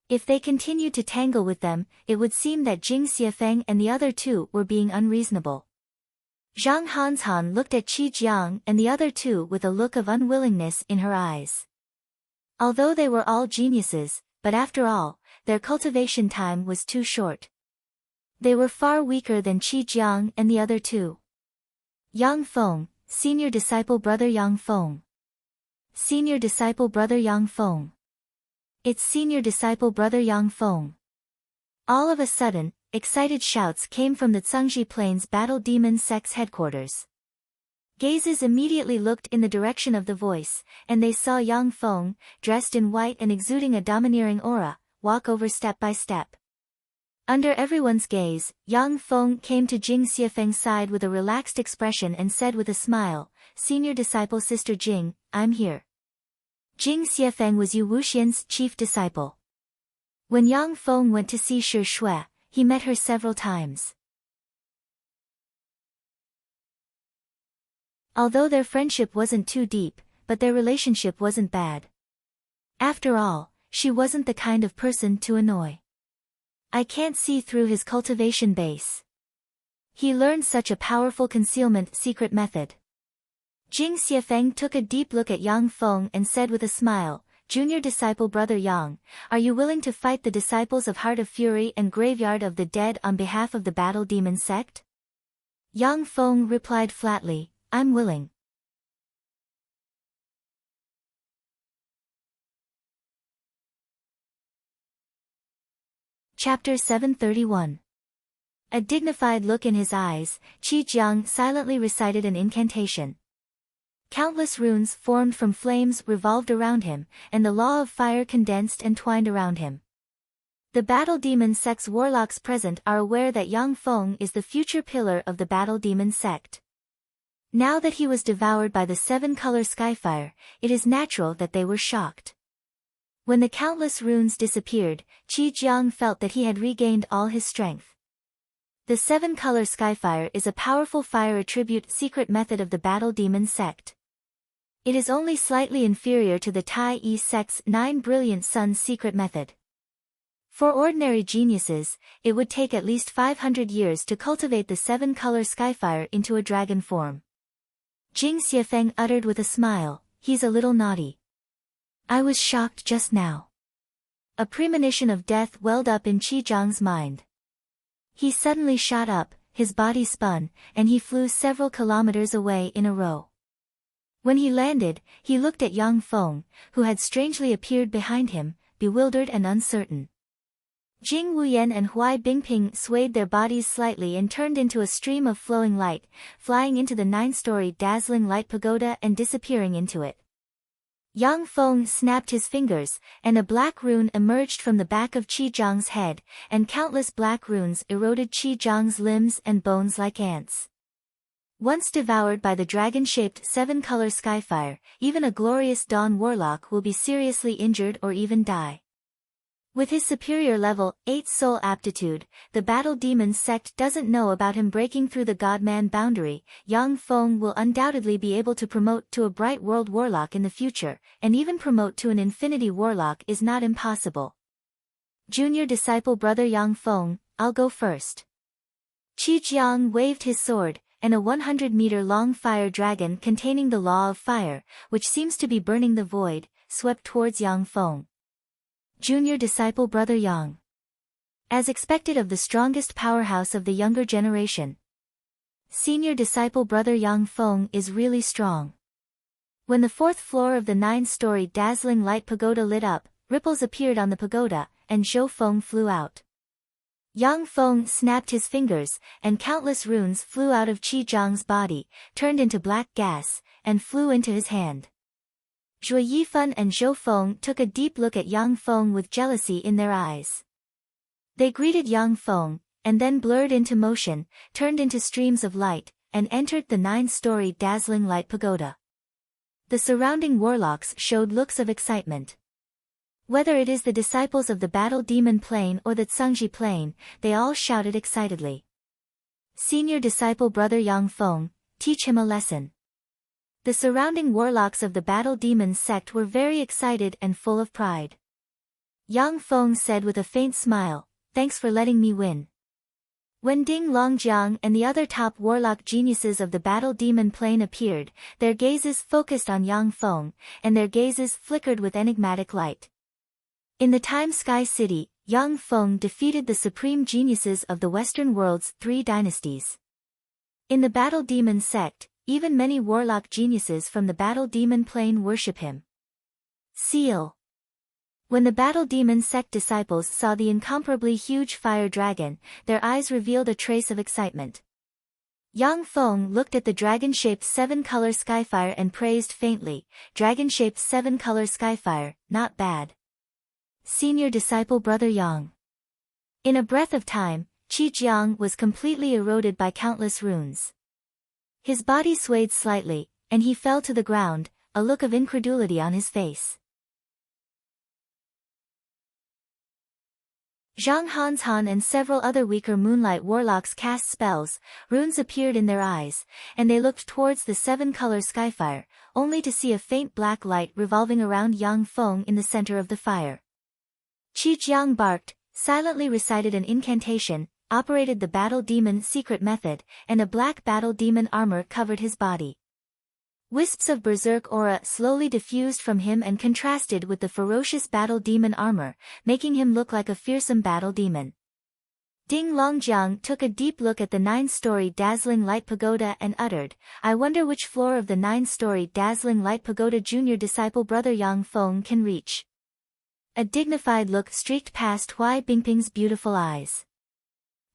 If they continued to tangle with them, it would seem that Jing Xiefeng and the other two were being unreasonable. Zhang Hanshan looked at Qi Jiang and the other two with a look of unwillingness in her eyes. Although they were all geniuses, but after all, their cultivation time was too short. They were far weaker than Qi Jiang and the other two. Yang Feng, senior disciple brother Yang Feng. Senior disciple brother Yang Feng. It's senior disciple brother Yang Feng. All of a sudden, excited shouts came from the Cangzhi Plains Battle Demon Sect's headquarters. Gazes immediately looked in the direction of the voice, and they saw Yang Feng, dressed in white and exuding a domineering aura, walk over step by step. Under everyone's gaze, Yang Feng came to Jing Xiefeng's side with a relaxed expression and said with a smile, "Senior disciple Sister Jing, I'm here." Jing Xiefeng was Yu Wuxian's chief disciple. When Yang Feng went to see Shi Shui, he met her several times. Although their friendship wasn't too deep, but their relationship wasn't bad. After all, she wasn't the kind of person to annoy. I can't see through his cultivation base. He learned such a powerful concealment secret method. Jing Xiefeng took a deep look at Yang Feng and said with a smile, "Junior disciple brother Yang, are you willing to fight the disciples of Heart of Fury and Graveyard of the Dead on behalf of the Battle Demon Sect?" Yang Feng replied flatly, "I'm willing." Chapter 731. A dignified look in his eyes, Qi Jiang silently recited an incantation. Countless runes formed from flames revolved around him, and the law of fire condensed and twined around him. The Battle Demon Sect's warlocks present are aware that Yang Feng is the future pillar of the Battle Demon Sect. Now that he was devoured by the seven-color skyfire, it is natural that they were shocked. When the countless runes disappeared, Qi Jiang felt that he had regained all his strength. The seven-color skyfire is a powerful fire attribute secret method of the Battle Demon Sect. It is only slightly inferior to the Tai Yi Sect's 9 Brilliant Suns secret method. For ordinary geniuses, it would take at least 500 years to cultivate the seven-color skyfire into a dragon form. Jing Xiefeng uttered with a smile, "He's a little naughty." I was shocked just now. A premonition of death welled up in Qi Jiang's mind. He suddenly shot up, his body spun, and he flew several kilometers away in a row. When he landed, he looked at Yang Feng, who had strangely appeared behind him, bewildered and uncertain. Jing Wuyan and Huai Bingping swayed their bodies slightly and turned into a stream of flowing light, flying into the 9-story dazzling light pagoda and disappearing into it. Yang Feng snapped his fingers, and a black rune emerged from the back of Qi Jiang's head, and countless black runes eroded Qi Jiang's limbs and bones like ants. Once devoured by the dragon-shaped seven-color skyfire, even a glorious dawn warlock will be seriously injured or even die. With his superior level 8 soul aptitude, the Battle Demon Sect doesn't know about him breaking through the God-Man boundary. Yang Feng will undoubtedly be able to promote to a Bright World Warlock in the future, and even promote to an Infinity Warlock is not impossible. Junior disciple brother Yang Feng, I'll go first. Qi Jiang waved his sword, and a 100-meter-long fire dragon containing the law of fire, which seems to be burning the void, swept towards Yang Feng. Junior disciple brother Yang. As expected of the strongest powerhouse of the younger generation. Senior disciple brother Yang Feng is really strong. When the fourth floor of the 9-story dazzling light pagoda lit up, ripples appeared on the pagoda, and Zhou Feng flew out. Yang Feng snapped his fingers, and countless runes flew out of Qi Zhang's body, turned into black gas, and flew into his hand. Zhui Yifan and Zhou Feng took a deep look at Yang Feng with jealousy in their eyes. They greeted Yang Feng, and then blurred into motion, turned into streams of light, and entered the 9-story dazzling light pagoda. The surrounding warlocks showed looks of excitement. Whether it is the disciples of the Battle Demon Plane or the Tsangji Plane, they all shouted excitedly. Senior disciple brother Yang Feng, teach him a lesson. The surrounding warlocks of the Battle Demon sect were very excited and full of pride. Yang Feng said with a faint smile, thanks for letting me win. When Ding Longjiang and the other top warlock geniuses of the Battle Demon Plane appeared, their gazes focused on Yang Feng, and their gazes flickered with enigmatic light. In the Time Sky City, Yang Feng defeated the supreme geniuses of the Western world's 3 dynasties. In the Battle Demon sect, even many warlock geniuses from the Battle Demon Plane worship him. Seal. When the Battle Demon sect disciples saw the incomparably huge fire dragon, their eyes revealed a trace of excitement. Yang Feng looked at the dragon-shaped 7-color skyfire and praised faintly, dragon-shaped 7-color skyfire, not bad. Senior disciple brother Yang. In a breath of time, Qi Jiang was completely eroded by countless runes. His body swayed slightly, and he fell to the ground, a look of incredulity on his face. Zhang Hanshan and several other weaker moonlight warlocks cast spells, runes appeared in their eyes, and they looked towards the 7-color skyfire, only to see a faint black light revolving around Yang Feng in the center of the fire. Qi Jiang barked, silently recited an incantation, operated the Battle Demon secret method, and a black Battle Demon armor covered his body. Wisps of berserk aura slowly diffused from him and contrasted with the ferocious Battle Demon armor, making him look like a fearsome Battle Demon. Ding Longjiang took a deep look at the 9-story dazzling light pagoda and uttered, I wonder which floor of the 9-story dazzling light pagoda junior disciple brother Yang Feng can reach. A dignified look streaked past Hui Bingping's beautiful eyes.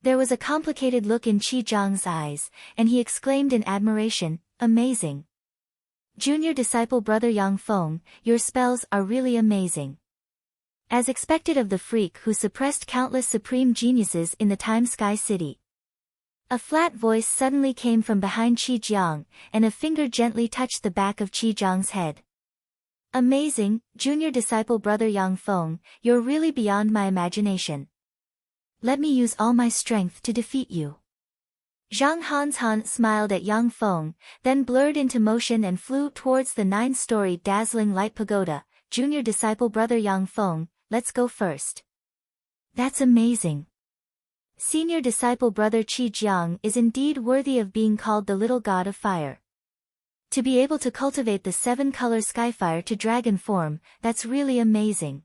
There was a complicated look in Qi Zhang's eyes, and he exclaimed in admiration, amazing. Junior disciple brother Yang Feng, your spells are really amazing. As expected of the freak who suppressed countless supreme geniuses in the Time Sky City. A flat voice suddenly came from behind Qi Jiang, and a finger gently touched the back of Qi Zhang's head. Amazing, junior disciple brother Yang Feng, you're really beyond my imagination. Let me use all my strength to defeat you. Zhang Hanshan smiled at Yang Feng, then blurred into motion and flew towards the 9-story dazzling light pagoda. Junior disciple brother Yang Feng, let's go first. That's amazing. Senior disciple brother Qi Jiang is indeed worthy of being called the little god of fire. To be able to cultivate the 7-color skyfire to dragon form, that's really amazing.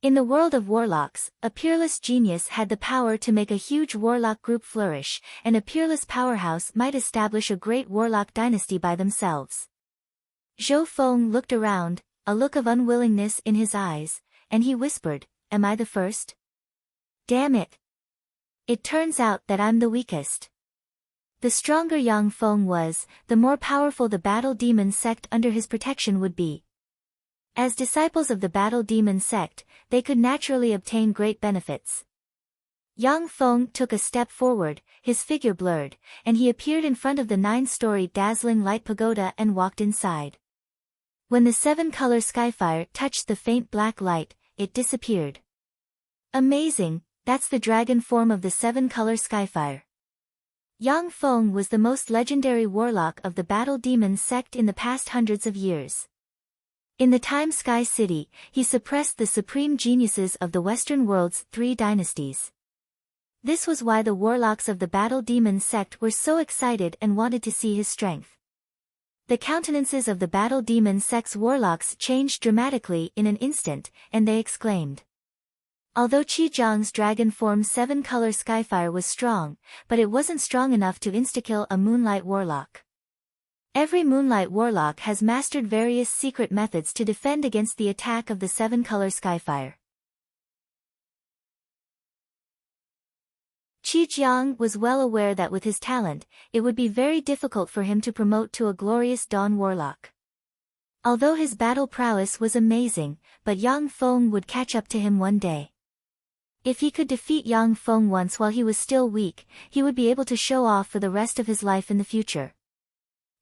In the world of warlocks, a peerless genius had the power to make a huge warlock group flourish, and a peerless powerhouse might establish a great warlock dynasty by themselves. Zhou Feng looked around, a look of unwillingness in his eyes, and he whispered, am I the first? Damn it. It turns out that I'm the weakest. The stronger Yang Feng was, the more powerful the Battle Demon sect under his protection would be. As disciples of the Battle Demon sect, they could naturally obtain great benefits. Yang Feng took a step forward, his figure blurred, and he appeared in front of the 9-story dazzling light pagoda and walked inside. When the 7-color skyfire touched the faint black light, it disappeared. Amazing, that's the dragon form of the 7-color skyfire. Yang Feng was the most legendary warlock of the Battle Demon sect in the past hundreds of years. In the Time Sky City, he suppressed the supreme geniuses of the Western world's 3 dynasties. This was why the warlocks of the Battle Demon sect were so excited and wanted to see his strength. The countenances of the Battle Demon sect's warlocks changed dramatically in an instant, and they exclaimed. Although Qi-Jiang's dragon form 7-color skyfire was strong, but it wasn't strong enough to insta-kill a moonlight warlock. Every moonlight warlock has mastered various secret methods to defend against the attack of the 7-color skyfire. Qi-Jiang was well aware that with his talent, it would be very difficult for him to promote to a glorious dawn warlock. Although his battle prowess was amazing, but Yang Feng would catch up to him one day. If he could defeat Yang Feng once while he was still weak, he would be able to show off for the rest of his life in the future.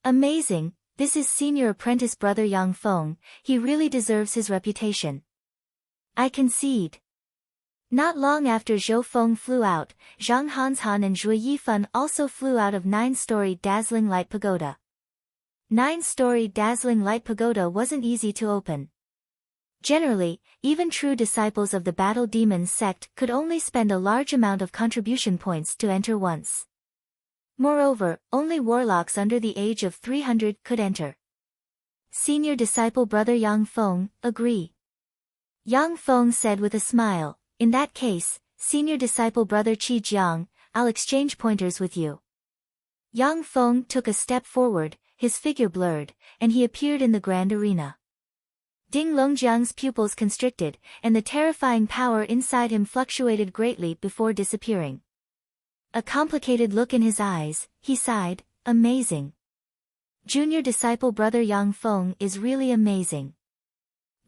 Amazing, this is senior apprentice brother Yang Feng, he really deserves his reputation. I concede. Not long after Zhou Feng flew out, Zhang Hanshan and Zhui Yifan also flew out of 9-story Dazzling Light Pagoda. 9-story Dazzling Light Pagoda wasn't easy to open. Generally, even true disciples of the Battle Demon sect could only spend a large amount of contribution points to enter once. Moreover, only warlocks under the age of 300 could enter. Senior disciple brother Yang Feng, agree. Yang Feng said with a smile, in that case, senior disciple brother Qi-Jiang, I'll exchange pointers with you. Yang Feng took a step forward, his figure blurred, and he appeared in the grand arena. Ding Longjiang's pupils constricted, and the terrifying power inside him fluctuated greatly before disappearing. A complicated look in his eyes, he sighed, amazing. Junior disciple brother Yang Feng is really amazing.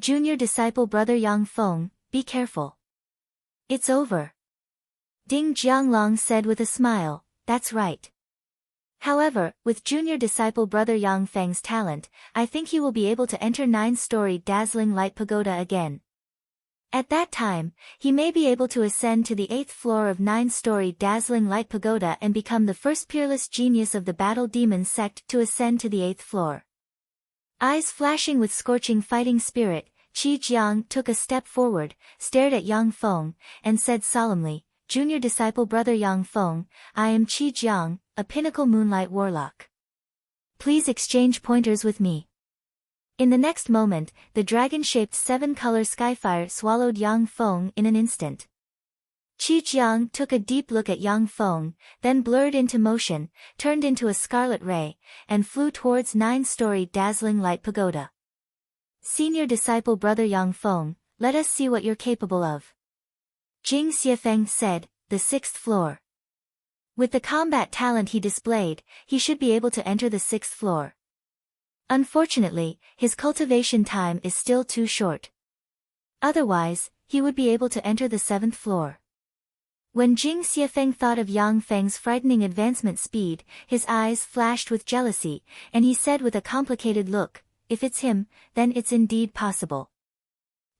Junior disciple brother Yang Feng, be careful. It's over. Ding Jianglong said with a smile, that's right. However, with junior disciple brother Yang Feng's talent, I think he will be able to enter 9-story Dazzling Light Pagoda again. At that time, he may be able to ascend to the 8th floor of 9-story Dazzling Light Pagoda and become the first peerless genius of the Battle Demon sect to ascend to the 8th floor. Eyes flashing with scorching fighting spirit, Qi-Jiang took a step forward, stared at Yang Feng, and said solemnly, Junior disciple brother Yang Feng, I am Qi-Jiang, a pinnacle moonlight warlock. Please exchange pointers with me. In the next moment, the dragon-shaped 7-color skyfire swallowed Yang Feng in an instant. Qi-Jiang took a deep look at Yang Feng, then blurred into motion, turned into a scarlet ray, and flew towards 9-story Dazzling Light Pagoda. Senior disciple brother Yang Feng, let us see what you're capable of. Jing Xiefeng said, the 6th floor. With the combat talent he displayed, he should be able to enter the 6th floor. Unfortunately, his cultivation time is still too short. Otherwise, he would be able to enter the 7th floor. When Jing Xiefeng thought of Yang Feng's frightening advancement speed, his eyes flashed with jealousy, and he said with a complicated look, if it's him, then it's indeed possible.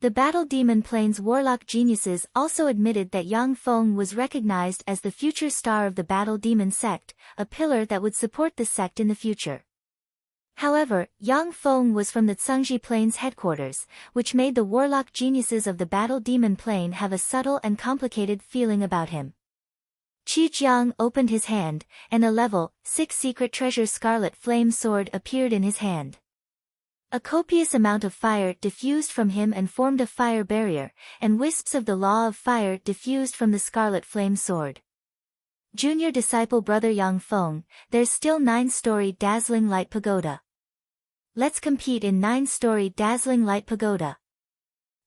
The Battle Demon Plains warlock geniuses also admitted that Yang Feng was recognized as the future star of the Battle Demon sect, a pillar that would support the sect in the future. However, Yang Feng was from the Cangzhi Plains headquarters, which made the warlock geniuses of the Battle Demon Plain have a subtle and complicated feeling about him. Qi-Jiang opened his hand, and a level 6 secret treasure scarlet flame sword appeared in his hand. A copious amount of fire diffused from him and formed a fire barrier, and wisps of the law of fire diffused from the scarlet flame sword. Junior disciple brother Yang Feng, there's still 9-story Dazzling Light Pagoda. Let's compete in 9-story Dazzling Light Pagoda.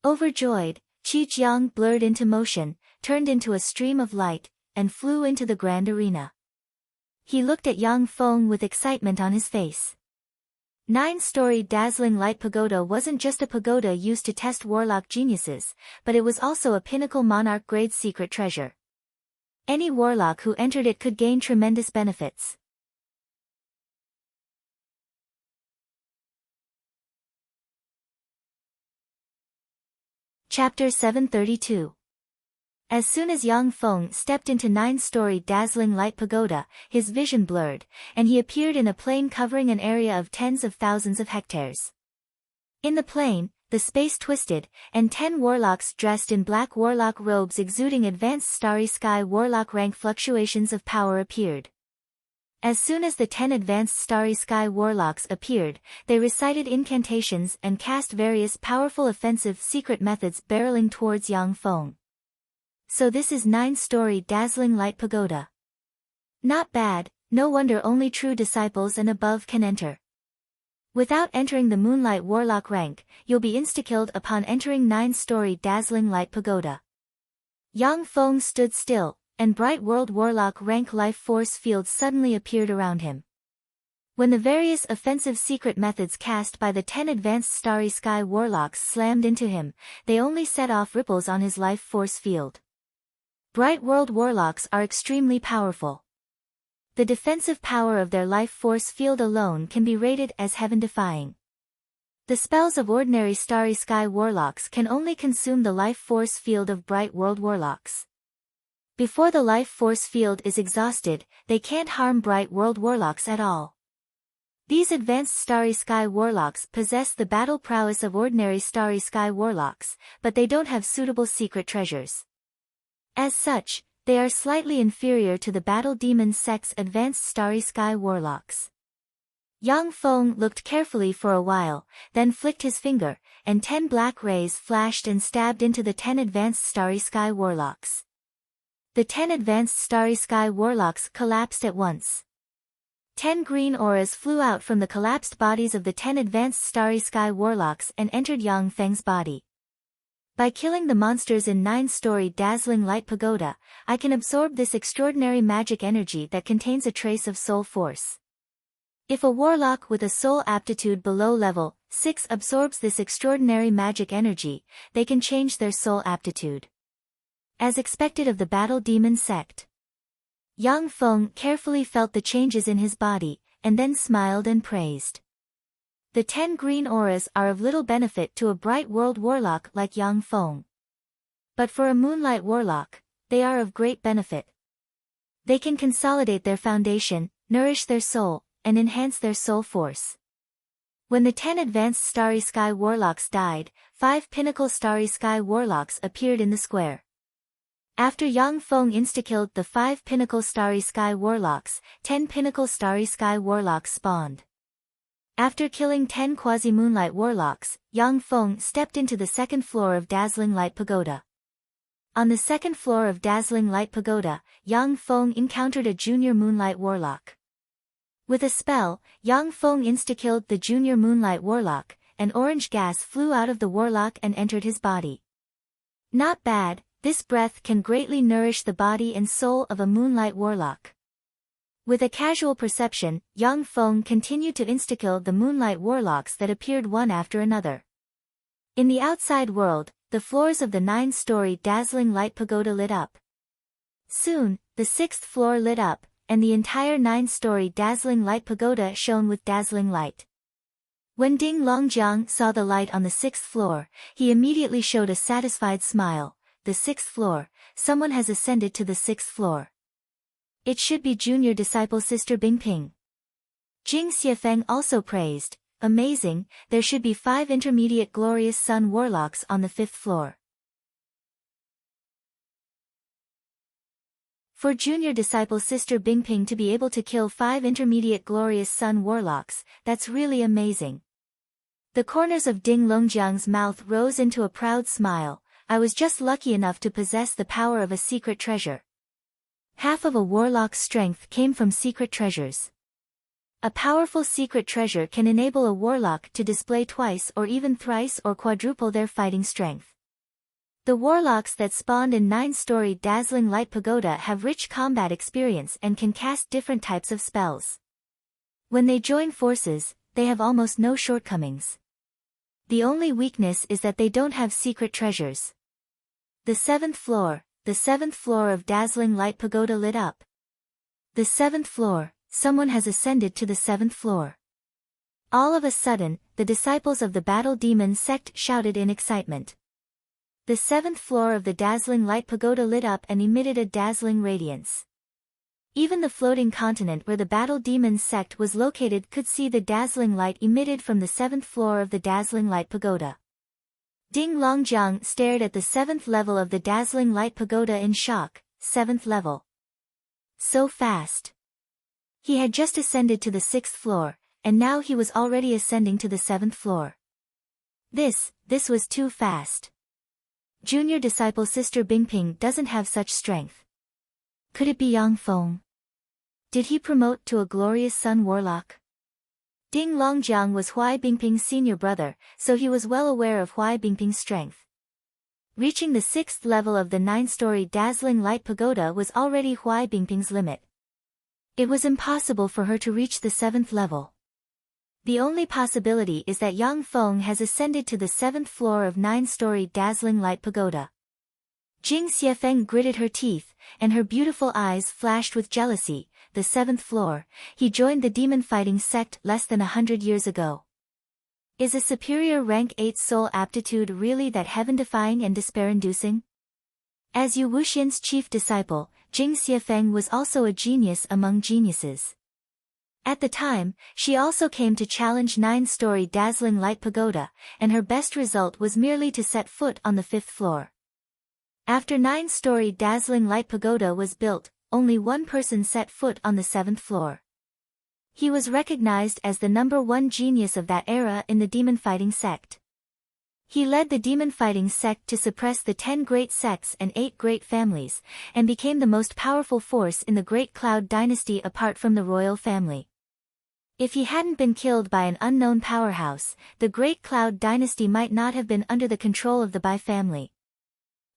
Overjoyed, Qi-Jiang blurred into motion, turned into a stream of light, and flew into the grand arena. He looked at Yang Feng with excitement on his face. 9-story Dazzling Light Pagoda wasn't just a pagoda used to test warlock geniuses, but it was also a pinnacle monarch-grade secret treasure. Any warlock who entered it could gain tremendous benefits. Chapter 732. As soon as Yang Feng stepped into 9-story Dazzling Light Pagoda, his vision blurred, and he appeared in a plain covering an area of tens of thousands of hectares. In the plain, the space twisted, and 10 warlocks dressed in black warlock robes exuding advanced starry sky warlock rank fluctuations of power appeared. As soon as the 10 advanced starry sky warlocks appeared, they recited incantations and cast various powerful offensive secret methods barreling towards Yang Feng. So this is 9-story dazzling light pagoda. Not bad, no wonder only true disciples and above can enter. Without entering the Moonlight Warlock rank, you'll be insta-killed upon entering 9-story dazzling light pagoda. Yang Feng stood still, and bright World Warlock rank life force fields suddenly appeared around him. When the various offensive secret methods cast by the 10 advanced Starry Sky Warlocks slammed into him, they only set off ripples on his life force field. Bright World Warlocks are extremely powerful. The defensive power of their life force field alone can be rated as heaven-defying. The spells of ordinary Starry Sky Warlocks can only consume the life force field of Bright World Warlocks. Before the life force field is exhausted, they can't harm Bright World Warlocks at all. These advanced Starry Sky Warlocks possess the battle prowess of ordinary Starry Sky Warlocks, but they don't have suitable secret treasures. As such, they are slightly inferior to the Battle Demon Sect's advanced Starry Sky Warlocks. Yang Feng looked carefully for a while, then flicked his finger, and 10 black rays flashed and stabbed into the 10 advanced Starry Sky Warlocks. The 10 advanced Starry Sky Warlocks collapsed at once. 10 green auras flew out from the collapsed bodies of the 10 advanced Starry Sky Warlocks and entered Yang Feng's body. By killing the monsters in 9-story dazzling light pagoda, I can absorb this extraordinary magic energy that contains a trace of soul force. If a warlock with a soul aptitude below level 6 absorbs this extraordinary magic energy, they can change their soul aptitude. As expected of the Battle Demon Sect. Yang Feng carefully felt the changes in his body, and then smiled and praised. The 10 green auras are of little benefit to a Bright World Warlock like Yang Feng. But for a Moonlight Warlock, they are of great benefit. They can consolidate their foundation, nourish their soul, and enhance their soul force. When the 10 advanced Starry Sky Warlocks died, 5 Pinnacle Starry Sky Warlocks appeared in the square. After Yang Feng insta-killed the 5 Pinnacle Starry Sky Warlocks, 10 Pinnacle Starry Sky Warlocks spawned. After killing 10 Quasi-Moonlight Warlocks, Yang Feng stepped into the second floor of Dazzling Light Pagoda. On the second floor of Dazzling Light Pagoda, Yang Feng encountered a Junior Moonlight Warlock. With a spell, Yang Feng insta-killed the Junior Moonlight Warlock, and orange gas flew out of the warlock and entered his body. Not bad. This breath can greatly nourish the body and soul of a Moonlight Warlock. With a casual perception, Yang Feng continued to insta-kill the Moonlight Warlocks that appeared one after another. In the outside world, the floors of the 9-story Dazzling Light Pagoda lit up. Soon, the 6th floor lit up, and the entire 9-story Dazzling Light Pagoda shone with dazzling light. When Ding Longjiang saw the light on the 6th floor, he immediately showed a satisfied smile. The 6th floor, someone has ascended to the 6th floor. It should be junior disciple Sister Bingping. Jing Xiefeng also praised, amazing, there should be 5 intermediate glorious sun warlocks on the 5th floor. For junior disciple Sister Bingping to be able to kill 5 intermediate glorious sun warlocks, that's really amazing. The corners of Ding Longjiang's mouth rose into a proud smile. I was just lucky enough to possess the power of a secret treasure. Half of a warlock's strength came from secret treasures. A powerful secret treasure can enable a warlock to display twice or even thrice or quadruple their fighting strength. The warlocks that spawned in 9-story Dazzling Light Pagoda have rich combat experience and can cast different types of spells. When they join forces, they have almost no shortcomings. The only weakness is that they don't have secret treasures. The 7th floor of Dazzling Light Pagoda lit up. The 7th floor, someone has ascended to the 7th floor. All of a sudden, the disciples of the Battle Demon Sect shouted in excitement. The 7th floor of the Dazzling Light Pagoda lit up and emitted a dazzling radiance. Even the floating continent where the Battle Demon Sect was located could see the dazzling light emitted from the 7th floor of the Dazzling Light Pagoda. Ding Longjiang stared at the 7th level of the Dazzling Light Pagoda in shock. 7th level. So fast. He had just ascended to the 6th floor, and now he was already ascending to the 7th floor. This was too fast. Junior disciple Sister Bingping doesn't have such strength. Could it be Yang Feng? Did he promote to a glorious sun warlock? Ding Longjiang was Huai Bingping's senior brother, so he was well aware of Huai Bingping's strength. Reaching the 6th level of the 9-story dazzling light pagoda was already Huai Bingping's limit. It was impossible for her to reach the 7th level. The only possibility is that Yang Feng has ascended to the 7th floor of 9-story dazzling light pagoda. Jing Xiefeng gritted her teeth, and her beautiful eyes flashed with jealousy. The 7th floor, he joined the demon fighting sect less than 100 years ago. Is a superior rank 8 soul aptitude really that heaven-defying and despair-inducing? As Yu Wuxian's chief disciple, Jing Xiefeng was also a genius among geniuses. At the time, she also came to challenge 9-story dazzling light pagoda, and her best result was merely to set foot on the 5th floor. After 9-story dazzling light pagoda was built, only one person set foot on the 7th floor. He was recognized as the #1 genius of that era in the demon fighting sect. He led the demon fighting sect to suppress the 10 great sects and 8 great families, and became the most powerful force in the Great Cloud dynasty apart from the royal family. If he hadn't been killed by an unknown powerhouse, the Great Cloud dynasty might not have been under the control of the Bai family.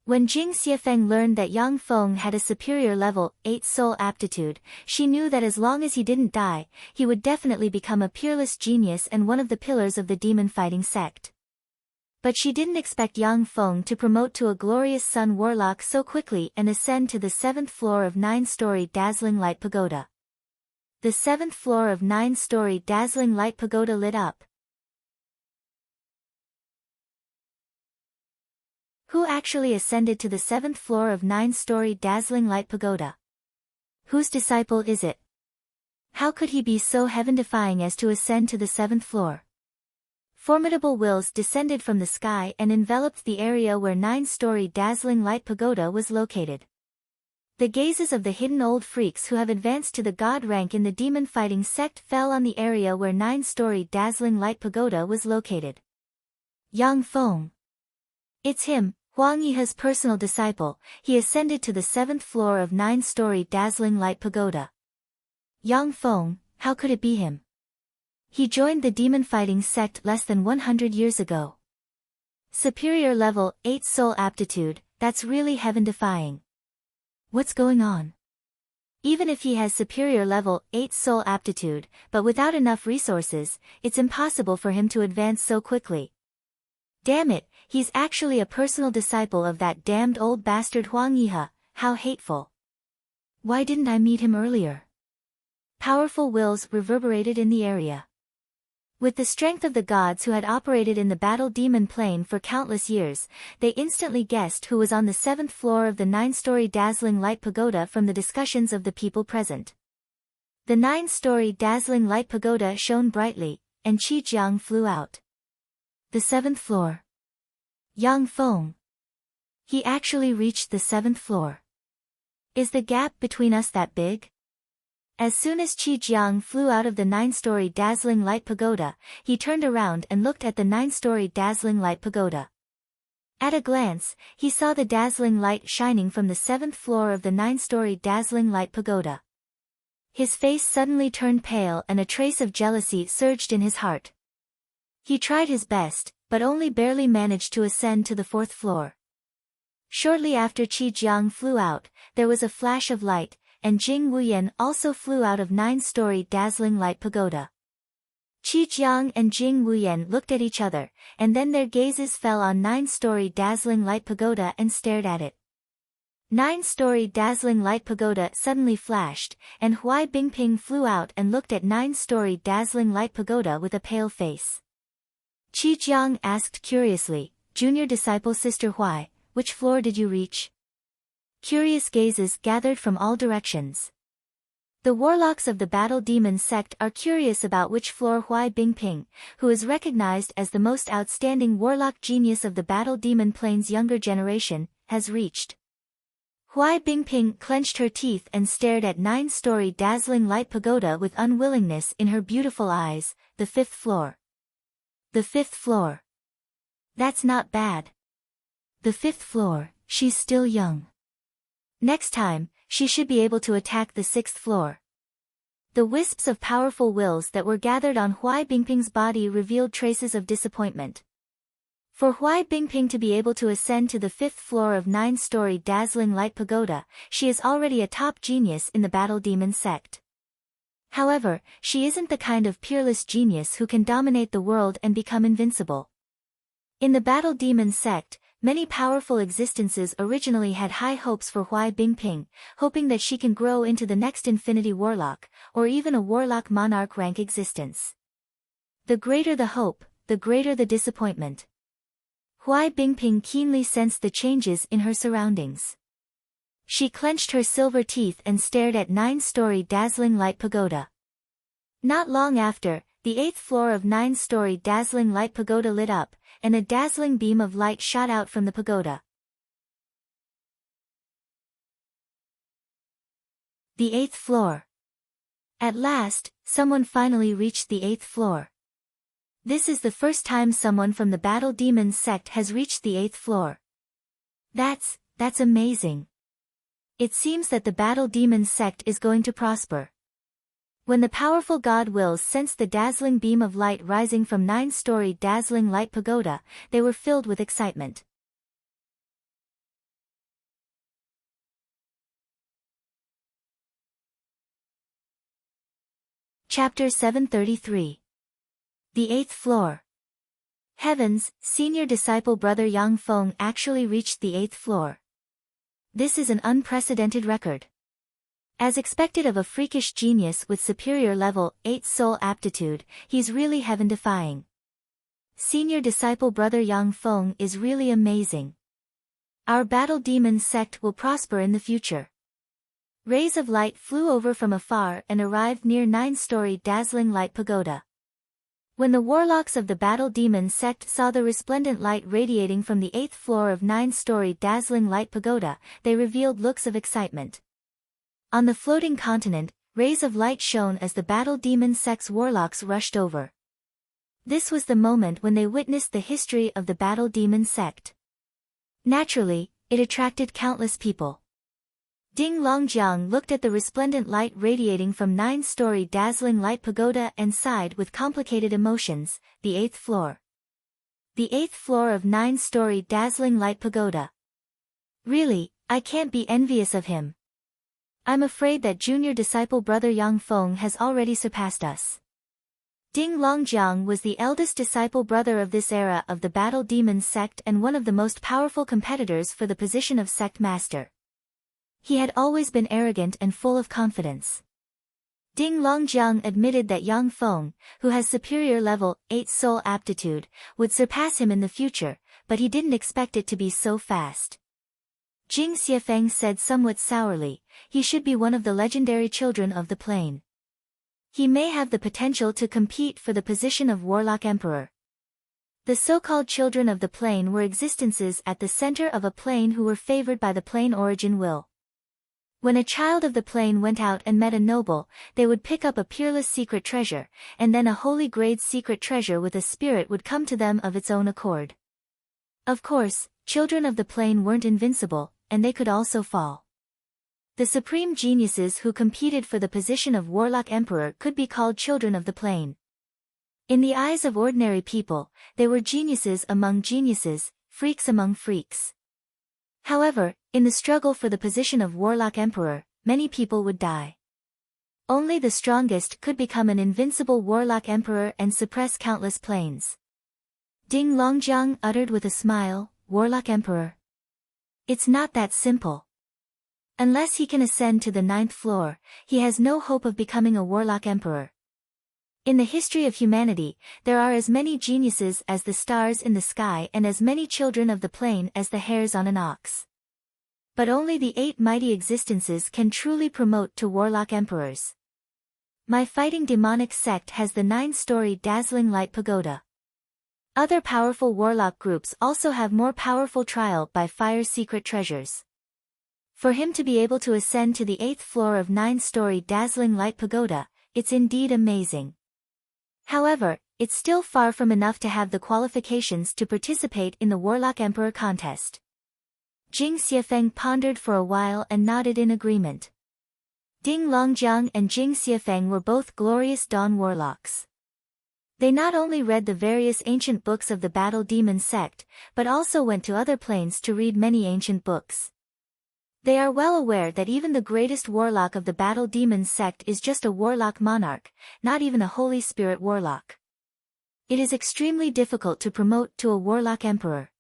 When Jing Xiefeng learned that Yang Feng had a superior level 8 soul aptitude, she knew that as long as he didn't die, he would definitely become a peerless genius and one of the pillars of the demon fighting sect. But she didn't expect Yang Feng to promote to a glorious sun warlock so quickly and ascend to the 7th floor of 9-story dazzling light pagoda. The 7th floor of 9-story dazzling light pagoda lit up. Who actually ascended to the 7th floor of 9-story dazzling light pagoda? Whose disciple is it? How could he be so heaven-defying as to ascend to the 7th floor? Formidable wills descended from the sky and enveloped the area where 9-story dazzling light pagoda was located. The gazes of the hidden old freaks who have advanced to the god rank in the demon fighting sect fell on the area where 9-story dazzling light pagoda was located. Yang Feng. It's him, Huang Yihe's personal disciple. He ascended to the 7th floor of 9-story dazzling light pagoda. Yang Feng, how could it be him? He joined the demon fighting sect less than 100 years ago. Superior level 8 soul aptitude, that's really heaven-defying. What's going on? Even if he has superior level 8 soul aptitude, but without enough resources, it's impossible for him to advance so quickly. Damn it, he's actually a personal disciple of that damned old bastard Huang Yihe, how hateful. Why didn't I meet him earlier? Powerful wills reverberated in the area. With the strength of the gods who had operated in the battle demon plane for countless years, they instantly guessed who was on the 7th floor of the 9-story dazzling light pagoda from the discussions of the people present. The 9-story dazzling light pagoda shone brightly, and Qi Jiang flew out. The 7th floor. Yang Feng. He actually reached the 7th floor. Is the gap between us that big? As soon as Qi Jiang flew out of the 9-story dazzling light pagoda, he turned around and looked at the 9-story dazzling light pagoda. At a glance, he saw the dazzling light shining from the 7th floor of the 9-story dazzling light pagoda. His face suddenly turned pale and a trace of jealousy surged in his heart. He tried his best, but only barely managed to ascend to the 4th floor. Shortly after Qi Jiang flew out, there was a flash of light, and Jing Wuyan also flew out of 9-story dazzling light pagoda. Qi Jiang and Jing Wuyan looked at each other, and then their gazes fell on 9-story dazzling light pagoda and stared at it. 9-story dazzling light pagoda suddenly flashed, and Huai Bingping flew out and looked at 9-story dazzling light pagoda with a pale face. Qi Jiang asked curiously, "Junior disciple Sister Huai, which floor did you reach?" Curious gazes gathered from all directions. The warlocks of the battle demon sect are curious about which floor Huai Bingping, who is recognized as the most outstanding warlock genius of the battle demon plane's younger generation, has reached. Huai Bingping clenched her teeth and stared at 9-story dazzling light pagoda with unwillingness in her beautiful eyes. The 5th floor. The 5th floor. That's not bad. The 5th floor, she's still young. Next time, she should be able to attack the 6th floor. The wisps of powerful wills that were gathered on Huai Bingping's body revealed traces of disappointment. For Huai Bingping to be able to ascend to the 5th floor of 9-story dazzling light pagoda, she is already a top genius in the Battle Demon sect. However, she isn't the kind of peerless genius who can dominate the world and become invincible. In the Battle Demon sect, many powerful existences originally had high hopes for Huai Bingping, hoping that she can grow into the next Infinity Warlock, or even a Warlock Monarch rank existence. The greater the hope, the greater the disappointment. Huai Bingping keenly sensed the changes in her surroundings. She clenched her silver teeth and stared at 9-story dazzling light pagoda. Not long after, the 8th floor of 9-story dazzling light pagoda lit up, and a dazzling beam of light shot out from the pagoda. The 8th floor. At last, someone finally reached the 8th floor. This is the first time someone from the Battle Demon sect has reached the 8th floor. That's amazing. It seems that the Battle Demon sect is going to prosper. When the powerful god wills sensed the dazzling beam of light rising from 9-story dazzling light pagoda, they were filled with excitement. Chapter 733. The 8th floor. Heavens, senior disciple brother Yang Feng actually reached the 8th floor. This is an unprecedented record. As expected of a freakish genius with superior level 8 soul aptitude, he's really heaven-defying. Senior disciple brother Yang Feng is really amazing. Our Battle Demon sect will prosper in the future. Rays of light flew over from afar and arrived near 9-story dazzling light pagoda. When the warlocks of the Battle Demon sect saw the resplendent light radiating from the 8th floor of 9-story dazzling light pagoda, they revealed looks of excitement. On the floating continent, rays of light shone as the Battle Demon sect's warlocks rushed over. This was the moment when they witnessed the history of the Battle Demon sect. Naturally, it attracted countless people. Ding Longjiang looked at the resplendent light radiating from 9-story dazzling light pagoda and sighed with complicated emotions. The 8th floor. The 8th floor of 9-story dazzling light pagoda. Really, I can't be envious of him. I'm afraid that junior disciple brother Yang Feng has already surpassed us. Ding Longjiang was the eldest disciple brother of this era of the Battle Demon sect and one of the most powerful competitors for the position of sect master. He had always been arrogant and full of confidence. Ding Longjiang admitted that Yang Feng, who has superior level 8 soul aptitude, would surpass him in the future, but he didn't expect it to be so fast. Jing Xiefeng said somewhat sourly, he should be one of the legendary children of the plane. He may have the potential to compete for the position of Warlock Emperor. The so-called children of the plane were existences at the center of a plane who were favored by the plane origin will. When a child of the plane went out and met a noble, they would pick up a peerless secret treasure, and then a holy grade secret treasure with a spirit would come to them of its own accord. Of course, children of the plane weren't invincible, and they could also fall. The supreme geniuses who competed for the position of Warlock Emperor could be called children of the plane. In the eyes of ordinary people, they were geniuses among geniuses, freaks among freaks. However, in the struggle for the position of Warlock Emperor, many people would die. Only the strongest could become an invincible Warlock Emperor and suppress countless planes. Ding Longjiang uttered with a smile, Warlock Emperor. It's not that simple. Unless he can ascend to the 9th floor, he has no hope of becoming a Warlock Emperor. In the history of humanity, there are as many geniuses as the stars in the sky and as many children of the plane as the hairs on an ox. But only the 8 mighty existences can truly promote to Warlock Emperors. My fighting demonic sect has the 9-story dazzling light pagoda. Other powerful warlock groups also have more powerful trial by fire secret treasures. For him to be able to ascend to the 8th floor of 9-story dazzling light pagoda, it's indeed amazing. However, it's still far from enough to have the qualifications to participate in the Warlock Emperor contest. Jing Xiefeng pondered for a while and nodded in agreement. Ding Longjiang and Jing Xiefeng were both glorious dawn warlocks. They not only read the various ancient books of the Battle Demon sect, but also went to other planes to read many ancient books. They are well aware that even the greatest warlock of the Battle Demon sect is just a warlock monarch, not even a Holy Spirit warlock. It is extremely difficult to promote to a warlock emperor.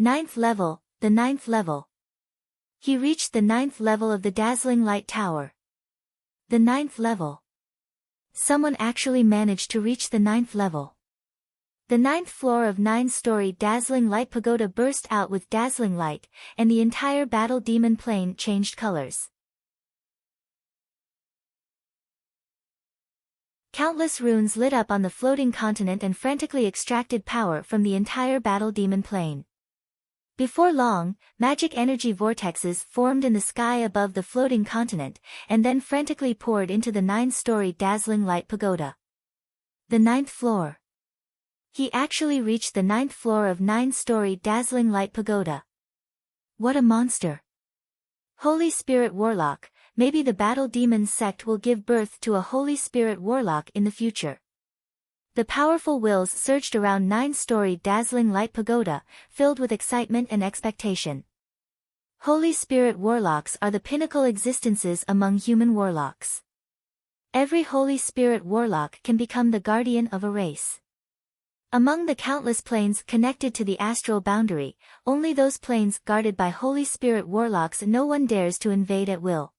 9th level, the 9th level. He reached the 9th level of the Dazzling Light Tower. The 9th level. Someone actually managed to reach the 9th level. The 9th floor of 9-story Dazzling Light Pagoda burst out with dazzling light, and the entire Battle Demon plane changed colors. Countless runes lit up on the floating continent and frantically extracted power from the entire Battle Demon plane. Before long, magic energy vortexes formed in the sky above the floating continent, and then frantically poured into the 9-story Dazzling Light Pagoda. The 9th floor. He actually reached the 9th floor of 9-story Dazzling Light Pagoda. What a monster! Holy Spirit Warlock, maybe the Battle Demon sect will give birth to a Holy Spirit Warlock in the future. The powerful wills surged around 9-story Dazzling Light Pagoda, filled with excitement and expectation. Holy Spirit Warlocks are the pinnacle existences among human warlocks. Every Holy Spirit Warlock can become the guardian of a race. Among the countless planes connected to the astral boundary, only those planes guarded by Holy Spirit Warlocks no one dares to invade at will.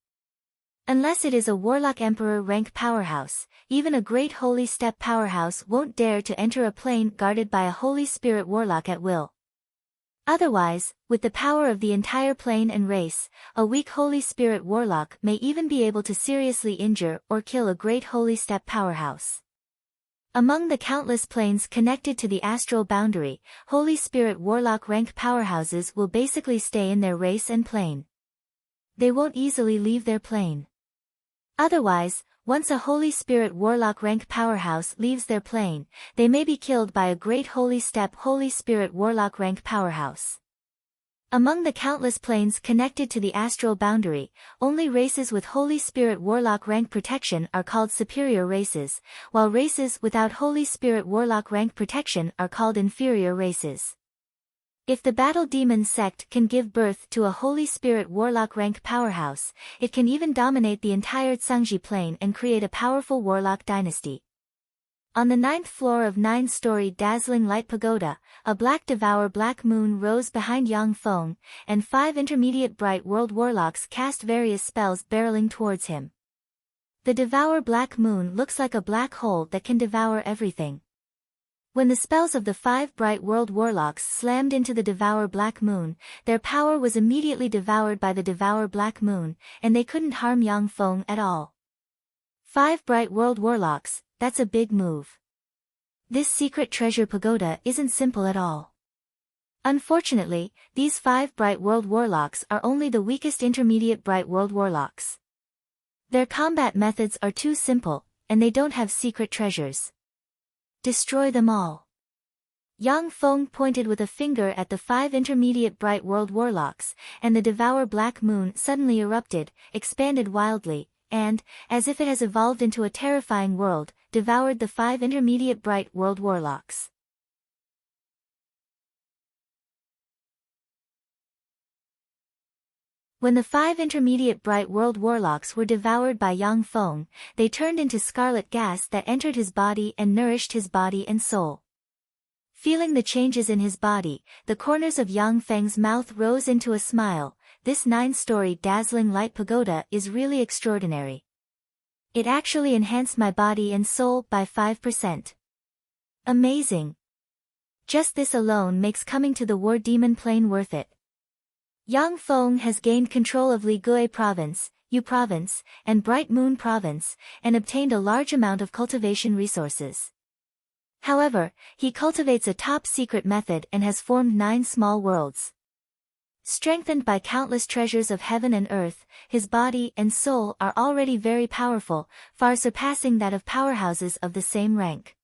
Unless it is a Warlock Emperor rank powerhouse, even a great Holy Step powerhouse won't dare to enter a plane guarded by a Holy Spirit Warlock at will. Otherwise, with the power of the entire plane and race, a weak Holy Spirit Warlock may even be able to seriously injure or kill a great Holy Step powerhouse. Among the countless planes connected to the astral boundary, Holy Spirit Warlock rank powerhouses will basically stay in their race and plane. They won't easily leave their plane. Otherwise, once a Holy Spirit Warlock rank powerhouse leaves their plane, they may be killed by a great Holy Step Holy Spirit Warlock rank powerhouse. Among the countless planes connected to the astral boundary, only races with Holy Spirit Warlock rank protection are called superior races, while races without Holy Spirit Warlock rank protection are called inferior races. If the Battle Demon sect can give birth to a Holy Spirit Warlock rank powerhouse, it can even dominate the entire Tsangji plane and create a powerful warlock dynasty. On the 9th floor of 9-story Dazzling Light Pagoda, a black Devour Black Moon rose behind Yang Feng, and 5 intermediate Bright World warlocks cast various spells barreling towards him. The Devour Black Moon looks like a black hole that can devour everything. When the spells of the 5 Bright World warlocks slammed into the Devour Black Moon, their power was immediately devoured by the Devour Black Moon, and they couldn't harm Yang Feng at all. 5 Bright World warlocks, that's a big move. This secret treasure pagoda isn't simple at all. Unfortunately, these 5 Bright World warlocks are only the weakest intermediate Bright World warlocks. Their combat methods are too simple, and they don't have secret treasures. Destroy them all. Yang Feng pointed with a finger at the 5 intermediate Bright World warlocks, and the Devour Black Moon suddenly erupted, expanded wildly, and, as if it has evolved into a terrifying world, devoured the 5 intermediate Bright World warlocks. When the 5 intermediate Bright World warlocks were devoured by Yang Feng, they turned into scarlet gas that entered his body and nourished his body and soul. Feeling the changes in his body, the corners of Yang Feng's mouth rose into a smile. This 9-story Dazzling Light Pagoda is really extraordinary. It actually enhanced my body and soul by 5%. Amazing. Just this alone makes coming to the War Demon Plane worth it. Yang Feng has gained control of Li Gui Province, Yu Province, and Bright Moon Province, and obtained a large amount of cultivation resources. However, he cultivates a top-secret method and has formed 9 small worlds. Strengthened by countless treasures of heaven and earth, his body and soul are already very powerful, far surpassing that of powerhouses of the same rank.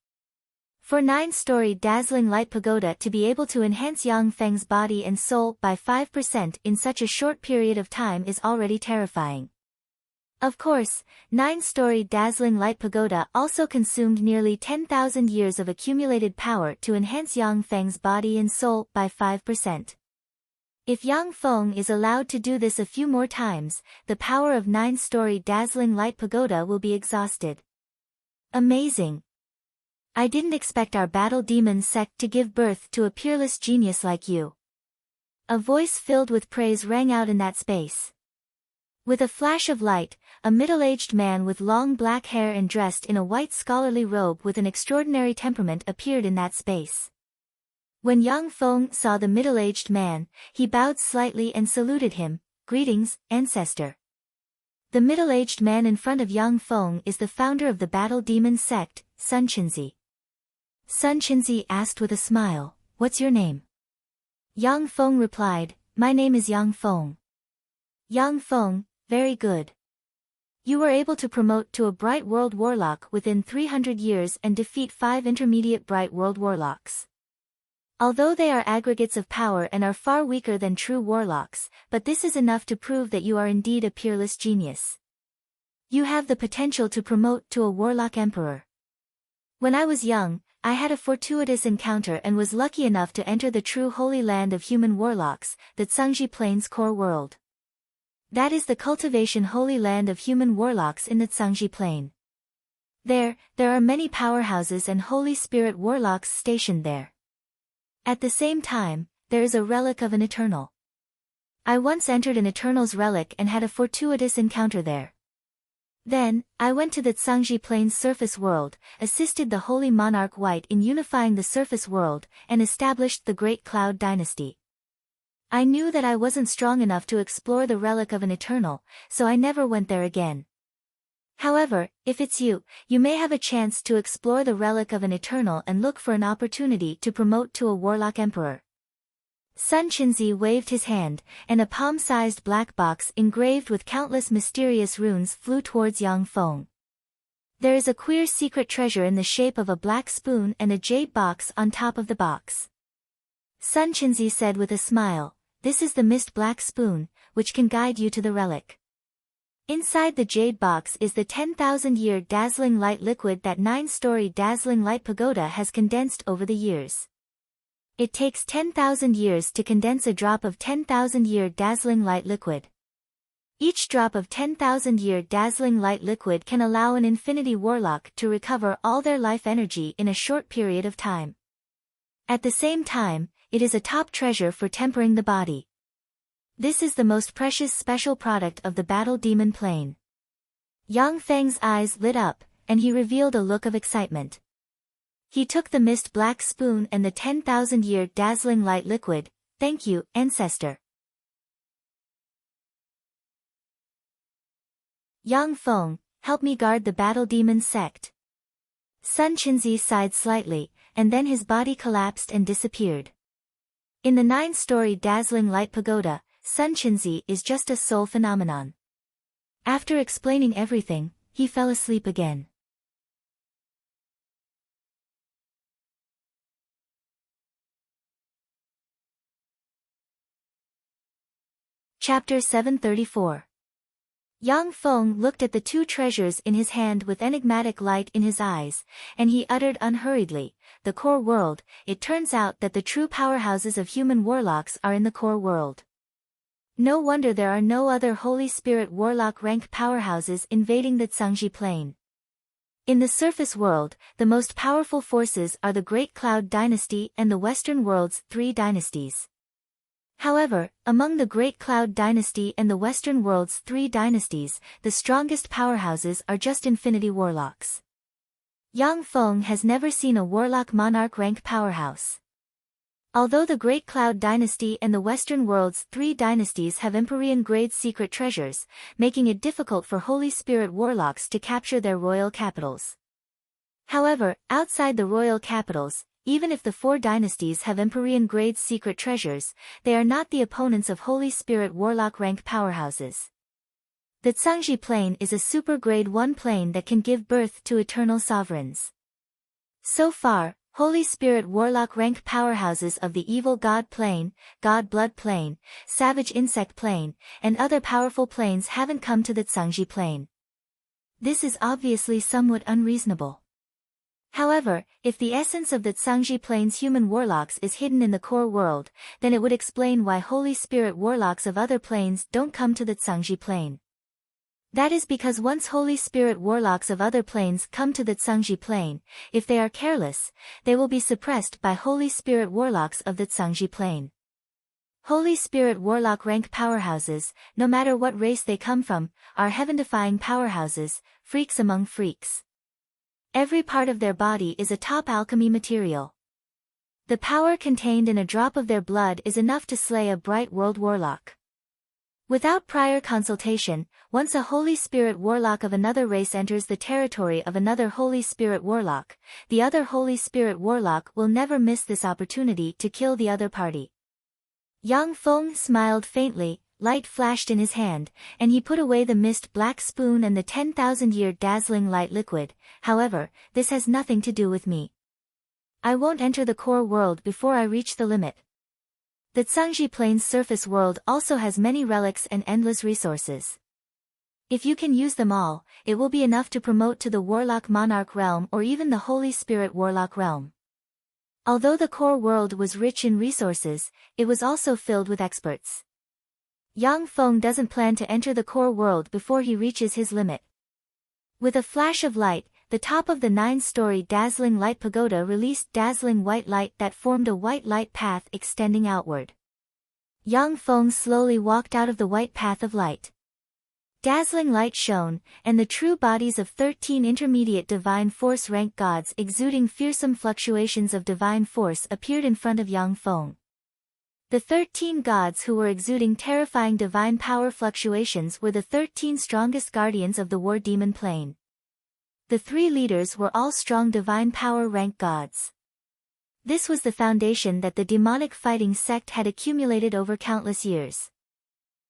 For 9-story dazzling light pagoda to be able to enhance Yang Feng's body and soul by 5% in such a short period of time is already terrifying. Of course, 9-story dazzling light pagoda also consumed nearly 10,000 years of accumulated power to enhance Yang Feng's body and soul by 5%. If Yang Feng is allowed to do this a few more times, the power of 9-story dazzling light pagoda will be exhausted. Amazing! I didn't expect our battle demon sect to give birth to a peerless genius like you. A voice filled with praise rang out in that space. With a flash of light, a middle-aged man with long black hair and dressed in a white scholarly robe with an extraordinary temperament appeared in that space. When Yang Feng saw the middle-aged man, he bowed slightly and saluted him. "Greetings, ancestor." The middle-aged man in front of Yang Feng is the founder of the battle demon sect, Sun Qinzi. Sun Qinzi asked with a smile, "What's your name?" Yang Feng replied, "My name is Yang Feng." Yang Feng, very good. You were able to promote to a Bright World Warlock within 300 years and defeat 5 intermediate Bright World Warlocks. Although they are aggregates of power and are far weaker than true warlocks, but this is enough to prove that you are indeed a peerless genius. You have the potential to promote to a warlock emperor. When I was young, I had a fortuitous encounter and was lucky enough to enter the true holy land of human warlocks, the Tsangji Plains core world. That is the cultivation holy land of human warlocks in the Tsangji Plain. There are many powerhouses and holy spirit warlocks stationed there. At the same time, there is a relic of an eternal. I once entered an eternal's relic and had a fortuitous encounter there. Then, I went to the Tsangji Plains surface world, assisted the holy monarch White in unifying the surface world, and established the Great Cloud Dynasty. I knew that I wasn't strong enough to explore the relic of an eternal, so I never went there again. However, if it's you, you may have a chance to explore the relic of an eternal and look for an opportunity to promote to a warlock emperor. Sun Qinzi waved his hand, and a palm-sized black box engraved with countless mysterious runes flew towards Yang Feng. There is a queer secret treasure in the shape of a black spoon and a jade box on top of the box. Sun Qinzi said with a smile, "This is the mist black spoon, which can guide you to the relic." Inside the jade box is the 10,000-year dazzling light liquid that 9-story dazzling light pagoda has condensed over the years. It takes 10,000 years to condense a drop of 10,000-year dazzling light liquid. Each drop of 10,000-year dazzling light liquid can allow an infinity warlock to recover all their life energy in a short period of time. At the same time, it is a top treasure for tempering the body. This is the most precious special product of the battle demon plane. Yang Feng's eyes lit up, and he revealed a look of excitement. He took the mist black spoon and the 10,000-year dazzling light liquid. "Thank you, ancestor." Yang Feng, help me guard the battle demon sect. Sun Qinzi sighed slightly, and then his body collapsed and disappeared. In the 9-story dazzling light pagoda, Sun Qinzi is just a soul phenomenon. After explaining everything, he fell asleep again. Chapter 734. Yang Feng looked at the 2 treasures in his hand with enigmatic light in his eyes, and he uttered unhurriedly, "The core world." It turns out that the true powerhouses of human warlocks are in the core world. No wonder there are no other Holy Spirit Warlock rank powerhouses invading the Tsangji Plain. In the surface world, the most powerful forces are the Great Cloud Dynasty and the Western world's 3 dynasties. However, among the Great Cloud Dynasty and the Western world's 3 dynasties, the strongest powerhouses are just infinity warlocks. Yang Feng has never seen a warlock monarch rank powerhouse. Although the Great Cloud Dynasty and the Western world's 3 dynasties have Empyrean-grade secret treasures, making it difficult for Holy Spirit warlocks to capture their royal capitals. However, outside the royal capitals, even if the 4 dynasties have Empyrean-grade secret treasures, they are not the opponents of Holy Spirit warlock rank powerhouses. The Tsangji Plain is a super grade 1 plane that can give birth to eternal sovereigns. So far, Holy Spirit Warlock rank powerhouses of the Evil God Plane, God Blood Plane, Savage Insect Plane, and other powerful planes haven't come to the Tsangji Plane. This is obviously somewhat unreasonable. However, if the essence of the Tsangji Plane's human warlocks is hidden in the core world, then it would explain why Holy Spirit warlocks of other planes don't come to the Tsangji Plane. That is because once Holy Spirit warlocks of other planes come to the Tsangji Plane, if they are careless, they will be suppressed by Holy Spirit warlocks of the Tsangji Plane. Holy Spirit warlock rank powerhouses, no matter what race they come from, are heaven-defying powerhouses, freaks among freaks. Every part of their body is a top alchemy material. The power contained in a drop of their blood is enough to slay a bright world warlock. Without prior consultation, once a Holy Spirit warlock of another race enters the territory of another Holy Spirit warlock, the other Holy Spirit warlock will never miss this opportunity to kill the other party. Yang Feng smiled faintly, light flashed in his hand, and he put away the mist black spoon and the 10,000-year dazzling light liquid. However, this has nothing to do with me. I won't enter the core world before I reach the limit. The Tsangji Plane's surface world also has many relics and endless resources. If you can use them all, it will be enough to promote to the Warlock Monarch realm or even the Holy Spirit Warlock realm. Although the core world was rich in resources, it was also filled with experts. Yang Feng doesn't plan to enter the core world before he reaches his limit. With a flash of light, the top of the 9-story dazzling light pagoda released dazzling white light that formed a white light path extending outward. Yang Feng slowly walked out of the white path of light. Dazzling light shone, and the true bodies of 13 intermediate divine force rank gods exuding fearsome fluctuations of divine force appeared in front of Yang Feng. The 13 gods who were exuding terrifying divine power fluctuations were the 13 strongest guardians of the war demon plane. The 3 leaders were all strong divine power rank gods. This was the foundation that the demonic fighting sect had accumulated over countless years.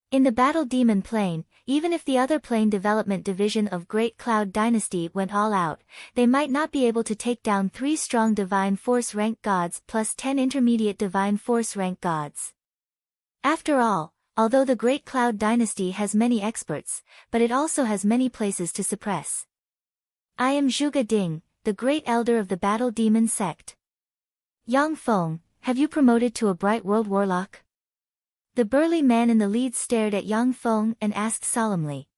In the battle demon plane, even if the other plane development division of Great Cloud Dynasty went all out, they might not be able to take down 3 strong divine force rank gods plus 10 intermediate divine force rank gods. After all, although the Great Cloud Dynasty has many experts, but it also has many places to suppress. I am Zhuge Ding, the great elder of the battle demon sect. Yang Feng, have you promoted to a bright world warlock? The burly man in the lead stared at Yang Feng and asked solemnly.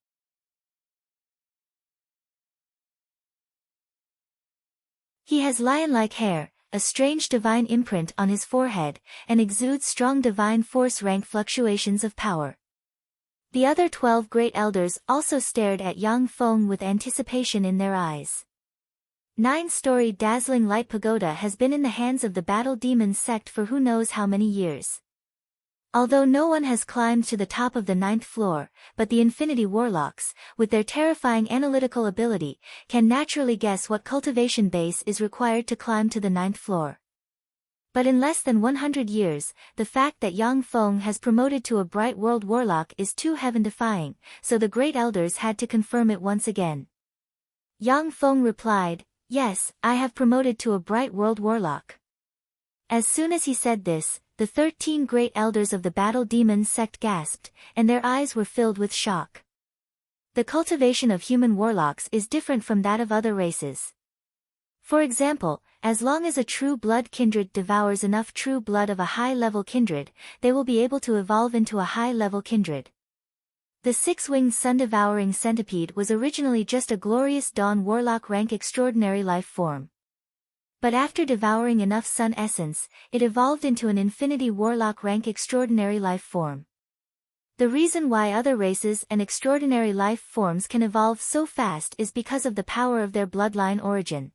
He has lion-like hair, a strange divine imprint on his forehead, and exudes strong divine force rank fluctuations of power. The other 12 great elders also stared at Yang Feng with anticipation in their eyes. 9-story dazzling light pagoda has been in the hands of the battle demon sect for who knows how many years. Although no one has climbed to the top of the 9th floor, but the Infinity Warlocks, with their terrifying analytical ability, can naturally guess what cultivation base is required to climb to the 9th floor. But in less than 100 years, the fact that Yang Feng has promoted to a bright world warlock is too heaven-defying, so the great elders had to confirm it once again. Yang Feng replied, "Yes, I have promoted to a bright world warlock." As soon as he said this, the 13 great elders of the battle demon sect gasped, and their eyes were filled with shock. The cultivation of human warlocks is different from that of other races. For example, as long as a true blood kindred devours enough true blood of a high-level kindred, they will be able to evolve into a high-level kindred. The 6-winged sun-devouring centipede was originally just a glorious dawn warlock rank extraordinary life form. But after devouring enough sun essence, it evolved into an infinity warlock rank extraordinary life form. The reason why other races and extraordinary life forms can evolve so fast is because of the power of their bloodline origin.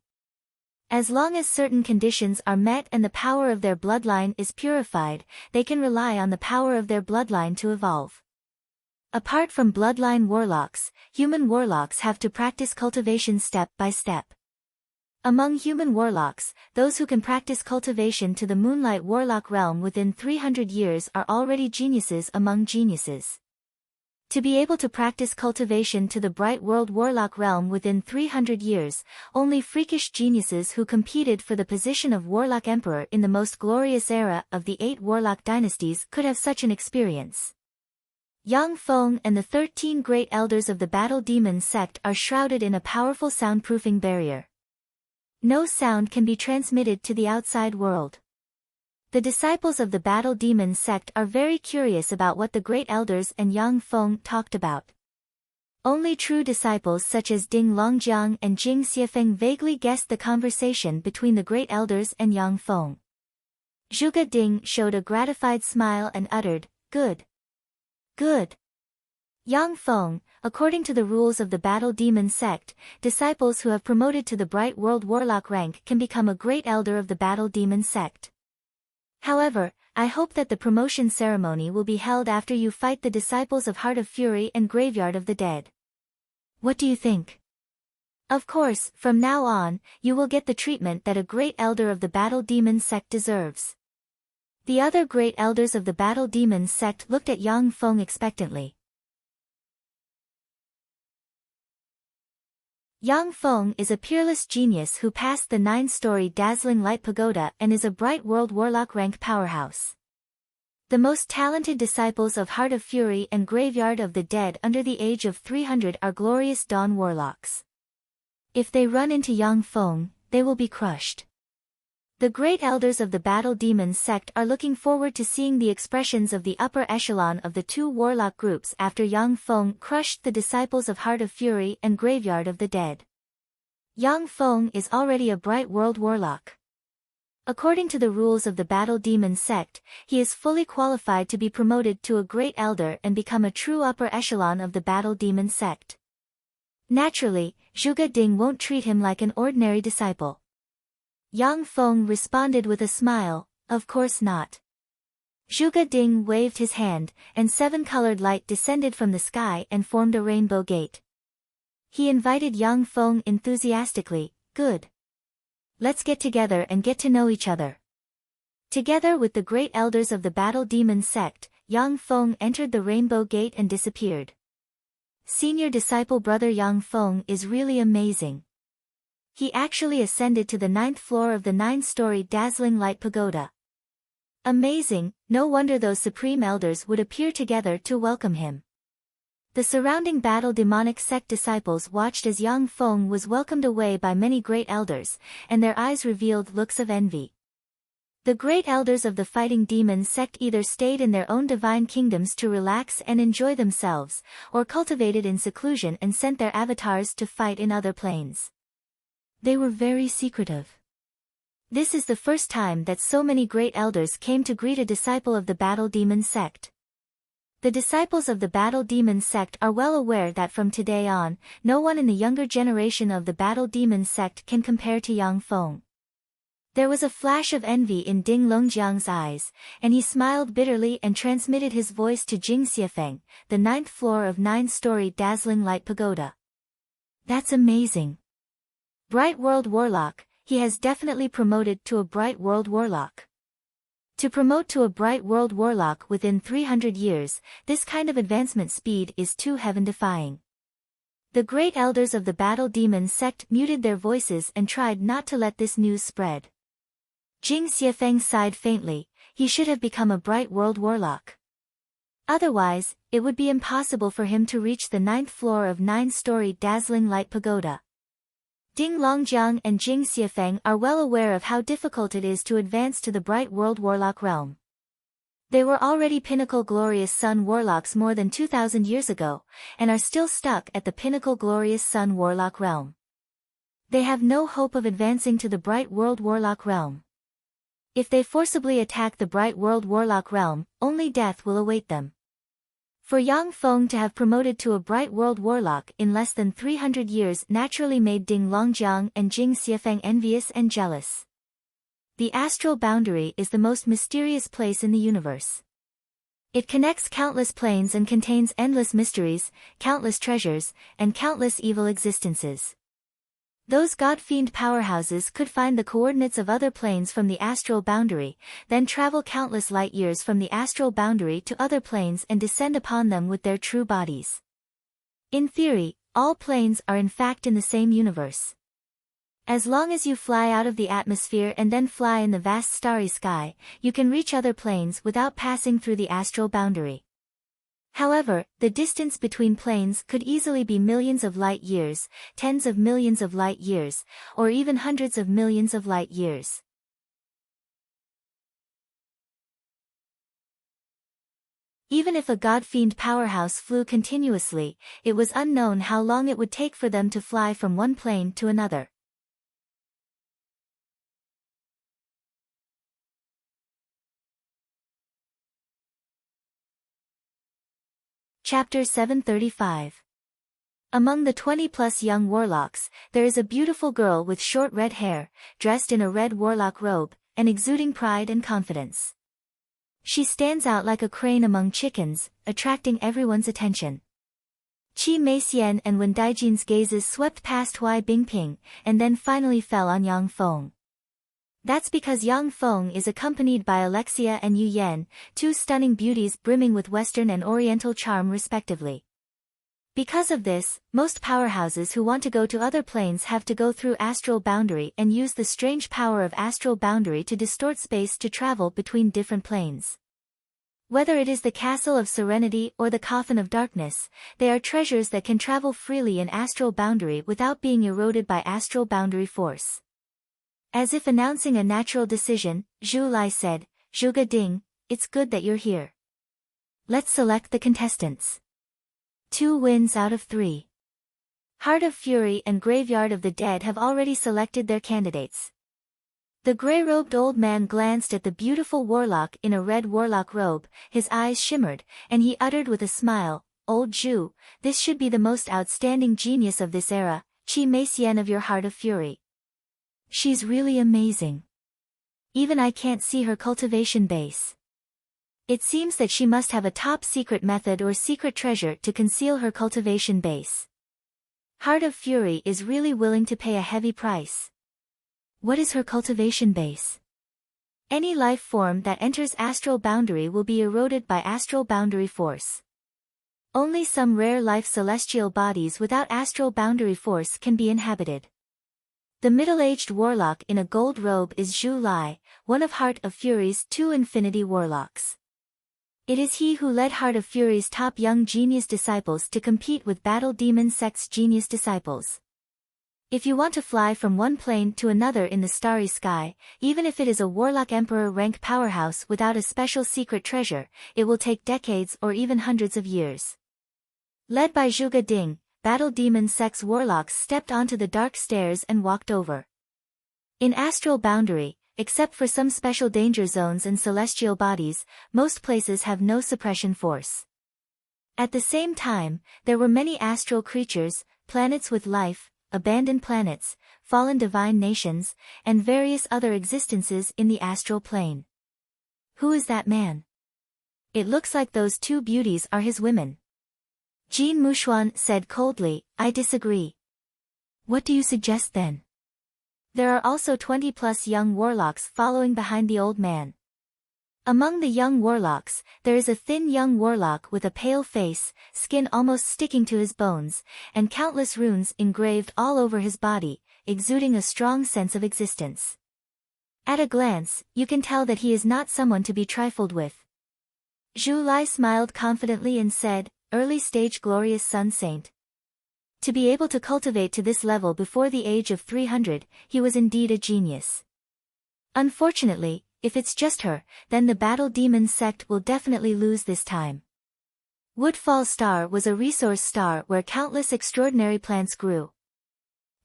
As long as certain conditions are met and the power of their bloodline is purified, they can rely on the power of their bloodline to evolve. Apart from bloodline warlocks, human warlocks have to practice cultivation step by step. Among human warlocks, those who can practice cultivation to the Moonlight Warlock realm within 300 years are already geniuses among geniuses. To be able to practice cultivation to the Bright World Warlock realm within 300 years, only freakish geniuses who competed for the position of Warlock Emperor in the most glorious era of the 8 Warlock dynasties could have such an experience. Yang Feng and the 13 great elders of the Battle Demon sect are shrouded in a powerful soundproofing barrier. No sound can be transmitted to the outside world. The disciples of the Battle Demon sect are very curious about what the great elders and Yang Feng talked about. Only true disciples such as Ding Longjiang and Jing Xiefeng vaguely guessed the conversation between the great elders and Yang Feng. Zhuge Ding showed a gratified smile and uttered, "Good. Good." Yang Feng, according to the rules of the Battle Demon sect, disciples who have promoted to the Bright World Warlock rank can become a great elder of the Battle Demon sect. However, I hope that the promotion ceremony will be held after you fight the disciples of Heart of Fury and Graveyard of the Dead. What do you think? Of course, from now on, you will get the treatment that a great elder of the Battle Demon sect deserves. The other great elders of the Battle Demon sect looked at Yang Feng expectantly. Yang Feng is a peerless genius who passed the 9-story dazzling light pagoda and is a Bright World Warlock rank powerhouse. The most talented disciples of Heart of Fury and Graveyard of the Dead under the age of 300 are glorious Dawn Warlocks. If they run into Yang Feng, they will be crushed. The great elders of the Battle Demon sect are looking forward to seeing the expressions of the upper echelon of the 2 warlock groups after Yang Feng crushed the disciples of Heart of Fury and Graveyard of the Dead. Yang Feng is already a Bright World Warlock. According to the rules of the Battle Demon sect, he is fully qualified to be promoted to a great elder and become a true upper echelon of the Battle Demon sect. Naturally, Zhuge Ding won't treat him like an ordinary disciple. Yang Feng responded with a smile, "Of course not." Zhuge Ding waved his hand, and 7-colored light descended from the sky and formed a rainbow gate. He invited Yang Feng enthusiastically, "Good. Let's get together and get to know each other." Together with the great elders of the Battle Demon sect, Yang Feng entered the rainbow gate and disappeared. Senior disciple brother Yang Feng is really amazing. He actually ascended to the 9th floor of the 9-story dazzling light pagoda. Amazing, no wonder those supreme elders would appear together to welcome him. The surrounding Battle Demonic sect disciples watched as Yang Feng was welcomed away by many great elders, and their eyes revealed looks of envy. The great elders of the Fighting Demon sect either stayed in their own divine kingdoms to relax and enjoy themselves, or cultivated in seclusion and sent their avatars to fight in other planes. They were very secretive. This is the first time that so many great elders came to greet a disciple of the Battle Demon sect. The disciples of the Battle Demon sect are well aware that from today on, no one in the younger generation of the Battle Demon sect can compare to Yang Feng. There was a flash of envy in Ding Longjiang's eyes, and he smiled bitterly and transmitted his voice to Jing Xiefeng, the 9th floor of 9-story dazzling light pagoda. "That's amazing. Bright World Warlock, he has definitely promoted to a Bright World Warlock." To promote to a Bright World Warlock within 300 years, this kind of advancement speed is too heaven-defying. The great elders of the Battle Demon sect muted their voices and tried not to let this news spread. Jing Xiefeng sighed faintly, he should have become a Bright World Warlock. Otherwise, it would be impossible for him to reach the 9th floor of 9-story dazzling light pagoda. Ding Longjiang and Jing Xiefeng are well aware of how difficult it is to advance to the Bright World Warlock realm. They were already Pinnacle Glorious Sun Warlocks more than 2,000 years ago, and are still stuck at the Pinnacle Glorious Sun Warlock realm. They have no hope of advancing to the Bright World Warlock realm. If they forcibly attack the Bright World Warlock realm, only death will await them. For Yang Feng to have promoted to a Bright World Warlock in less than 300 years naturally made Ding Longjiang and Jing Xiefeng envious and jealous. The astral boundary is the most mysterious place in the universe. It connects countless planes and contains endless mysteries, countless treasures, and countless evil existences. Those god-fiend powerhouses could find the coordinates of other planes from the astral boundary, then travel countless light years from the astral boundary to other planes and descend upon them with their true bodies. In theory, all planes are in fact in the same universe. As long as you fly out of the atmosphere and then fly in the vast starry sky, you can reach other planes without passing through the astral boundary. However, the distance between planes could easily be millions of light years, tens of millions of light years, or even hundreds of millions of light years. Even if a god-fiend powerhouse flew continuously, it was unknown how long it would take for them to fly from one plane to another. Chapter 735. Among the 20-plus young warlocks, there is a beautiful girl with short red hair, dressed in a red warlock robe, and exuding pride and confidence. She stands out like a crane among chickens, attracting everyone's attention. Qi Meixian and Wen Daijin's gazes swept past Hui Bingping, and then finally fell on Yang Feng. That's because Yang Feng is accompanied by Alexia and Yu Yan, two stunning beauties brimming with Western and Oriental charm respectively. Because of this, most powerhouses who want to go to other planes have to go through astral boundary and use the strange power of astral boundary to distort space to travel between different planes. Whether it is the Castle of Serenity or the Coffin of Darkness, they are treasures that can travel freely in astral boundary without being eroded by astral boundary force. As if announcing a natural decision, Zhu Lai said, "Zhuge Ding, it's good that you're here. Let's select the contestants." 2 wins out of 3. Heart of Fury and Graveyard of the Dead have already selected their candidates. The gray-robed old man glanced at the beautiful warlock in a red warlock robe, his eyes shimmered, and he uttered with a smile, "Old Zhu, this should be the most outstanding genius of this era, Qi Meixian of your Heart of Fury. She's really amazing. Even I can't see her cultivation base. It seems that she must have a top-secret method or secret treasure to conceal her cultivation base. Heart of Fury is really willing to pay a heavy price. What is her cultivation base? Any life form that enters astral boundary will be eroded by astral boundary force. Only some rare life celestial bodies without astral boundary force can be inhabited. The middle-aged warlock in a gold robe is Zhu Lai, one of Heart of Fury's 2 Infinity Warlocks. It is he who led Heart of Fury's top young genius disciples to compete with Battle Demon Sect's genius disciples. If you want to fly from one plane to another in the starry sky, even if it is a Warlock Emperor rank powerhouse without a special secret treasure, it will take decades or even hundreds of years. Led by Zhuge Ding, Battle Demon Sect's warlocks stepped onto the dark stairs and walked over. In astral boundary, except for some special danger zones and celestial bodies, most places have no suppression force. At the same time, there were many astral creatures, planets with life, abandoned planets, fallen divine nations, and various other existences in the astral plane. Who is that man? It looks like those 2 beauties are his women. Jean Mouchuan said coldly, "I disagree." "What do you suggest then?" There are also 20-plus young warlocks following behind the old man. Among the young warlocks, there is a thin young warlock with a pale face, skin almost sticking to his bones, and countless runes engraved all over his body, exuding a strong sense of existence. At a glance, you can tell that he is not someone to be trifled with. Zhu Lai smiled confidently and said, "Early-stage glorious sun saint." To be able to cultivate to this level before the age of 300, he was indeed a genius. Unfortunately, if it's just her, then the Battle Demon Sect will definitely lose this time. Woodfall Star was a resource star where countless extraordinary plants grew.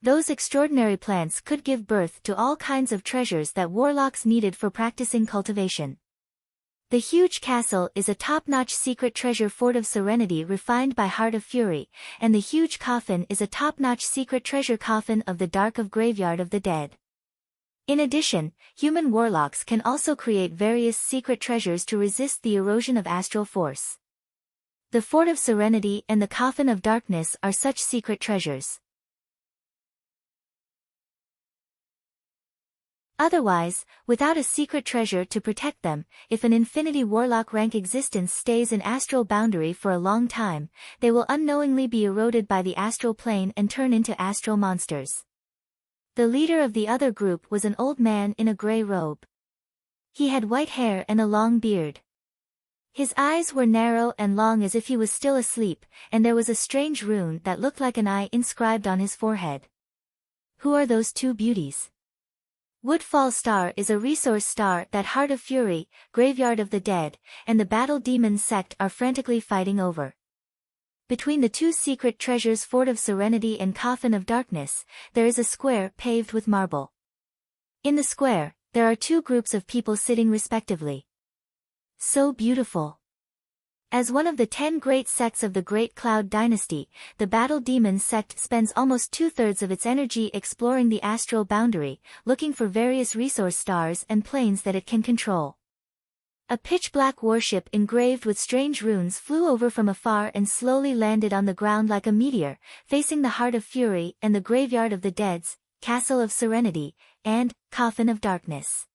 Those extraordinary plants could give birth to all kinds of treasures that warlocks needed for practicing cultivation. The huge castle is a top-notch secret treasure fort of serenity refined by Heart of Fury, and the huge coffin is a top-notch secret treasure coffin of the dark of Graveyard of the Dead. In addition, human warlocks can also create various secret treasures to resist the erosion of astral force. The Fort of Serenity and the Coffin of Darkness are such secret treasures. Otherwise, without a secret treasure to protect them, if an Infinity Warlock rank existence stays in astral boundary for a long time, they will unknowingly be eroded by the astral plane and turn into astral monsters. The leader of the other group was an old man in a gray robe. He had white hair and a long beard. His eyes were narrow and long as if he was still asleep, and there was a strange rune that looked like an eye inscribed on his forehead. Who are those two beauties? Woodfall Star is a resource star that Heart of Fury, Graveyard of the Dead, and the Battle Demon sect are frantically fighting over. Between the two secret treasures Fort of Serenity and Coffin of Darkness, there is a square paved with marble. In the square, there are two groups of people sitting respectively. So beautiful. As one of the 10 great sects of the Great Cloud Dynasty, the Battle Demon sect spends almost 2/3 of its energy exploring the astral boundary, looking for various resource stars and planes that it can control. A pitch-black warship engraved with strange runes flew over from afar and slowly landed on the ground like a meteor, facing the Heart of Fury and the Graveyard of the Dead's, Castle of Serenity, and Coffin of Darkness.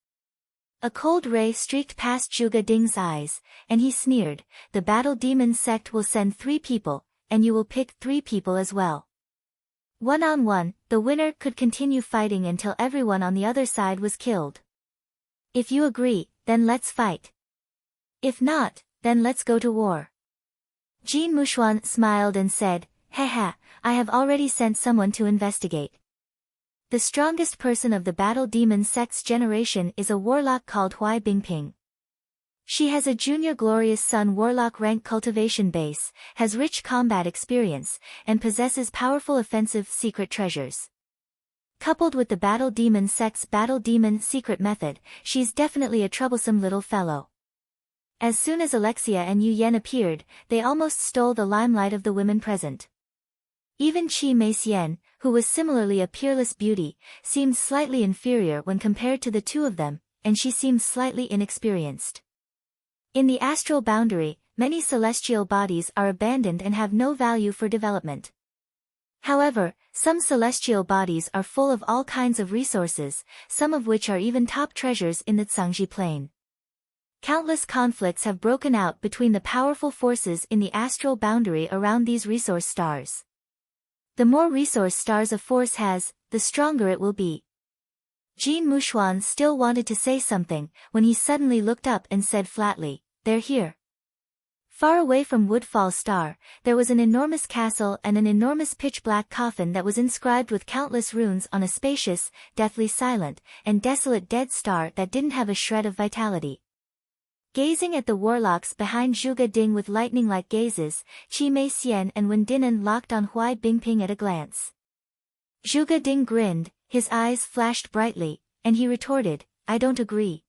A cold ray streaked past Zhuge Ding's eyes, and he sneered, "The Battle Demon sect will send 3 people, and you will pick 3 people as well. One-on-one, the winner could continue fighting until everyone on the other side was killed. If you agree, then let's fight. If not, then let's go to war." Jin Mushuan smiled and said, "Haha, I have already sent someone to investigate. The strongest person of the Battle Demon sect's generation is a warlock called Huai Bingping. She has a junior Glorious Sun warlock rank cultivation base, has rich combat experience, and possesses powerful offensive secret treasures. Coupled with the Battle Demon sect's Battle Demon secret method, she's definitely a troublesome little fellow." As soon as Alexia and Yu Yan appeared, they almost stole the limelight of the women present. Even Qi Meixian, who was similarly a peerless beauty, seemed slightly inferior when compared to the two of them, and she seemed slightly inexperienced. In the astral boundary, many celestial bodies are abandoned and have no value for development. However, some celestial bodies are full of all kinds of resources, some of which are even top treasures in the Zhangji Plain. Countless conflicts have broken out between the powerful forces in the astral boundary around these resource stars. The more resource stars a force has, the stronger it will be. Jin Mushuan still wanted to say something, when he suddenly looked up and said flatly, "They're here." Far away from Woodfall Star, there was an enormous castle and an enormous pitch-black coffin that was inscribed with countless runes on a spacious, deathly silent, and desolate dead star that didn't have a shred of vitality. Gazing at the warlocks behind Zhuge Ding with lightning-like gazes, Qi Meixian and Wen Dinan locked on Huai Bingping at a glance. Zhuge Ding grinned, his eyes flashed brightly, and he retorted, "I don't agree."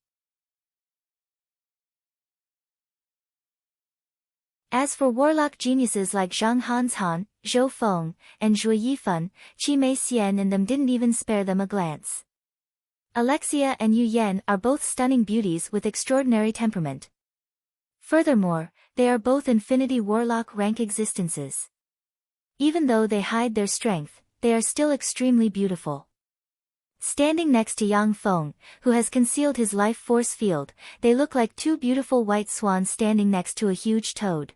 As for warlock geniuses like Zhang Hanshan, Zhou Feng, and Zhuo Yifan, Qi Meixian and them didn't even spare them a glance. Alexia and Yu Yan are both stunning beauties with extraordinary temperament. Furthermore, they are both Infinity Warlock rank existences. Even though they hide their strength, they are still extremely beautiful. Standing next to Yang Feng, who has concealed his life force field, they look like 2 beautiful white swans standing next to a huge toad.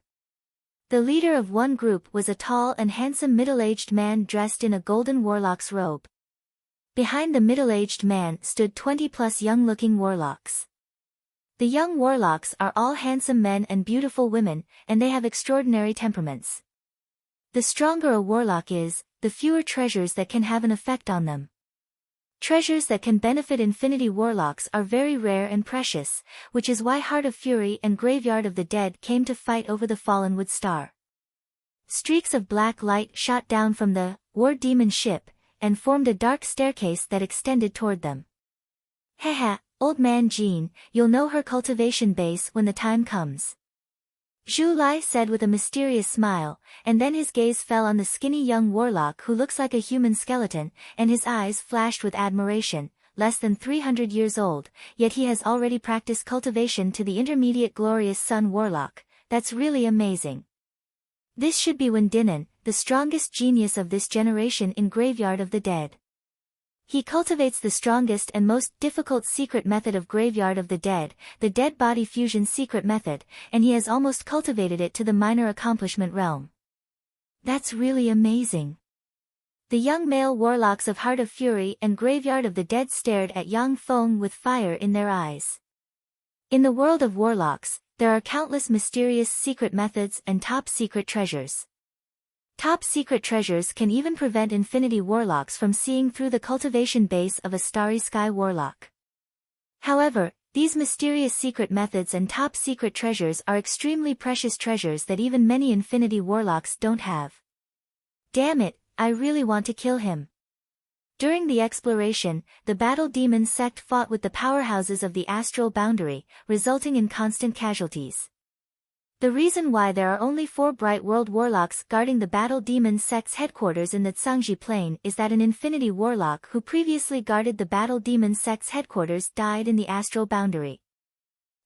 The leader of one group was a tall and handsome middle-aged man dressed in a golden warlock's robe. Behind the middle-aged man stood 20+ young-looking warlocks. The young warlocks are all handsome men and beautiful women, and they have extraordinary temperaments. The stronger a warlock is, the fewer treasures that can have an effect on them. Treasures that can benefit Infinity Warlocks are very rare and precious, which is why Heart of Fury and Graveyard of the Dead came to fight over the Fallenwood Star. Streaks of black light shot down from the War Demon ship, and formed a dark staircase that extended toward them. "Haha, old man Jean, you'll know her cultivation base when the time comes," Zhu Lai said with a mysterious smile, and then his gaze fell on the skinny young warlock who looks like a human skeleton, and his eyes flashed with admiration. Less than 300 years old, yet he has already practiced cultivation to the intermediate Glorious Sun warlock. That's really amazing. This should be Wen Dinan, the strongest genius of this generation in Graveyard of the Dead. He cultivates the strongest and most difficult secret method of Graveyard of the Dead, the dead body fusion secret method, and he has almost cultivated it to the minor accomplishment realm. That's really amazing. The young male warlocks of Heart of Fury and Graveyard of the Dead stared at Yang Feng with fire in their eyes. In the world of warlocks, there are countless mysterious secret methods and top-secret treasures. Top-secret treasures can even prevent Infinity Warlocks from seeing through the cultivation base of a Starry Sky Warlock. However, these mysterious secret methods and top-secret treasures are extremely precious treasures that even many Infinity Warlocks don't have. Damn it, I really want to kill him. During the exploration, the Battle Demon sect fought with the powerhouses of the astral boundary, resulting in constant casualties. The reason why there are only 4 Bright World Warlocks guarding the Battle Demon sect's headquarters in the Tsangji Plain is that an Infinity Warlock who previously guarded the Battle Demon sect's headquarters died in the astral boundary.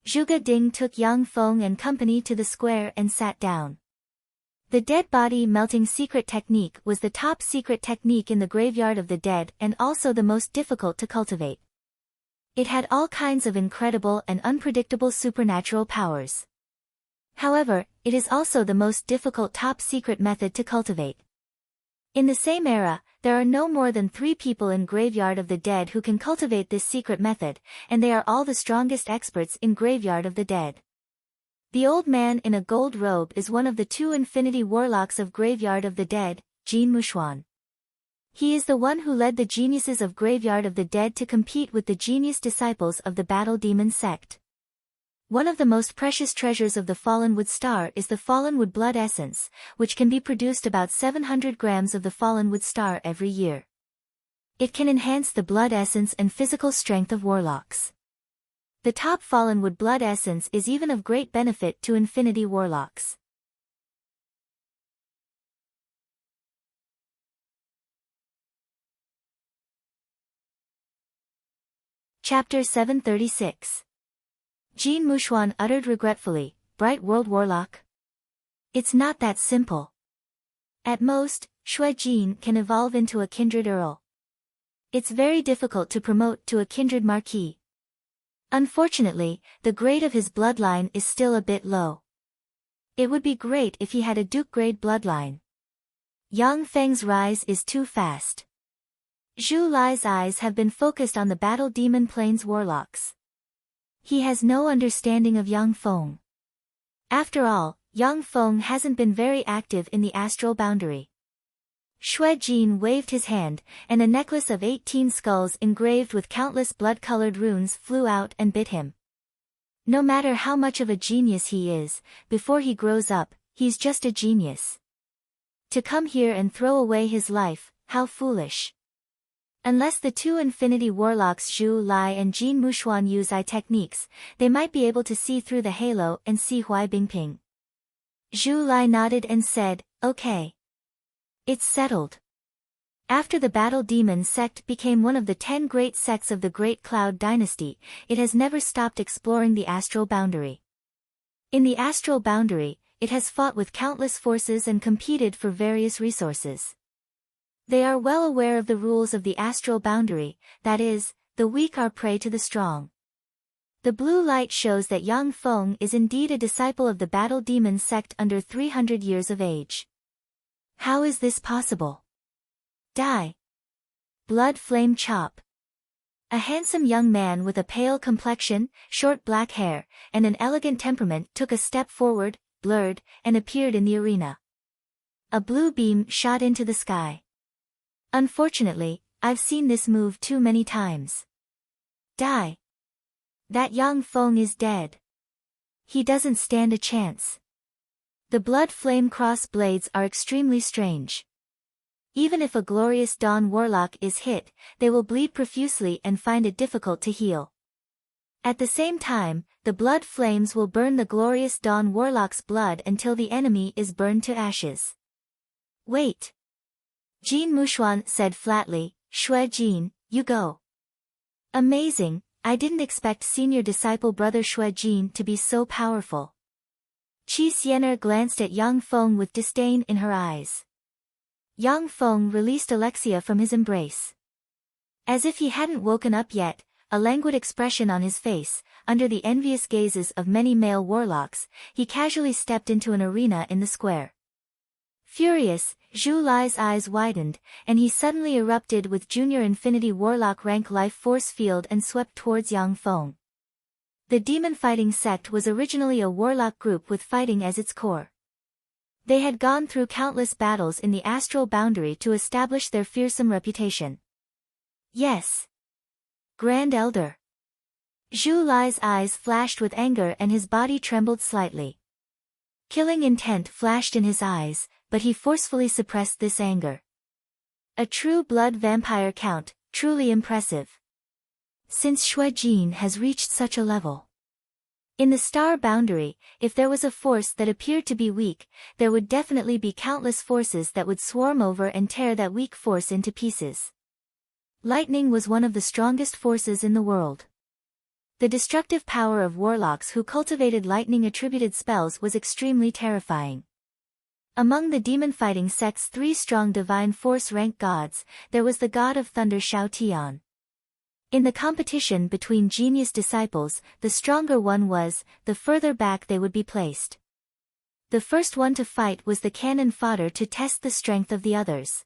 Zhuge Ding took Yang Feng and company to the square and sat down. The dead body melting secret technique was the top secret technique in the Graveyard of the Dead and also the most difficult to cultivate. It had all kinds of incredible and unpredictable supernatural powers. However, it is also the most difficult top-secret method to cultivate. In the same era, there are no more than 3 people in Graveyard of the Dead who can cultivate this secret method, and they are all the strongest experts in Graveyard of the Dead. The old man in a gold robe is one of the 2 Infinity Warlocks of Graveyard of the Dead, Jin Mushuan. He is the one who led the geniuses of Graveyard of the Dead to compete with the genius disciples of the Battle Demon sect. One of the most precious treasures of the Fallenwood Star is the Fallenwood Blood Essence, which can be produced about 700 grams of the Fallenwood Star every year. It can enhance the blood essence and physical strength of warlocks. The top Fallenwood Blood Essence is even of great benefit to Infinity Warlocks. Chapter 736. Jin Mushuan uttered regretfully, Bright World Warlock? It's not that simple. At most, Shui Jin can evolve into a kindred earl. It's very difficult to promote to a kindred marquis. Unfortunately, the grade of his bloodline is still a bit low. It would be great if he had a Duke-grade bloodline. Yang Feng's rise is too fast. Zhu Lai's eyes have been focused on the Battle Demon Plains warlocks. He has no understanding of Yang Feng. After all, Yang Feng hasn't been very active in the astral boundary. Shui Jin waved his hand, and a necklace of 18 skulls engraved with countless blood-colored runes flew out and bit him. No matter how much of a genius he is, before he grows up, he's just a genius. To come here and throw away his life, how foolish. Unless the 2 Infinity Warlocks Zhu Lai and Jin Mushuan use eye techniques, they might be able to see through the halo and see Huai Bingping. Zhu Lai nodded and said, okay. It's settled. After the Battle Demon sect became one of the 10 great sects of the Great Cloud Dynasty, it has never stopped exploring the astral boundary. In the astral boundary, it has fought with countless forces and competed for various resources. They are well aware of the rules of the astral boundary, that is, the weak are prey to the strong. The blue light shows that Yang Feng is indeed a disciple of the Battle Demon sect under 300 years of age. How is this possible? Die. Blood Flame Chop. A handsome young man with a pale complexion, short black hair, and an elegant temperament took a step forward, blurred, and appeared in the arena. A blue beam shot into the sky. Unfortunately, I've seen this move too many times. Die. That Yang Feng is dead. He doesn't stand a chance. The blood flame cross blades are extremely strange. Even if a glorious Dawn Warlock is hit, they will bleed profusely and find it difficult to heal. At the same time, the blood flames will burn the glorious Dawn Warlock's blood until the enemy is burned to ashes. Wait. Jin Mushuan said flatly, Shui Jin, you go. Amazing, I didn't expect senior disciple brother Shui Jin to be so powerful. Qi Xiener glanced at Yang Feng with disdain in her eyes. Yang Feng released Alexia from his embrace. As if he hadn't woken up yet, a languid expression on his face, under the envious gazes of many male warlocks, he casually stepped into an arena in the square. Furious, Zhu Lai's eyes widened, and he suddenly erupted with Junior Infinity Warlock rank life force field and swept towards Yang Feng. The demon fighting sect was originally a warlock group with fighting as its core. They had gone through countless battles in the astral boundary to establish their fearsome reputation. Yes. Grand Elder. Zhu Lai's eyes flashed with anger and his body trembled slightly. Killing intent flashed in his eyes, but he forcefully suppressed this anger. A true blood vampire count, truly impressive. Since Shui Jin has reached such a level. In the star boundary, if there was a force that appeared to be weak, there would definitely be countless forces that would swarm over and tear that weak force into pieces. Lightning was one of the strongest forces in the world. The destructive power of warlocks who cultivated lightning-attributed spells was extremely terrifying. Among the demon-fighting sect's 3 strong divine force-rank gods, there was the god of thunder Shao Tian. In the competition between genius disciples, the stronger one was, the further back they would be placed. The first one to fight was the cannon fodder to test the strength of the others.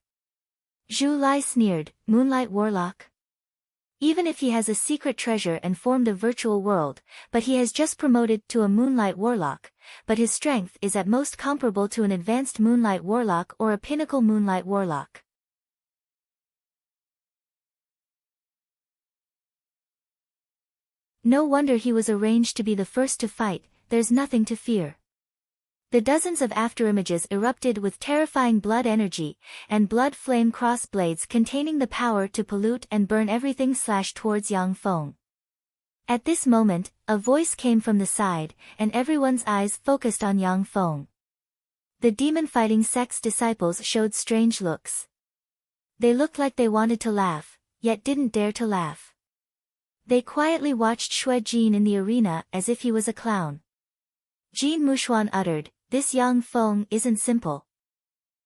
Zhu Lai sneered, Moonlight Warlock? Even if he has a secret treasure and formed a virtual world, but he has just promoted to a Moonlight Warlock, but his strength is at most comparable to an advanced Moonlight Warlock or a pinnacle Moonlight Warlock. No wonder he was arranged to be the first to fight, there's nothing to fear. The dozens of afterimages erupted with terrifying blood energy, and blood flame cross blades containing the power to pollute and burn everything slashed towards Yang Feng. At this moment, a voice came from the side, and everyone's eyes focused on Yang Feng. The demon-fighting sect's disciples showed strange looks. They looked like they wanted to laugh, yet didn't dare to laugh. They quietly watched Shui Jin in the arena as if he was a clown. Jin Mushuan uttered, "This Yang Feng isn't simple.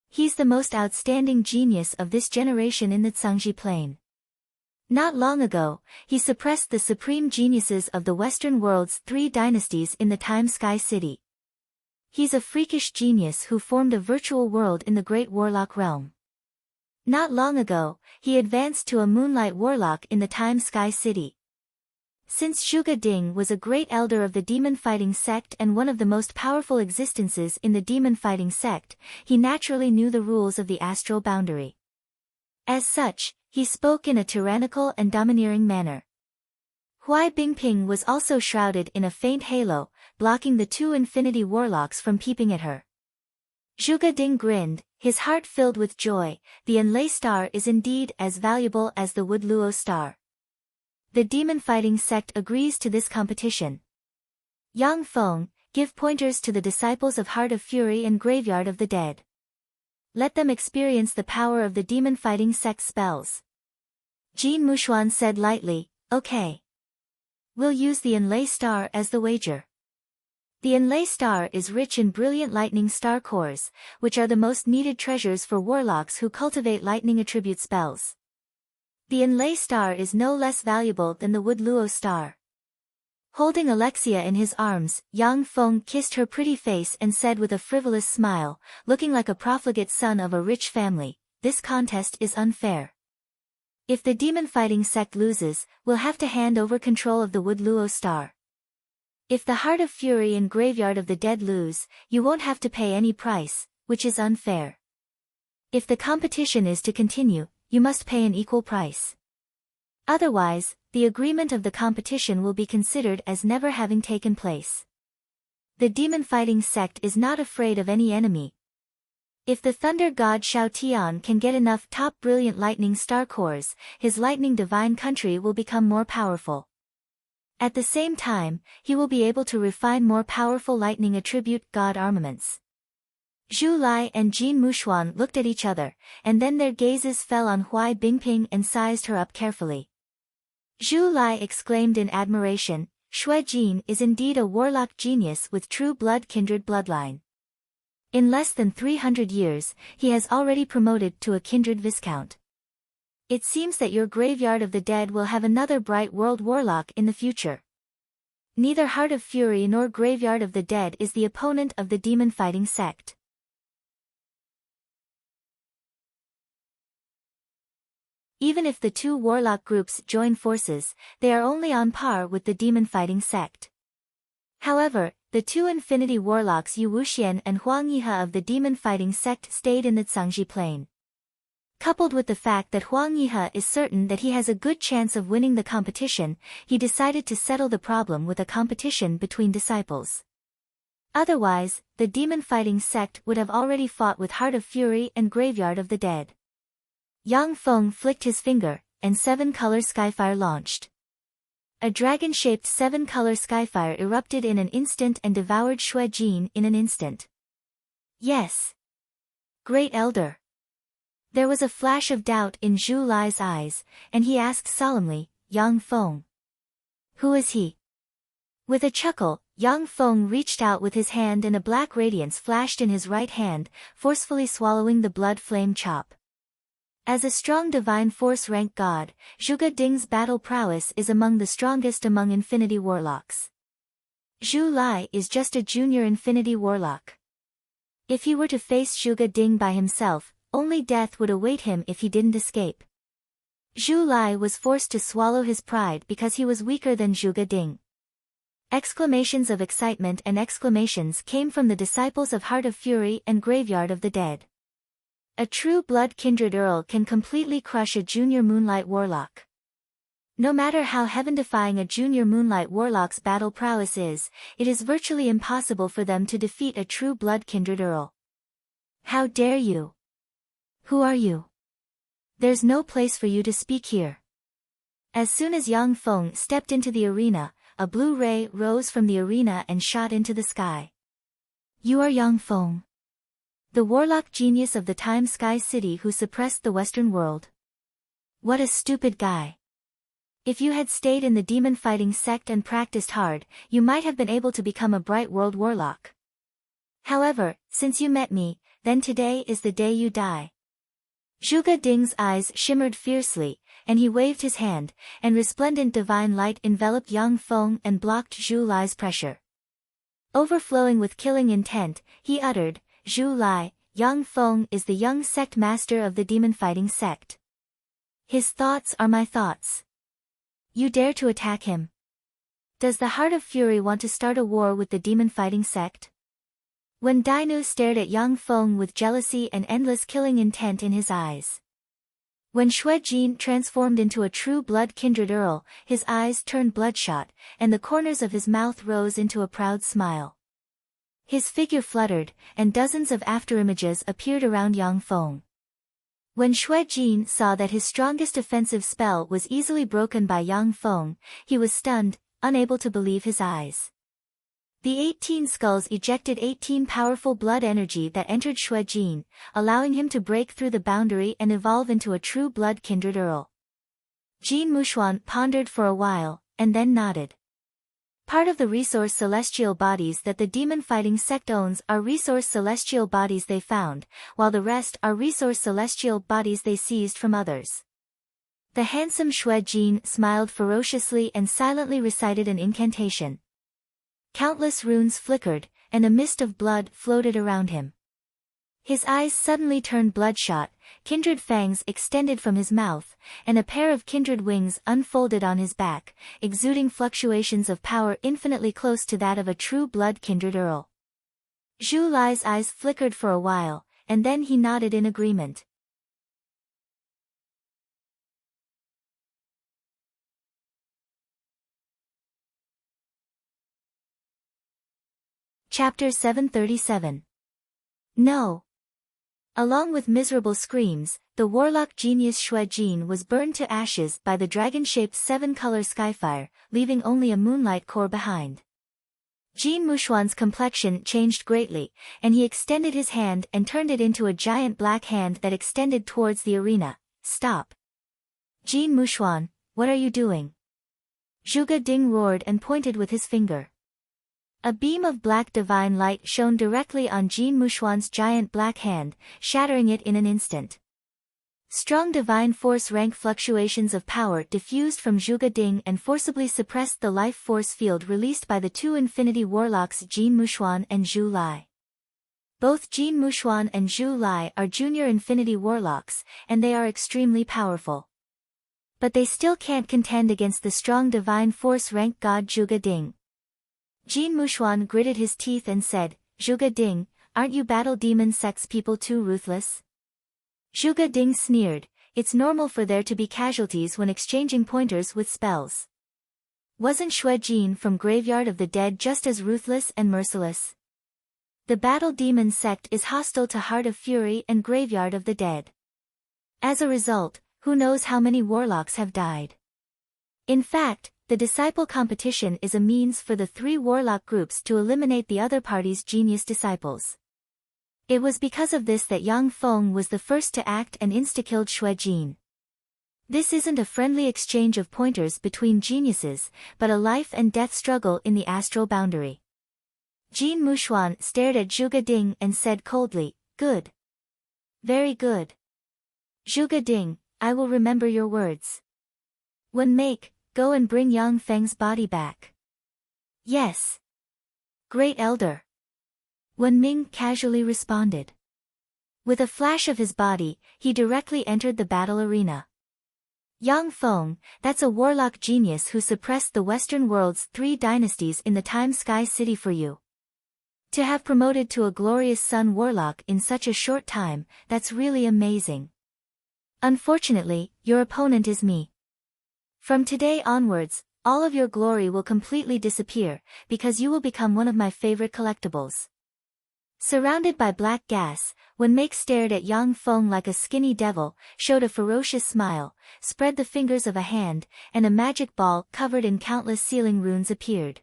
He's the most outstanding genius of this generation in the Cangji Plain. Not long ago, he suppressed the supreme geniuses of the Western world's 3 dynasties in the Time Sky City. He's a freakish genius who formed a virtual world in the Great Warlock realm. Not long ago, he advanced to a Moonlight Warlock in the Time Sky City. Since Zhuge Ding was a great elder of the demon-fighting sect and one of the most powerful existences in the demon-fighting sect, he naturally knew the rules of the astral boundary. As such, he spoke in a tyrannical and domineering manner. Huai Bingping was also shrouded in a faint halo, blocking the 2 infinity warlocks from peeping at her. Zhuge Ding grinned, his heart filled with joy. The Enlai star is indeed as valuable as the Wood Luo star. The demon-fighting sect agrees to this competition. Yang Feng, give pointers to the disciples of Heart of Fury and Graveyard of the Dead. Let them experience the power of the demon-fighting sect spells. Jin Mushuan said lightly, okay. We'll use the Enlai star as the wager. The Enlai star is rich in brilliant lightning star cores, which are the most needed treasures for warlocks who cultivate lightning attribute spells. The Enlai star is no less valuable than the Wood Luo star. Holding Alexia in his arms, Yang Feng kissed her pretty face and said with a frivolous smile, looking like a profligate son of a rich family, this contest is unfair. If the demon-fighting sect loses, we'll have to hand over control of the Wood Luo star. If the Heart of Fury and Graveyard of the Dead lose, you won't have to pay any price, which is unfair. If the competition is to continue, you must pay an equal price. Otherwise, the agreement of the competition will be considered as never having taken place. The demon-fighting sect is not afraid of any enemy. If the thunder god Shao Tian can get enough top brilliant lightning star cores, his lightning divine country will become more powerful. At the same time, he will be able to refine more powerful lightning attribute god armaments. Zhu Lai and Jin Mushuan looked at each other, and then their gazes fell on Huai Bingping and sized her up carefully. Zhu Lai exclaimed in admiration, Shui Jin is indeed a warlock genius with true blood kindred bloodline. In less than 300 years, he has already promoted to a kindred viscount. It seems that your graveyard of the dead will have another bright world warlock in the future. Neither Heart of Fury nor Graveyard of the Dead is the opponent of the demon-fighting sect. Even if the two warlock groups join forces, they are only on par with the demon-fighting sect. However, the two Infinity Warlocks Yu Wuxian and Huang Yihe of the demon-fighting sect stayed in the Zhangji Plain. Coupled with the fact that Huang Yihe is certain that he has a good chance of winning the competition, he decided to settle the problem with a competition between disciples. Otherwise, the demon-fighting sect would have already fought with Heart of Fury and Graveyard of the Dead. Yang Feng flicked his finger, and 7-color Skyfire launched. A dragon-shaped 7-color Skyfire erupted in an instant and devoured Xue Jin in an instant. Yes. Great Elder. There was a flash of doubt in Zhu Lai's eyes, and he asked solemnly, Yang Feng. Who is he? With a chuckle, Yang Feng reached out with his hand and a black radiance flashed in his right hand, forcefully swallowing the blood flame chop. As a strong divine force rank god, Zhuge Ding's battle prowess is among the strongest among Infinity Warlocks. Zhu Lai is just a junior Infinity Warlock. If he were to face Zhuge Ding by himself, only death would await him if he didn't escape. Zhu Lai was forced to swallow his pride because he was weaker than Zhuge Ding. Exclamations of excitement and exclamations came from the disciples of Heart of Fury and Graveyard of the Dead. A true blood kindred Earl can completely crush a junior Moonlight Warlock. No matter how heaven-defying a junior Moonlight Warlock's battle prowess is, it is virtually impossible for them to defeat a true blood kindred Earl. How dare you? Who are you? There's no place for you to speak here. As soon as Yang Feng stepped into the arena, a blue ray rose from the arena and shot into the sky. You are Yang Feng, the warlock genius of the Time Sky City who suppressed the Western world. What a stupid guy. If you had stayed in the demon-fighting sect and practiced hard, you might have been able to become a bright world warlock. However, since you met me, then today is the day you die. Zhuge Ding's eyes shimmered fiercely, and he waved his hand, and resplendent divine light enveloped Yang Feng and blocked Zhu Lai's pressure. Overflowing with killing intent, he uttered, Zhu Lai, Yang Feng is the young sect master of the demon-fighting sect. His thoughts are my thoughts. You dare to attack him? Does the Heart of Fury want to start a war with the demon-fighting sect? When Dainu stared at Yang Feng with jealousy and endless killing intent in his eyes. When Xue Jin transformed into a true blood kindred Earl, his eyes turned bloodshot, and the corners of his mouth rose into a proud smile. His figure fluttered, and dozens of afterimages appeared around Yang Feng. When Xue Jin saw that his strongest offensive spell was easily broken by Yang Feng, he was stunned, unable to believe his eyes. The 18 skulls ejected 18 powerful blood energy that entered Xue Jin, allowing him to break through the boundary and evolve into a true blood kindred Earl. Jin Mushuan pondered for a while, and then nodded. Part of the resource celestial bodies that the demon-fighting sect owns are resource celestial bodies they found, while the rest are resource celestial bodies they seized from others. The handsome Xue Jin smiled ferociously and silently recited an incantation. Countless runes flickered, and a mist of blood floated around him. His eyes suddenly turned bloodshot, kindred fangs extended from his mouth, and a pair of kindred wings unfolded on his back, exuding fluctuations of power infinitely close to that of a true blood kindred Earl. Zhu Lai's eyes flickered for a while, and then he nodded in agreement. Chapter 737. No. Along with miserable screams, the warlock genius Xue Jin was burned to ashes by the dragon-shaped 7-color skyfire, leaving only a moonlight core behind. Jin Mushuan's complexion changed greatly, and he extended his hand and turned it into a giant black hand that extended towards the arena. Stop. Jin Mushuan, what are you doing? Zhuge Ding roared and pointed with his finger. A beam of black divine light shone directly on Jin Mushuan's giant black hand, shattering it in an instant. Strong divine force rank fluctuations of power diffused from Zhuge Ding and forcibly suppressed the life force field released by the two infinity warlocks Jin Mushuan and Zhu Lai. Both Jin Mushuan and Zhu Lai are junior infinity warlocks, and they are extremely powerful. But they still can't contend against the strong divine force rank god Zhuge Ding. Jin Mushuan gritted his teeth and said, "Zhuge Ding, aren't you battle demon sex people too ruthless?" Zhuge Ding sneered, "It's normal for there to be casualties when exchanging pointers with spells. Wasn't Xue Jin from Graveyard of the Dead just as ruthless and merciless? The battle demon sect is hostile to Heart of Fury and Graveyard of the Dead. As a result, who knows how many warlocks have died. In fact, the disciple competition is a means for the three warlock groups to eliminate the other party's genius disciples. It was because of this that Yang Feng was the first to act and insta-killed Xue Jin. This isn't a friendly exchange of pointers between geniuses, but a life and death struggle in the astral boundary." Jin Mushuan stared at Zhuge Ding and said coldly, "Good. Very good. Zhuge Ding, I will remember your words. When make, go and bring Yang Feng's body back." "Yes. Great Elder." Wen Ming casually responded. With a flash of his body, he directly entered the battle arena. "Yang Feng, that's a warlock genius who suppressed the Western world's 3 dynasties in the Time Sky City for you. To have promoted to a glorious sun warlock in such a short time, that's really amazing. Unfortunately, your opponent is me. From today onwards, all of your glory will completely disappear, because you will become one of my favorite collectibles." Surrounded by black gas, Wen Make stared at Yang Feng like a skinny devil, showed a ferocious smile, spread the fingers of a hand, and a magic ball covered in countless sealing runes appeared.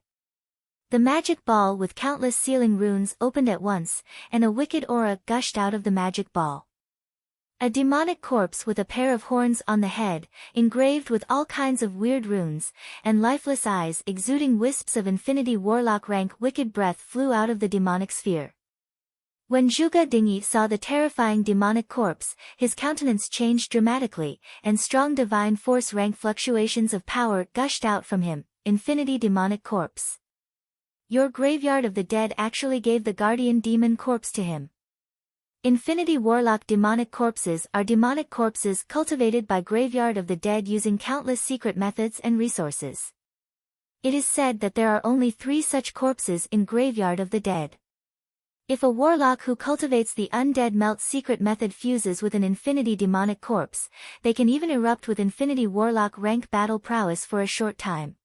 The magic ball with countless sealing runes opened at once, and a wicked aura gushed out of the magic ball. A demonic corpse with a pair of horns on the head, engraved with all kinds of weird runes, and lifeless eyes exuding wisps of infinity warlock rank wicked breath flew out of the demonic sphere. When Zhuge Ding saw the terrifying demonic corpse, his countenance changed dramatically, and strong divine force rank fluctuations of power gushed out from him. Infinity demonic corpse. Your Graveyard of the Dead actually gave the guardian demon corpse to him. Infinity warlock demonic corpses are demonic corpses cultivated by Graveyard of the Dead using countless secret methods and resources. It is said that there are only 3 such corpses in Graveyard of the Dead. If a warlock who cultivates the undead melt secret method fuses with an infinity demonic corpse, they can even erupt with infinity warlock rank battle prowess for a short time.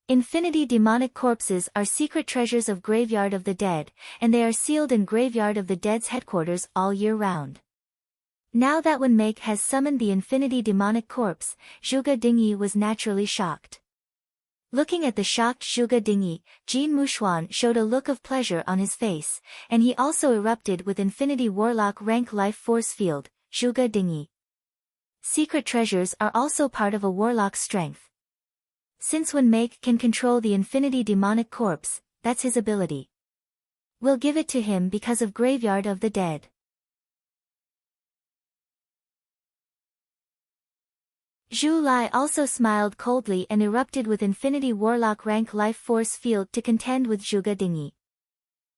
Infinity demonic corpses are secret treasures of Graveyard of the Dead, and they are sealed in Graveyard of the Dead's headquarters all year round. Now that Wen Make has summoned the infinity demonic corpse, Zhuge Ding was naturally shocked. Looking at the shocked Zhuge Ding, Jin Mushuan showed a look of pleasure on his face, and he also erupted with infinity warlock rank life force field. Zhuge Ding. Secret treasures are also part of a warlock's strength. Since Wen Make can control the infinity demonic corpse, that's his ability. We'll give it to him because of Graveyard of the Dead. Zhu Lai also smiled coldly and erupted with infinity warlock rank life force field to contend with Zhuge Ding.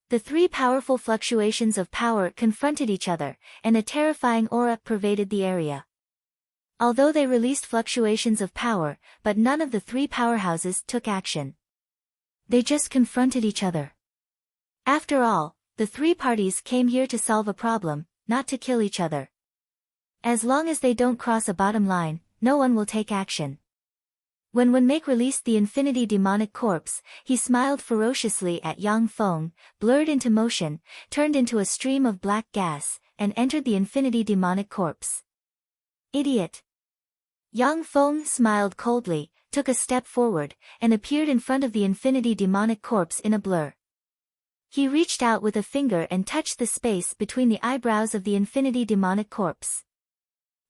The 3 powerful fluctuations of power confronted each other, and a terrifying aura pervaded the area. Although they released fluctuations of power, but none of the 3 powerhouses took action. They just confronted each other. After all, the 3 parties came here to solve a problem, not to kill each other. As long as they don't cross a bottom line, no one will take action. When Wen Make released the infinity demonic corpse, he smiled ferociously at Yang Feng, blurred into motion, turned into a stream of black gas, and entered the infinity demonic corpse. Idiot! Yang Feng smiled coldly, took a step forward, and appeared in front of the infinity demonic corpse in a blur. He reached out with a finger and touched the space between the eyebrows of the infinity demonic corpse.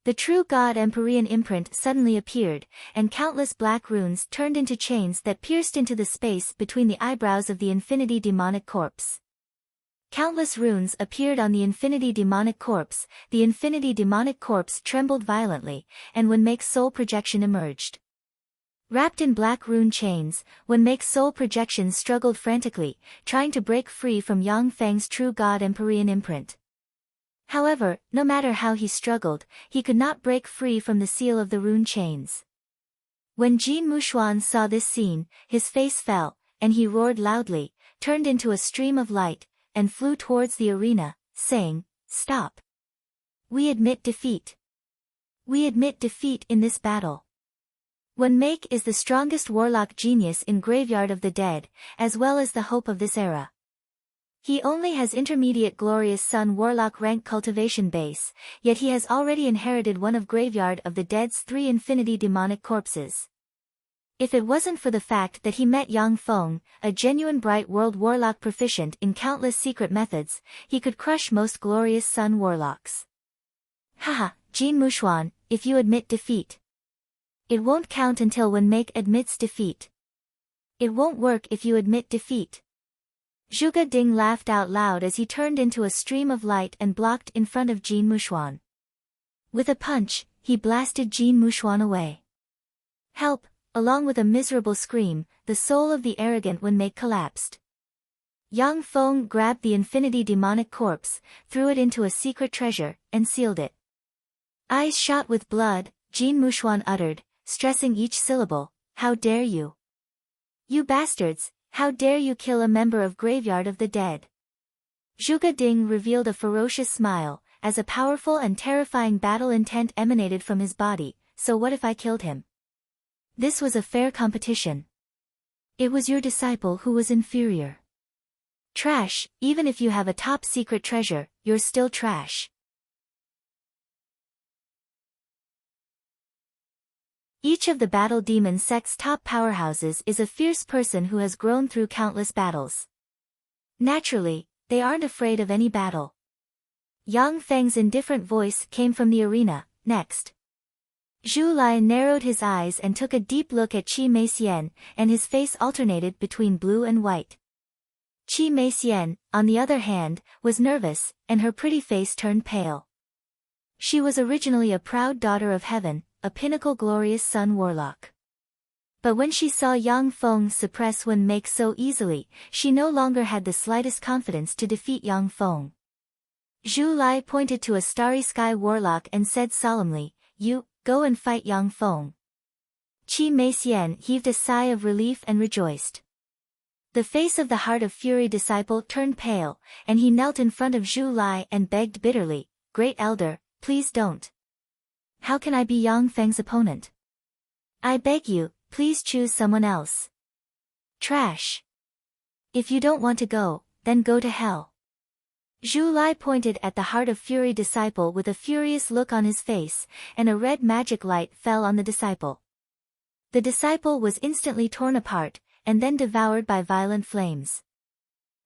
The true God Empyrean imprint suddenly appeared, and countless black runes turned into chains that pierced into the space between the eyebrows of the infinity demonic corpse. Countless runes appeared on the infinity demonic corpse. The infinity demonic corpse trembled violently, and When Make's soul projection emerged. Wrapped in black rune chains, When Make's soul projection struggled frantically, trying to break free from Yang Feng's true god Empyrean imprint. However, no matter how he struggled, he could not break free from the seal of the rune chains. When Jin Mushuan saw this scene, his face fell, and he roared loudly, turned into a stream of light, and flew towards the arena, saying, "Stop! We admit defeat. We admit defeat in this battle." When Make is the strongest warlock genius in Graveyard of the Dead, as well as the hope of this era. He only has intermediate Glorious Sun warlock rank cultivation base, yet he has already inherited one of Graveyard of the Dead's 3 infinity demonic corpses. If it wasn't for the fact that he met Yang Feng, a genuine Bright World warlock proficient in countless secret methods, he could crush most Glorious Sun warlocks. Haha, Jin Mushuan, if you admit defeat. It won't count until When Make admits defeat. It won't work if you admit defeat. Zhuge Ding laughed out loud as he turned into a stream of light and blocked in front of Jin Mushuan. With a punch, he blasted Jin Mushuan away. Help! Along with a miserable scream, the soul of the arrogant When Make collapsed. Yang Feng grabbed the infinity demonic corpse, threw it into a secret treasure, and sealed it. Eyes shot with blood, Jin Mushuan uttered, stressing each syllable, "How dare you? You bastards, how dare you kill a member of Graveyard of the Dead?" Zhuge Ding revealed a ferocious smile, as a powerful and terrifying battle intent emanated from his body. "So what if I killed him? This was a fair competition. It was your disciple who was inferior. Trash, even if you have a top secret treasure, you're still trash." Each of the Battle Demon sect's top powerhouses is a fierce person who has grown through countless battles. Naturally, they aren't afraid of any battle. Yang Feng's indifferent voice came from the arena. "Next." Zhu Lai narrowed his eyes and took a deep look at Qi Meixian, and his face alternated between blue and white. Qi Meixian, on the other hand, was nervous, and her pretty face turned pale. She was originally a proud daughter of heaven, a pinnacle Glorious Sun warlock. But when she saw Yang Feng suppress When Make so easily, she no longer had the slightest confidence to defeat Yang Feng. Zhu Lai pointed to a starry sky warlock and said solemnly, "You, go and fight Yang Feng." Qi Meixian heaved a sigh of relief and rejoiced. The face of the Heart of Fury disciple turned pale, and he knelt in front of Zhu Lai and begged bitterly, "Great Elder, please don't. How can I be Yang Feng's opponent? I beg you, please choose someone else. Trash. If you don't want to go, then go to hell." Zhu Lai pointed at the Heart of Fury disciple with a furious look on his face, and a red magic light fell on the disciple. The disciple was instantly torn apart, and then devoured by violent flames.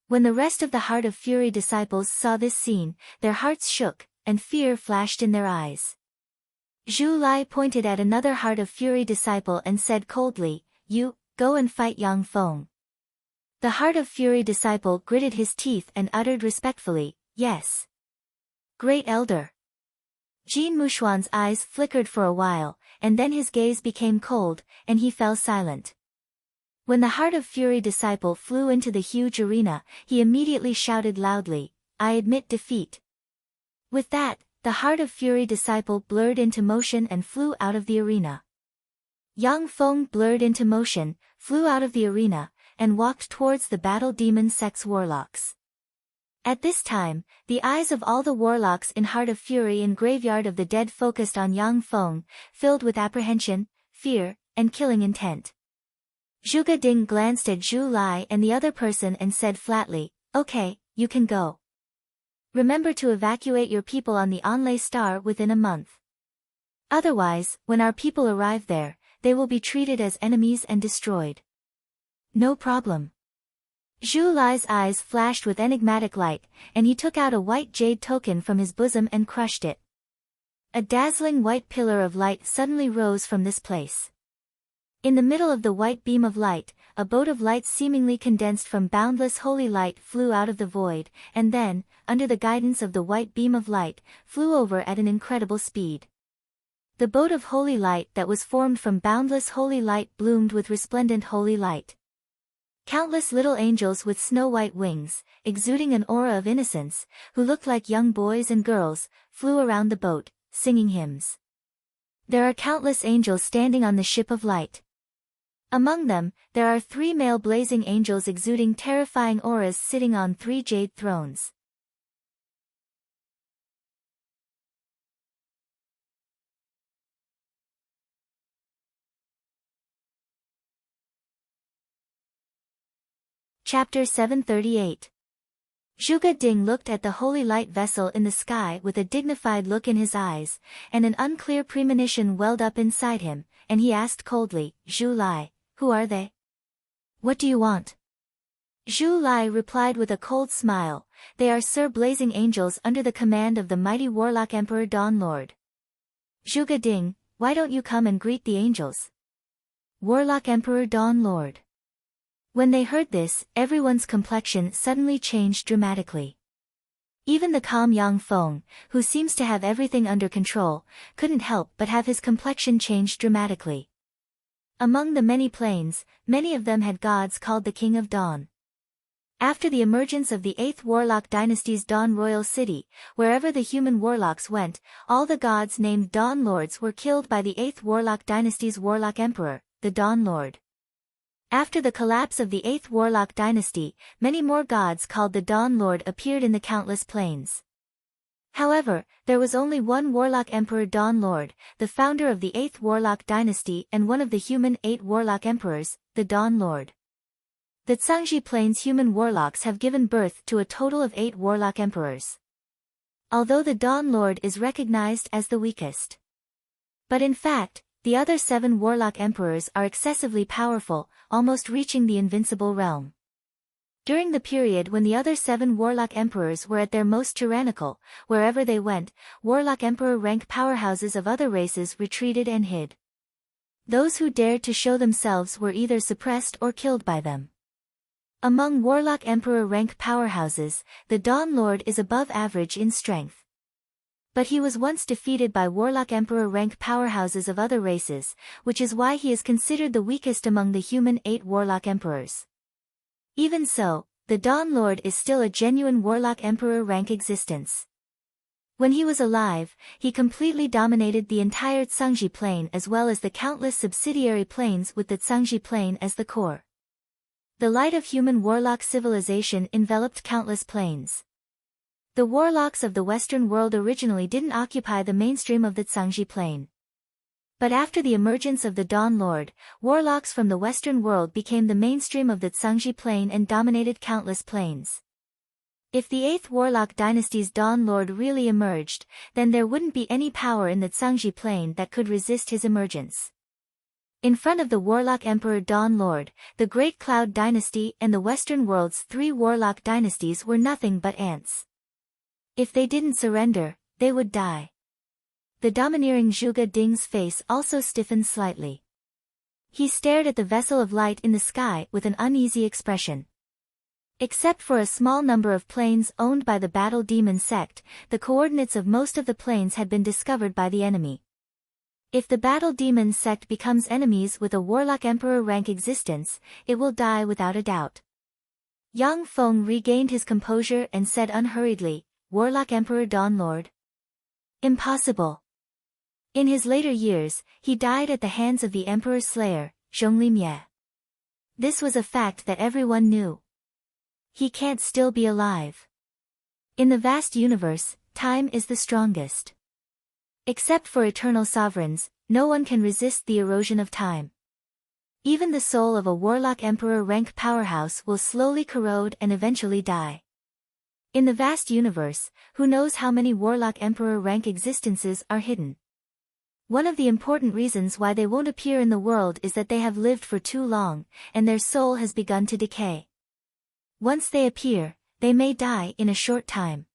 When the rest of the Heart of Fury disciples saw this scene, their hearts shook, and fear flashed in their eyes. Zhu Lai pointed at another Heart of Fury disciple and said coldly, "You, go and fight Yang Feng." The Heart of Fury disciple gritted his teeth and uttered respectfully, "Yes. Great Elder." Jin Mushuan's eyes flickered for a while, and then his gaze became cold, and he fell silent. When the Heart of Fury disciple flew into the huge arena, he immediately shouted loudly, "I admit defeat." With that, the Heart of Fury disciple blurred into motion and flew out of the arena. Yang Feng blurred into motion, flew out of the arena, and walked towards the Battle Demon sect's warlocks. At this time, the eyes of all the warlocks in Heart of Fury and Graveyard of the Dead focused on Yang Feng, filled with apprehension, fear, and killing intent. Zhuge Ding glanced at Zhu Lai and the other person and said flatly, "Okay, you can go. Remember to evacuate your people on the Anlai Star within a month. Otherwise, when our people arrive there, they will be treated as enemies and destroyed." "No problem." Zhu Lai's eyes flashed with enigmatic light, and he took out a white jade token from his bosom and crushed it. A dazzling white pillar of light suddenly rose from this place. In the middle of the white beam of light, a boat of light seemingly condensed from boundless holy light flew out of the void, and then, under the guidance of the white beam of light, flew over at an incredible speed. The boat of holy light that was formed from boundless holy light bloomed with resplendent holy light. Countless little angels with snow-white wings, exuding an aura of innocence, who looked like young boys and girls, flew around the boat, singing hymns. There are countless angels standing on the ship of light. Among them, there are 3 male blazing angels exuding terrifying auras sitting on 3 jade thrones. Chapter 738. Zhuge Ding looked at the holy light vessel in the sky with a dignified look in his eyes, and an unclear premonition welled up inside him, and he asked coldly, "Zhu Lai, who are they? What do you want?" Zhu Lai replied with a cold smile, "They are Sir Blazing Angels under the command of the mighty Warlock Emperor Dawn Lord." "Zhuge Ding, why don't you come and greet the angels?" "Warlock Emperor Dawn Lord." When they heard this, everyone's complexion suddenly changed dramatically. Even the calm Yang Feng, who seems to have everything under control, couldn't help but have his complexion change dramatically. Among the many planes, many of them had gods called the King of Dawn. After the emergence of the 8th Warlock Dynasty's Dawn Royal City, wherever the human warlocks went, all the gods named Dawn Lords were killed by the 8th Warlock Dynasty's Warlock Emperor, the Dawn Lord. After the collapse of the 8th Warlock Dynasty, many more gods called the Dawn Lord appeared in the countless planes. However, there was only one Warlock Emperor Dawn Lord, the founder of the 8th Warlock Dynasty and one of the human 8 Warlock Emperors, the Dawn Lord. The Zhangji Plains human warlocks have given birth to a total of 8 Warlock Emperors. Although the Dawn Lord is recognized as the weakest. But in fact, the other 7 Warlock Emperors are excessively powerful, almost reaching the invincible realm. During the period when the other 7 Warlock Emperors were at their most tyrannical, wherever they went, Warlock Emperor rank powerhouses of other races retreated and hid. Those who dared to show themselves were either suppressed or killed by them. Among Warlock Emperor rank powerhouses, the Dawn Lord is above average in strength. But he was once defeated by Warlock Emperor rank powerhouses of other races, which is why he is considered the weakest among the human 8 Warlock Emperors. Even so, the Dawn Lord is still a genuine Warlock Emperor rank existence. When he was alive, he completely dominated the entire Zhangji Plain as well as the countless subsidiary planes with the Zhangji Plain as the core. The light of human warlock civilization enveloped countless planes. The warlocks of the Western world originally didn't occupy the mainstream of the Zhangji Plain. But after the emergence of the Dawn Lord, warlocks from the Western world became the mainstream of the Zhangji Plain and dominated countless planes. If the 8th Warlock Dynasty's Dawn Lord really emerged, then there wouldn't be any power in the Zhangji Plain that could resist his emergence. In front of the Warlock Emperor Dawn Lord, the Great Cloud Dynasty and the Western world's 3 Warlock Dynasties were nothing but ants. If they didn't surrender, they would die. The domineering Zhuge Ding's face also stiffened slightly. He stared at the vessel of light in the sky with an uneasy expression. Except for a small number of planes owned by the Battle Demon sect, the coordinates of most of the planes had been discovered by the enemy. If the Battle Demon sect becomes enemies with a Warlock Emperor rank existence, it will die without a doubt. Yang Feng regained his composure and said unhurriedly, "Warlock Emperor Dawn Lord? Impossible." In his later years, he died at the hands of the Emperor Slayer, Zhongli. This was a fact that everyone knew. He can't still be alive. In the vast universe, time is the strongest. Except for eternal sovereigns, no one can resist the erosion of time. Even the soul of a Warlock Emperor rank powerhouse will slowly corrode and eventually die. In the vast universe, who knows how many Warlock Emperor rank existences are hidden? One of the important reasons why they won't appear in the world is that they have lived for too long, and their soul has begun to decay. Once they appear, they may die in a short time.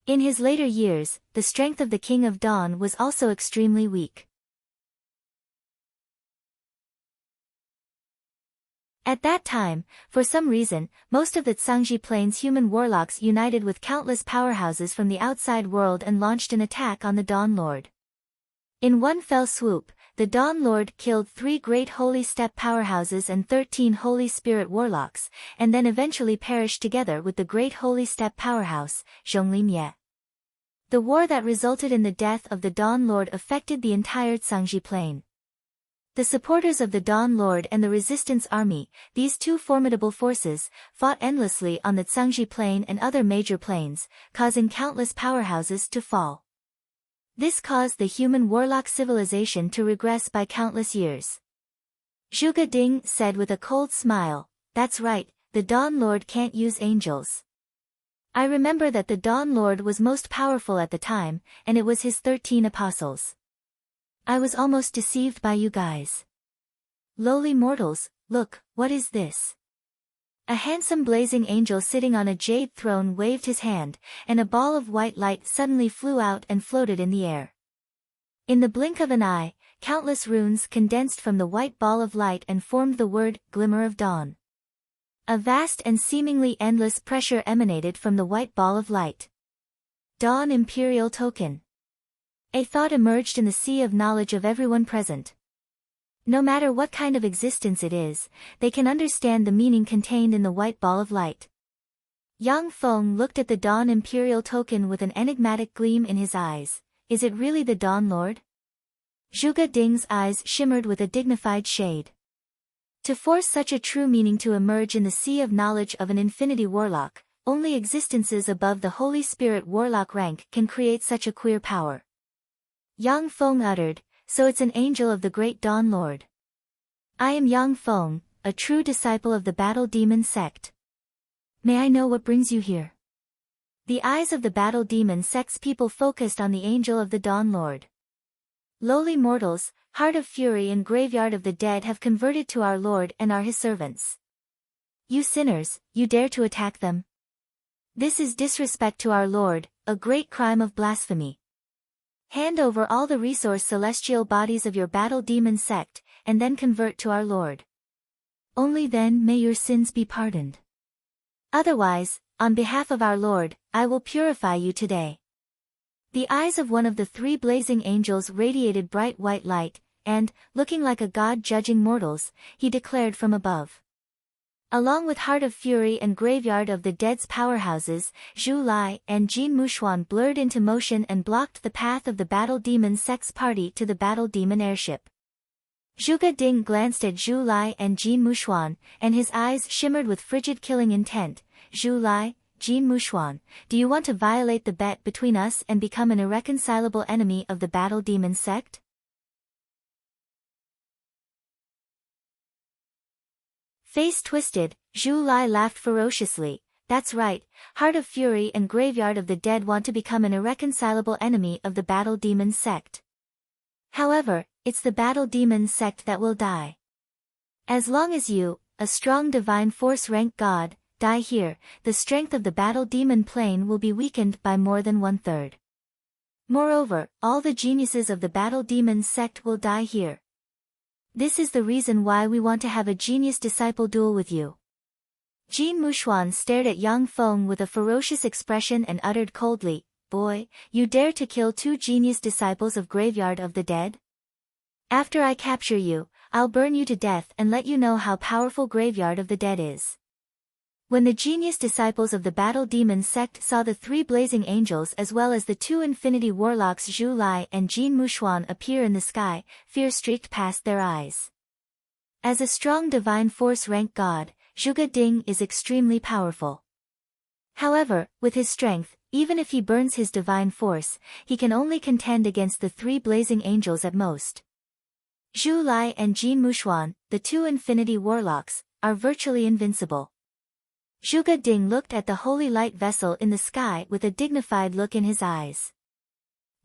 In his later years, the strength of the King of Dawn was also extremely weak. At that time, for some reason, most of the Tsangji Plains human warlocks united with countless powerhouses from the outside world and launched an attack on the Dawn Lord. In one fell swoop, the Dawn Lord killed 3 great Holy Step powerhouses and 13 Holy Spirit warlocks, and then eventually perished together with the great Holy Step powerhouse, Zhonglimye. The war that resulted in the death of the Dawn Lord affected the entire Tsangji Plain. The supporters of the Dawn Lord and the resistance army, these two formidable forces, fought endlessly on the Tsangji Plain and other major plains, causing countless powerhouses to fall. This caused the human warlock civilization to regress by countless years. Zhuge Ding said with a cold smile, "That's right, the Dawn Lord can't use angels. I remember that the Dawn Lord was most powerful at the time, and it was his 13 apostles. I was almost deceived by you guys. Lowly mortals, look, what is this?" A handsome blazing angel sitting on a jade throne waved his hand, and a ball of white light suddenly flew out and floated in the air. In the blink of an eye, countless runes condensed from the white ball of light and formed the word, Glimmer of Dawn. A vast and seemingly endless pressure emanated from the white ball of light. Dawn Imperial Token. A thought emerged in the sea of knowledge of everyone present. No matter what kind of existence it is, they can understand the meaning contained in the white ball of light. Yang Feng looked at the Dawn Imperial Token with an enigmatic gleam in his eyes. Is it really the Dawn Lord? Zhuge Ding's eyes shimmered with a dignified shade. To force such a true meaning to emerge in the sea of knowledge of an infinity warlock, only existences above the Holy Spirit warlock rank can create such a queer power. Yang Feng uttered, "So it's an angel of the great Dawn Lord. I am Yang Feng, a true disciple of the Battle Demon sect. May I know what brings you here?" The eyes of the Battle Demon sect's people focused on the angel of the Dawn Lord. "Lowly mortals, Heart of Fury and Graveyard of the Dead have converted to our Lord and are his servants. You sinners, you dare to attack them? This is disrespect to our Lord, a great crime of blasphemy. Hand over all the resource celestial bodies of your Battle Demon sect, and then convert to our Lord. Only then may your sins be pardoned. Otherwise, on behalf of our Lord, I will purify you today." The eyes of one of the 3 blazing angels radiated bright white light, and, looking like a god judging mortals, he declared from above. Along with Heart of Fury and Graveyard of the Dead's powerhouses, Zhu Lai and Jin Mushuan blurred into motion and blocked the path of the Battle Demon sect's party to the Battle Demon airship. Zhuge Ding glanced at Zhu Lai and Jin Mushuan, and his eyes shimmered with frigid killing intent. "Zhu Lai, Jin Mushuan, do you want to violate the bet between us and become an irreconcilable enemy of the Battle Demon sect?" Face twisted, Zhu Lai laughed ferociously. "That's right, Heart of Fury and Graveyard of the Dead want to become an irreconcilable enemy of the Battle Demon sect. However, it's the Battle Demon sect that will die. As long as you, a strong divine force rank god, die here, the strength of the Battle Demon plane will be weakened by more than 1/3. Moreover, all the geniuses of the Battle Demon sect will die here. This is the reason why we want to have a genius disciple duel with you." Jin Mushuan stared at Yang Feng with a ferocious expression and uttered coldly, "Boy, you dare to kill 2 genius disciples of Graveyard of the Dead? After I capture you, I'll burn you to death and let you know how powerful Graveyard of the Dead is." When the genius disciples of the Battle Demon sect saw the 3 blazing angels as well as the 2 infinity warlocks Zhu Lai and Jin Mushuan appear in the sky, fear streaked past their eyes. As a strong divine force rank god, Zhuge Ding is extremely powerful. However, with his strength, even if he burns his divine force, he can only contend against the 3 blazing angels at most. Zhu Lai and Jin Mushuan, the 2 infinity warlocks, are virtually invincible. Zhuge Ding looked at the holy light vessel in the sky with a dignified look in his eyes.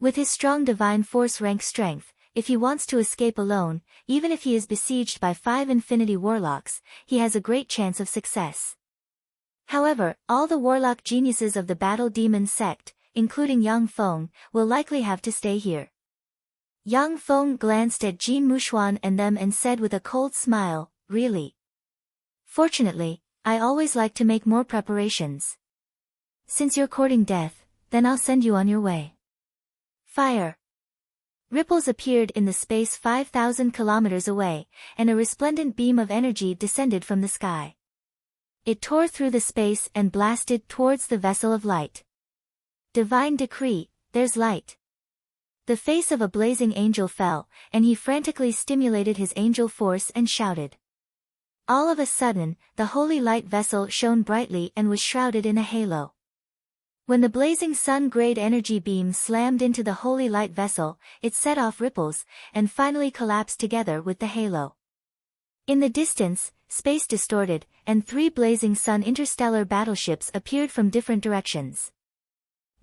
With his strong divine force rank strength, if he wants to escape alone, even if he is besieged by 5 infinity warlocks, he has a great chance of success. However, all the warlock geniuses of the Battle Demon sect, including Yang Feng, will likely have to stay here. Yang Feng glanced at Jin Mushuan and them and said with a cold smile, "Really? Fortunately, I always like to make more preparations. Since you're courting death, then I'll send you on your way. Fire. Ripples appeared in the space 5,000 kilometers away, and a resplendent beam of energy descended from the sky. It tore through the space and blasted towards the vessel of light. Divine decree, there's light. The face of a blazing angel fell, and he frantically stimulated his angel force and shouted. All of a sudden, the holy light vessel shone brightly and was shrouded in a halo. When the blazing sun-grade energy beam slammed into the holy light vessel, it set off ripples, and finally collapsed together with the halo. In the distance, space distorted, and 3 blazing sun interstellar battleships appeared from different directions.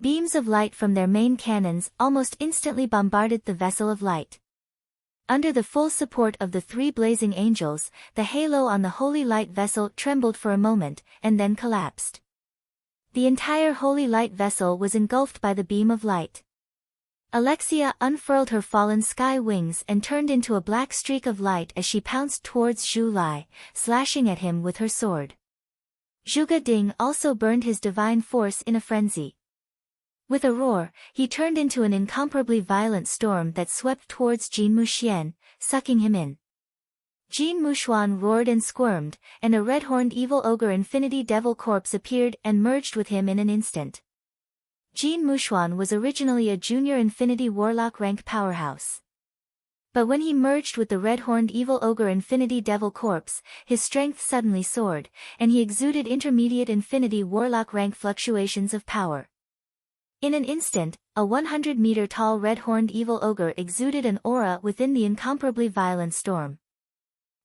Beams of light from their main cannons almost instantly bombarded the vessel of light. Under the full support of the 3 blazing angels, the halo on the holy light vessel trembled for a moment, and then collapsed. The entire holy light vessel was engulfed by the beam of light. Alexia unfurled her fallen sky wings and turned into a black streak of light as she pounced towards Zhu Lai, slashing at him with her sword. Zhuge Ding also burned his divine force in a frenzy. With a roar, he turned into an incomparably violent storm that swept towards Jin Muxian, sucking him in. Jin Muxuan roared and squirmed, and a red-horned evil ogre Infinity Devil corpse appeared and merged with him in an instant. Jin Muxuan was originally a junior Infinity Warlock rank powerhouse. But when he merged with the red-horned evil ogre Infinity Devil corpse, his strength suddenly soared, and he exuded intermediate Infinity Warlock rank fluctuations of power. In an instant, a 100-meter-tall red-horned evil ogre exuded an aura within the incomparably violent storm.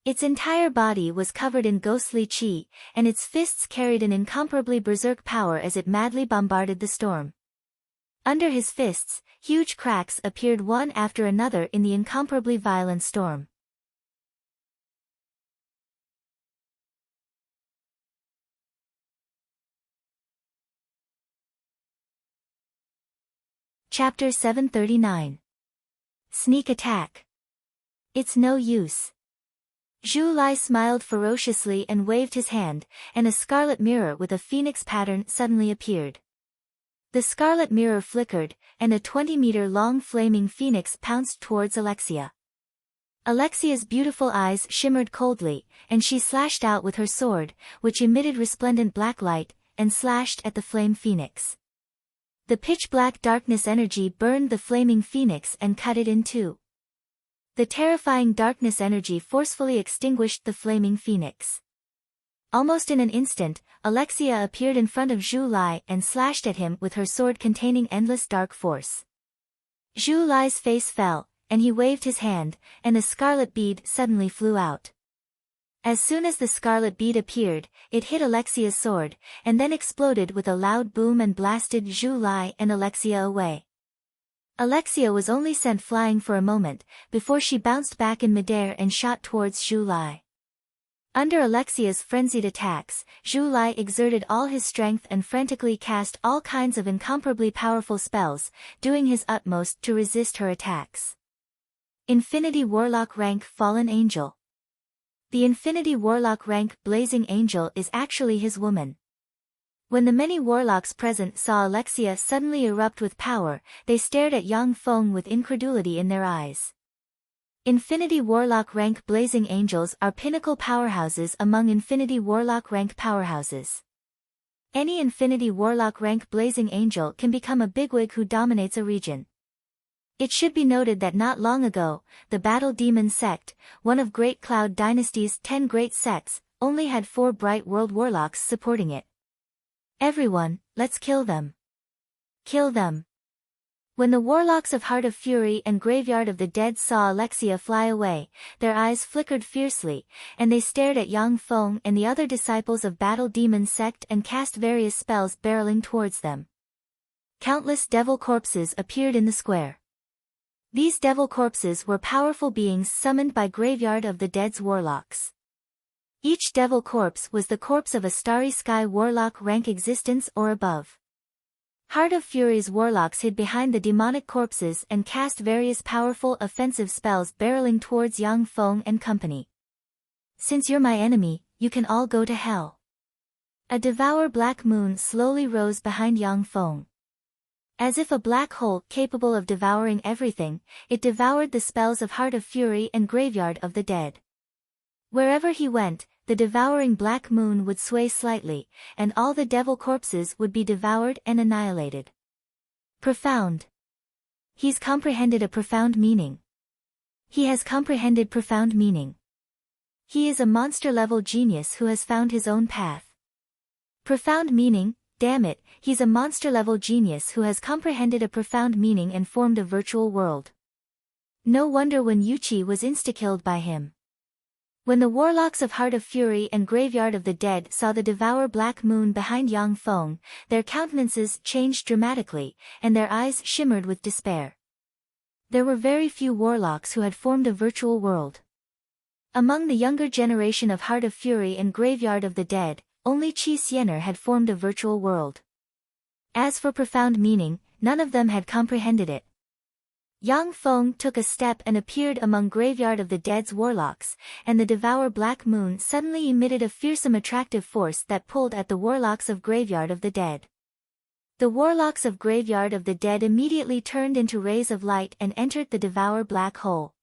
Its entire body was covered in ghostly chi, and its fists carried an incomparably berserk power as it madly bombarded the storm. Under his fists, huge cracks appeared one after another in the incomparably violent storm. Chapter 739. Sneak Attack. It's no use. Zhu Lai smiled ferociously and waved his hand, and a scarlet mirror with a phoenix pattern suddenly appeared. The scarlet mirror flickered, and a 20-meter-long flaming phoenix pounced towards Alexia. Alexia's beautiful eyes shimmered coldly, and she slashed out with her sword, which emitted resplendent black light, and slashed at the flame phoenix. The pitch-black darkness energy burned the flaming phoenix and cut it in two. The terrifying darkness energy forcefully extinguished the flaming phoenix. Almost in an instant, Alexia appeared in front of Zhu Lai and slashed at him with her sword containing endless dark force. Zhu Lai's face fell, and he waved his hand, and a scarlet bead suddenly flew out. As soon as the scarlet bead appeared, it hit Alexia's sword, and then exploded with a loud boom and blasted Zhu Lai and Alexia away. Alexia was only sent flying for a moment, before she bounced back in midair and shot towards Zhu Lai. Under Alexia's frenzied attacks, Zhu Lai exerted all his strength and frantically cast all kinds of incomparably powerful spells, doing his utmost to resist her attacks. Infinity Warlock rank Fallen Angel. The Infinity Warlock rank Blazing Angel is actually his woman. When the many warlocks present saw Alexia suddenly erupt with power, they stared at Yang Feng with incredulity in their eyes. Infinity Warlock rank Blazing Angels are pinnacle powerhouses among Infinity Warlock rank powerhouses. Any Infinity Warlock rank Blazing Angel can become a bigwig who dominates a region. It should be noted that not long ago, the Battle Demon Sect, one of Great Cloud Dynasty's 10 great sects, only had 4 Bright World Warlocks supporting it. Everyone, let's kill them. Kill them. When the warlocks of Heart of Fury and Graveyard of the Dead saw Alexia fly away, their eyes flickered fiercely, and they stared at Yang Feng and the other disciples of Battle Demon Sect and cast various spells barreling towards them. Countless devil corpses appeared in the square. These devil corpses were powerful beings summoned by Graveyard of the Dead's warlocks. Each devil corpse was the corpse of a Starry Sky Warlock rank existence or above. Heart of Fury's warlocks hid behind the demonic corpses and cast various powerful offensive spells barreling towards Yang Feng and company. Since you're my enemy, you can all go to hell. A devour black moon slowly rose behind Yang Feng. As if a black hole capable of devouring everything, it devoured the spells of Heart of Fury and Graveyard of the Dead. Wherever he went, the devouring black moon would sway slightly, and all the devil corpses would be devoured and annihilated. Profound. He's comprehended a profound meaning. He has comprehended profound meaning. He is a monster-level genius who has found his own path. Profound meaning, damn it, he's a monster-level genius who has comprehended a profound meaning and formed a virtual world. No wonder when Yuchi was insta-killed by him. When the warlocks of Heart of Fury and Graveyard of the Dead saw the devour black moon behind Yang Feng, their countenances changed dramatically, and their eyes shimmered with despair. There were very few warlocks who had formed a virtual world. Among the younger generation of Heart of Fury and Graveyard of the Dead, only Qi Xiener had formed a virtual world. As for profound meaning, none of them had comprehended it. Yang Feng took a step and appeared among Graveyard of the Dead's warlocks, and the devour black moon suddenly emitted a fearsome attractive force that pulled at the warlocks of Graveyard of the Dead. The warlocks of Graveyard of the Dead immediately turned into rays of light and entered the devour black hole.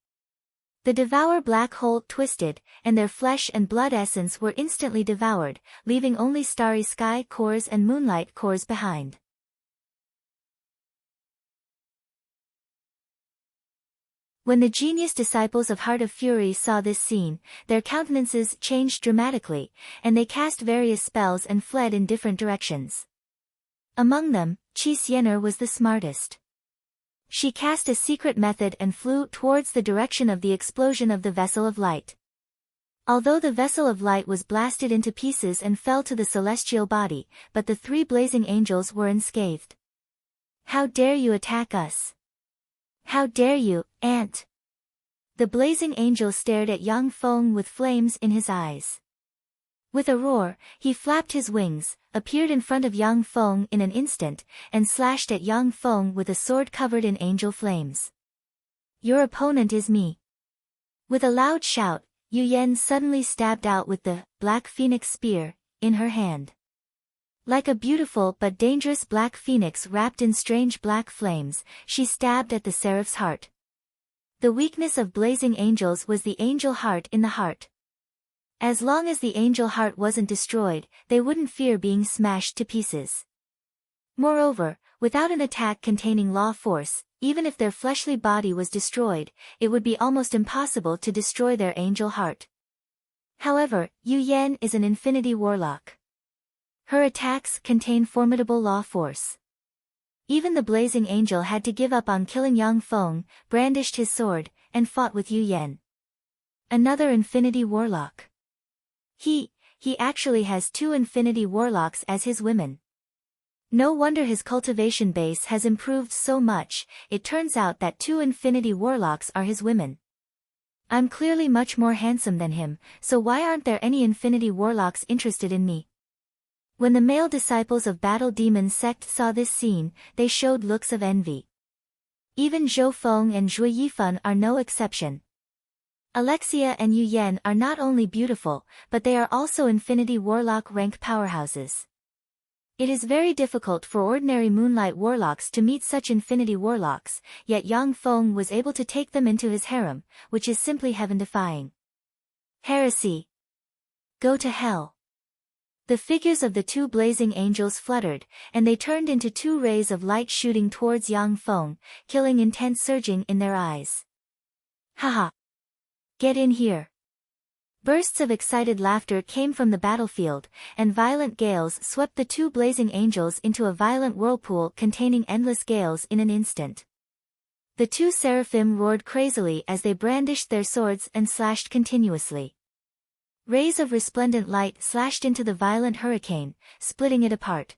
The devour black hole twisted, and their flesh and blood essence were instantly devoured, leaving only starry sky cores and moonlight cores behind. When the genius disciples of Heart of Fury saw this scene, their countenances changed dramatically, and they cast various spells and fled in different directions. Among them, Qi Xiener was the smartest. She cast a secret method and flew towards the direction of the explosion of the Vessel of Light. Although the Vessel of Light was blasted into pieces and fell to the celestial body, but the three blazing angels were unscathed. "How dare you attack us? How dare you, Ant?" The blazing angel stared at Yang Feng with flames in his eyes. With a roar, he flapped his wings, appeared in front of Yang Feng in an instant, and slashed at Yang Feng with a sword covered in angel flames. "Your opponent is me." With a loud shout, Yu Yan suddenly stabbed out with the Black Phoenix Spear in her hand. Like a beautiful but dangerous black phoenix wrapped in strange black flames, she stabbed at the seraph's heart. The weakness of blazing angels was the angel heart in the heart. As long as the angel heart wasn't destroyed, they wouldn't fear being smashed to pieces. Moreover, without an attack containing law force, even if their fleshly body was destroyed, it would be almost impossible to destroy their angel heart. However, Yu Yan is an infinity warlock. Her attacks contain formidable law force. Even the blazing angel had to give up on killing Yang Feng, brandished his sword, and fought with Yu Yan. Another infinity warlock. He actually has 2 infinity warlocks as his women. No wonder his cultivation base has improved so much. It turns out that 2 infinity warlocks are his women. I'm clearly much more handsome than him, so why aren't there any infinity warlocks interested in me? When the male disciples of Battle Demon Sect saw this scene, they showed looks of envy. Even Zhou Feng and Zhui Yifan are no exception. Alexia and Yu Yan are not only beautiful, but they are also infinity warlock rank powerhouses. It is very difficult for ordinary moonlight warlocks to meet such infinity warlocks, yet Yang Feng was able to take them into his harem, which is simply heaven-defying. Heresy. Go to hell. The figures of the 2 blazing angels fluttered, and they turned into 2 rays of light shooting towards Yang Feng, killing intent surging in their eyes. Haha. Get in here. Bursts of excited laughter came from the battlefield, and violent gales swept the 2 blazing angels into a violent whirlpool containing endless gales in an instant. The 2 seraphim roared crazily as they brandished their swords and slashed continuously. Rays of resplendent light slashed into the violent hurricane, splitting it apart.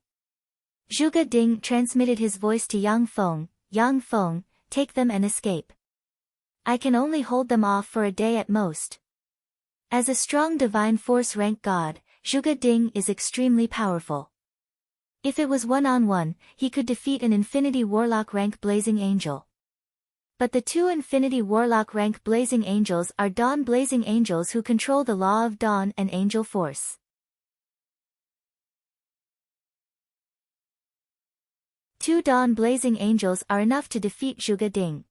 Zhuge Ding transmitted his voice to Yang Feng. "Yang Feng, take them and escape. I can only hold them off for a day at most." As a strong divine force rank god, Zhuge Ding is extremely powerful. If it was one-on-one, he could defeat an infinity warlock rank blazing angel. But the two Infinity Warlock rank Blazing Angels are Dawn Blazing Angels who control the Law of Dawn and Angel Force. 2 Dawn Blazing Angels are enough to defeat Zhuge Ding.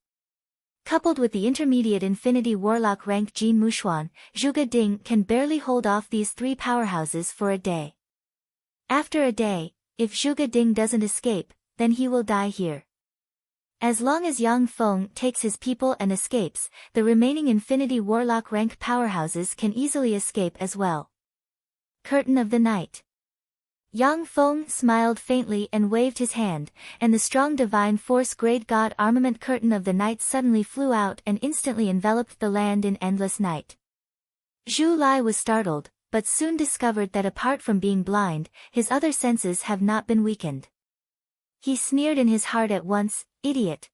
Coupled with the intermediate Infinity Warlock rank Jin Mushuan, Zhuge Ding can barely hold off these 3 powerhouses for a day. After a day, if Zhuge Ding doesn't escape, then he will die here. As long as Yang Feng takes his people and escapes, the remaining Infinity Warlock rank powerhouses can easily escape as well. Curtain of the Night. Yang Feng smiled faintly and waved his hand, and the strong divine force Great God armament Curtain of the Night suddenly flew out and instantly enveloped the land in endless night. Zhu Lai was startled, but soon discovered that apart from being blind, his other senses have not been weakened. He sneered in his heart at once, "Idiot.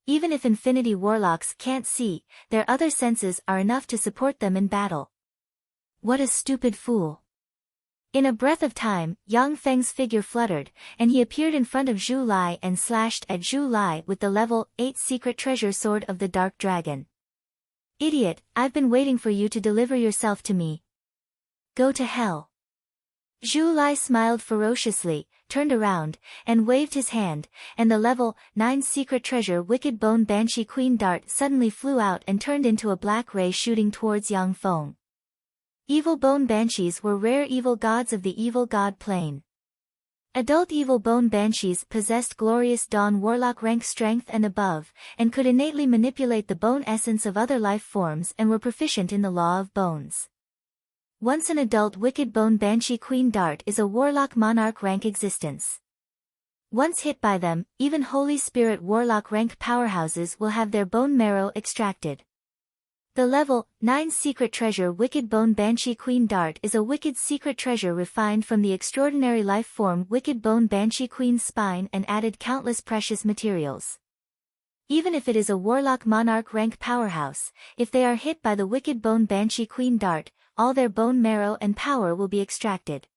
Even if Infinity Warlocks can't see, their other senses are enough to support them in battle. What a stupid fool." In a breath of time, Yang Feng's figure fluttered, and he appeared in front of Zhu Lai and slashed at Zhu Lai with the level 8 secret treasure sword of the Dark Dragon. "Idiot, I've been waiting for you to deliver yourself to me. Go to hell." Zhu Lai smiled ferociously, turned around, and waved his hand, and the level 9 secret treasure Wicked Bone Banshee Queen dart suddenly flew out and turned into a black ray shooting towards Yang Feng. Evil Bone Banshees were rare evil gods of the Evil God plane. Adult Evil Bone Banshees possessed glorious Dawn Warlock rank strength and above, and could innately manipulate the bone essence of other life forms and were proficient in the Law of Bones. Once an adult Wicked Bone Banshee Queen dart is a Warlock Monarch rank existence. Once hit by them, even Holy Spirit Warlock rank powerhouses will have their bone marrow extracted. The level 9 secret treasure Wicked Bone Banshee Queen dart is a wicked secret treasure refined from the extraordinary life form Wicked Bone Banshee Queen's spine and added countless precious materials. Even if it is a Warlock Monarch rank powerhouse, if they are hit by the Wicked Bone Banshee Queen dart, all their bone marrow and power will be extracted.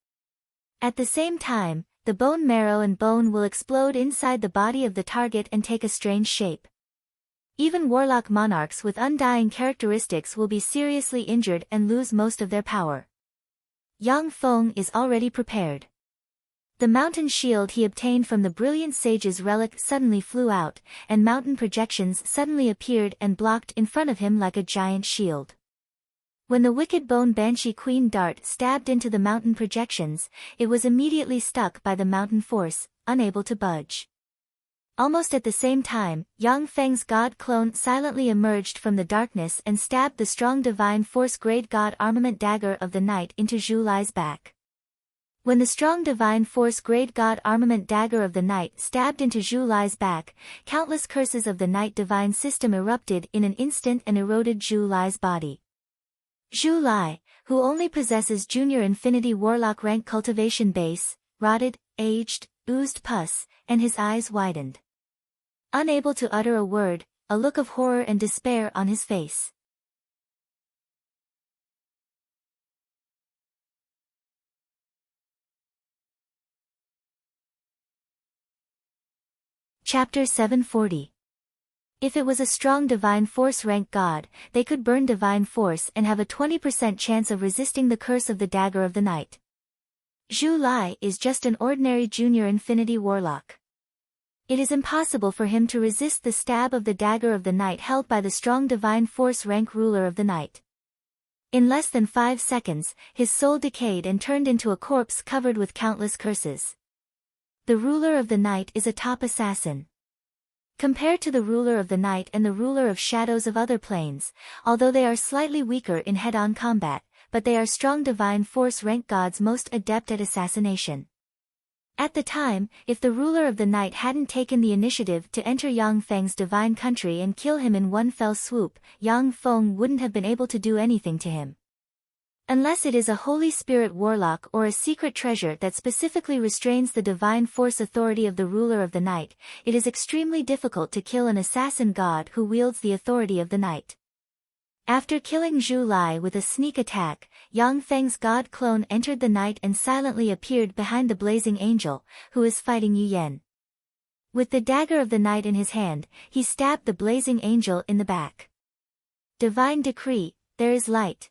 At the same time, the bone marrow and bone will explode inside the body of the target and take a strange shape. Even Warlock Monarchs with undying characteristics will be seriously injured and lose most of their power. Yang Feng is already prepared. The mountain shield he obtained from the Brilliant Sage's relic suddenly flew out, and mountain projections suddenly appeared and blocked in front of him like a giant shield. When the Wicked Bone Banshee Queen dart stabbed into the mountain projections, it was immediately stuck by the mountain force, unable to budge. Almost at the same time, Yang Feng's god clone silently emerged from the darkness and stabbed the strong divine force Great God armament dagger of the night into Zhu Lai's back. When the strong divine force Great God armament dagger of the night stabbed into Zhu Lai's back, countless curses of the night divine system erupted in an instant and eroded Zhu Lai's body. Zhu Lai, who only possesses junior Infinity Warlock rank cultivation base, rotted, aged, oozed pus, and his eyes widened. Unable to utter a word, a look of horror and despair on his face. Chapter 740. If it was a strong divine force rank god, they could burn divine force and have a 20% chance of resisting the curse of the dagger of the night. Zhu Lai is just an ordinary junior Infinity Warlock. It is impossible for him to resist the stab of the dagger of the night held by the strong divine force rank ruler of the night. In less than 5 seconds, his soul decayed and turned into a corpse covered with countless curses. The ruler of the night is a top assassin. Compared to the ruler of the night and the ruler of shadows of other planes, although they are slightly weaker in head-on combat, but they are strong divine force rank gods most adept at assassination. At the time, if the ruler of the night hadn't taken the initiative to enter Yang Feng's divine country and kill him in one fell swoop, Yang Feng wouldn't have been able to do anything to him. Unless it is a Holy Spirit Warlock or a secret treasure that specifically restrains the divine force authority of the ruler of the night, it is extremely difficult to kill an assassin god who wields the authority of the night. After killing Zhu Lai with a sneak attack, Yang Feng's god clone entered the night and silently appeared behind the Blazing Angel, who is fighting Yu Yan. With the dagger of the night in his hand, he stabbed the blazing angel in the back. Divine decree, there is light.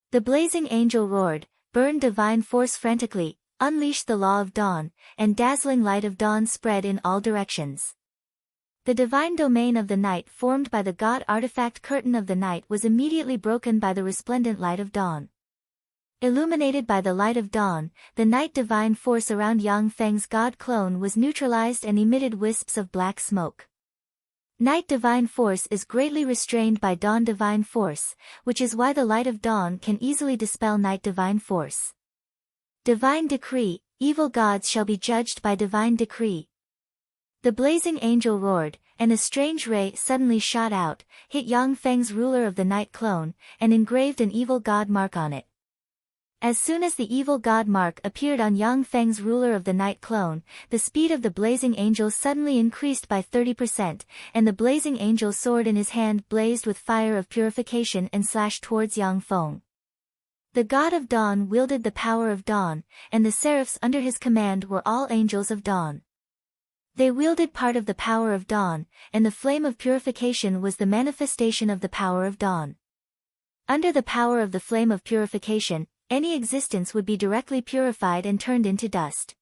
The blazing angel roared, burned divine force frantically, unleashed the law of dawn, and dazzling light of dawn spread in all directions. The divine domain of the night formed by the god artifact curtain of the night was immediately broken by the resplendent light of dawn. Illuminated by the light of dawn, the night divine force around Yang Feng's god clone was neutralized and emitted wisps of black smoke. Night divine force is greatly restrained by dawn divine force, which is why the light of dawn can easily dispel night divine force. Divine decree, evil gods shall be judged by divine decree. The blazing angel roared, and a strange ray suddenly shot out, hit Yang Feng's ruler of the night clone, and engraved an evil god mark on it. As soon as the evil god mark appeared on Yang Feng's ruler of the night clone, the speed of the blazing angel suddenly increased by 30%, and the blazing angel's sword in his hand blazed with fire of purification and slashed towards Yang Feng. The god of dawn wielded the power of dawn, and the seraphs under his command were all angels of dawn. They wielded part of the power of dawn, and the flame of purification was the manifestation of the power of dawn. Under the power of the flame of purification, any existence would be directly purified and turned into dust.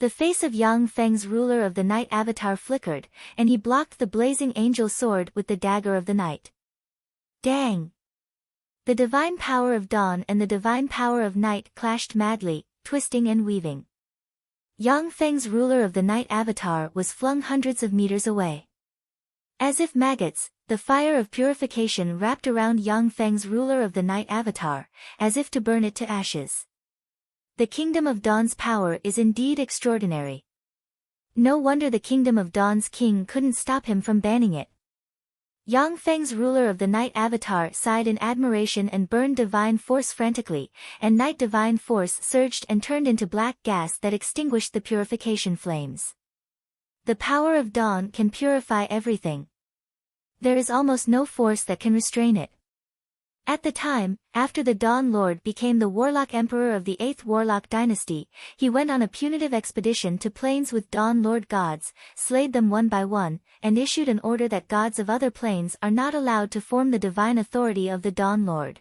The face of Yang Feng's ruler of the night avatar flickered, and he blocked the blazing angel sword with the dagger of the night. Dang! The divine power of dawn and the divine power of night clashed madly, twisting and weaving. Yang Feng's ruler of the night avatar was flung hundreds of meters away. As if maggots, the fire of purification wrapped around Yang Feng's ruler of the night avatar, as if to burn it to ashes. The kingdom of dawn's power is indeed extraordinary. No wonder the kingdom of dawn's king couldn't stop him from banning it. Yang Feng's ruler of the night avatar sighed in admiration and burned divine force frantically, and night divine force surged and turned into black gas that extinguished the purification flames. The power of dawn can purify everything. There is almost no force that can restrain it. At the time, after the Dawn Lord became the Warlock Emperor of the 8th Warlock Dynasty, he went on a punitive expedition to planes with Dawn Lord gods, slayed them one by one, and issued an order that gods of other planes are not allowed to form the divine authority of the Dawn Lord.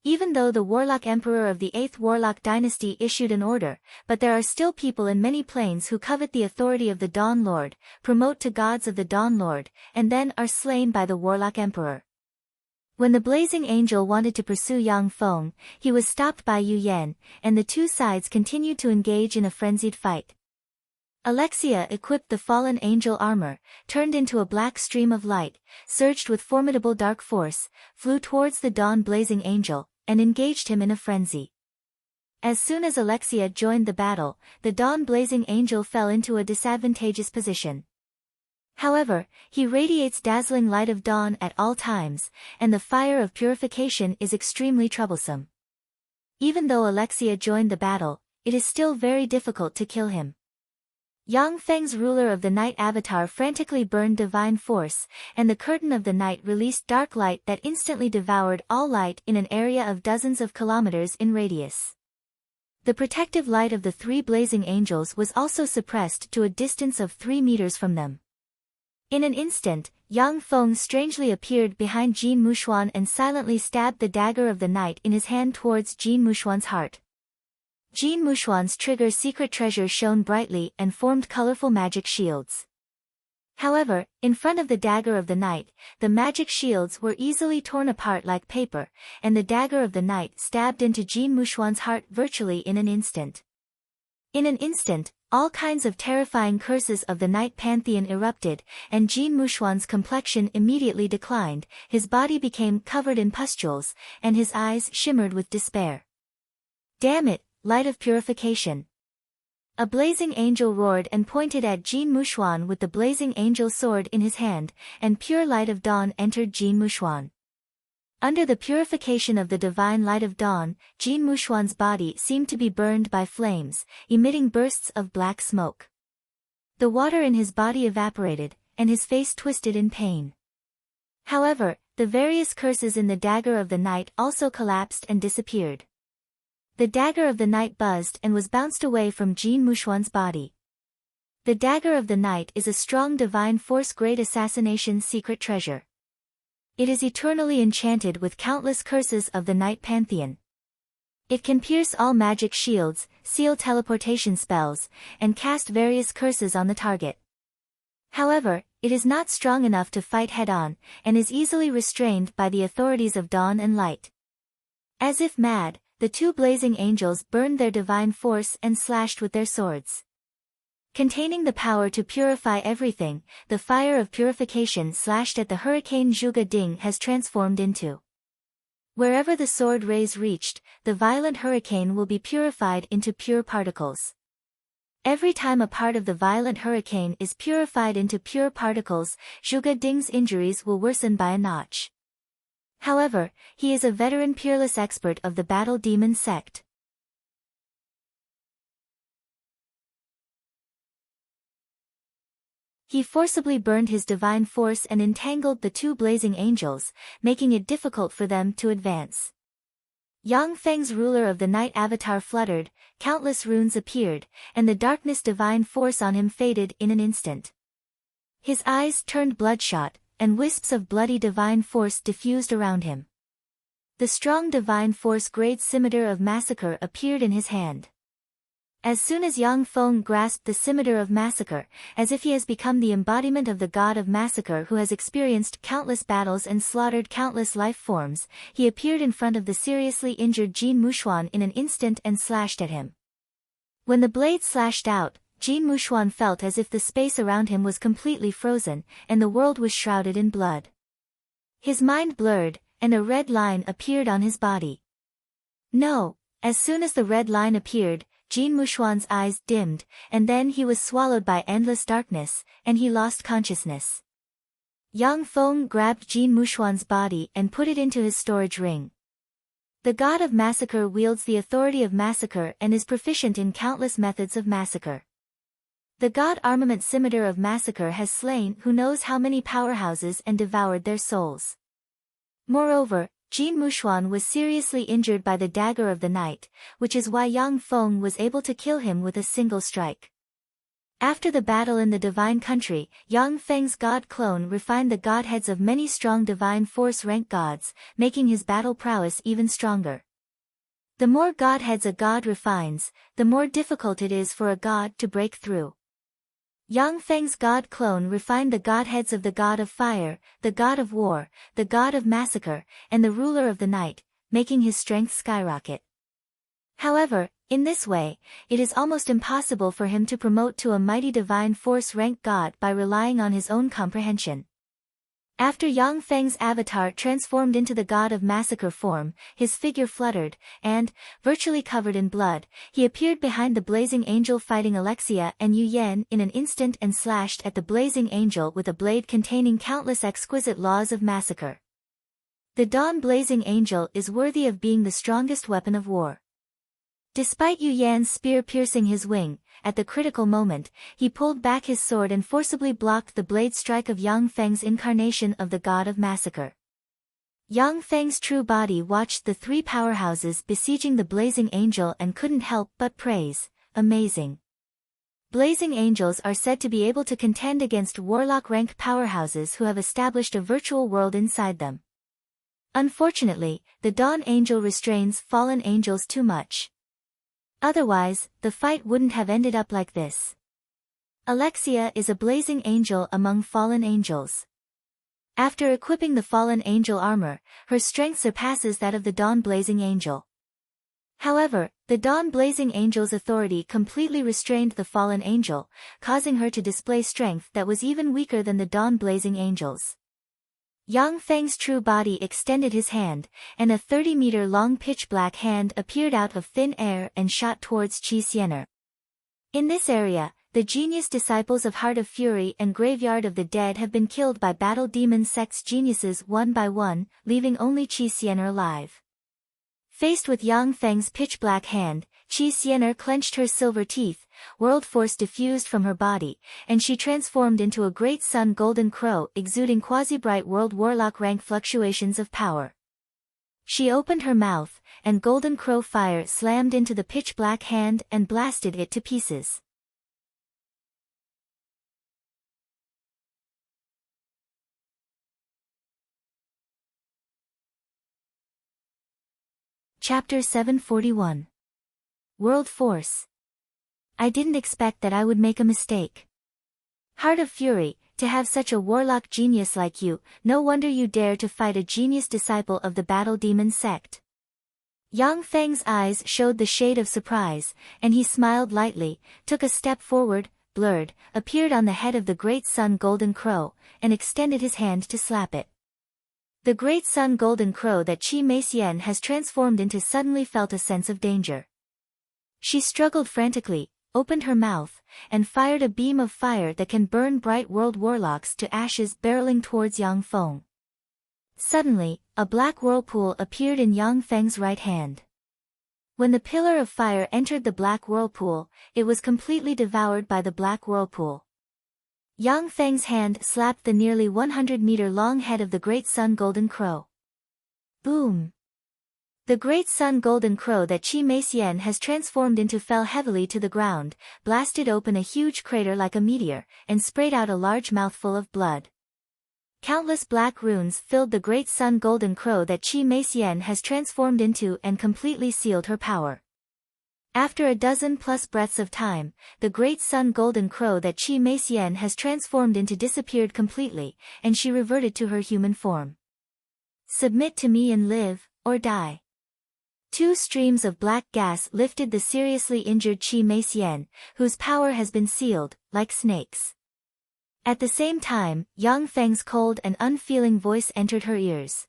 Even though the Warlock Emperor of the 8th Warlock Dynasty issued an order, but there are still people in many planes who covet the authority of the Dawn Lord, promote to gods of the Dawn Lord, and then are slain by the Warlock Emperor. When the Blazing Angel wanted to pursue Yang Feng, he was stopped by Yu Yan, and the two sides continued to engage in a frenzied fight. Alexia equipped the fallen angel armor, turned into a black stream of light, surged with formidable dark force, flew towards the dawn blazing angel, and engaged him in a frenzy. As soon as Alexia joined the battle, the dawn blazing angel fell into a disadvantageous position. However, he radiates dazzling light of dawn at all times, and the fire of purification is extremely troublesome. Even though Alexia joined the battle, it is still very difficult to kill him. Yang Feng's ruler of the night avatar frantically burned divine force, and the curtain of the night released dark light that instantly devoured all light in an area of dozens of kilometers in radius. The protective light of the three blazing angels was also suppressed to a distance of 3 meters from them. In an instant, Yang Feng strangely appeared behind Jin Mushuan and silently stabbed the dagger of the night in his hand towards Jin Mushuan's heart. Jin Mushuan's trigger secret treasure shone brightly and formed colorful magic shields. However, in front of the dagger of the night, the magic shields were easily torn apart like paper, and the dagger of the night stabbed into Jin Mushuan's heart virtually in an instant. In an instant, all kinds of terrifying curses of the night pantheon erupted, and Jin Mushuan's complexion immediately declined, his body became covered in pustules, and his eyes shimmered with despair. Damn it! Light of purification. A blazing angel roared and pointed at Jin Mushuan with the blazing angel sword in his hand, and pure light of dawn entered Jin Mushuan. Under the purification of the divine light of dawn, Jin Mushuan's body seemed to be burned by flames, emitting bursts of black smoke. The water in his body evaporated, and his face twisted in pain. However, the various curses in the dagger of the night also collapsed and disappeared. The dagger of the night buzzed and was bounced away from Jin Mushuan's body. The dagger of the night is a strong divine force great assassination secret treasure. It is eternally enchanted with countless curses of the night pantheon. It can pierce all magic shields, seal teleportation spells, and cast various curses on the target. However, it is not strong enough to fight head-on, and is easily restrained by the authorities of dawn and light. As if mad, the two blazing angels burned their divine force and slashed with their swords. Containing the power to purify everything, the fire of purification slashed at the hurricane Zhuge Ding has transformed into. Wherever the sword rays reached, the violent hurricane will be purified into pure particles. Every time a part of the violent hurricane is purified into pure particles, Zhuge Ding's injuries will worsen by a notch. However, he is a veteran peerless expert of the battle demon sect. He forcibly burned his divine force and entangled the two blazing angels, making it difficult for them to advance. Yang Feng's ruler of the night avatar fluttered, countless runes appeared, and the darkness divine force on him faded in an instant. His eyes turned bloodshot, and wisps of bloody divine force diffused around him. The strong divine force great scimitar of massacre appeared in his hand. As soon as Yang Feng grasped the scimitar of massacre, as if he has become the embodiment of the god of massacre who has experienced countless battles and slaughtered countless life forms, he appeared in front of the seriously injured Jin Mushuan in an instant and slashed at him. When the blade slashed out, Jin Mushuan felt as if the space around him was completely frozen, and the world was shrouded in blood. His mind blurred, and a red line appeared on his body. No, as soon as the red line appeared, Jin Mushuan's eyes dimmed, and then he was swallowed by endless darkness, and he lost consciousness. Yang Feng grabbed Jin Mushuan's body and put it into his storage ring. The god of massacre wields the authority of massacre and is proficient in countless methods of massacre. The god armament scimitar of massacre has slain who knows how many powerhouses and devoured their souls. Moreover, Jin Mushuan was seriously injured by the dagger of the night, which is why Yang Feng was able to kill him with a single strike. After the battle in the divine country, Yang Feng's god clone refined the godheads of many strong divine force rank gods, making his battle prowess even stronger. The more godheads a god refines, the more difficult it is for a god to break through. Yang Feng's god clone refined the godheads of the god of fire, the god of war, the god of massacre, and the ruler of the night, making his strength skyrocket. However, in this way, it is almost impossible for him to promote to a mighty divine force rank god by relying on his own comprehension. After Yang Feng's avatar transformed into the god of massacre form, his figure fluttered, and, virtually covered in blood, he appeared behind the blazing angel fighting Alexia and Yu Yan in an instant and slashed at the blazing angel with a blade containing countless exquisite laws of massacre. The dawn blazing angel is worthy of being the strongest weapon of war. Despite Yu Yan's spear piercing his wing, at the critical moment, he pulled back his sword and forcibly blocked the blade strike of Yang Feng's incarnation of the god of massacre. Yang Feng's true body watched the three powerhouses besieging the blazing angel and couldn't help but praise, amazing. Blazing angels are said to be able to contend against warlock rank powerhouses who have established a virtual world inside them. Unfortunately, the dawn angel restrains fallen angels too much. Otherwise, the fight wouldn't have ended up like this. Alexia is a blazing angel among fallen angels. After equipping the fallen angel armor, her strength surpasses that of the dawn blazing angel. However, the dawn blazing angel's authority completely restrained the fallen angel, causing her to display strength that was even weaker than the dawn blazing angel's. Yang Feng's true body extended his hand, and a 30-meter-long pitch-black hand appeared out of thin air and shot towards Qi Xiener. In this area, the genius disciples of Heart of Fury and Graveyard of the Dead have been killed by Battle Demon Sect's geniuses one by one, leaving only Qi Xiener alive. Faced with Yang Feng's pitch-black hand, Qi Xiener clenched her silver teeth, world force diffused from her body, and she transformed into a great sun golden crow exuding quasi-bright world warlock rank fluctuations of power. She opened her mouth, and golden crow fire slammed into the pitch-black hand and blasted it to pieces. Chapter 741. World Force. I didn't expect that I would make a mistake. Heart of Fury, to have such a warlock genius like you, no wonder you dare to fight a genius disciple of the Battle Demon sect. Yang Feng's eyes showed the shade of surprise, and he smiled lightly, took a step forward, blurred, appeared on the head of the Great Sun Golden Crow, and extended his hand to slap it. The Great Sun Golden Crow that Qi Meixian has transformed into suddenly felt a sense of danger. She struggled frantically, opened her mouth, and fired a beam of fire that can burn bright world warlocks to ashes barreling towards Yang Feng. Suddenly, a black whirlpool appeared in Yang Feng's right hand. When the pillar of fire entered the black whirlpool, it was completely devoured by the black whirlpool. Yang Feng's hand slapped the nearly 100-meter-long head of the Great Sun Golden Crow. Boom! The Great Sun Golden Crow that Qi Meixian has transformed into fell heavily to the ground, blasted open a huge crater like a meteor, and sprayed out a large mouthful of blood. Countless black runes filled the Great Sun Golden Crow that Qi Meixian has transformed into and completely sealed her power. After a dozen-plus breaths of time, the Great Sun Golden Crow that Qi Meixian has transformed into disappeared completely, and she reverted to her human form. Submit to me and live, or die. Two streams of black gas lifted the seriously injured Qi Meixian, whose power has been sealed, like snakes. At the same time, Yang Feng's cold and unfeeling voice entered her ears.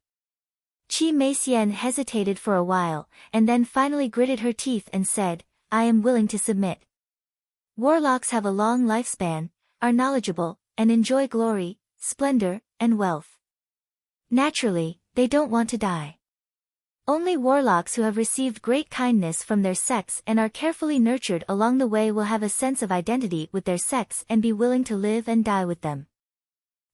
Qi Meixian hesitated for a while, and then finally gritted her teeth and said, I am willing to submit. Warlocks have a long lifespan, are knowledgeable, and enjoy glory, splendor, and wealth. Naturally, they don't want to die. Only warlocks who have received great kindness from their sects and are carefully nurtured along the way will have a sense of identity with their sects and be willing to live and die with them.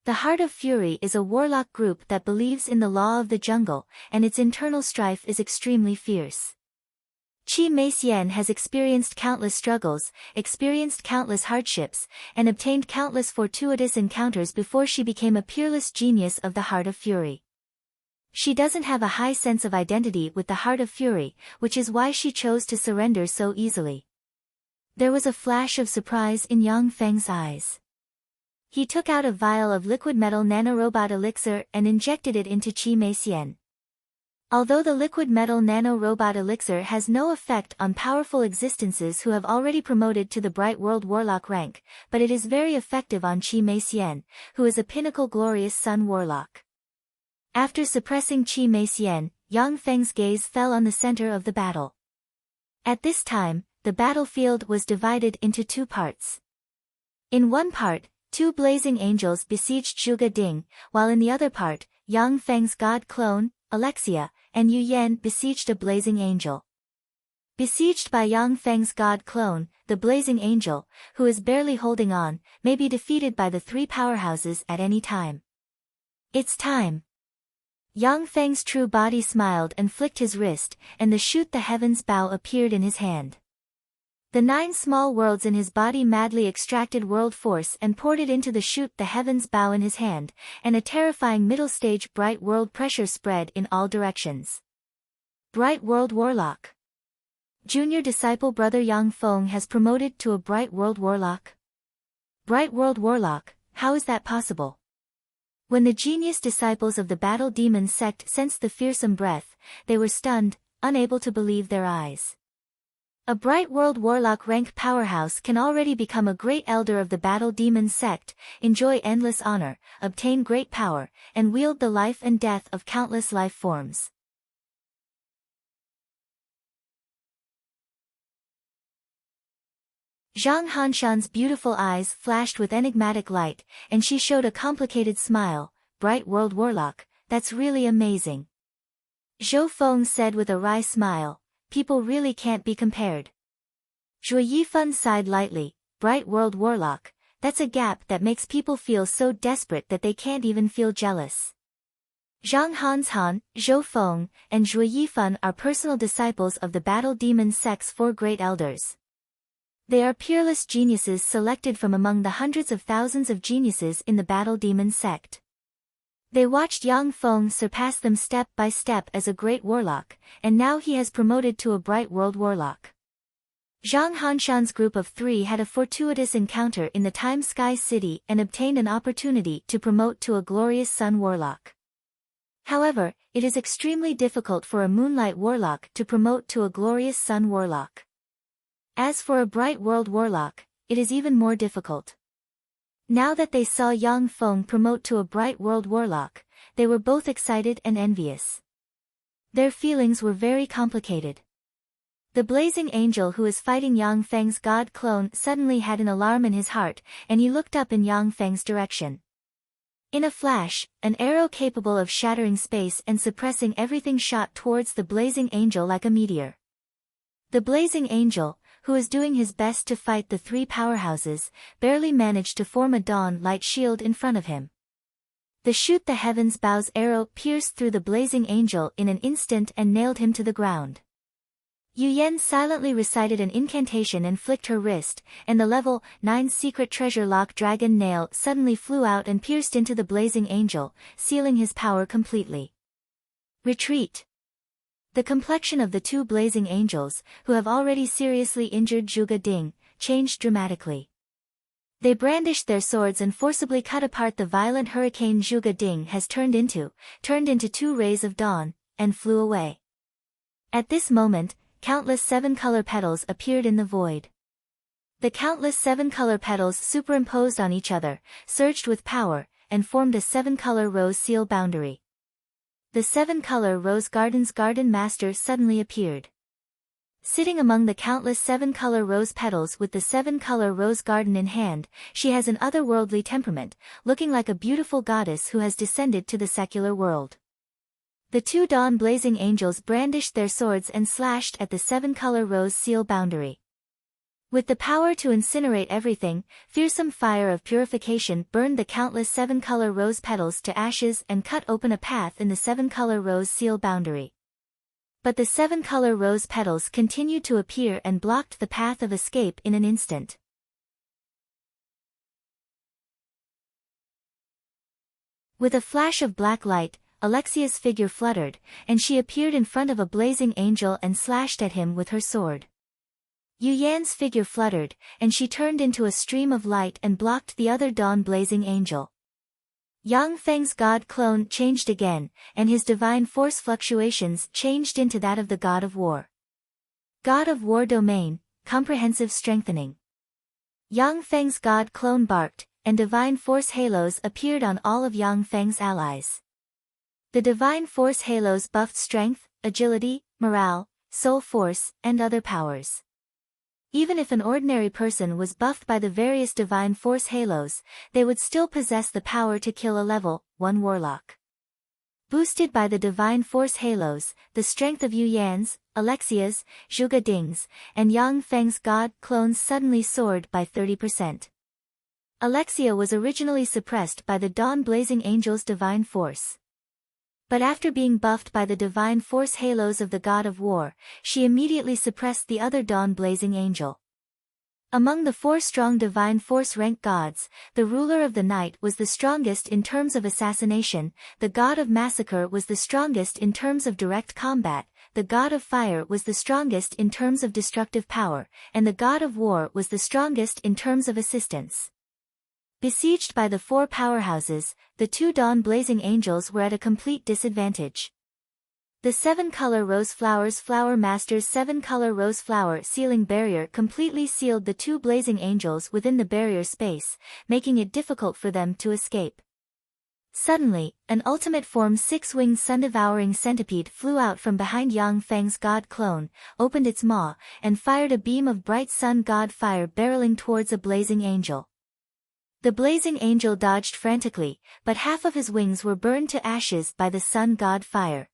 The Heart of Fury is a warlock group that believes in the law of the jungle, and its internal strife is extremely fierce. Qi Meixian has experienced countless struggles, experienced countless hardships, and obtained countless fortuitous encounters before she became a peerless genius of the Heart of Fury. She doesn't have a high sense of identity with the Heart of Fury, which is why she chose to surrender so easily. There was a flash of surprise in Yang Feng's eyes. He took out a vial of liquid metal nanorobot elixir and injected it into Qi Meixian. Although the liquid metal nanorobot elixir has no effect on powerful existences who have already promoted to the Bright World Warlock rank, but it is very effective on Qi Meixian, who is a pinnacle glorious sun warlock. After suppressing Qi Meixian, Yang Feng's gaze fell on the center of the battle. At this time, the battlefield was divided into two parts. In one part, two blazing angels besieged Zhuge Ding, while in the other part, Yang Feng's god clone, Alexia, and Yu Yan besieged a blazing angel. Besieged by Yang Feng's god clone, the blazing angel, who is barely holding on, may be defeated by the three powerhouses at any time. It's time. Yang Feng's true body smiled and flicked his wrist, and the Shoot the Heavens bow appeared in his hand. The 9 small worlds in his body madly extracted world force and poured it into the Shoot the Heavens bow in his hand, and a terrifying middle stage bright world pressure spread in all directions. Bright World Warlock. Junior disciple brother Yang Feng has promoted to a Bright World Warlock. Bright World Warlock, how is that possible? When the genius disciples of the Battle Demon sect sensed the fearsome breath, they were stunned, unable to believe their eyes. A Bright World Warlock rank powerhouse can already become a great elder of the Battle Demon sect, enjoy endless honor, obtain great power, and wield the life and death of countless life forms. Zhang Hanshan's beautiful eyes flashed with enigmatic light, and she showed a complicated smile. Bright World Warlock, that's really amazing. Zhou Feng said with a wry smile, people really can't be compared. Zhuo Yifan sighed lightly, Bright World Warlock, that's a gap that makes people feel so desperate that they can't even feel jealous. Zhang Hanshan, Zhou Feng, and Zhui Yifan are personal disciples of the Battle Demon Sect's four great elders. They are peerless geniuses selected from among the hundreds of thousands of geniuses in the Battle Demon Sect. They watched Yang Feng surpass them step by step as a great warlock, and now he has promoted to a Bright World warlock. Zhang Hanshan's group of three had a fortuitous encounter in the Time Sky City and obtained an opportunity to promote to a Glorious Sun warlock. However, it is extremely difficult for a Moonlight warlock to promote to a Glorious Sun warlock. As for a Bright World warlock, it is even more difficult. Now that they saw Yang Feng promote to a Bright World warlock, they were both excited and envious. Their feelings were very complicated. The blazing angel who is fighting Yang Feng's god clone suddenly had an alarm in his heart, and he looked up in Yang Feng's direction. In a flash, an arrow capable of shattering space and suppressing everything shot towards the blazing angel like a meteor. The blazing angel, who is doing his best to fight the three powerhouses, barely managed to form a dawn-light shield in front of him. The shoot the heavens bow's arrow pierced through the blazing angel in an instant and nailed him to the ground. Yu Yan silently recited an incantation and flicked her wrist, and the level 9 secret treasure lock dragon nail suddenly flew out and pierced into the blazing angel, sealing his power completely. Retreat. The complexion of the two blazing angels, who have already seriously injured Zhuge Ding, changed dramatically. They brandished their swords and forcibly cut apart the violent hurricane Zhuge Ding has turned into two rays of dawn, and flew away. At this moment, countless seven-color petals appeared in the void. The countless seven-color petals superimposed on each other, surged with power, and formed a seven-color rose seal boundary. The seven-color rose garden's garden master suddenly appeared. Sitting among the countless seven-color rose petals with the seven-color rose garden in hand, she has an otherworldly temperament, looking like a beautiful goddess who has descended to the secular world. The two dawn-blazing angels brandished their swords and slashed at the seven-color rose seal boundary. With the power to incinerate everything, fearsome fire of purification burned the countless seven-color rose petals to ashes and cut open a path in the seven-color rose seal boundary. But the seven-color rose petals continued to appear and blocked the path of escape in an instant. With a flash of black light, Alexia's figure fluttered, and she appeared in front of a blazing angel and slashed at him with her sword. Yu Yan's figure fluttered, and she turned into a stream of light and blocked the other dawn-blazing angel. Yang Feng's god clone changed again, and his divine force fluctuations changed into that of the god of war. God of war domain, comprehensive strengthening. Yang Feng's god clone barked, and divine force halos appeared on all of Yang Feng's allies. The divine force halos buffed strength, agility, morale, soul force, and other powers. Even if an ordinary person was buffed by the various divine force halos, they would still possess the power to kill a level 1 warlock. Boosted by the divine force halos, the strength of Yu Yan's, Alexia's, Zhuge Ding's, and Yang Feng's god clones suddenly soared by 30%. Alexia was originally suppressed by the dawn-blazing angel's divine force. But after being buffed by the divine force halos of the god of war, she immediately suppressed the other dawn-blazing angel. Among the four strong divine force rank gods, the ruler of the night was the strongest in terms of assassination, the god of massacre was the strongest in terms of direct combat, the god of fire was the strongest in terms of destructive power, and the god of war was the strongest in terms of assistance. Besieged by the four powerhouses, the two dawn-blazing angels were at a complete disadvantage. The seven-color rose flower's flower master's seven-color rose flower sealing barrier completely sealed the two blazing angels within the barrier space, making it difficult for them to escape. Suddenly, an ultimate form six-winged sun-devouring centipede flew out from behind Yang Feng's god clone, opened its maw, and fired a beam of bright sun god fire barreling towards a blazing angel. The blazing angel dodged frantically, but half of his wings were burned to ashes by the sun god fire.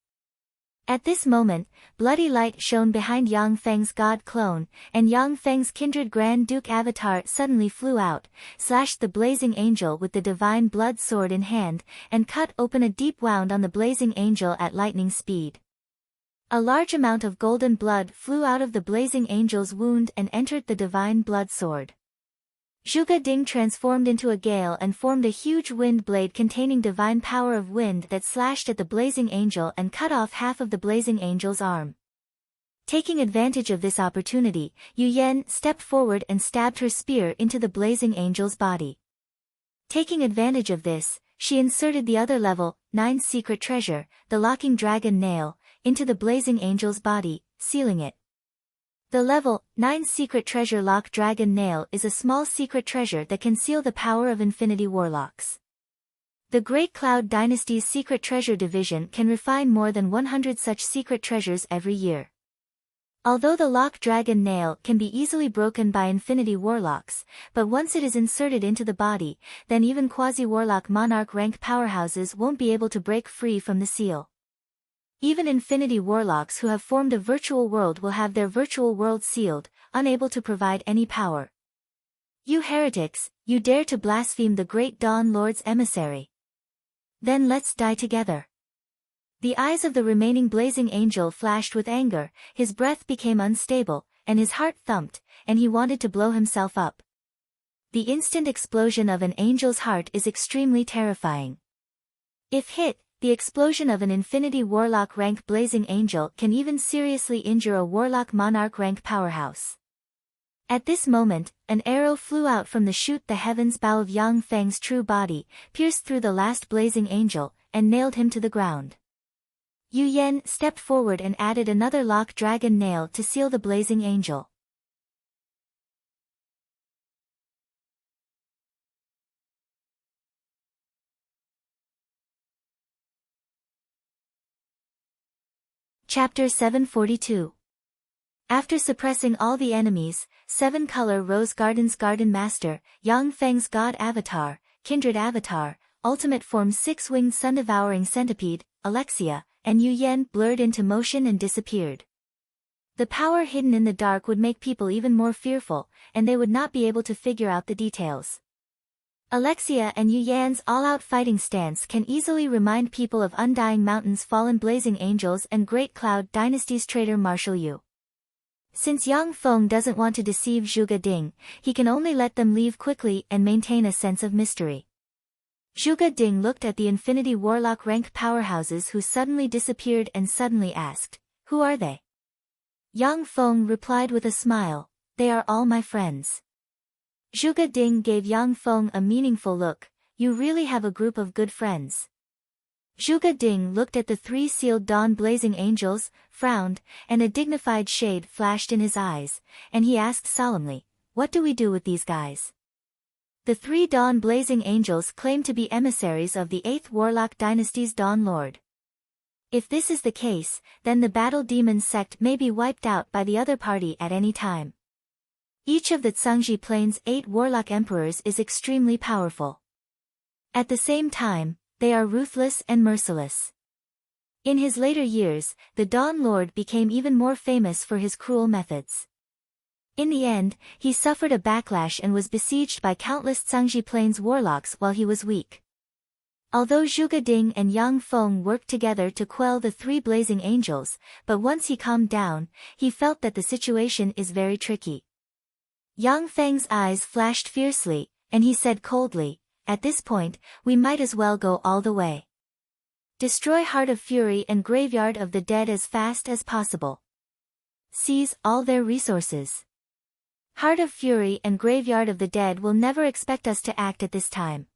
At this moment, bloody light shone behind Yang Feng's god clone, and Yang Feng's kindred Grand Duke avatar suddenly flew out, slashed the blazing angel with the divine blood sword in hand, and cut open a deep wound on the blazing angel at lightning speed. A large amount of golden blood flew out of the blazing angel's wound and entered the divine blood sword. Zhuge Ding transformed into a gale and formed a huge wind blade containing divine power of wind that slashed at the blazing angel and cut off half of the blazing angel's arm. Taking advantage of this opportunity, Yu Yan stepped forward and stabbed her spear into the blazing angel's body. Taking advantage of this, she inserted the other level 9 secret treasure, the locking dragon nail, into the blazing angel's body, sealing it. The level 9 secret treasure lock dragon nail is a small secret treasure that can seal the power of infinity warlocks. The Great Cloud Dynasty's secret treasure division can refine more than 100 such secret treasures every year. Although the lock dragon nail can be easily broken by infinity warlocks, but once it is inserted into the body, then even quasi-warlock monarch rank powerhouses won't be able to break free from the seal. Even infinity warlocks who have formed a virtual world will have their virtual world sealed, unable to provide any power. You heretics, you dare to blaspheme the great Dawn Lord's emissary. Then let's die together. The eyes of the remaining blazing angel flashed with anger, his breath became unstable, and his heart thumped, and he wanted to blow himself up. The instant explosion of an angel's heart is extremely terrifying. If hit, the explosion of an infinity warlock rank blazing angel can even seriously injure a warlock monarch rank powerhouse. At this moment, an arrow flew out from the shoot the heavens bow of Yang Feng's true body, pierced through the last blazing angel, and nailed him to the ground. Yu Yan stepped forward and added another lock dragon nail to seal the blazing angel. Chapter 742. After suppressing all the enemies, 7-color Rose Garden's Garden Master, Yang Feng's God Avatar, Kindred Avatar, Ultimate Form 6-Winged Sun-Devouring Centipede, Alexia, and Yu Yan blurred into motion and disappeared. The power hidden in the dark would make people even more fearful, and they would not be able to figure out the details. Alexia and Yu Yan's all-out fighting stance can easily remind people of Undying Mountain's fallen blazing angels and Great Cloud Dynasty's traitor Marshal Yu. Since Yang Feng doesn't want to deceive Zhuge Ding, he can only let them leave quickly and maintain a sense of mystery. Zhuge Ding looked at the infinity warlock rank powerhouses who suddenly disappeared and suddenly asked, "Who are they?" Yang Feng replied with a smile, "They are all my friends." Zhuge Ding gave Yang Feng a meaningful look, "You really have a group of good friends." Zhuge Ding looked at the 3 sealed dawn blazing angels, frowned, and a dignified shade flashed in his eyes, and he asked solemnly, "What do we do with these guys?" The 3 dawn blazing angels claim to be emissaries of the 8th Warlock Dynasty's Dawn Lord. If this is the case, then the Battle Demon sect may be wiped out by the other party at any time. Each of the Tsangji Plains 8 Warlock Emperors is extremely powerful. At the same time, they are ruthless and merciless. In his later years, the Dawn Lord became even more famous for his cruel methods. In the end, he suffered a backlash and was besieged by countless Tsangji Plains warlocks while he was weak. Although Zhuge Ding and Yang Feng worked together to quell the 3 blazing angels, but once he calmed down, he felt that the situation is very tricky. Yang Feng's eyes flashed fiercely, and he said coldly, "At this point, we might as well go all the way. Destroy Heart of Fury and Graveyard of the Dead as fast as possible. Seize all their resources. Heart of Fury and Graveyard of the Dead will never expect us to act at this time."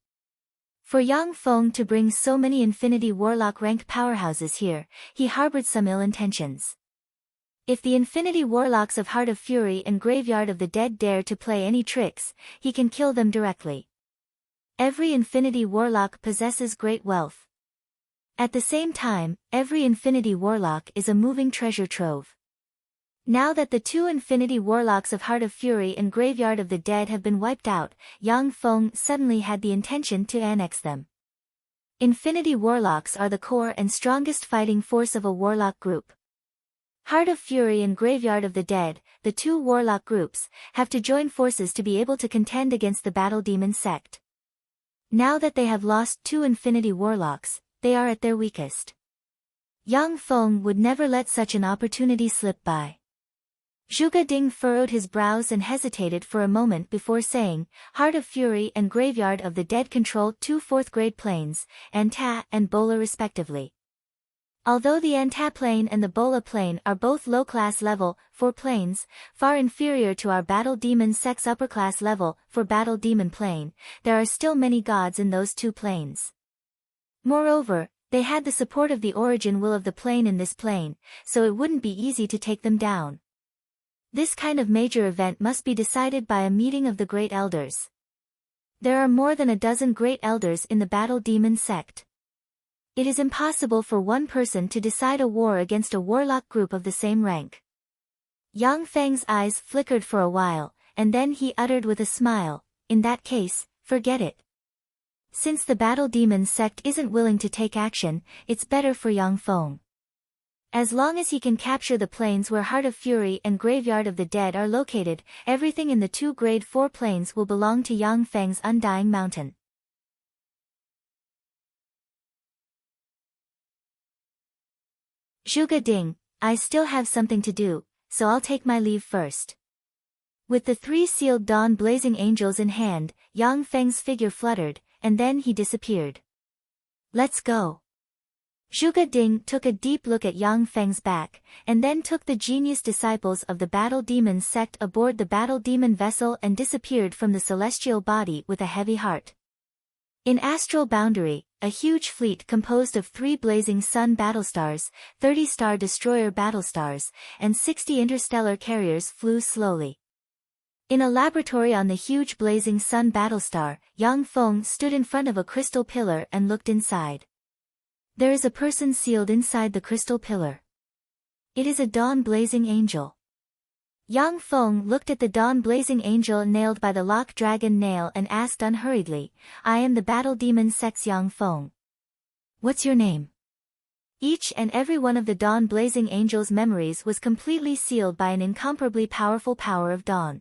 For Yang Feng to bring so many infinity warlock rank powerhouses here, he harbored some ill intentions. If the infinity warlocks of Heart of Fury and Graveyard of the Dead dare to play any tricks, he can kill them directly. Every infinity warlock possesses great wealth. At the same time, every infinity warlock is a moving treasure trove. Now that the 2 infinity warlocks of Heart of Fury and Graveyard of the Dead have been wiped out, Yang Feng suddenly had the intention to annex them. Infinity Warlocks are the core and strongest fighting force of a warlock group. Heart of Fury and Graveyard of the Dead, the two warlock groups, have to join forces to be able to contend against the Battle Demon sect. Now that they have lost two Infinity Warlocks, they are at their weakest. Yang Feng would never let such an opportunity slip by. Zhuge Ding furrowed his brows and hesitated for a moment before saying, Heart of Fury and Graveyard of the Dead control two fourth-grade planes, Anta and Bola respectively. Although the Anta plane and the Bola plane are both low-class level, 4 planes, far inferior to our Battle Demon sect's upper-class level, for Battle Demon plane, there are still many gods in those two planes. Moreover, they had the support of the origin will of the plane in this plane, so it wouldn't be easy to take them down. This kind of major event must be decided by a meeting of the Great Elders. There are more than a dozen Great Elders in the Battle Demon sect. It is impossible for one person to decide a war against a warlock group of the same rank. Yang Feng's eyes flickered for a while, and then he uttered with a smile, in that case, forget it. Since the Battle Demon sect isn't willing to take action, it's better for Yang Feng. As long as he can capture the planes where Heart of Fury and Graveyard of the Dead are located, everything in the two Grade 4 planes will belong to Yang Feng's Undying Mountain. Zhuge Ding, I still have something to do, so I'll take my leave first. With the 3 sealed dawn blazing angels in hand, Yang Feng's figure fluttered, and then he disappeared. Let's go. Zhuge Ding took a deep look at Yang Feng's back, and then took the genius disciples of the Battle Demon sect aboard the Battle Demon vessel and disappeared from the celestial body with a heavy heart. In Astral Boundary, a huge fleet composed of 3 blazing sun battlestars, 30 star destroyer battlestars, and 60 interstellar carriers flew slowly. In a laboratory on the huge blazing sun battlestar, Yang Feng stood in front of a crystal pillar and looked inside. There is a person sealed inside the crystal pillar. It is a dawn-blazing angel. Yang Feng looked at the dawn-blazing angel nailed by the lock dragon nail and asked unhurriedly, I am the Battle Demon sect's Yang Feng. What's your name? Each and every one of the dawn-blazing angel's memories was completely sealed by an incomparably powerful power of dawn.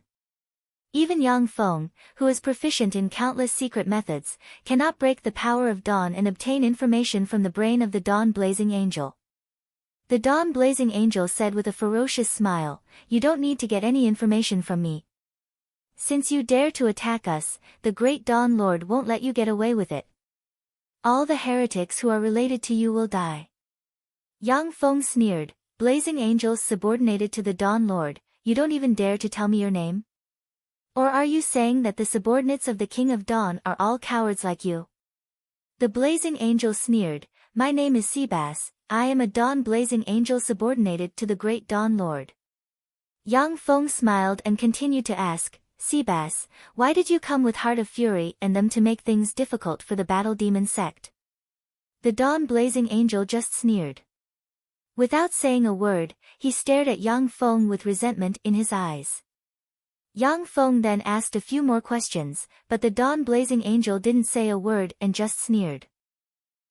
Even Yang Feng, who is proficient in countless secret methods, cannot break the power of dawn and obtain information from the brain of the dawn-blazing angel. The dawn-blazing angel said with a ferocious smile, You don't need to get any information from me. Since you dare to attack us, the great Dawn Lord won't let you get away with it. All the heretics who are related to you will die. Yang Feng sneered, Blazing angels subordinated to the Dawn Lord, you don't even dare to tell me your name? Or are you saying that the subordinates of the King of Dawn are all cowards like you? The blazing angel sneered, My name is Seabass, I am a dawn-blazing angel subordinated to the great Dawn Lord. Yang Feng smiled and continued to ask, Seabass, why did you come with Heart of Fury and them to make things difficult for the Battle Demon sect? The dawn-blazing angel just sneered. Without saying a word, he stared at Yang Feng with resentment in his eyes. Yang Feng then asked a few more questions, but the dawn-blazing angel didn't say a word and just sneered.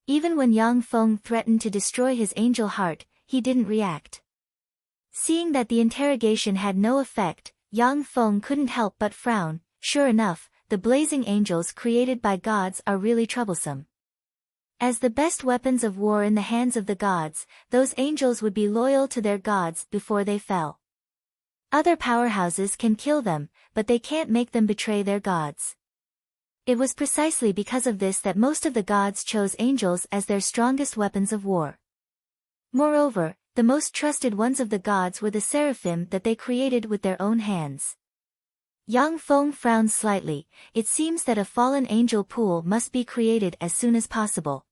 Even when Yang Feng threatened to destroy his angel heart, he didn't react. Seeing that the interrogation had no effect, Yang Feng couldn't help but frown. Sure enough, the blazing angels created by gods are really troublesome. As the best weapons of war in the hands of the gods, those angels would be loyal to their gods before they fell. Other powerhouses can kill them, but they can't make them betray their gods. It was precisely because of this that most of the gods chose angels as their strongest weapons of war. Moreover, the most trusted ones of the gods were the seraphim that they created with their own hands. Yang Feng frowned slightly. It seems that a fallen angel pool must be created as soon as possible.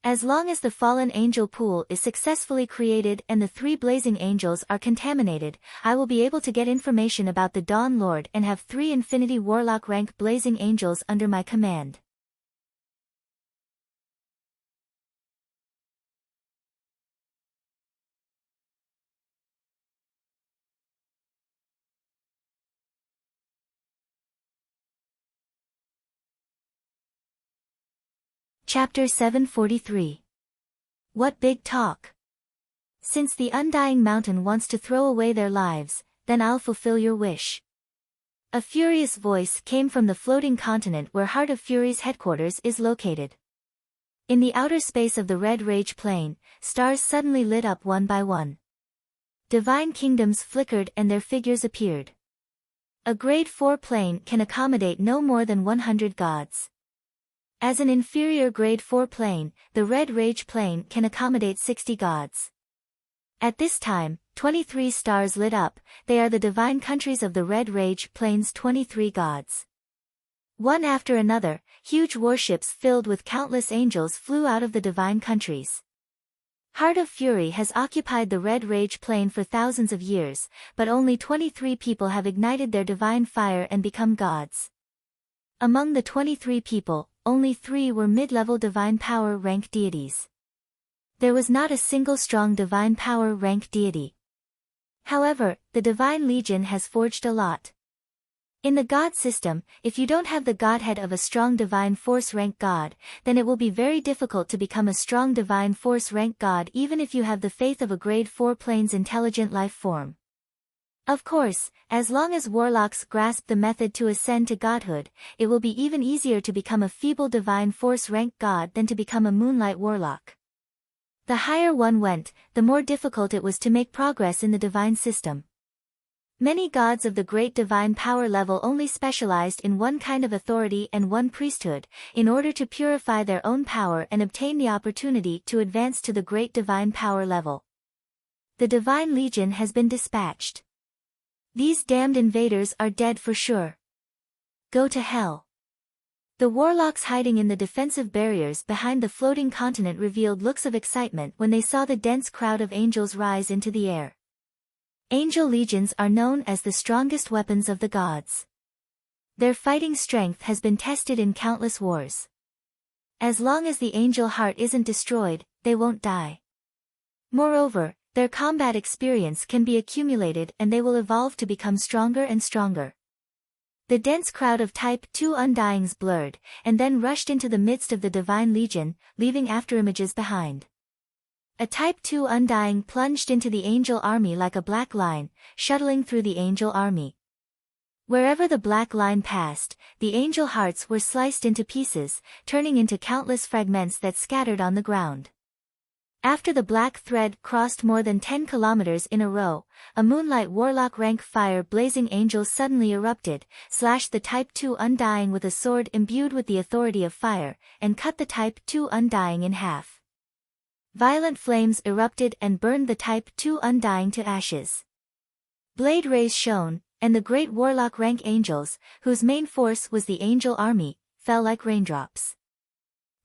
As long as the fallen angel pool is successfully created and the 3 blazing angels are contaminated, I will be able to get information about the Dawn Lord and have 3 Infinity Warlock rank blazing angels under my command. Chapter 743. What big talk! Since the Undying Mountain wants to throw away their lives, then I'll fulfill your wish. A furious voice came from the floating continent where Heart of Fury's headquarters is located. In the outer space of the Red Rage Plain, stars suddenly lit up one by one. Divine kingdoms flickered and their figures appeared. A Grade 4 plane can accommodate no more than 100 gods. As an inferior Grade 4 plane, the Red Rage Plane can accommodate 60 gods. At this time, 23 stars lit up. They are the divine countries of the Red Rage Plane's 23 gods. One after another, huge warships filled with countless angels flew out of the divine countries. Heart of Fury has occupied the Red Rage Plane for thousands of years, but only 23 people have ignited their divine fire and become gods. Among the 23 people, only 3 were mid-level divine power rank deities. There was not a single strong divine power rank deity. However, the Divine Legion has forged a lot. In the god system, if you don't have the godhead of a strong divine force rank god, then it will be very difficult to become a strong divine force rank god even if you have the faith of a Grade 4 plane's intelligent life form. Of course, as long as warlocks grasp the method to ascend to godhood, it will be even easier to become a feeble divine force rank god than to become a moonlight warlock. The higher one went, the more difficult it was to make progress in the divine system. Many gods of the great divine power level only specialized in one kind of authority and one priesthood, in order to purify their own power and obtain the opportunity to advance to the great divine power level. The Divine Legion has been dispatched. These damned invaders are dead for sure. Go to hell. The warlocks hiding in the defensive barriers behind the floating continent revealed looks of excitement when they saw the dense crowd of angels rise into the air. Angel legions are known as the strongest weapons of the gods. Their fighting strength has been tested in countless wars. As long as the angel heart isn't destroyed, they won't die. Moreover, their combat experience can be accumulated and they will evolve to become stronger and stronger. The dense crowd of Type 2 Undyings blurred, and then rushed into the midst of the Divine Legion, leaving afterimages behind. A Type 2 Undying plunged into the angel army like a black line, shuttling through the angel army. Wherever the black line passed, the angel hearts were sliced into pieces, turning into countless fragments that scattered on the ground. After the black thread crossed more than 10 kilometers in a row, a moonlight warlock rank fire blazing angel suddenly erupted, slashed the Type 2 Undying with a sword imbued with the authority of fire, and cut the Type 2 Undying in half. Violent flames erupted and burned the Type 2 Undying to ashes. Blade rays shone, and the great warlock rank angels, whose main force was the angel army, fell like raindrops.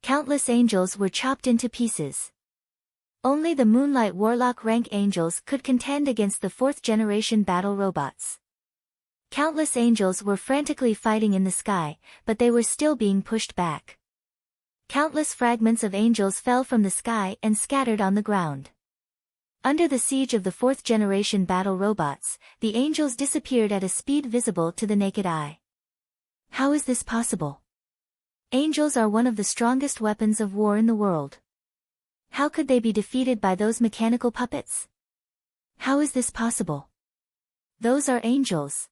Countless angels were chopped into pieces. Only the moonlight warlock rank angels could contend against the 4th generation battle robots. Countless angels were frantically fighting in the sky, but they were still being pushed back. Countless fragments of angels fell from the sky and scattered on the ground. Under the siege of the 4th generation battle robots, the angels disappeared at a speed visible to the naked eye. How is this possible? Angels are one of the strongest weapons of war in the world. How could they be defeated by those mechanical puppets? How is this possible? Those are angels.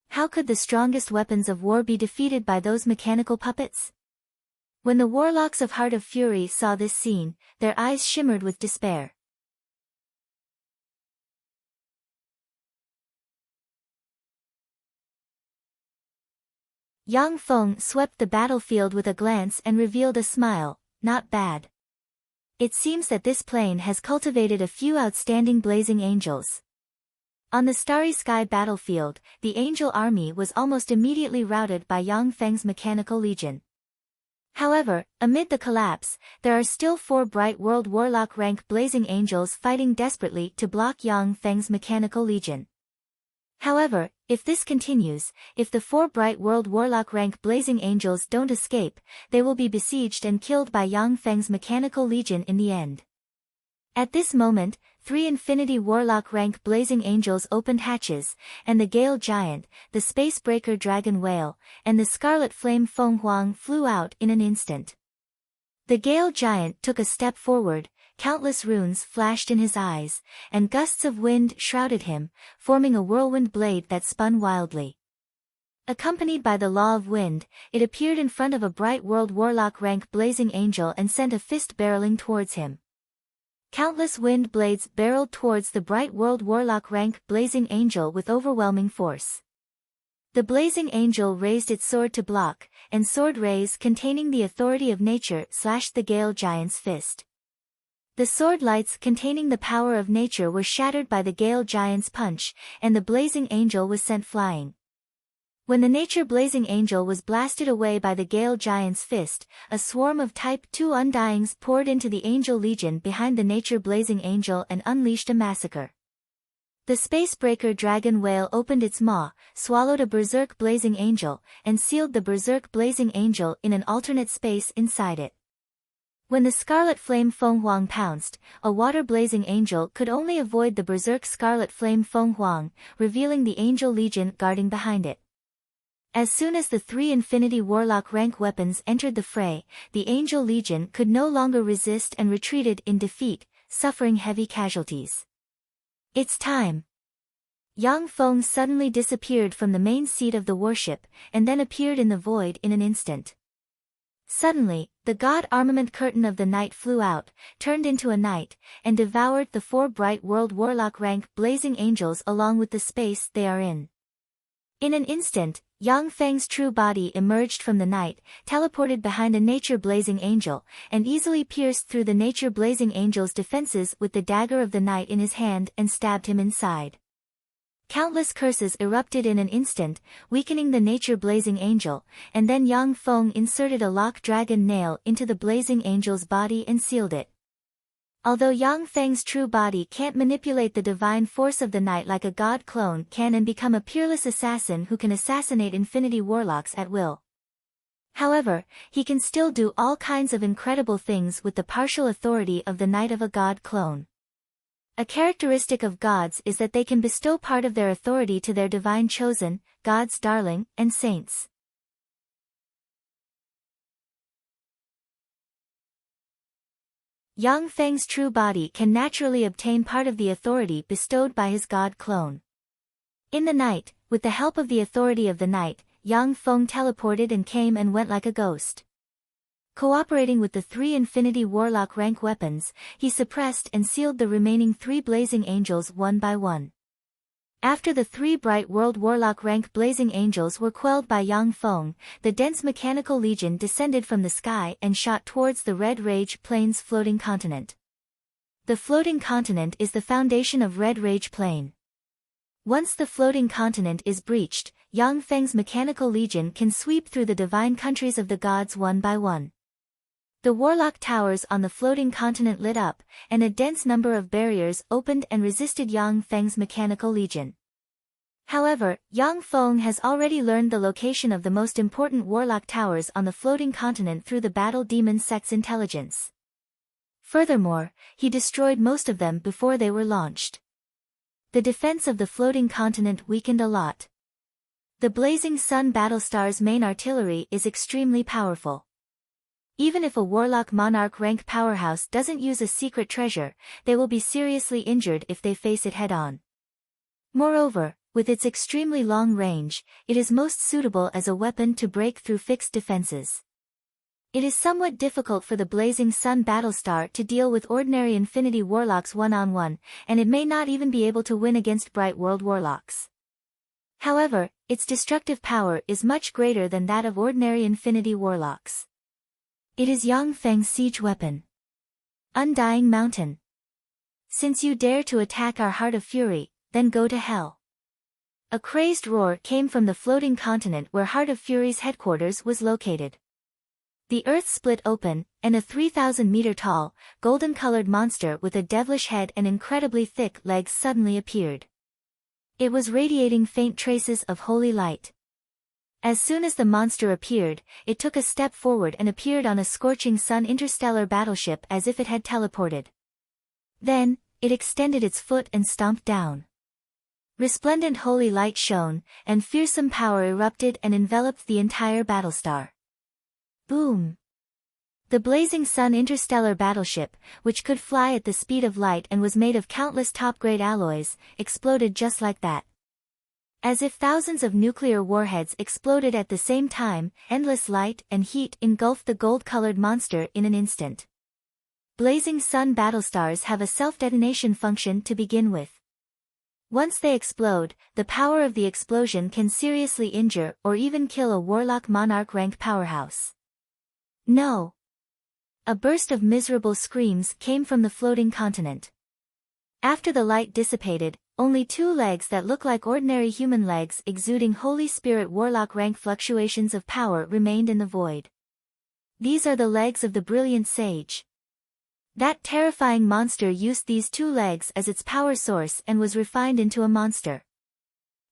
How could the strongest weapons of war be defeated by those mechanical puppets? When the warlocks of Heart of Fury saw this scene, their eyes shimmered with despair. Yang Feng swept the battlefield with a glance and revealed a smile. Not bad. It seems that this plane has cultivated a few outstanding blazing angels. On the Starry Sky battlefield, the angel army was almost immediately routed by Yang Feng's mechanical legion. However, amid the collapse, there are still 4 bright world warlock rank blazing angels fighting desperately to block Yang Feng's mechanical legion. However, if this continues, if the 4 bright world warlock rank blazing angels don't escape, they will be besieged and killed by Yang Feng's mechanical legion in the end. At this moment, 3 infinity warlock rank blazing angels opened hatches, and the Gale Giant, the Space Breaker Dragon Whale, and the Scarlet Flame Feng Huang flew out in an instant. The Gale Giant took a step forward, countless runes flashed in his eyes, and gusts of wind shrouded him, forming a whirlwind blade that spun wildly. Accompanied by the law of wind, it appeared in front of a bright world warlock rank blazing angel and sent a fist barreling towards him. Countless wind blades barreled towards the bright world warlock rank blazing angel with overwhelming force. The blazing angel raised its sword to block, and sword rays containing the authority of nature slashed the Gale Giant's fist. The sword lights containing the power of nature were shattered by the Gale Giant's punch, and the blazing angel was sent flying. When the nature blazing angel was blasted away by the Gale Giant's fist, a swarm of Type 2 Undyings poured into the Angel Legion behind the nature blazing angel and unleashed a massacre. The Spacebreaker Dragon Whale opened its maw, swallowed a Berserk Blazing Angel, and sealed the Berserk Blazing Angel in an alternate space inside it. When the Scarlet Flame Feng Huang pounced, a Water Blazing Angel could only avoid the Berserk Scarlet Flame Feng Huang, revealing the Angel Legion guarding behind it. As soon as the 3 Infinity Warlock rank weapons entered the fray, the Angel Legion could no longer resist and retreated in defeat, suffering heavy casualties. It's time. Yang Feng suddenly disappeared from the main seat of the warship, and then appeared in the void in an instant. Suddenly, the god armament curtain of the night flew out, turned into a night, and devoured the 4 bright world warlock rank blazing angels along with the space they are in. In an instant, Yang Feng's true body emerged from the night, teleported behind a nature blazing angel, and easily pierced through the nature blazing angel's defenses with the dagger of the night in his hand and stabbed him inside. Countless curses erupted in an instant, weakening the nature blazing angel, and then Yang Feng inserted a lock dragon nail into the blazing angel's body and sealed it. Although Yang Feng's true body can't manipulate the divine force of the night like a god clone can and become a peerless assassin who can assassinate infinity warlocks at will. However, he can still do all kinds of incredible things with the partial authority of the night of a god clone. A characteristic of gods is that they can bestow part of their authority to their divine chosen, God's darling, and saints. Yang Feng's true body can naturally obtain part of the authority bestowed by his god clone. In the night, with the help of the authority of the night, Yang Feng teleported and came and went like a ghost. Cooperating with the 3 Infinity Warlock rank weapons, he suppressed and sealed the remaining 3 blazing angels one by one. After the 3 bright world warlock rank blazing angels were quelled by Yang Feng, the dense mechanical legion descended from the sky and shot towards the Red Rage Plains floating continent. The floating continent is the foundation of Red Rage Plain. Once the floating continent is breached, Yang Feng's mechanical legion can sweep through the divine countries of the gods one by one. The warlock towers on the floating continent lit up, and a dense number of barriers opened and resisted Yang Feng's mechanical legion. However, Yang Feng has already learned the location of the most important warlock towers on the floating continent through the Battle Demon Sect's intelligence. Furthermore, he destroyed most of them before they were launched. The defense of the floating continent weakened a lot. The Blazing Sun Battlestar's main artillery is extremely powerful. Even if a Warlock Monarch rank powerhouse doesn't use a secret treasure, they will be seriously injured if they face it head-on. Moreover, with its extremely long range, it is most suitable as a weapon to break through fixed defenses. It is somewhat difficult for the Blazing Sun Battlestar to deal with ordinary Infinity Warlocks one-on-one, and it may not even be able to win against Bright World Warlocks. However, its destructive power is much greater than that of ordinary Infinity Warlocks. It is Yang Feng's siege weapon. Undying Mountain. Since you dare to attack our Heart of Fury, then go to hell. A crazed roar came from the floating continent where Heart of Fury's headquarters was located. The earth split open, and a 3,000-meter-tall, golden-colored monster with a devilish head and incredibly thick legs suddenly appeared. It was radiating faint traces of holy light. As soon as the monster appeared, it took a step forward and appeared on a scorching sun interstellar battleship as if it had teleported. Then, it extended its foot and stomped down. Resplendent holy light shone, and fearsome power erupted and enveloped the entire battlestar. Boom! The Blazing Sun interstellar battleship, which could fly at the speed of light and was made of countless top-grade alloys, exploded just like that. As if thousands of nuclear warheads exploded at the same time, endless light and heat engulfed the gold-colored monster in an instant. Blazing Sun battlestars have a self-detonation function to begin with. Once they explode, the power of the explosion can seriously injure or even kill a Warlock Monarch rank powerhouse. No! A burst of miserable screams came from the floating continent. After the light dissipated, only two legs that look like ordinary human legs exuding Holy Spirit Warlock rank fluctuations of power remained in the void. These are the legs of the brilliant sage. That terrifying monster used these two legs as its power source and was refined into a monster.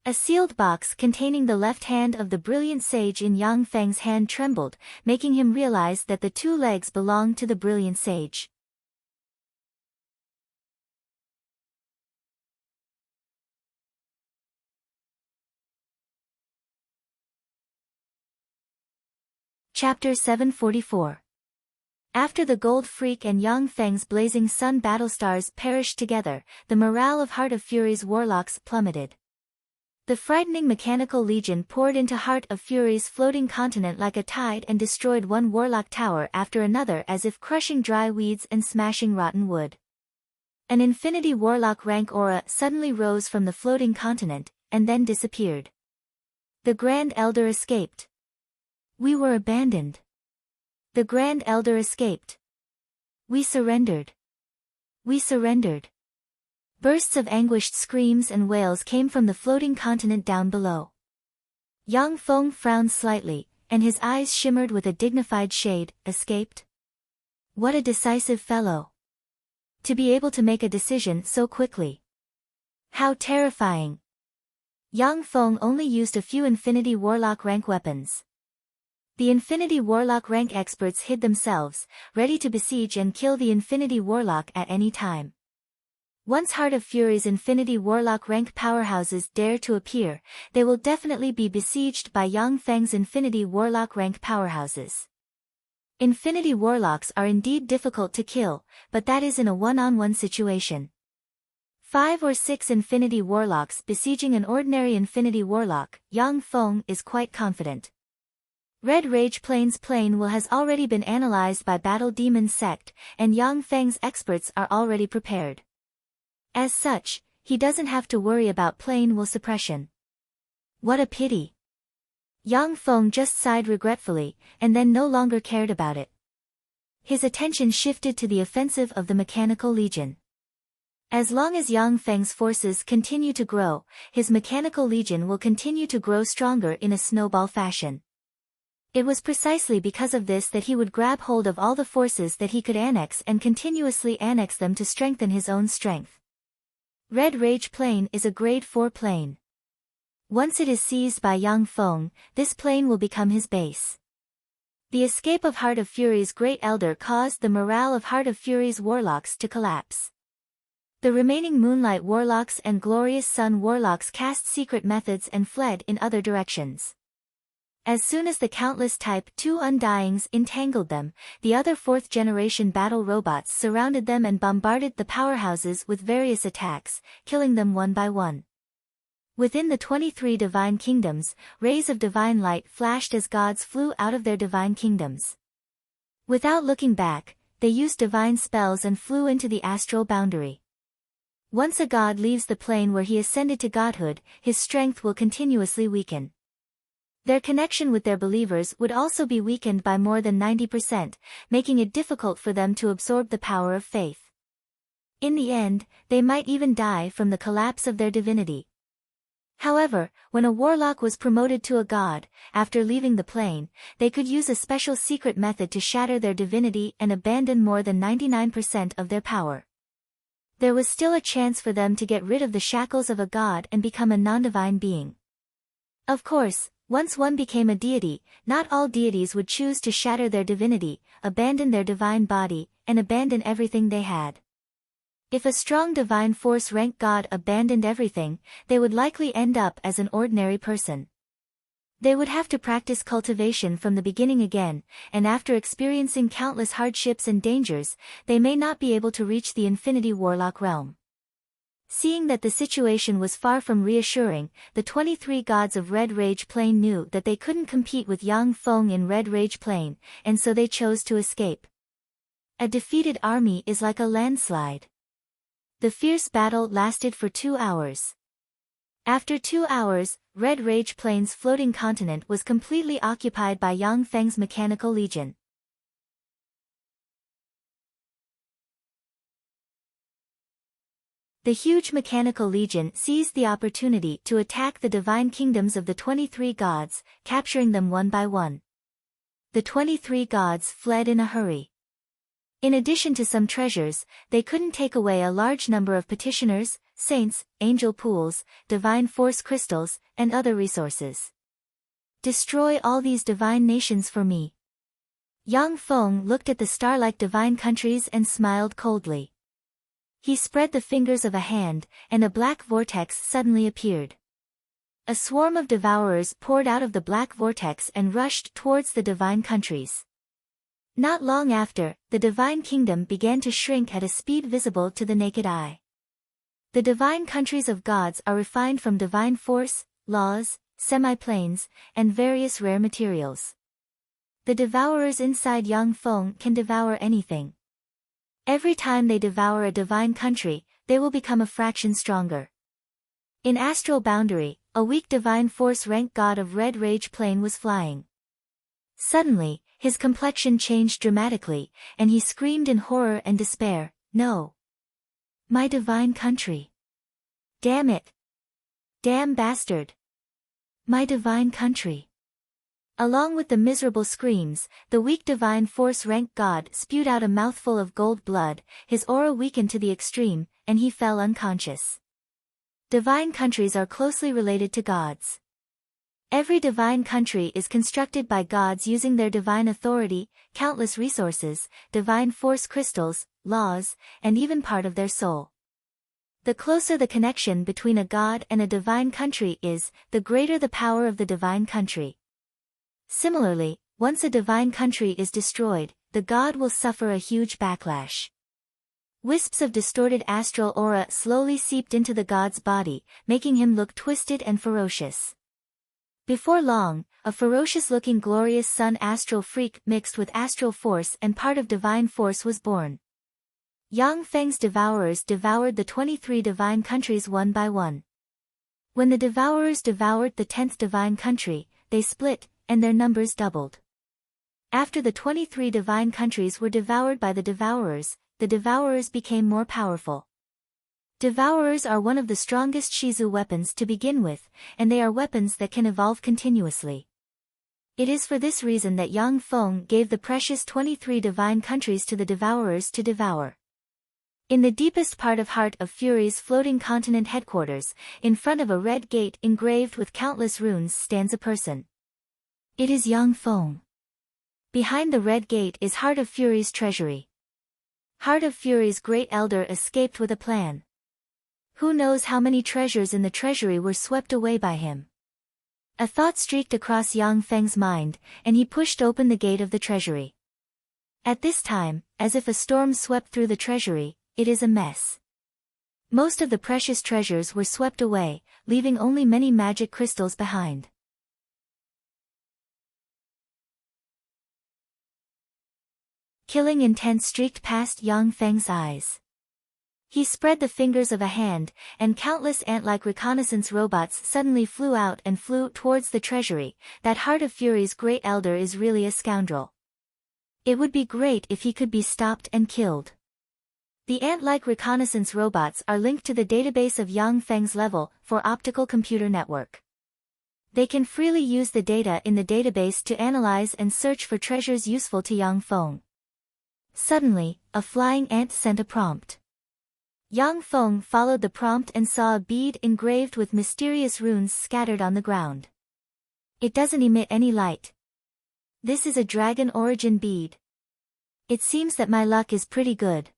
A sealed box containing the left hand of the brilliant sage in Yang Feng's hand trembled, making him realize that the two legs belonged to the brilliant sage. Chapter 744. After the Gold Freak and Yang Feng's Blazing Sun battlestars perished together, the morale of Heart of Fury's warlocks plummeted. The frightening Mechanical Legion poured into Heart of Fury's floating continent like a tide and destroyed one warlock tower after another as if crushing dry weeds and smashing rotten wood. An Infinity Warlock rank aura suddenly rose from the floating continent, and then disappeared. The Grand Elder escaped. We were abandoned. The Grand Elder escaped. We surrendered. We surrendered. Bursts of anguished screams and wails came from the floating continent down below. Yang Feng frowned slightly, and his eyes shimmered with a dignified shade. Escaped? What a decisive fellow. To be able to make a decision so quickly. How terrifying. Yang Feng only used a few Infinity Warlock rank weapons. The Infinity Warlock rank experts hid themselves, ready to besiege and kill the Infinity Warlock at any time. Once Heart of Fury's Infinity Warlock rank powerhouses dare to appear, they will definitely be besieged by Yang Feng's Infinity Warlock rank powerhouses. Infinity Warlocks are indeed difficult to kill, but that is in a one-on-one situation. 5 or 6 Infinity Warlocks besieging an ordinary Infinity Warlock, Yang Feng is quite confident. Red Rage Plane's plane has already been analyzed by Battle Demon Sect, and Yang Feng's experts are already prepared. As such, he doesn't have to worry about plane will suppression. What a pity. Yang Feng just sighed regretfully, and then no longer cared about it. His attention shifted to the offensive of the Mechanical Legion. As long as Yang Feng's forces continue to grow, his Mechanical Legion will continue to grow stronger in a snowball fashion. It was precisely because of this that he would grab hold of all the forces that he could annex and continuously annex them to strengthen his own strength. Red Rage Plane is a Grade 4 plane. Once it is seized by Yang Feng, this plane will become his base. The escape of Heart of Fury's Great Elder caused the morale of Heart of Fury's warlocks to collapse. The remaining Moonlight Warlocks and Glorious Sun Warlocks cast secret methods and fled in other directions. As soon as the countless Type 2 Undyings entangled them, the other 4th-generation battle robots surrounded them and bombarded the powerhouses with various attacks, killing them one by one. Within the 23 Divine Kingdoms, rays of divine light flashed as gods flew out of their divine kingdoms. Without looking back, they used divine spells and flew into the astral boundary. Once a god leaves the plane where he ascended to godhood, his strength will continuously weaken. Their connection with their believers would also be weakened by more than 90%, making it difficult for them to absorb the power of faith. In the end, they might even die from the collapse of their divinity. However, when a warlock was promoted to a god, after leaving the plane, they could use a special secret method to shatter their divinity and abandon more than 99% of their power. There was still a chance for them to get rid of the shackles of a god and become a non-divine being. Of course, once one became a deity, not all deities would choose to shatter their divinity, abandon their divine body, and abandon everything they had. If a strong divine force rank god abandoned everything, they would likely end up as an ordinary person. They would have to practice cultivation from the beginning again, and after experiencing countless hardships and dangers, they may not be able to reach the Infinity Warlock realm. Seeing that the situation was far from reassuring, the 23 gods of Red Rage Plain knew that they couldn't compete with Yang Feng in Red Rage Plain, and so they chose to escape. A defeated army is like a landslide. The fierce battle lasted for 2 hours. After 2 hours, Red Rage Plain's floating continent was completely occupied by Yang Feng's mechanical legion. The huge mechanical legion seized the opportunity to attack the divine kingdoms of the 23 gods, capturing them one by one. The 23 gods fled in a hurry. In addition to some treasures, they couldn't take away a large number of petitioners, saints, angel pools, divine force crystals, and other resources. Destroy all these divine nations for me. Yang Feng looked at the star-like divine countries and smiled coldly. He spread the fingers of a hand, and a black vortex suddenly appeared. A swarm of devourers poured out of the black vortex and rushed towards the divine countries. Not long after, the divine kingdom began to shrink at a speed visible to the naked eye. The divine countries of gods are refined from divine force, laws, semi-planes, and various rare materials. The devourers inside Yang Feng can devour anything. Every time they devour a divine country, they will become a fraction stronger. In Astral Boundary, a weak divine force rank god of Red Rage Plain was flying. Suddenly, his complexion changed dramatically, and he screamed in horror and despair, "No! My divine country! Damn it! Damn bastard! My divine country!" Along with the miserable screams, the weak divine force rank god spewed out a mouthful of gold blood, his aura weakened to the extreme, and he fell unconscious. Divine countries are closely related to gods. Every divine country is constructed by gods using their divine authority, countless resources, divine force crystals, laws, and even part of their soul. The closer the connection between a god and a divine country is, the greater the power of the divine country. Similarly, once a divine country is destroyed, the god will suffer a huge backlash. Wisps of distorted astral aura slowly seeped into the god's body, making him look twisted and ferocious. Before long, a ferocious-looking glorious sun astral freak mixed with astral force and part of divine force was born. Yang Feng's devourers devoured the 23 divine countries one by one. When the devourers devoured the 10th divine country, they split, and their numbers doubled. After the 23 divine countries were devoured by the devourers became more powerful. Devourers are one of the strongest Shizu weapons to begin with, and they are weapons that can evolve continuously. It is for this reason that Yang Feng gave the precious 23 divine countries to the devourers to devour. In the deepest part of Heart of Fury's floating continent headquarters, in front of a red gate engraved with countless runes stands a person. It is Yang Feng. Behind the red gate is Heart of Fury's treasury. Heart of Fury's great elder escaped with a plan. Who knows how many treasures in the treasury were swept away by him? A thought streaked across Yang Feng's mind, and he pushed open the gate of the treasury. At this time, as if a storm swept through the treasury, it is a mess. Most of the precious treasures were swept away, leaving only many magic crystals behind. Killing intent streaked past Yang Feng's eyes. He spread the fingers of a hand, and countless ant-like reconnaissance robots suddenly flew out and flew towards the treasury. That Heart of Fury's great elder is really a scoundrel. It would be great if he could be stopped and killed. The ant-like reconnaissance robots are linked to the database of Yang Feng's level 4 optical computer network. They can freely use the data in the database to analyze and search for treasures useful to Yang Feng. Suddenly, a flying ant sent a prompt. Yang Feng followed the prompt and saw a bead engraved with mysterious runes scattered on the ground. It doesn't emit any light. This is a dragon origin bead. It seems that my luck is pretty good.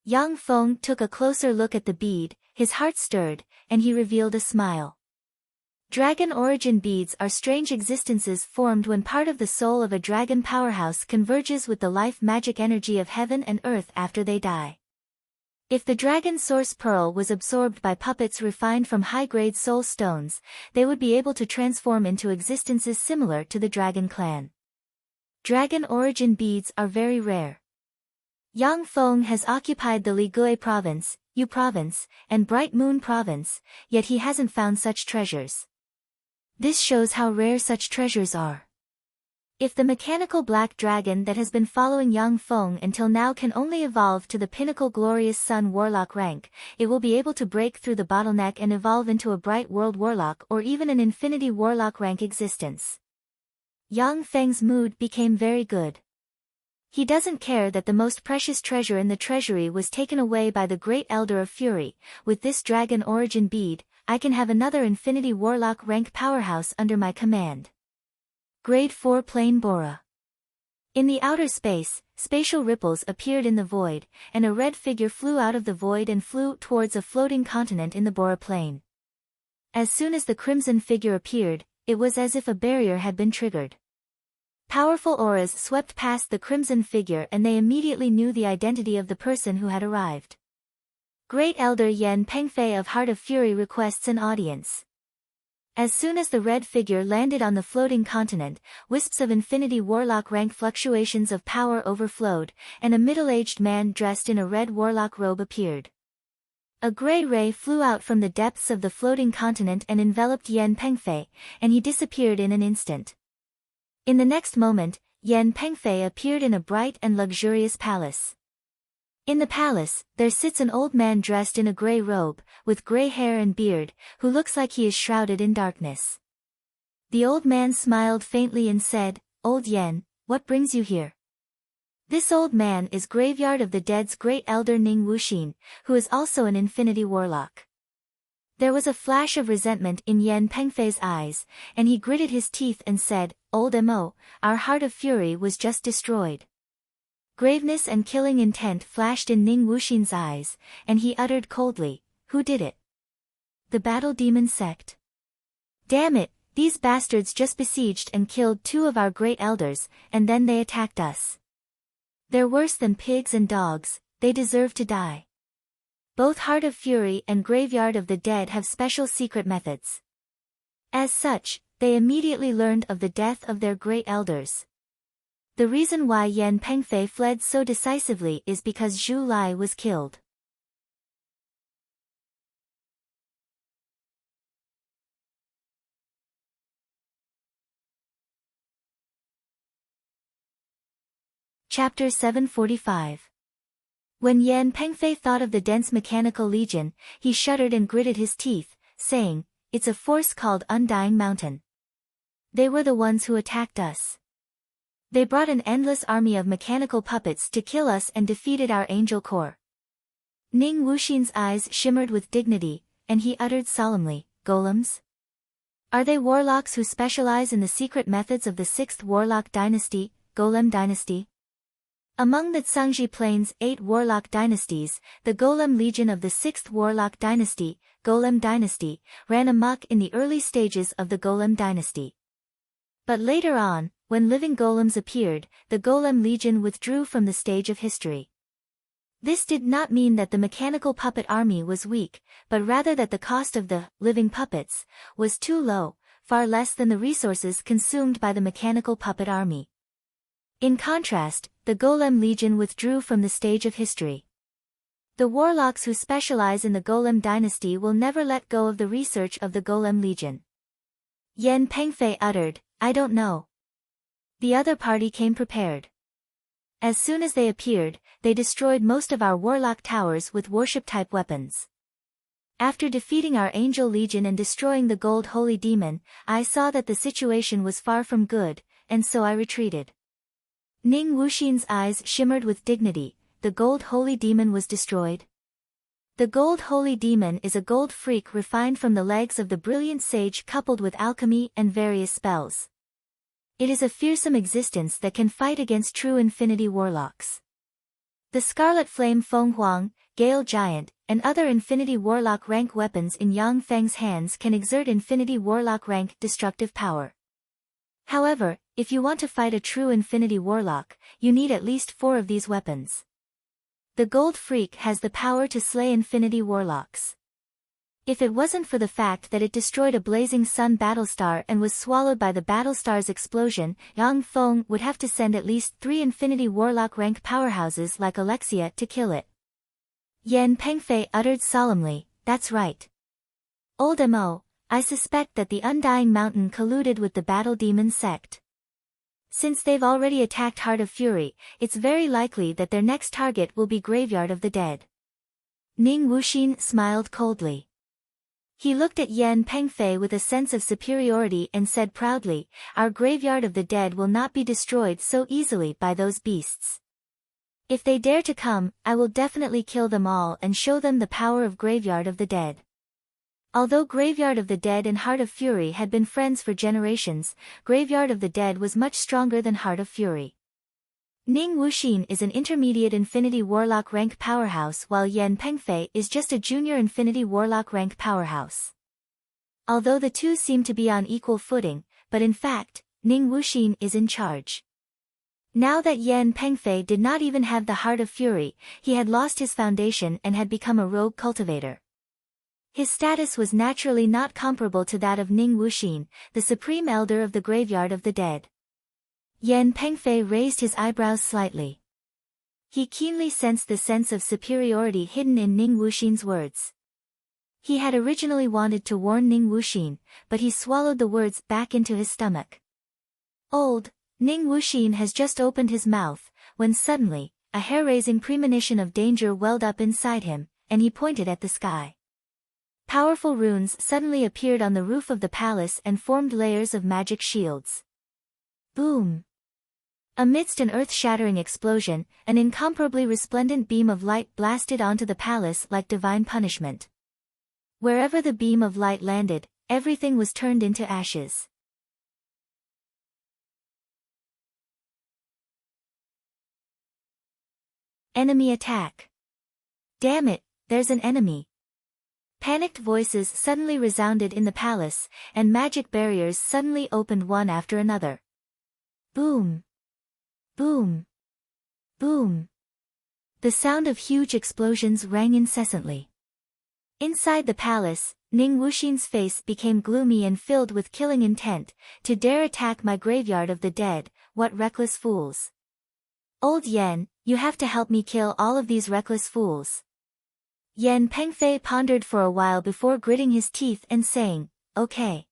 Yang Feng took a closer look at the bead, his heart stirred, and he revealed a smile. Dragon origin beads are strange existences formed when part of the soul of a dragon powerhouse converges with the life magic energy of heaven and earth after they die. If the dragon source pearl was absorbed by puppets refined from high-grade soul stones, they would be able to transform into existences similar to the dragon clan. Dragon origin beads are very rare. Yang Feng has occupied the Ligui province, Yu province, and Bright Moon province, yet he hasn't found such treasures. This shows how rare such treasures are. If the mechanical black dragon that has been following Yang Feng until now can only evolve to the pinnacle glorious sun warlock rank, it will be able to break through the bottleneck and evolve into a bright world warlock or even an infinity warlock rank existence. Yang Feng's mood became very good. He doesn't care that the most precious treasure in the treasury was taken away by the great elder of fury. With this dragon origin bead, I can have another infinity warlock rank powerhouse under my command. Grade 4 Plain Bora. In the outer space, spatial ripples appeared in the void, and a red figure flew out of the void and flew towards a floating continent in the Bora plain. As soon as the crimson figure appeared, it was as if a barrier had been triggered. Powerful auras swept past the crimson figure and they immediately knew the identity of the person who had arrived. Great Elder Yen Pengfei of Heart of Fury requests an audience. As soon as the red figure landed on the floating continent, wisps of infinity warlock rank fluctuations of power overflowed, and a middle-aged man dressed in a red warlock robe appeared. A grey ray flew out from the depths of the floating continent and enveloped Yen Pengfei, and he disappeared in an instant. In the next moment, Yen Pengfei appeared in a bright and luxurious palace. In the palace, there sits an old man dressed in a grey robe, with grey hair and beard, who looks like he is shrouded in darkness. The old man smiled faintly and said, "Old Yen, what brings you here?" This old man is Graveyard of the Dead's great elder Ning Wuxin, who is also an infinity warlock. There was a flash of resentment in Yen Pengfei's eyes, and he gritted his teeth and said, "Old Mo, our Heart of Fury was just destroyed." Graveness and killing intent flashed in Ning Wuxin's eyes, and he uttered coldly, "Who did it?" "The Battle Demon Sect." "Damn it, these bastards just besieged and killed 2 of our great elders, and then they attacked us. They're worse than pigs and dogs, they deserve to die." Both Heart of Fury and Graveyard of the Dead have special secret methods. As such, they immediately learned of the death of their great elders. The reason why Yen Pengfei fled so decisively is because Zhu Lai was killed. Chapter 745. When Yen Pengfei thought of the dense mechanical legion, he shuddered and gritted his teeth, saying, "It's a force called Undying Mountain. They were the ones who attacked us. They brought an endless army of mechanical puppets to kill us and defeated our angel corps." Ning Wuxin's eyes shimmered with dignity, and he uttered solemnly, "Golems? Are they warlocks who specialize in the secret methods of the 6th warlock dynasty, Golem dynasty?" Among the Zhangji Plains' 8 warlock dynasties, the Golem Legion of the 6th warlock dynasty, Golem dynasty, ran amok in the early stages of the Golem dynasty. But later on, when living golems appeared, the Golem Legion withdrew from the stage of history. This did not mean that the mechanical puppet army was weak, but rather that the cost of the living puppets was too low, far less than the resources consumed by the mechanical puppet army. In contrast, the Golem Legion withdrew from the stage of history. The warlocks who specialize in the Golem dynasty will never let go of the research of the Golem Legion. Yen Pengfei uttered, "I don't know." The other party came prepared. As soon as they appeared, they destroyed most of our warlock towers with worship-type weapons. After defeating our angel legion and destroying the gold holy demon, I saw that the situation was far from good, and so I retreated. Ning Wuxin's eyes shimmered with dignity. The gold holy demon was destroyed? The gold holy demon is a gold freak refined from the legs of the brilliant sage coupled with alchemy and various spells. It is a fearsome existence that can fight against true infinity warlocks. The Scarlet Flame Feng Huang, Gale Giant, and other Infinity Warlock rank weapons in Yang Feng's hands can exert Infinity Warlock rank destructive power. However, if you want to fight a true Infinity Warlock, you need at least 4 of these weapons. The Gold Freak has the power to slay Infinity Warlocks. If it wasn't for the fact that it destroyed a blazing sun battlestar and was swallowed by the battlestar's explosion, Yang Feng would have to send at least 3 Infinity Warlock rank powerhouses like Alexia to kill it. Yan Pengfei uttered solemnly, "That's right. Old Mo, I suspect that the Undying Mountain colluded with the Battle Demon sect. Since they've already attacked Heart of Fury, it's very likely that their next target will be Graveyard of the Dead." Ning Wuxin smiled coldly. He looked at Yan Pengfei with a sense of superiority and said proudly, "Our Graveyard of the Dead will not be destroyed so easily by those beasts. If they dare to come, I will definitely kill them all and show them the power of Graveyard of the Dead." Although Graveyard of the Dead and Heart of Fury had been friends for generations, Graveyard of the Dead was much stronger than Heart of Fury. Ning Wuxin is an intermediate Infinity Warlock rank powerhouse while Yan Pengfei is just a junior Infinity Warlock rank powerhouse. Although the two seem to be on equal footing, but in fact, Ning Wuxin is in charge. Now that Yan Pengfei did not even have the Heart of Fury, he had lost his foundation and had become a rogue cultivator. His status was naturally not comparable to that of Ning Wuxin, the Supreme Elder of the Graveyard of the Dead. Yan Pengfei raised his eyebrows slightly. He keenly sensed the sense of superiority hidden in Ning Wuxin's words. He had originally wanted to warn Ning Wuxin, but he swallowed the words back into his stomach. Ning Wuxin has just opened his mouth, when suddenly, a hair-raising premonition of danger welled up inside him, and he pointed at the sky. Powerful runes suddenly appeared on the roof of the palace and formed layers of magic shields. Boom! Amidst an earth-shattering explosion, an incomparably resplendent beam of light blasted onto the palace like divine punishment. Wherever the beam of light landed, everything was turned into ashes. Enemy attack. Damn it, there's an enemy. Panicked voices suddenly resounded in the palace, and magic barriers suddenly opened one after another. Boom! Boom! Boom! The sound of huge explosions rang incessantly. Inside the palace, Ning Wuxin's face became gloomy and filled with killing intent. "To dare attack my Graveyard of the Dead, what reckless fools! Old Yan, you have to help me kill all of these reckless fools." Yan Pengfei pondered for a while before gritting his teeth and saying, "Okay."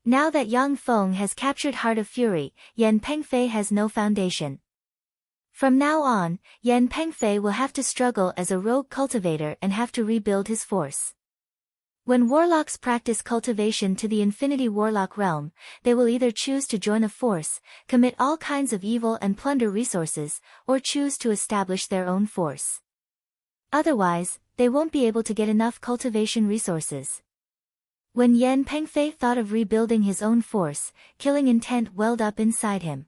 Now that Yang Feng has captured Heart of Fury, Yan Pengfei has no foundation. From now on, Yan Pengfei will have to struggle as a rogue cultivator and have to rebuild his force. When warlocks practice cultivation to the Infinity Warlock realm, they will either choose to join a force, commit all kinds of evil and plunder resources, or choose to establish their own force. Otherwise, they won't be able to get enough cultivation resources. When Yan Pengfei thought of rebuilding his own force, killing intent welled up inside him.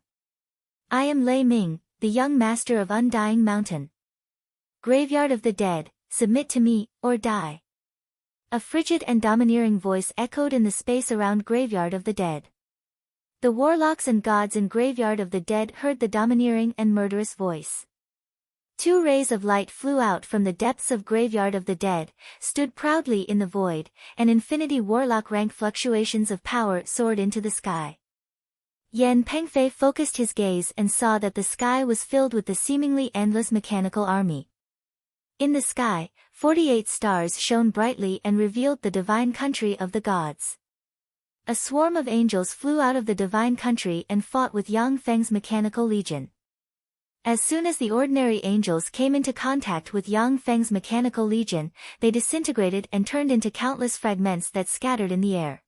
"I am Lei Ming, the young master of Undying Mountain. Graveyard of the Dead, submit to me, or die." A frigid and domineering voice echoed in the space around Graveyard of the Dead. The warlocks and gods in Graveyard of the Dead heard the domineering and murderous voice. 2 rays of light flew out from the depths of Graveyard of the Dead, stood proudly in the void, and Infinity Warlock rank fluctuations of power soared into the sky. Yan Pengfei focused his gaze and saw that the sky was filled with the seemingly endless mechanical army. In the sky, 48 stars shone brightly and revealed the divine country of the gods. A swarm of angels flew out of the divine country and fought with Yang Feng's mechanical legion. As soon as the ordinary angels came into contact with Yang Feng's mechanical legion, they disintegrated and turned into countless fragments that scattered in the air.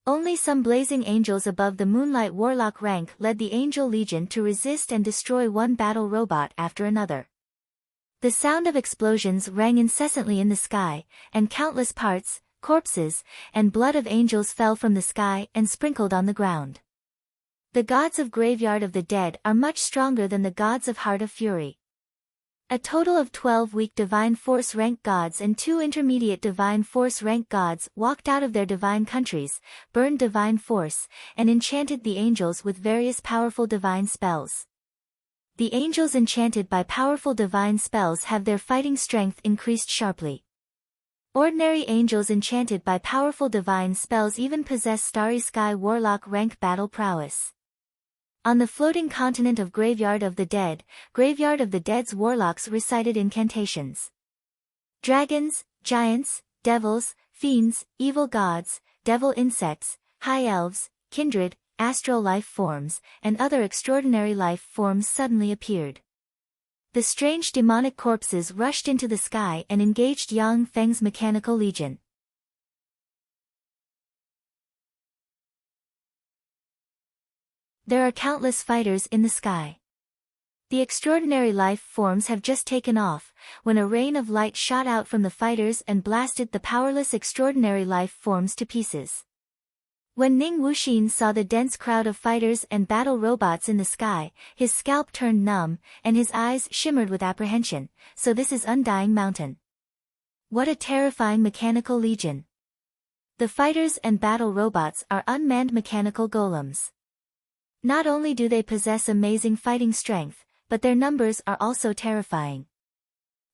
Only some blazing angels above the Moonlight Warlock rank led the Angel Legion to resist and destroy one battle robot after another. The sound of explosions rang incessantly in the sky, and countless parts, corpses, and blood of angels fell from the sky and sprinkled on the ground. The gods of Graveyard of the Dead are much stronger than the gods of Heart of Fury. A total of 12 weak divine force rank gods and 2 intermediate divine force rank gods walked out of their divine countries, burned divine force, and enchanted the angels with various powerful divine spells. The angels enchanted by powerful divine spells have their fighting strength increased sharply. Ordinary angels enchanted by powerful divine spells even possess starry sky warlock rank battle prowess. On the floating continent of Graveyard of the Dead's warlocks recited incantations. Dragons, giants, devils, fiends, evil gods, devil insects, high elves, kindred, astral life forms, and other extraordinary life forms suddenly appeared. The strange demonic corpses rushed into the sky and engaged Yang Feng's mechanical legion. There are countless fighters in the sky. The extraordinary life forms have just taken off, when a rain of light shot out from the fighters and blasted the powerless extraordinary life forms to pieces. When Ning Wuxin saw the dense crowd of fighters and battle robots in the sky, his scalp turned numb, and his eyes shimmered with apprehension. So this is Undying Mountain. What a terrifying mechanical legion. The fighters and battle robots are unmanned mechanical golems. Not only do they possess amazing fighting strength, but their numbers are also terrifying.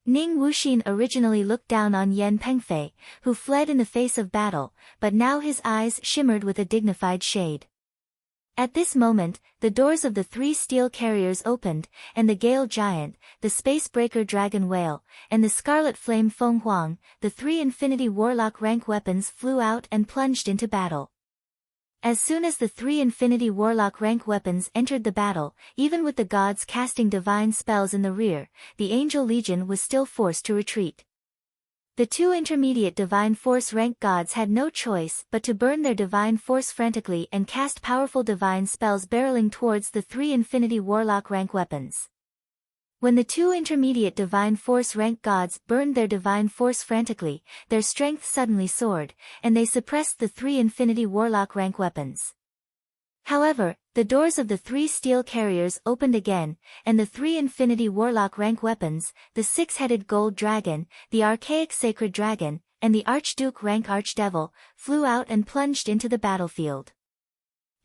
Ning Wuxin originally looked down on Yan Pengfei, who fled in the face of battle, but now his eyes shimmered with a dignified shade. At this moment, the doors of the 3 steel carriers opened, and the Gale Giant, the Space Breaker Dragon Whale, and the Scarlet Flame Feng Huang, the 3 Infinity Warlock rank weapons flew out and plunged into battle. As soon as the 3 Infinity Warlock rank weapons entered the battle, even with the gods casting divine spells in the rear, the Angel Legion was still forced to retreat. The 2 intermediate divine force rank gods had no choice but to burn their divine force frantically and cast powerful divine spells barreling towards the 3 Infinity Warlock rank weapons. When the 2 intermediate divine force rank gods burned their divine force frantically, their strength suddenly soared, and they suppressed the 3 Infinity Warlock rank weapons. However, the doors of the 3 steel carriers opened again, and the 3 Infinity Warlock rank weapons, the 6-headed gold dragon, the archaic sacred dragon, and the Archduke rank archdevil, flew out and plunged into the battlefield.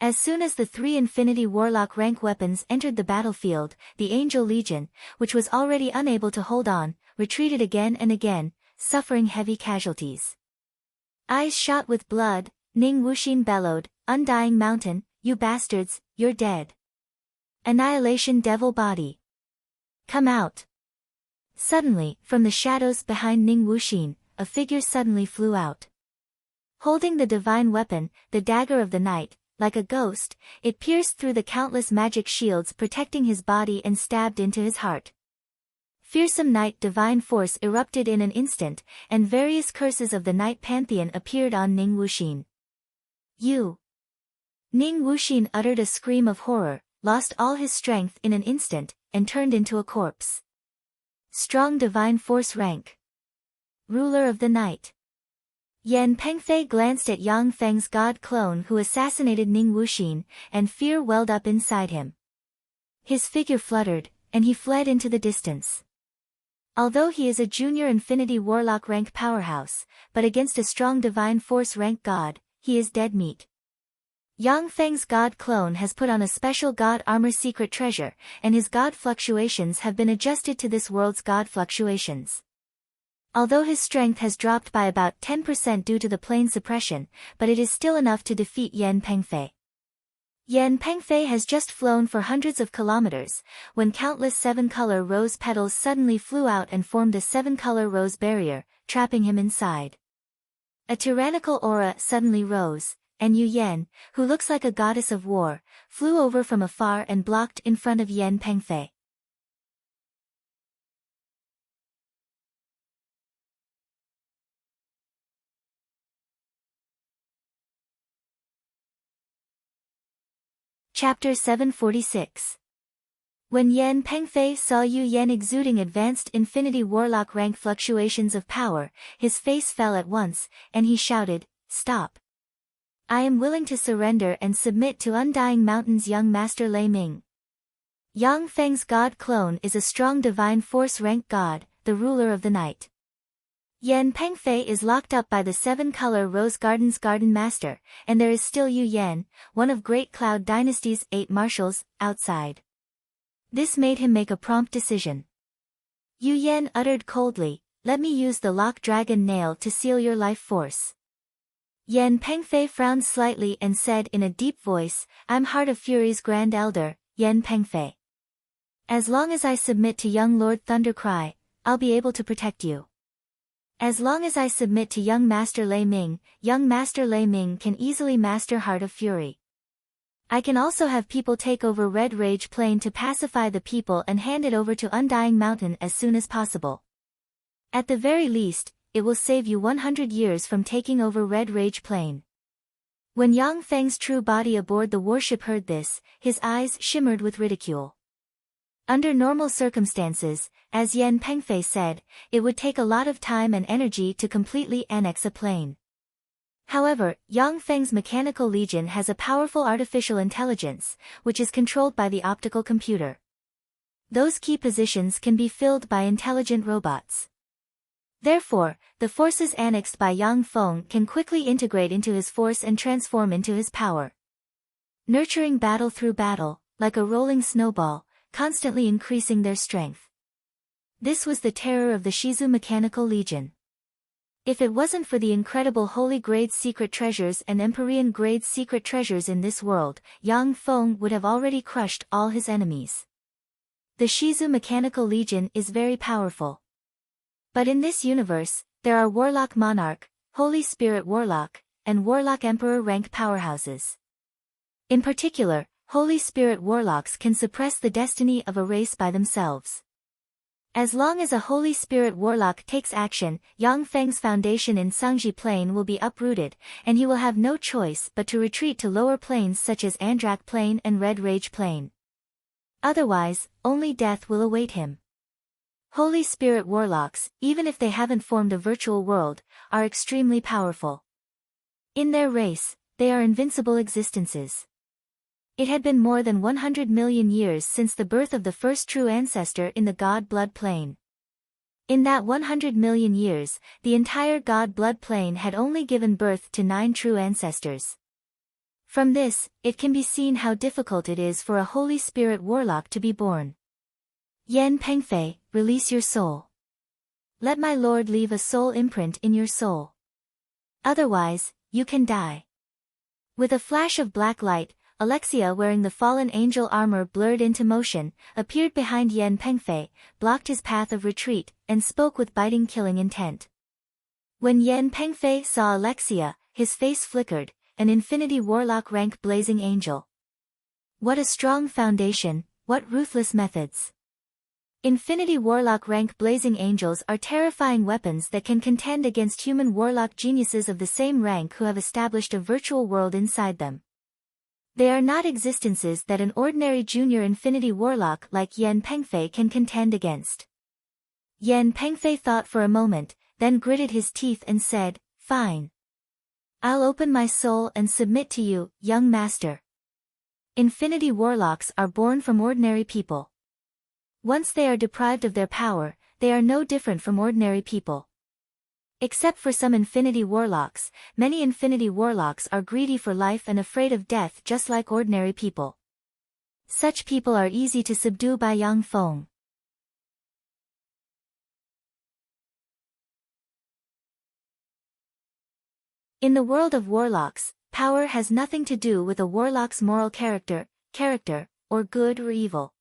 As soon as the 3 Infinity Warlock rank weapons entered the battlefield, the Angel Legion, which was already unable to hold on, retreated again and again, suffering heavy casualties. Eyes shot with blood, Ning Wuxin bellowed, "Undying Mountain, you bastards, you're dead. Annihilation Devil Body. Come out." Suddenly, from the shadows behind Ning Wuxin, a figure suddenly flew out. Holding the divine weapon, the Dagger of the Night, like a ghost, it pierced through the countless magic shields protecting his body and stabbed into his heart. Fearsome night divine force erupted in an instant, and various curses of the night pantheon appeared on Ning Wuxin. "You!" Ning Wuxin uttered a scream of horror, lost all his strength in an instant, and turned into a corpse. Strong divine force rank. Ruler of the night. Yan Pengfei glanced at Yang Feng's god clone who assassinated Ning Wuxin, and fear welled up inside him. His figure fluttered, and he fled into the distance. Although he is a junior Infinity Warlock rank powerhouse, but against a strong divine force rank god, he is dead meat. Yang Feng's god clone has put on a special god armor secret treasure, and his god fluctuations have been adjusted to this world's god fluctuations. Although his strength has dropped by about 10% due to the plane suppression, but it is still enough to defeat Yan Pengfei. Yan Pengfei has just flown for hundreds of kilometers, when countless 7-color rose petals suddenly flew out and formed a 7-color rose barrier, trapping him inside. A tyrannical aura suddenly rose, and Yu Yan, who looks like a goddess of war, flew over from afar and blocked in front of Yan Pengfei. Chapter 746. When Yan Pengfei saw Yu Yan exuding advanced Infinity Warlock rank fluctuations of power, his face fell at once, and he shouted, "Stop! I am willing to surrender and submit to Undying Mountain's young master Lei Ming." Yang Feng's god clone is a strong divine force rank god, the ruler of the night. Yan Pengfei is locked up by the seven-color Rose Garden's garden master, and there is still Yu Yan, one of Great Cloud Dynasty's 8 marshals, outside. This made him make a prompt decision. Yu Yan uttered coldly, "Let me use the lock dragon nail to seal your life force." Yan Pengfei frowned slightly and said in a deep voice, "I'm Heart of Fury's Grand Elder, Yan Pengfei. As long as I submit to young Lord Thundercry, I'll be able to protect you. As long as I submit to young Master Lei Ming, young Master Lei Ming can easily master Heart of Fury. I can also have people take over Red Rage Plain to pacify the people and hand it over to Undying Mountain as soon as possible. At the very least, it will save you 100 years from taking over Red Rage Plain." When Yang Feng's true body aboard the warship heard this, his eyes shimmered with ridicule. Under normal circumstances, as Yan Pengfei said, it would take a lot of time and energy to completely annex a plane. However, Yang Feng's mechanical legion has a powerful artificial intelligence, which is controlled by the optical computer. Those key positions can be filled by intelligent robots. Therefore, the forces annexed by Yang Feng can quickly integrate into his force and transform into his power. Nurturing battle through battle, like a rolling snowball, constantly increasing their strength. This was the terror of the Shizu Mechanical Legion. If it wasn't for the incredible Holy Grade secret treasures and Empyrean Grade secret treasures in this world, Yang Feng would have already crushed all his enemies. The Shizu Mechanical Legion is very powerful. But in this universe, there are Warlock Monarch, Holy Spirit Warlock, and Warlock Emperor rank powerhouses. In particular, Holy Spirit Warlocks can suppress the destiny of a race by themselves. As long as a Holy Spirit Warlock takes action, Yang Feng's foundation in Sangji Plain will be uprooted, and he will have no choice but to retreat to lower planes such as Andrak Plain and Red Rage Plain. Otherwise, only death will await him. Holy Spirit Warlocks, even if they haven't formed a virtual world, are extremely powerful. In their race, they are invincible existences. It had been more than 100 million years since the birth of the first true ancestor in the God Blood Plane. In that 100 million years, the entire God Blood Plane had only given birth to 9 true ancestors. From this, it can be seen how difficult it is for a Holy Spirit Warlock to be born. Yan Pengfei, release your soul. Let my lord leave a soul imprint in your soul. Otherwise, you can die. With a flash of black light, Alexia wearing the fallen angel armor blurred into motion, appeared behind Yan Pengfei, blocked his path of retreat, and spoke with biting killing intent. When Yan Pengfei saw Alexia, his face flickered, an Infinity Warlock rank blazing angel. What a strong foundation, what ruthless methods. Infinity Warlock rank blazing angels are terrifying weapons that can contend against human warlock geniuses of the same rank who have established a virtual world inside them. They are not existences that an ordinary junior Infinity Warlock like Yan Pengfei can contend against. Yan Pengfei thought for a moment, then gritted his teeth and said, "Fine. I'll open my soul and submit to you, young master." Infinity Warlocks are born from ordinary people. Once they are deprived of their power, they are no different from ordinary people. Except for some Infinity Warlocks, many Infinity Warlocks are greedy for life and afraid of death just like ordinary people. Such people are easy to subdue by Yang Feng. In the world of warlocks, power has nothing to do with a warlock's moral character, or good or evil.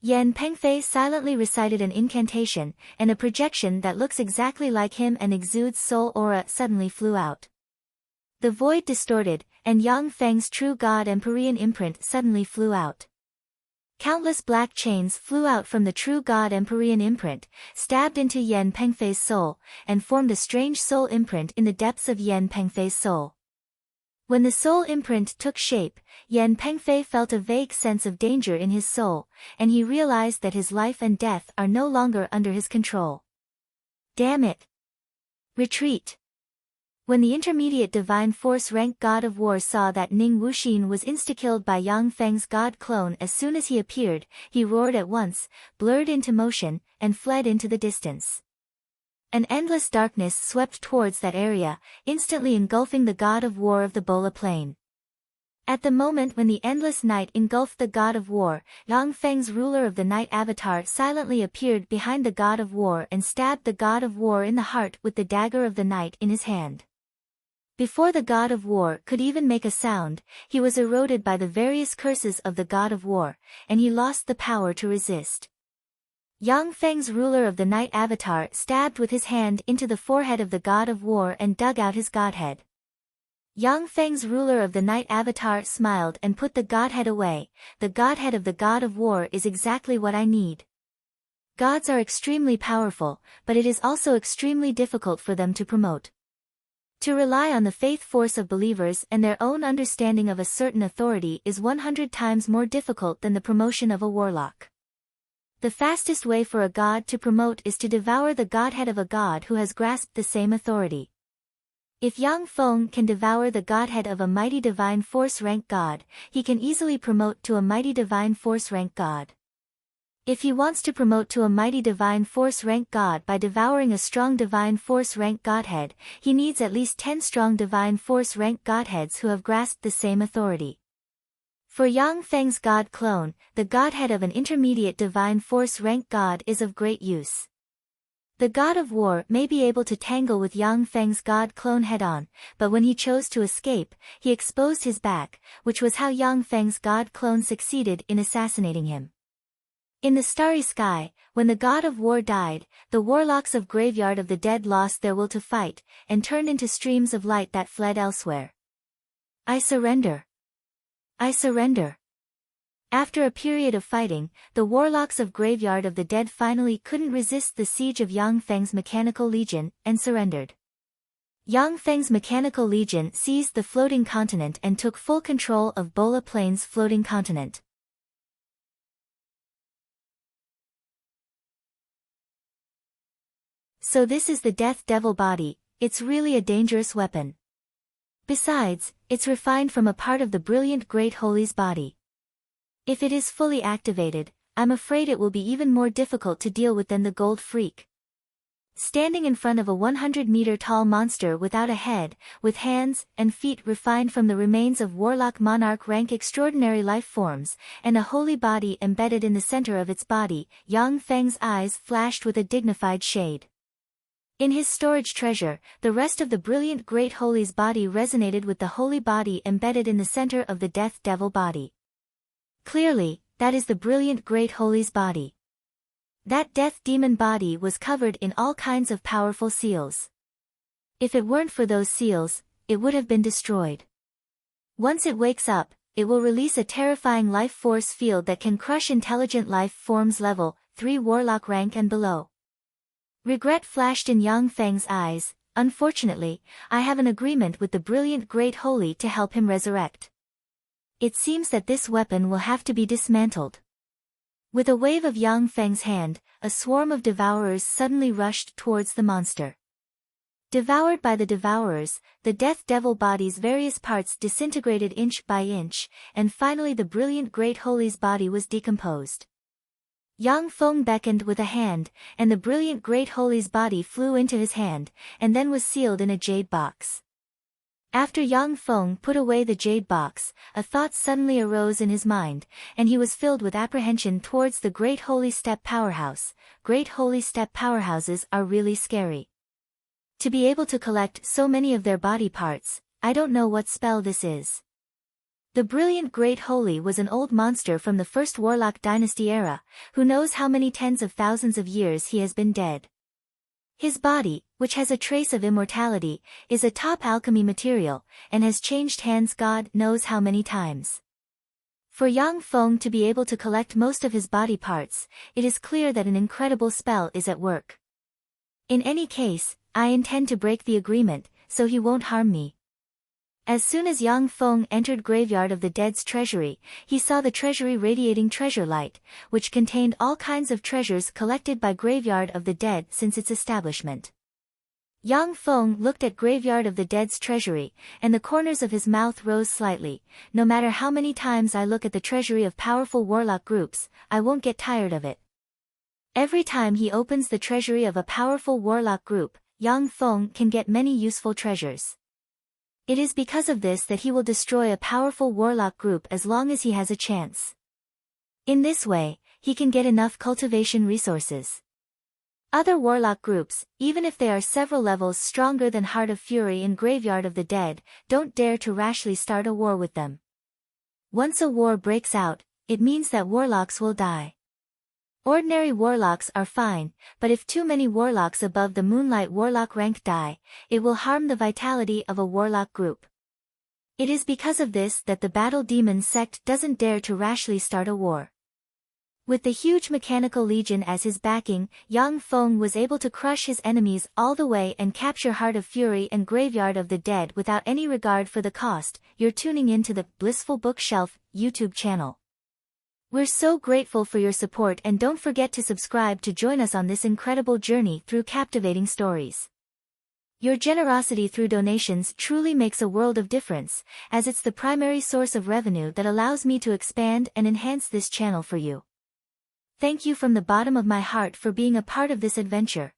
Yan Pengfei silently recited an incantation, and a projection that looks exactly like him and exudes soul aura suddenly flew out. The void distorted, and Yang Feng's true god Empyrean imprint suddenly flew out. Countless black chains flew out from the true god Empyrean imprint, stabbed into Yan Pengfei's soul, and formed a strange soul imprint in the depths of Yan Pengfei's soul. When the soul imprint took shape, Yan Pengfei felt a vague sense of danger in his soul, and he realized that his life and death are no longer under his control. Damn it! Retreat! When the intermediate divine force rank god of war saw that Ning Wuxin was insta-killed by Yang Feng's god clone as soon as he appeared, he roared at once, blurred into motion, and fled into the distance. An endless darkness swept towards that area, instantly engulfing the god of war of the Bola Plain. At the moment when the endless night engulfed the god of war, Yang Feng's ruler of the night avatar silently appeared behind the god of war and stabbed the god of war in the heart with the dagger of the night in his hand. Before the god of war could even make a sound, he was eroded by the various curses of the god of war, and he lost the power to resist. Yang Feng's ruler of the night avatar stabbed with his hand into the forehead of the god of war and dug out his godhead. Yang Feng's ruler of the night avatar smiled and put the godhead away. The godhead of the god of war is exactly what I need. Gods are extremely powerful, but it is also extremely difficult for them to promote. To rely on the faith force of believers and their own understanding of a certain authority is 100 times more difficult than the promotion of a warlock. The fastest way for a god to promote is to devour the godhead of a god who has grasped the same authority. If Yang Feng can devour the godhead of a mighty divine force rank god, he can easily promote to a mighty divine force rank god. If he wants to promote to a mighty divine force rank god by devouring a strong divine force rank godhead, he needs at least 10 strong divine force rank godheads who have grasped the same authority. For Yang Feng's god clone, the godhead of an intermediate divine force rank god is of great use. The god of war may be able to tangle with Yang Feng's god clone head-on, but when he chose to escape, he exposed his back, which was how Yang Feng's god clone succeeded in assassinating him. In the starry sky, when the god of war died, the warlocks of Graveyard of the Dead lost their will to fight, and turned into streams of light that fled elsewhere. I surrender. I surrender. After a period of fighting, the warlocks of Graveyard of the Dead finally couldn't resist the siege of Yang Feng's Mechanical Legion, and surrendered. Yang Feng's Mechanical Legion seized the floating continent and took full control of Bola Plain's floating continent. So this is the Death Devil body, it's really a dangerous weapon. Besides, it's refined from a part of the brilliant Great Holy's body. If it is fully activated, I'm afraid it will be even more difficult to deal with than the Gold Freak. Standing in front of a 100-meter-tall monster without a head, with hands and feet refined from the remains of Warlock Monarch rank extraordinary life forms, and a holy body embedded in the center of its body, Yang Feng's eyes flashed with a dignified shade. In his storage treasure, the rest of the brilliant Great Holy's body resonated with the holy body embedded in the center of the Death Devil body. Clearly, that is the brilliant Great Holy's body. That death demon body was covered in all kinds of powerful seals. If it weren't for those seals, it would have been destroyed. Once it wakes up, it will release a terrifying life force field that can crush intelligent life forms level 3 warlock rank and below. Regret flashed in Yang Feng's eyes. Unfortunately, I have an agreement with the brilliant Great Holy to help him resurrect. It seems that this weapon will have to be dismantled. With a wave of Yang Feng's hand, a swarm of devourers suddenly rushed towards the monster. Devoured by the devourers, the Death Devil body's various parts disintegrated inch by inch, and finally the brilliant Great Holy's body was decomposed. Yang Feng beckoned with a hand, and the brilliant Great Holy's body flew into his hand, and then was sealed in a jade box. After Yang Feng put away the jade box, a thought suddenly arose in his mind, and he was filled with apprehension towards the Great Holy Step Powerhouse. Great Holy Step Powerhouses are really scary. To be able to collect so many of their body parts, I don't know what spell this is. The brilliant Great Holy was an old monster from the first Warlock Dynasty era, who knows how many tens of thousands of years he has been dead. His body, which has a trace of immortality, is a top alchemy material, and has changed hands God knows how many times. For Yang Feng to be able to collect most of his body parts, it is clear that an incredible spell is at work. In any case, I intend to break the agreement, so he won't harm me. As soon as Yang Feng entered Graveyard of the Dead's treasury, he saw the treasury radiating treasure light, which contained all kinds of treasures collected by Graveyard of the Dead since its establishment. Yang Feng looked at Graveyard of the Dead's treasury, and the corners of his mouth rose slightly. No matter how many times I look at the treasury of powerful warlock groups, I won't get tired of it. Every time he opens the treasury of a powerful warlock group, Yang Feng can get many useful treasures. It is because of this that he will destroy a powerful warlock group as long as he has a chance. In this way, he can get enough cultivation resources. Other warlock groups, even if they are several levels stronger than Heart of Fury and Graveyard of the Dead, don't dare to rashly start a war with them. Once a war breaks out, it means that warlocks will die. Ordinary warlocks are fine, but if too many warlocks above the Moonlight Warlock rank die, it will harm the vitality of a warlock group. It is because of this that the Battle Demon sect doesn't dare to rashly start a war. With the huge mechanical legion as his backing, Yang Feng was able to crush his enemies all the way and capture Heart of Fury and Graveyard of the Dead without any regard for the cost. You're tuning in to the Blissful Bookshelf YouTube channel. We're so grateful for your support, and don't forget to subscribe to join us on this incredible journey through captivating stories. Your generosity through donations truly makes a world of difference, as it's the primary source of revenue that allows me to expand and enhance this channel for you. Thank you from the bottom of my heart for being a part of this adventure.